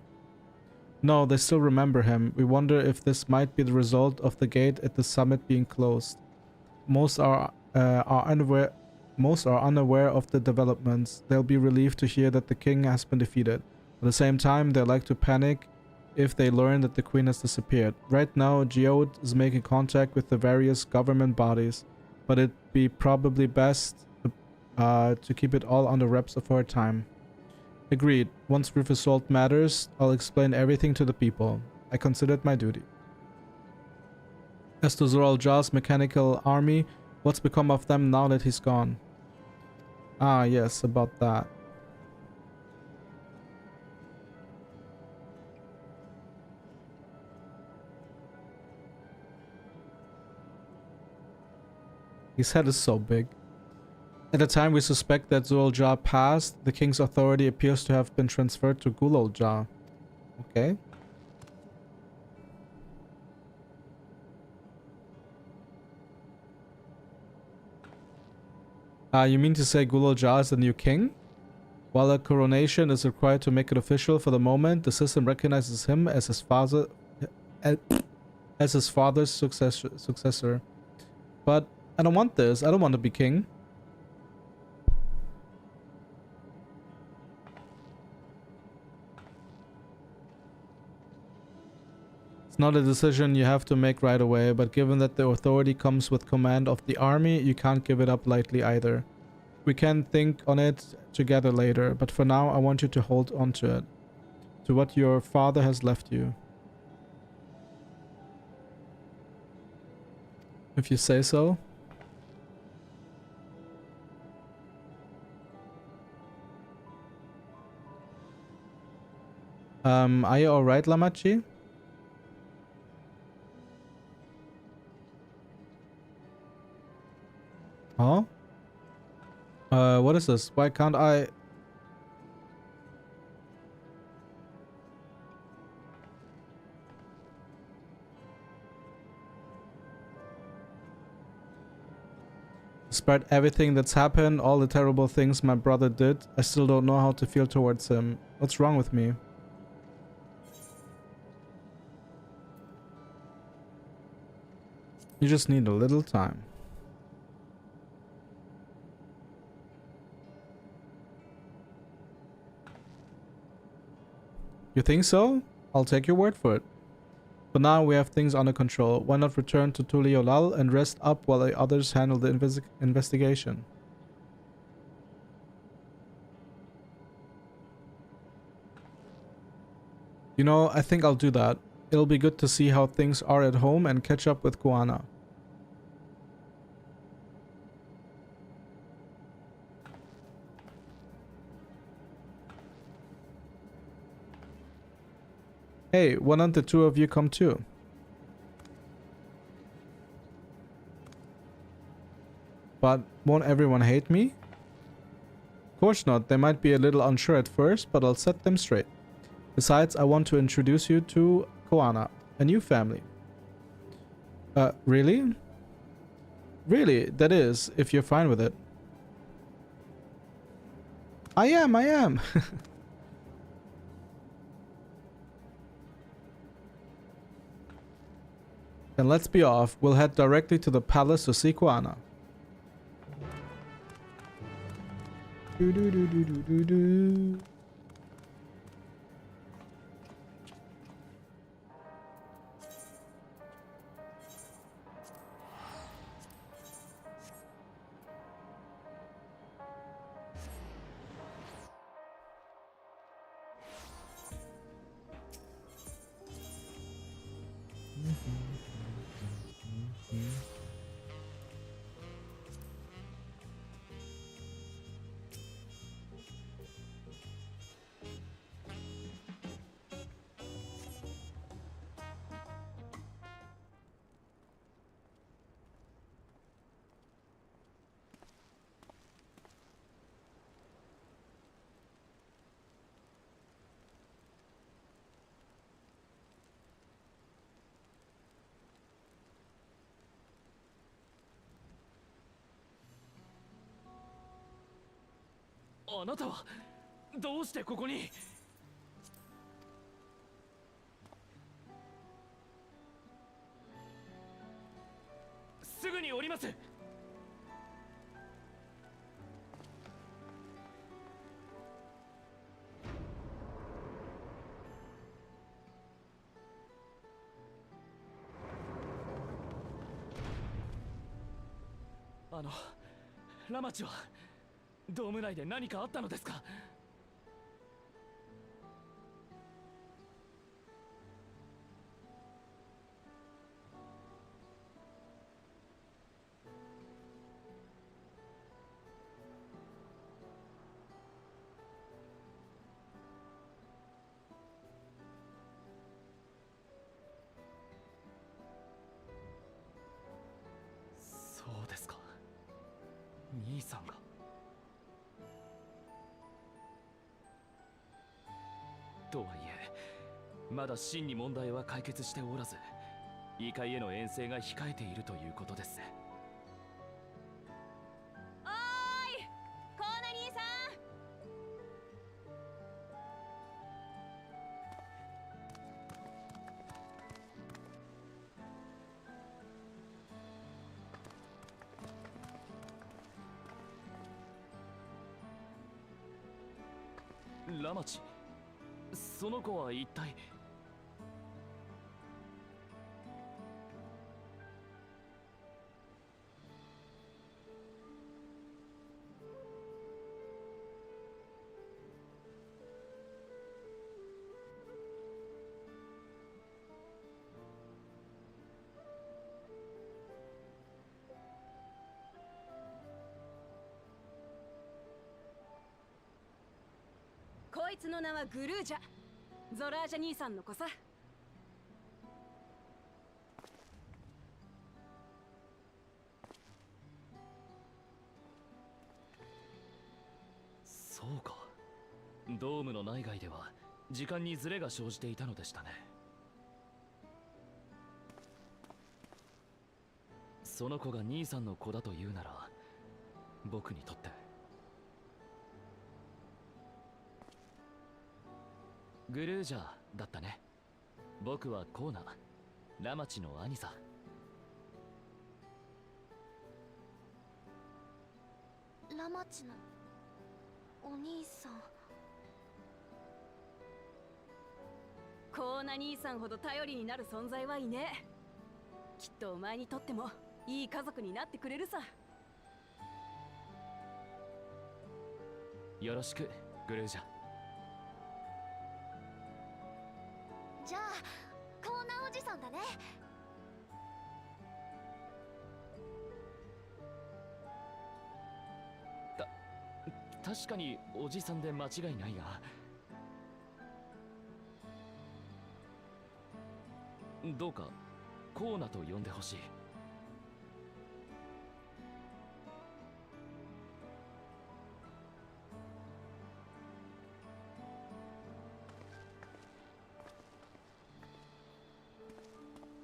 No, they still remember him. We wonder if this might be the result of the gate at the summit being closed. Most are unaware of the developments. They'll be relieved to hear that the king has been defeated. At the same time, they like to panic if they learn that the queen has disappeared. Right now, Geode is making contact with the various government bodies, but it'd be probably best to keep it all under wraps for a time. Agreed. Once we've resolved matters, I'll explain everything to the people. I consider it my duty. As to Zoral Ja's mechanical army, what's become of them now that he's gone? Ah, yes, about that. His head is so big. At the time we suspect that Zoral Ja passed, the king's authority appears to have been transferred to Gulol Ja. Okay. You mean to say Gulol Ja is the new king? While a coronation is required to make it official for the moment, the system recognizes him as his father's successor. But I don't want this. I don't want to be king. It's not a decision you have to make right away, but given that the authority comes with command of the army, you can't give it up lightly either. We can think on it together later, but for now I want you to hold on to it. To what your father has left you. If you say so. Are you alright, Lamachi? Huh? What is this? Why can't I... Despite everything that's happened, all the terrible things my brother did, I still don't know how to feel towards him. What's wrong with me? You just need a little time. You think so? I'll take your word for it. For now, we have things under control. Why not return to Tuliolal and rest up while the others handle the investigation? You know, I think I'll do that. It'll be good to see how things are at home and catch up with Kuana. Hey, why don't the two of you come too? But won't everyone hate me? Of course not. They might be a little unsure at first, but I'll set them straight. Besides, I want to introduce you to Koana, a new family. Really? Really, that is, if you're fine with it. I am. Then let's be off. We'll head directly to the palace to see Koana. Do do do do do do do.あなたはどうしてここに？すぐに降ります。ラマチはドーム内で何かあったのですか？そうですか。兄さんが。とはいえ、まだ真に問題は解決しておらず、異界への遠征が控えているということです。おーい、コーナ兄さん。ラマチ、その子は一体。こいつの名はグルージャ。ゾラージャ兄さんの子さ。そうか。ドームの内外では時間にズレが生じていたのでしたね。その子が兄さんの子だというなら、僕にとってグルージャーだったね。僕はコーナ、ラマチの兄さ。ラマチのお兄さん。コーナ兄さんほど頼りになる存在はいねえ。きっとお前にとってもいい家族になってくれるさ。よろしく、グルージャ。じゃあコーナーおじさんだね。確かにおじさんで間違いないが、どうかコーナと呼んでほしい。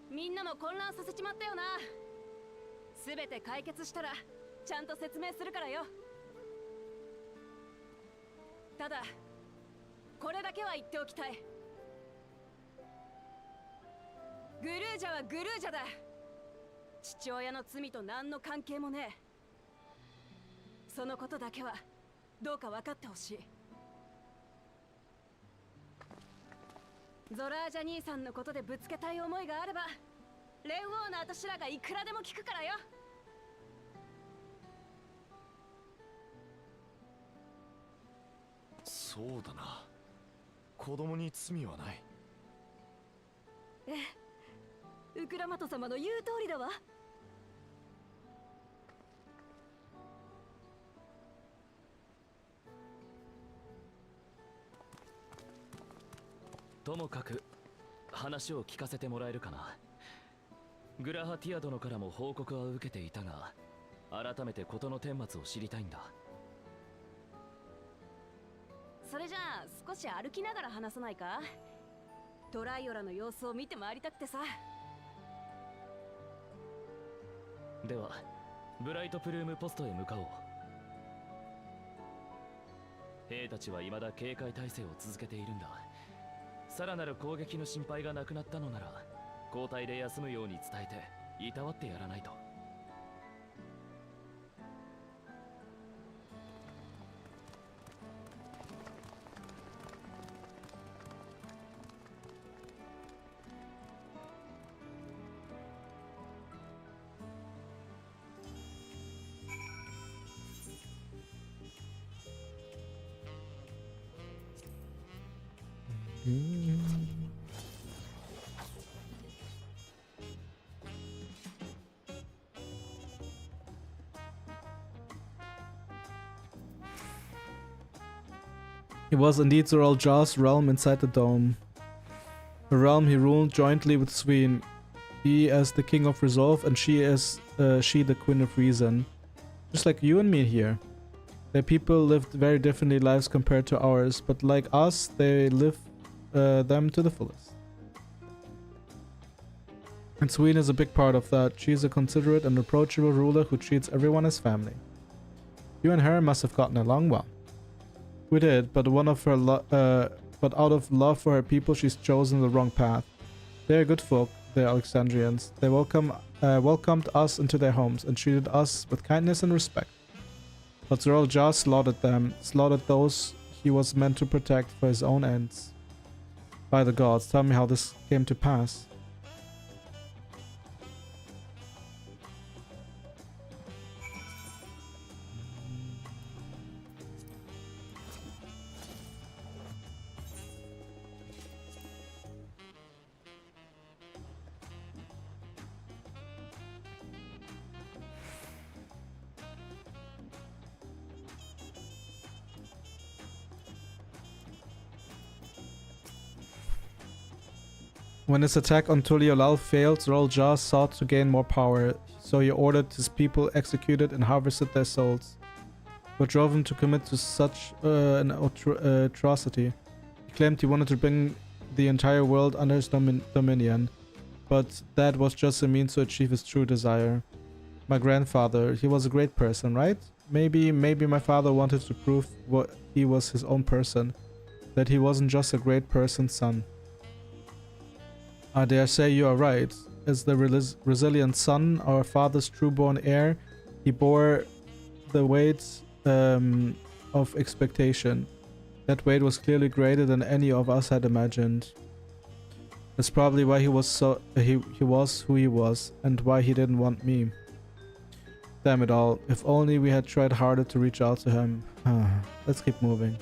みんなも混乱させちまったよな。すべて解決したらちゃんと説明するからよ。ただこれだけは言っておきたい。グルージャはグルージャだ。父親の罪と何の関係もねえ。そのことだけはどうか分かってほしい。ゾラージャ兄さんのことでぶつけたい思いがあれば連王の私らがいくらでも聞くからよ。そうだな。子供に罪はない。ええ、ウクラマト様の言う通りだわ。ともかく話を聞かせてもらえるかな。グラハティア殿からも報告は受けていたが、改めて事の顛末を知りたいんだ。それじゃあ少し歩きながら話さないか。トライオラの様子を見て回りたくてさ。ではブライトプルームポストへ向かおう。兵たちは未だ警戒態勢を続けているんだ。さらなる攻撃の心配がなくなったのなら交代で休むように伝えていたわってやらないと。He was indeed Zoral Jar's realm inside the dome. A realm he ruled jointly with Sween. He as the king of resolve and she as the queen of reason. Just like you and me here. Their people lived very differently lives compared to ours, but like us, they live them to the fullest. And Sween is a big part of that. She is a considerate and approachable ruler who treats everyone as family. You and her must have gotten along well. We did, but but out of love for her people, she's chosen the wrong path. They are good folk, the Alexandrians. They welcomed us into their homes and treated us with kindness and respect. But Zoral Jar slaughtered them, slaughtered those he was meant to protect for his own ends. By the gods, tell me how this came to pass. When his attack on Tuliolal failed, Zoral Jar sought to gain more power, so he ordered his people executed and harvested their souls. What drove him to commit to such an atrocity? He claimed he wanted to bring the entire world under his dominion, but that was just a means to achieve his true desire. My grandfather, he was a great person, right? Maybe my father wanted to prove what he was his own person, that he wasn't just a great person's son. I dare say you are right. As the resilient son, our father's true-born heir, he bore the weight of expectation. That weight was clearly greater than any of us had imagined. That's probably why he was he was who he was, and why he didn't want me. Damn it all! If only we had tried harder to reach out to him. Let's keep moving.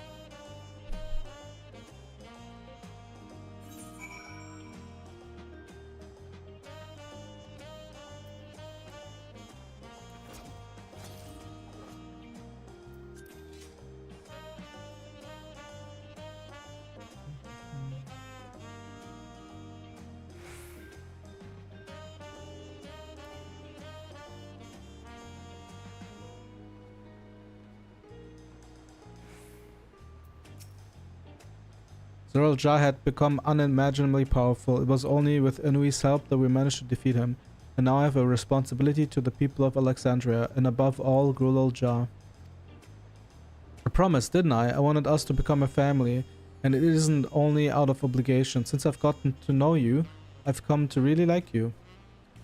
Zoral Ja had become unimaginably powerful. It was only with Inui's help that we managed to defeat him. And now I have a responsibility to the people of Alexandria, and above all, Grulol Ja. I promised, didn't I? I wanted us to become a family, and it isn't only out of obligation. Since I've gotten to know you, I've come to really like you.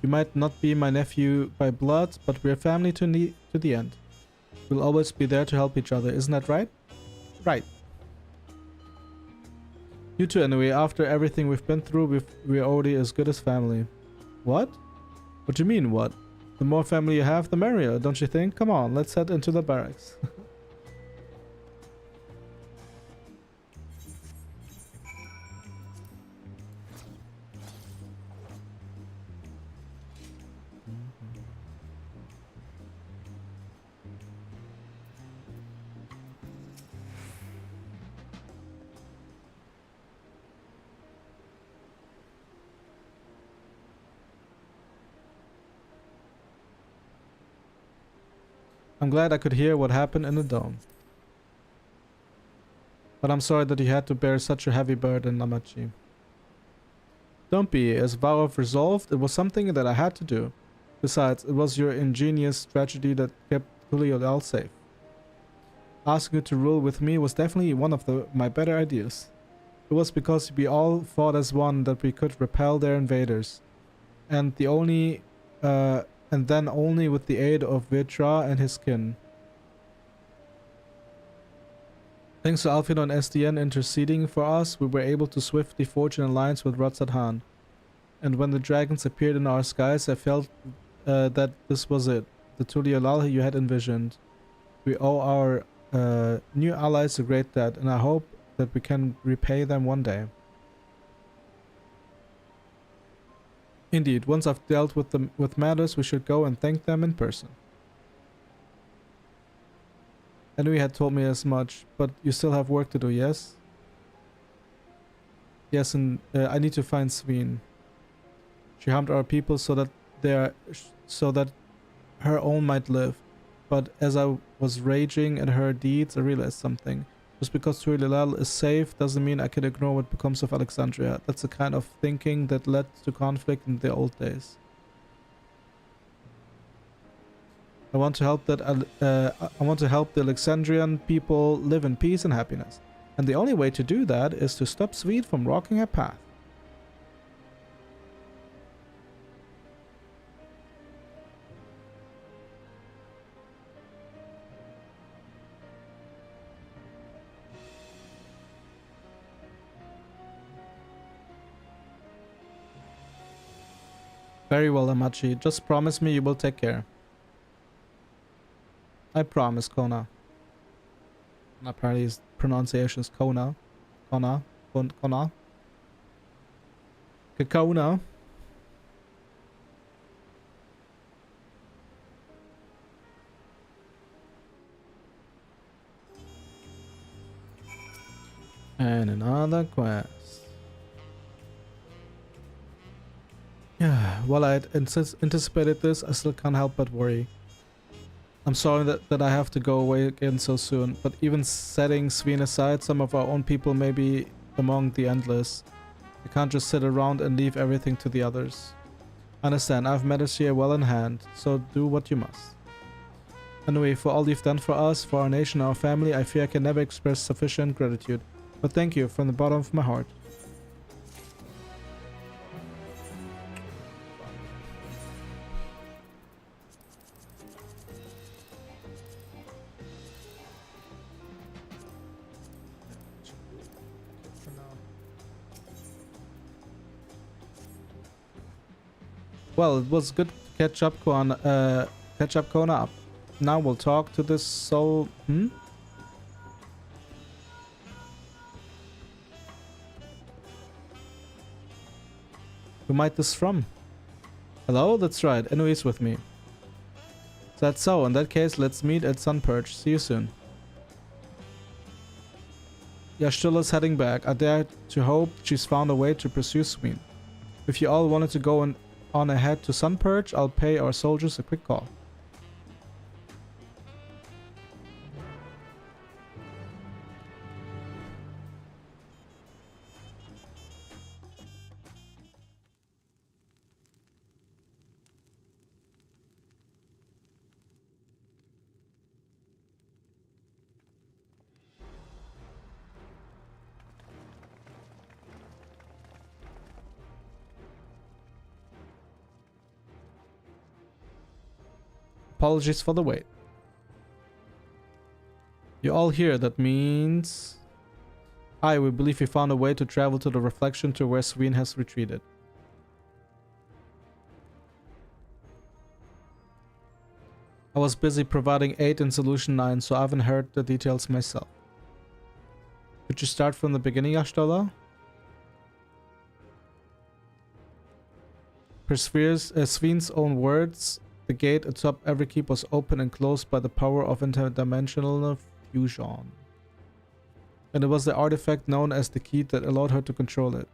You might not be my nephew by blood, but we're family to the end. We'll always be there to help each other, isn't that right? Right. You too, anyway. After everything we've been through, we're already as good as family. What? What do you mean, what? The more family you have, the merrier, don't you think? Come on, let's head into the barracks. I'm glad I could hear what happened in the dome. But I'm sorry that you had to bear such a heavy burden, Namachi. Don't be. As a vow of resolve, it was something that I had to do. Besides, it was your ingenious strategy that kept Tuliodal safe. Asking you to rule with me was definitely one of my better ideas. It was because we all fought as one that we could repel their invaders. And then only with the aid of Vitra and his kin. Thanks to Alfino and SDN interceding for us, we were able to swiftly forge an alliance with Ratzadhan. And when the dragons appeared in our skies, I felt that this was it. The Tuliolal you had envisioned. We owe our new allies a great debt, and I hope that we can repay them one day. Indeed, once I've dealt with matters, we should go and thank them in person. Enui had told me as much, but you still have work to do, yes? Yes, and I need to find Sveen. She harmed our people so that her own might live. But as I was raging at her deeds, I realized something. Just because Tuililal is safe doesn't mean I can ignore what becomes of Alexandria. That's the kind of thinking that led to conflict in the old days. I want to help the Alexandrian people live in peace and happiness. And the only way to do that is to stop Sweet from rocking her path. Very well, Amachi. Just promise me you will take care. I promise, Kona. And apparently his pronunciation is Kona. Kona. Kona. Kona. And another quest. Yeah, while I had anticipated this, I still can't help but worry. I'm sorry that I have to go away again so soon, but even setting Sveen aside, some of our own people may be among the endless. I can't just sit around and leave everything to the others. Understand, I've matters here well in hand, so do what you must. Anyway, for all you've done for us, for our nation, our family, I fear I can never express sufficient gratitude. But thank you from the bottom of my heart. Well, it was good to catch up Kona up. Now we'll talk to this soul. Who might this from? Hello, that's right. Enui's with me. Is that so? In that case, let's meet at Sunperch. See you soon. Yashtula's heading back. I dare to hope she's found a way to pursue Sween. If you all wanted to go on ahead to Sunperch, I'll pay our soldiers a quick call. Apologies for the wait. You're all here, that means... Aye, we believe we found a way to travel to the reflection to where Sween has retreated. I was busy providing aid in Solution 9, so I haven't heard the details myself. Could you start from the beginning, Ashtola? Per Sween's own words, the gate atop Everkeep was opened and closed by the power of interdimensional fusion. And it was the artifact known as the key that allowed her to control it.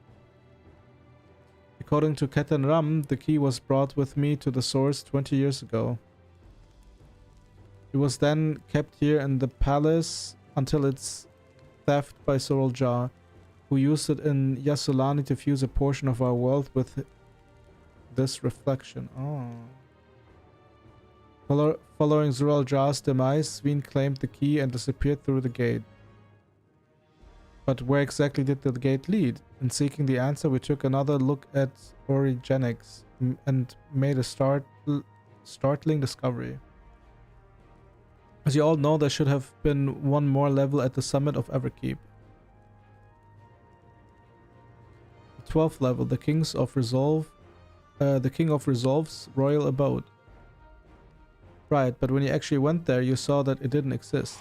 According to Ketan Ram, the key was brought with me to the source 20 years ago. It was then kept here in the palace until its theft by Soral Jar, who used it in Yasulani to fuse a portion of our world with this reflection. Oh. Following Soral Jar's demise, Sween claimed the key and disappeared through the gate. But where exactly did the gate lead? In seeking the answer, we took another look at Origenics and made a startling discovery. As you all know, there should have been one more level at the summit of Everkeep. The 12th level, the King of Resolve's royal abode. Right, but when you actually went there, you saw that it didn't exist.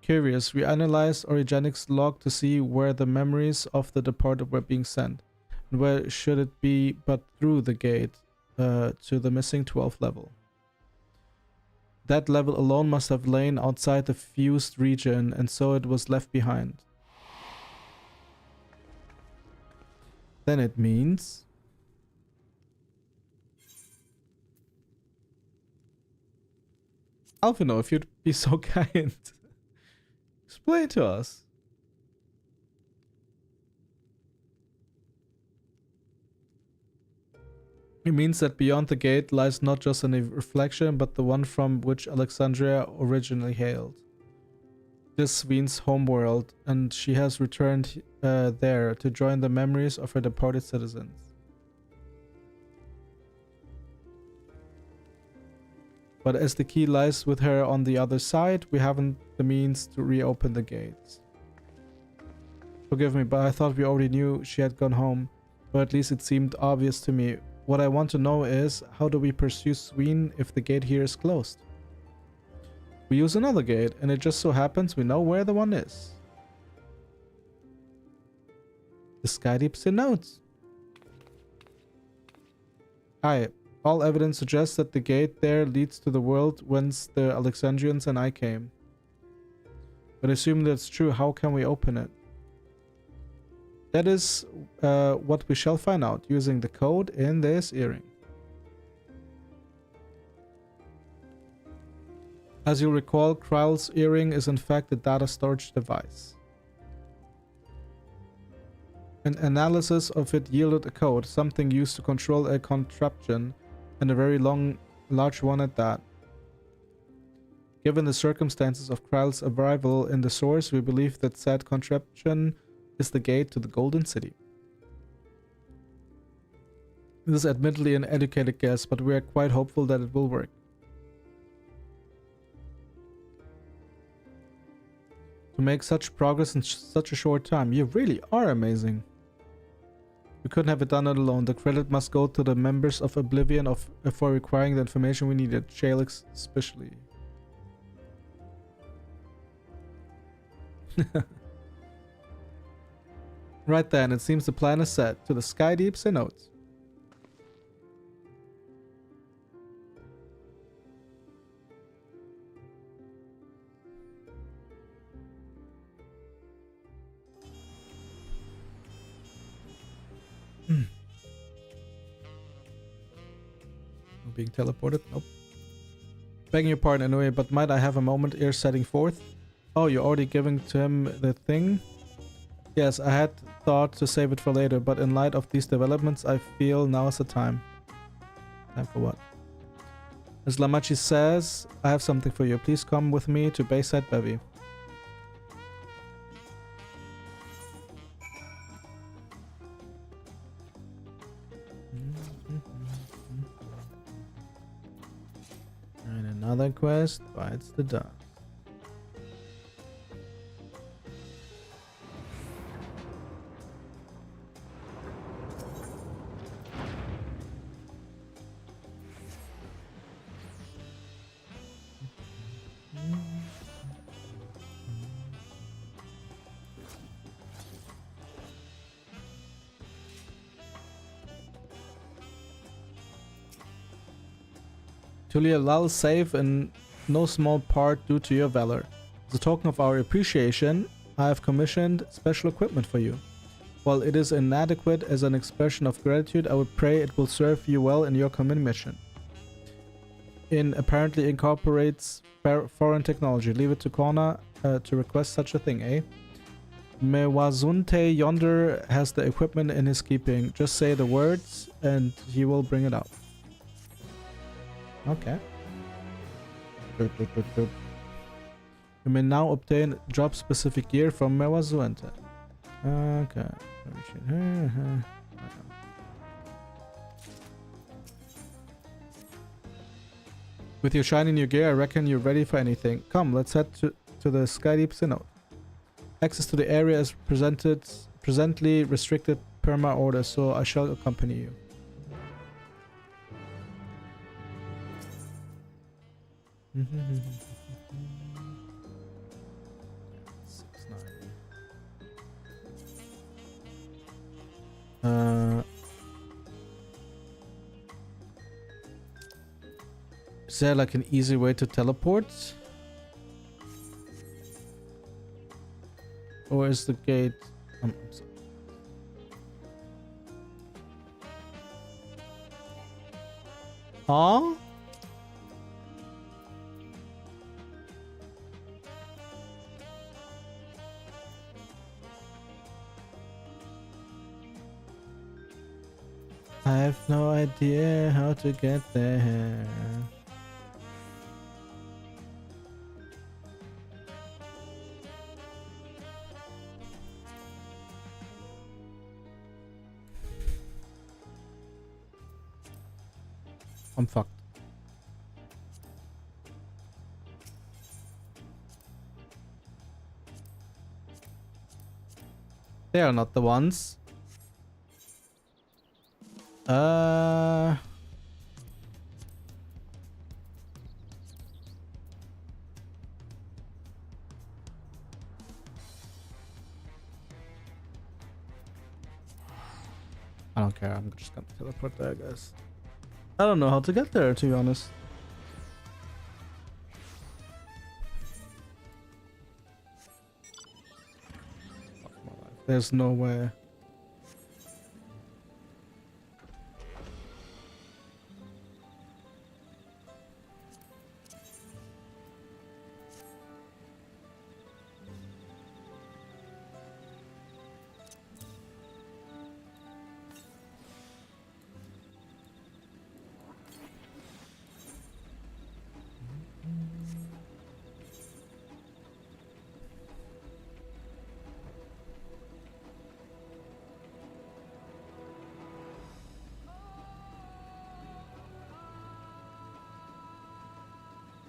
Curious, we analyzed Origenics' log to see where the memories of the departed were being sent. And where should it be but through the gate to the missing 12th level. That level alone must have lain outside the fused region, and so it was left behind. Then it means... Alphino, if you'd be so kind. Explain to us. It means that beyond the gate lies not just a reflection, but the one from which Alexandria originally hailed. This Sween's homeworld, and she has returned there to join the memories of her departed citizens. But as the key lies with her on the other side, we haven't the means to reopen the gates. Forgive me, but I thought we already knew she had gone home, or at least it seemed obvious to me. What I want to know is, how do we pursue Sween if the gate here is closed? We use another gate, and it just so happens we know where the one is. The Skydeep's in notes. Aye, all evidence suggests that the gate there leads to the world whence the Alexandrians and I came. But assuming that's true, how can we open it? That is what we shall find out using the code in this earring. As you recall, Kryl's earring is in fact a data storage device. An analysis of it yielded a code, something used to control a contraption, and a very large one at that. Given the circumstances of Kryl's arrival in the source, we believe that said contraption is the gate to the Golden City. This is admittedly an educated guess, but we are quite hopeful that it will work. To make such progress in such a short time, you really are amazing. We couldn't have it done it alone. The credit must go to the members of Oblivion for requiring the information we needed, Shalix especially. Right then, it seems the plan is set. To the Skydeeps and notes. Being teleported? Nope. Begging your pardon anyway, but might I have a moment ere setting forth? Oh, you're already giving to him the thing? Yes, I had thought to save it for later, but in light of these developments, I feel now is the time. Time for what? As Lamachi says, I have something for you. Please come with me to Bayside Bevy. Another quest bites the dust. Tulia Lal save in no small part due to your valor. As a token of our appreciation, I have commissioned special equipment for you. While it is inadequate as an expression of gratitude, I would pray it will serve you well in your common mission. It apparently incorporates foreign technology. Leave it to Kona to request such a thing, eh? Mewazunte yonder has the equipment in his keeping. Just say the words and he will bring it out. Okay. You may now obtain job-specific gear from Mewazunte. Okay. With your shiny new gear, I reckon you're ready for anything. Come, let's head to the Skydeep Synod. Access to the area is presently restricted per my order, so I shall accompany you. Is there like an easy way to teleport? Or is the gate... I'm sorry. Huh? I have no idea how to get there. I'm fucked. They are not the ones. I don't care. I'm just gonna teleport there, guys. I don't know how to get there, to be honest. There's no way.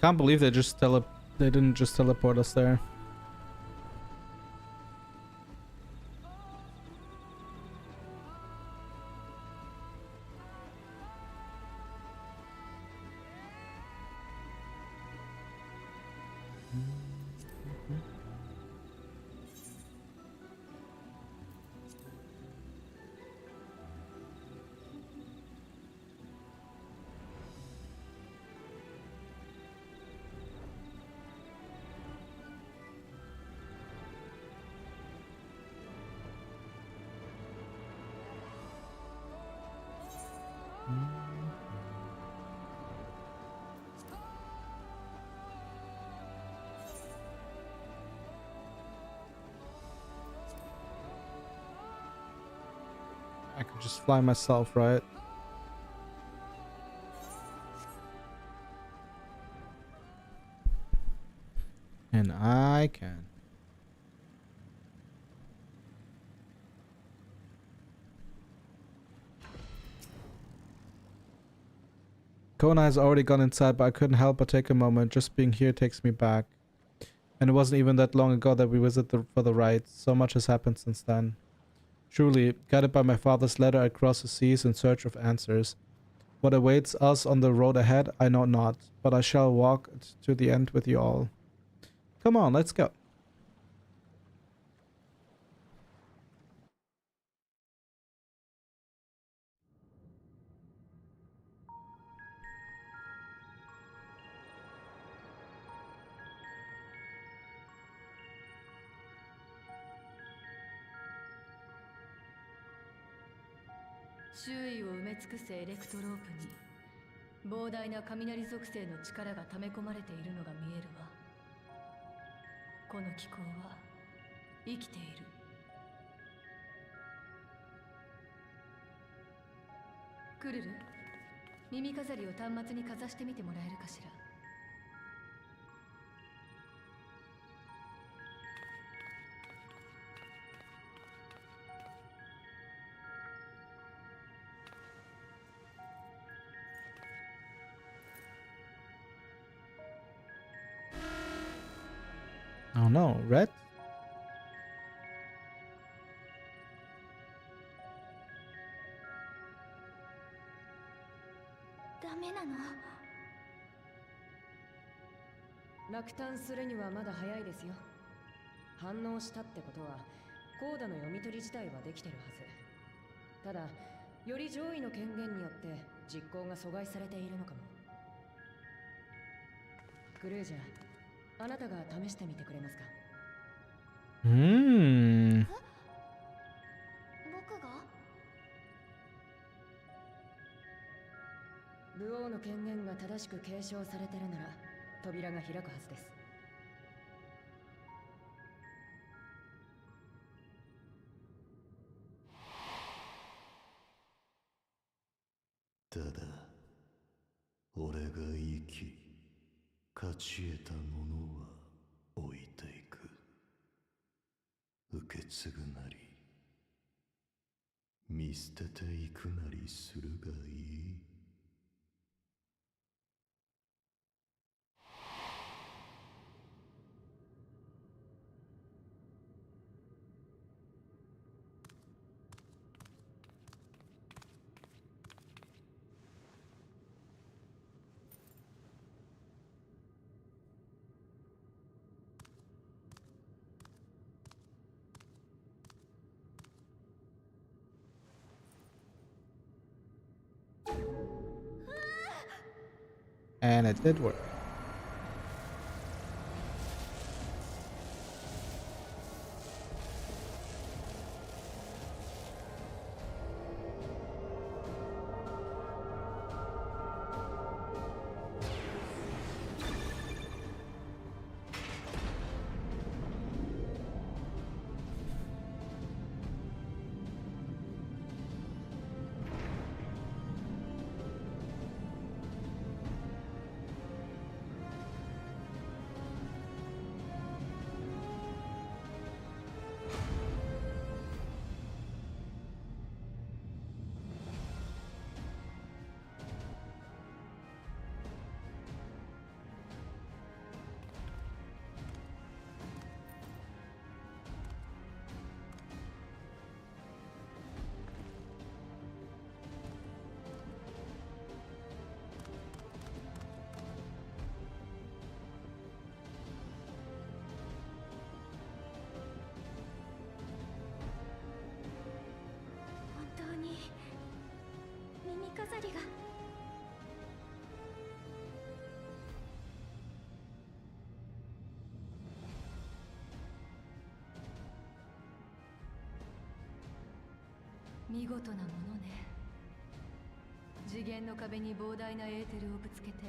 Can't believe they didn't just teleport us there. I could just fly myself, right? And I can. Kona has already gone inside, but I couldn't help but take a moment. Just being here takes me back. And it wasn't even that long ago that we visited for the ride. So much has happened since then. Truly, guided by my father's letter, I cross the seas in search of answers. What awaits us on the road ahead, I know not, but I shall walk to the end with you all. Come on, let's go.周囲を埋め尽くすエレクトロープに膨大な雷属性の力が溜め込まれているのが見えるわ。この気候は生きている。クルル、耳飾りを端末にかざしてみてもらえるかしら。Oh no, red? ダメなの？落胆するにはまだ早いですよ。反応したってことはコードの読み取り自体はできてるはず。ただより上位の権限によって実行が阻害されているのかも。クルージャー、あなたが試してみてくれますか？僕が？武王の権限が正しく継承されてるなら扉が開くはずです。ただ俺が生き勝ち得たものは置いていく。受け継ぐなり見捨てていくなりするがいい。And it did work.見事なものね。次元の壁に膨大なエーテルをぶつけて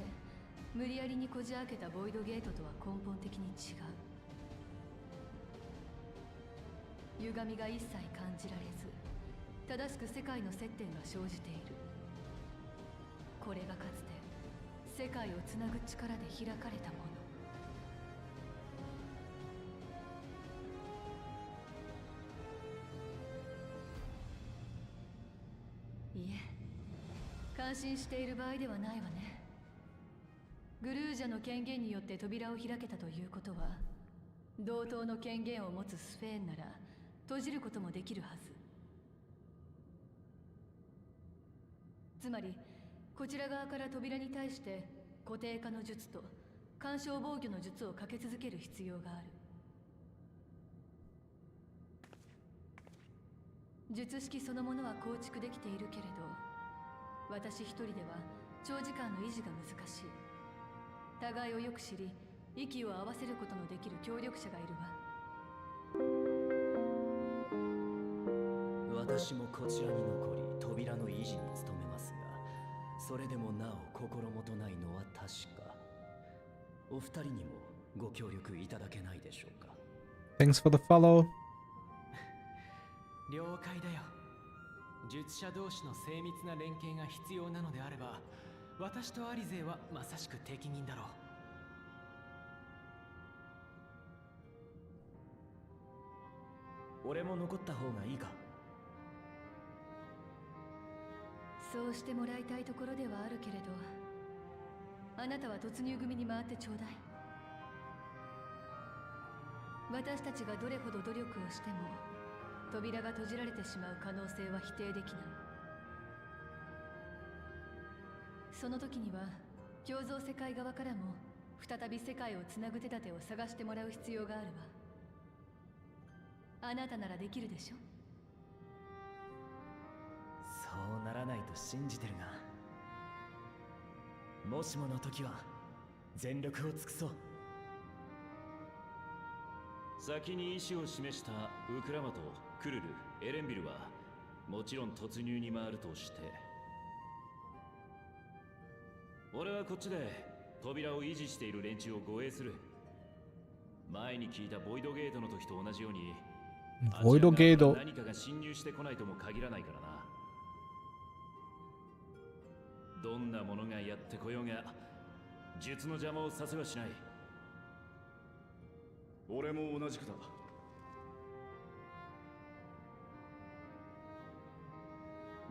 無理やりにこじ開けたボイドゲートとは根本的に違う。歪みが一切感じられず正しく世界の接点が生じている。これがかつて世界をつなぐ力で開かれたもの。いえ、感心している場合ではないわね。グルージャの権限によって扉を開けたということは、同等の権限を持つスフェーンなら閉じることもできるはず。つまりこちら側から扉に対して固定化の術と干渉防御の術をかけ続ける必要がある。術式そのものは構築できているけれど、私一人では長時間の維持が難しい。互いをよく知り、息を合わせることのできる協力者がいるわ。私もこちらに残り扉の維持に努めますが、それでもなお心もとないのは確か。お二人にもご協力いただけないでしょうか。 Thanks for the follow. 了解だよ。術者同士の精密な連携が必要なのであれば、私とアリゼはまさしく適任だろう。俺も残った方がいいか。そうしてもらいたいところではあるけれど、あなたは突入組に回ってちょうだい。私たちがどれほど努力をしても扉が閉じられてしまう可能性は否定できない。その時には共造世界側からも再び世界をつなぐ手立てを探してもらう必要があるわ。あなたならできるでしょ。そうならないと信じてるが、もしもの時は全力を尽くそう。先に意思を示したウクラマとクルル、エレンビルはもちろん突入に回るとして、俺はこっちで扉を維持している連中を護衛する。前に聞いたボイドゲートの時と同じように、ボイドゲート、何かが侵入してこないとも限らないからな。どんなものがやってこようが術の邪魔をさせはしない。俺も同じくだ。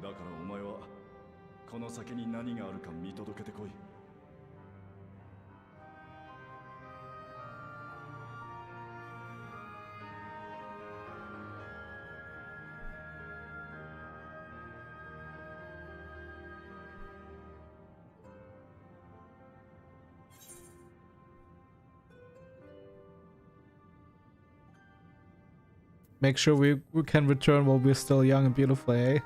だからお前はこの先に何があるか見届けてこい。Make sure we can return while we're still young and beautiful, eh?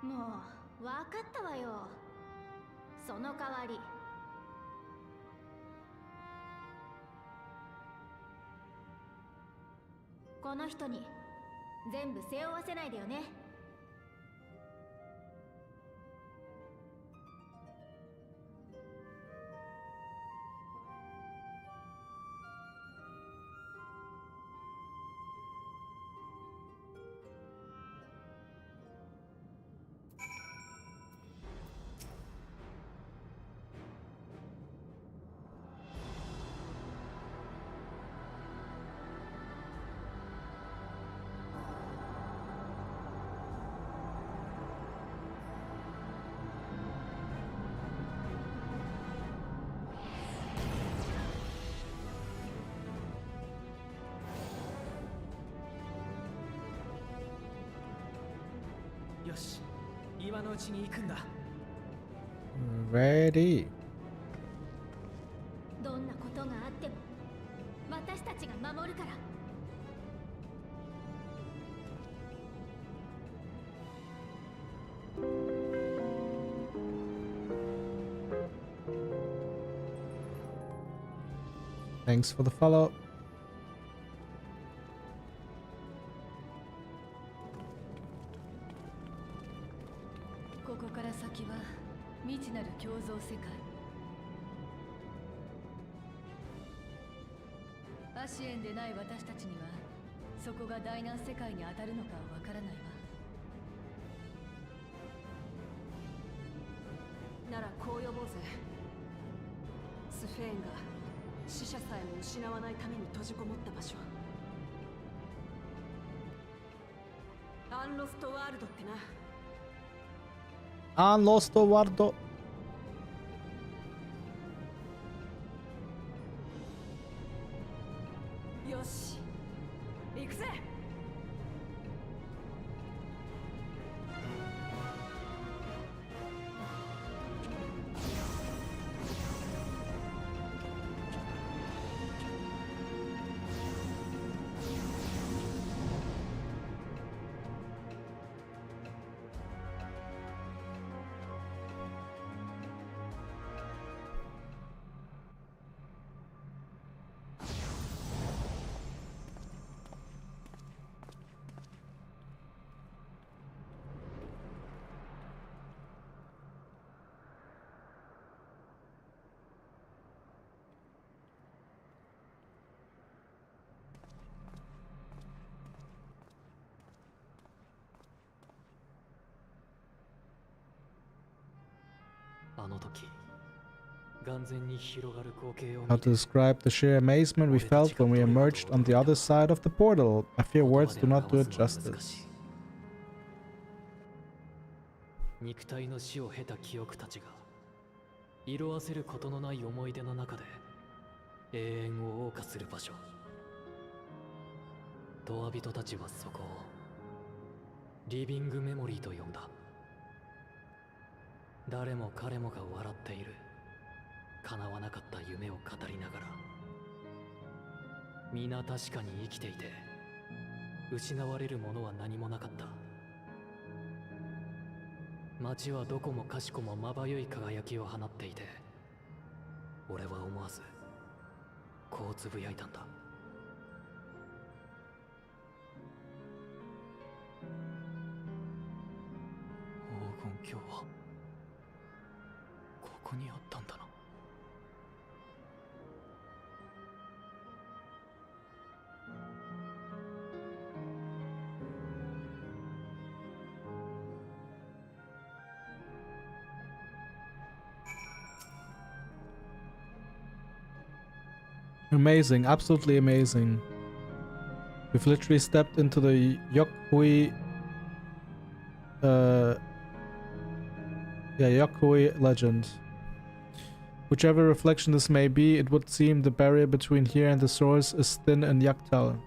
もう分かったわよ。その代わりこの人に全部背負わせないでよね。よし、今のうちに行くんだ。Ready. どんなことがあっても私たちが守るから。Thanks for the follow. ここから先は未知なる共造世界。アシエンでない私たちにはそこが大難世界に当たるのかはわからないわ。ならこう呼ぼうぜ。スフェーンが死者さえも失わないために閉じこもった場所。アンロストワールドってな。lo sto guardo. Yoshi, 行くぜ。How to describe the sheer amazement we felt when we emerged on the other side of the portal. I fear words do not do it justice. 肉体の死を経た記憶たちが色あせることのない思い出の中で永遠を謳歌する場所。ドア人たちはそこをリビングメモリーと呼んだ。誰も彼もが笑っている。叶わなかった夢を語りながら、皆確かに生きていて失われるものは何もなかった。街はどこもかしこもまばゆい輝きを放っていて、俺は思わずこうつぶやいたんだ。黄金鏡はここにあったんだな。Amazing, absolutely amazing. We've literally stepped into the Yokui Yokui legend. Whichever reflection this may be, it would seem the barrier between here and the source is thin and Yaktal.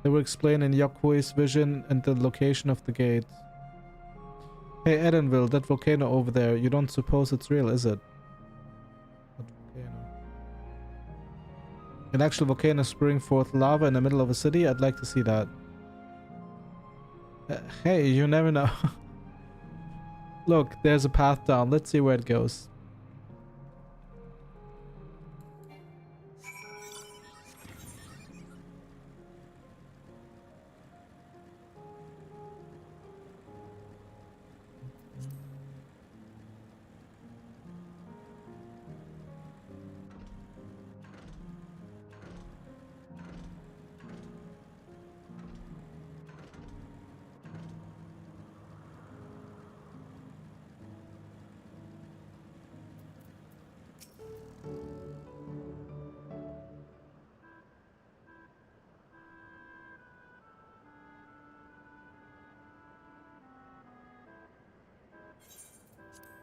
They will explain in Yokui's vision and the location of the gate. Hey Edenville, that volcano over there, you don't suppose it's real, is it? What volcano? An actual volcano spewing forth lava in the middle of a city? I'd like to see that. Hey, you never know. Look, there's a path down. Let's see where it goes.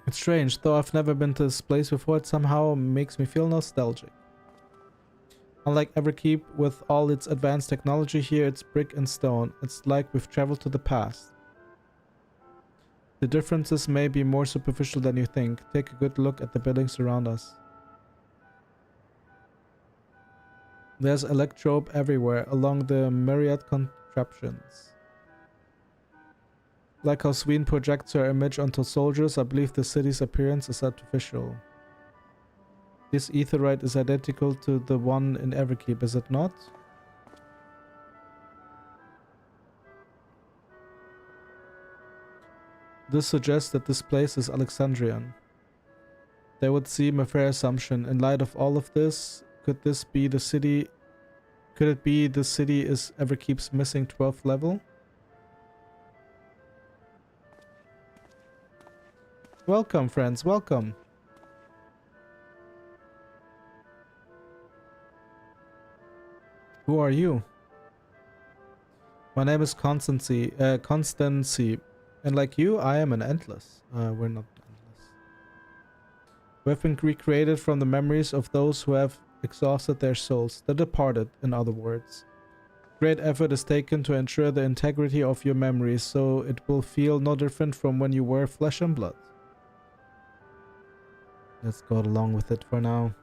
It's strange, though I've never been to this place before, it somehow makes me feel nostalgic. Unlike Everkeep, with all its advanced technology here, it's brick and stone. It's like we've traveled to the past. The differences may be more superficial than you think. Take a good look at the buildings around us. There's electrobe everywhere, along the myriad contraptions. Like how Sween projects her image onto soldiers, I believe the city's appearance is artificial. This aetheryte is identical to the one in Everkeep, is it not? This suggests that this place is Alexandrian. That would seem a fair assumption. In light of all of this, could this be the city? Could it be the city is Everkeep's missing 12th level? Welcome, friends, welcome. Who are you? My name is Constancy. And like you, I am an endless. We're not endless. We have been recreated from the memories of those who have exhausted their souls, the departed, in other words. Great effort is taken to ensure the integrity of your memories, so it will feel no different from when you were flesh and blood. Let's go along with it for now.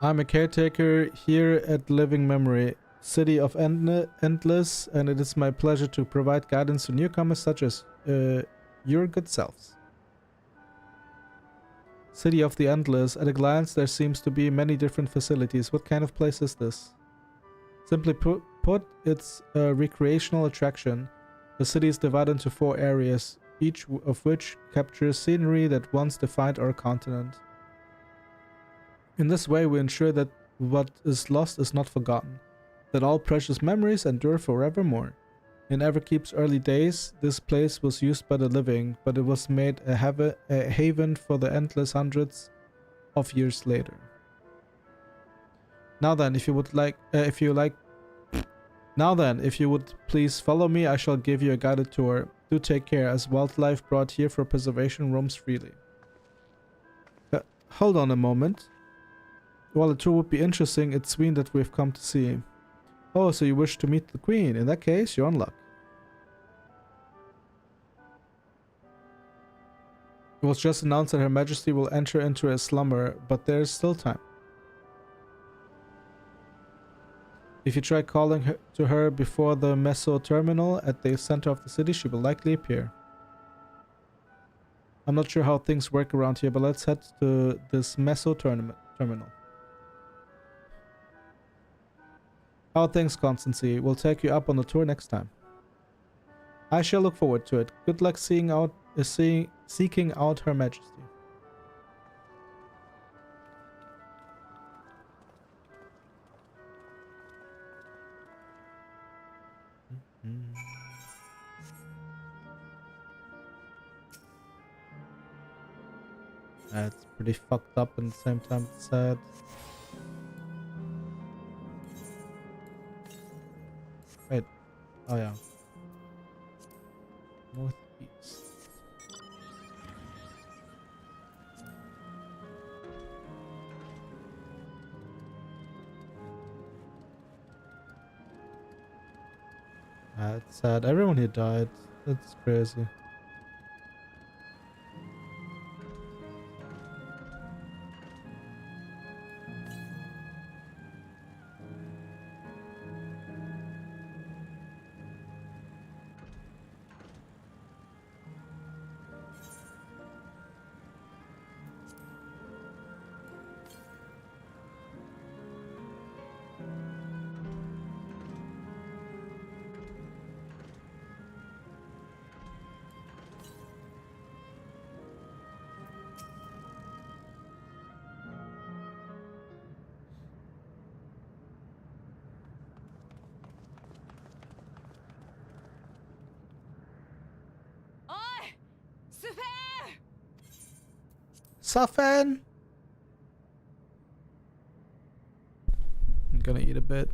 I'm a caretaker here at Living Memory, City of Endless, and it is my pleasure to provide guidance to newcomers such as your good selves. City of the Endless. At a glance, there seems to be many different facilities. What kind of place is this? Simply put, it's a recreational attraction. The city is divided into 4 areas, each of which captures scenery that once defined our continent. In this way, we ensure that what is lost is not forgotten, that all precious memories endure forevermore. In Everkeep's early days, this place was used by the living, but it was made a haven for the endless hundreds of years later. Now then, if you would please follow me, I shall give you a guided tour. Do take care, as wildlife brought here for preservation roams freely. Hold on a moment. While the tour would be interesting, it's Sween that we've come to see. Oh, so you wish to meet the Queen. In that case, you're on luck. It was just announced that Her Majesty will enter into a slumber, but there is still time. If you try calling to her before the Meso terminal at the center of the city, she will likely appear. I'm not sure how things work around here, but let's head to this Meso terminal. How are things, Constancy? We'll take you up on the tour next time. I shall look forward to it. Good luck seeking out Her Majesty. It's pretty fucked up and at the same time it's sad. Wait. Oh yeah. Northeast. That's sad. Everyone here died. That's crazy. Safen! I'm gonna eat a bit.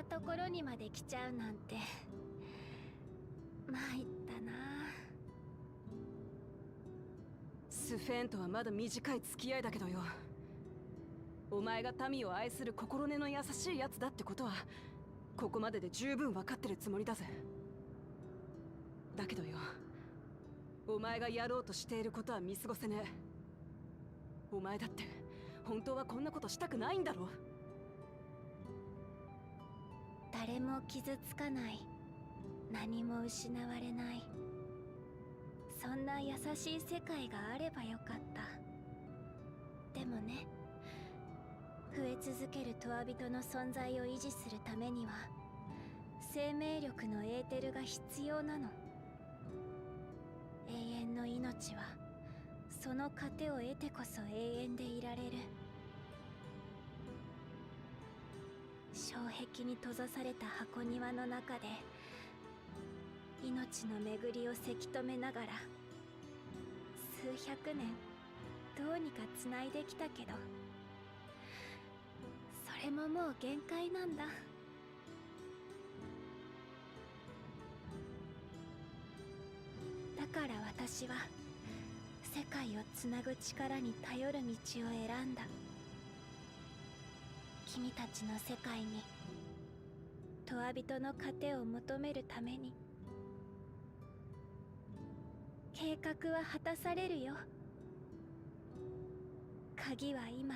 ところにまで来ちゃうなんて参ったな。スフェーンとはまだ短い付き合いだけどよ。お前が民を愛する心根の優しいやつだってことはここまでで十分分かってるつもりだぜ。だけどよ、お前がやろうとしていることは見過ごせねえ。お前だって本当はこんなことしたくないんだろ。誰も傷つかない、何も失われない、そんな優しい世界があればよかった。でもね、増え続けるトワビトの存在を維持するためには生命力のエーテルが必要なの。永遠の命はその糧を得てこそ永遠でいられる。障壁に閉ざされた箱庭の中で命の巡りをせき止めながら数百年どうにかつないできたけど、それももう限界なんだ。だから私は世界をつなぐ力に頼る道を選んだ。君たちの世界に永人の糧を求めるために。計画は果たされるよ。鍵は今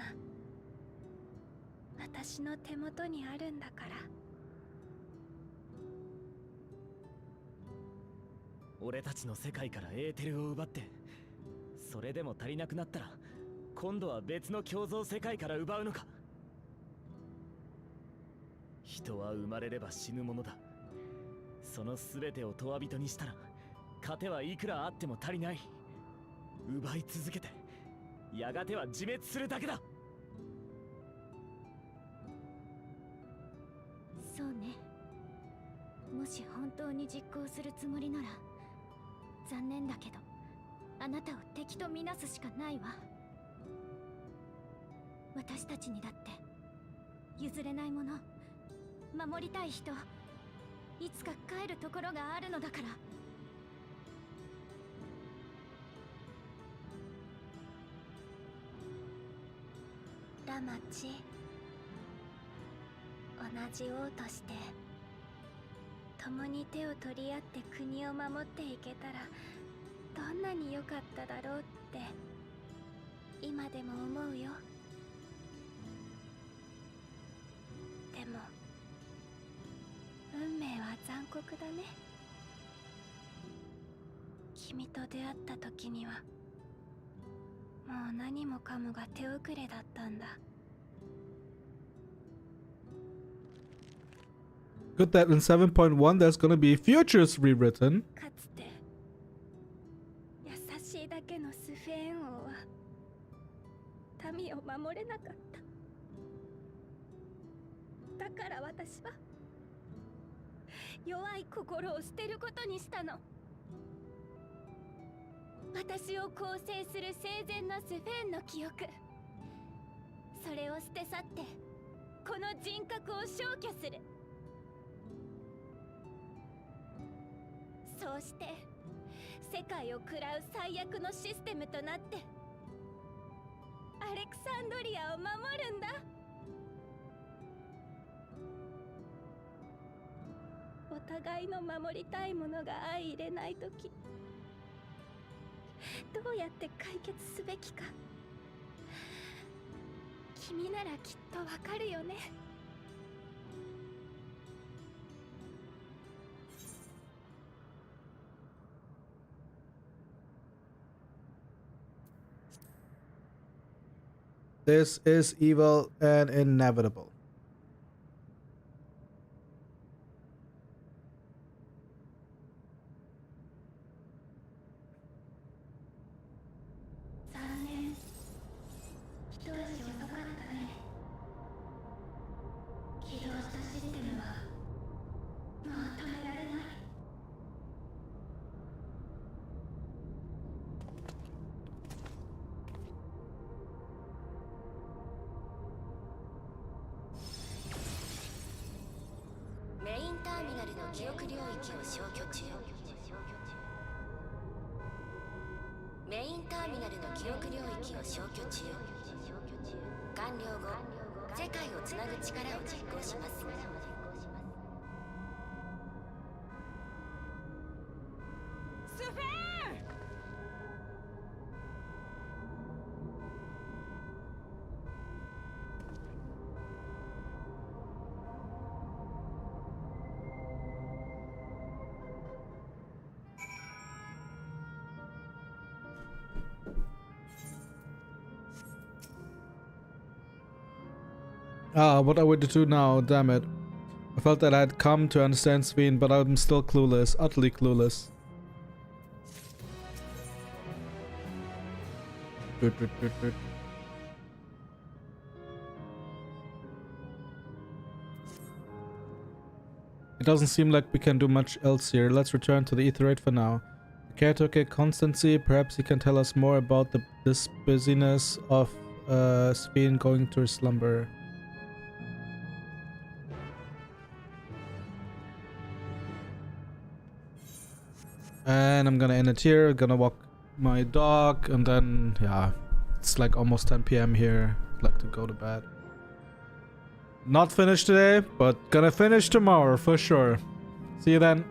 私の手元にあるんだから。俺たちの世界からエーテルを奪って、それでも足りなくなったら今度は別の共造世界から奪うのか。人は生まれれば死ぬものだ。その全てを永人にしたら糧はいくらあっても足りない。奪い続けてやがては自滅するだけだ。そうね。もし本当に実行するつもりなら残念だけどあなたを敵とみなすしかないわ。私たちにだって譲れないもの、守りたい人、いつか帰るところがあるのだから。ラマチ、同じ王として共に手を取り合って国を守っていけたらどんなに良かっただろうって今でも思うよ。でも運命は残酷だね。君と出会った時にはもう何もかもが手遅れだったんだ。Good that in 7.1 there's gonna be futures rewritten. かつて優しいだけのスフェーン王は民を守れなかった。だから私は弱い心を捨てることにしたの。私を構成する生前のスフェーンの記憶、それを捨て去ってこの人格を消去する。そうして世界を喰らう最悪のシステムとなってアレクサンドリアを守るんだ。お互いの守りたいものが相入れないとき、どうやって解決すべきか君ならきっとわかるよね。This is evil and inevitable. 残念。一足遅かったね。起動したシステムはもう止められない。メインターミナルの記憶領域を消去中。メインターミナルの記憶領域を消去中。完了後、世界をつなぐ力を実行します。スフェーン！What are we to do now? Damn it. I felt that I had come to understand Sveen, but I'm still clueless. Utterly clueless. It doesn't seem like we can do much else here. Let's return to the Aetheroid for now. The caretaker Constancy, perhaps he can tell us more about this busyness of Sven going to slumber. And I'm gonna end it here. Gonna walk my dog, and then yeah, it's like almost 10 p.m. here. I'd like to go to bed. Not finished today, but gonna finish tomorrow for sure. See you then.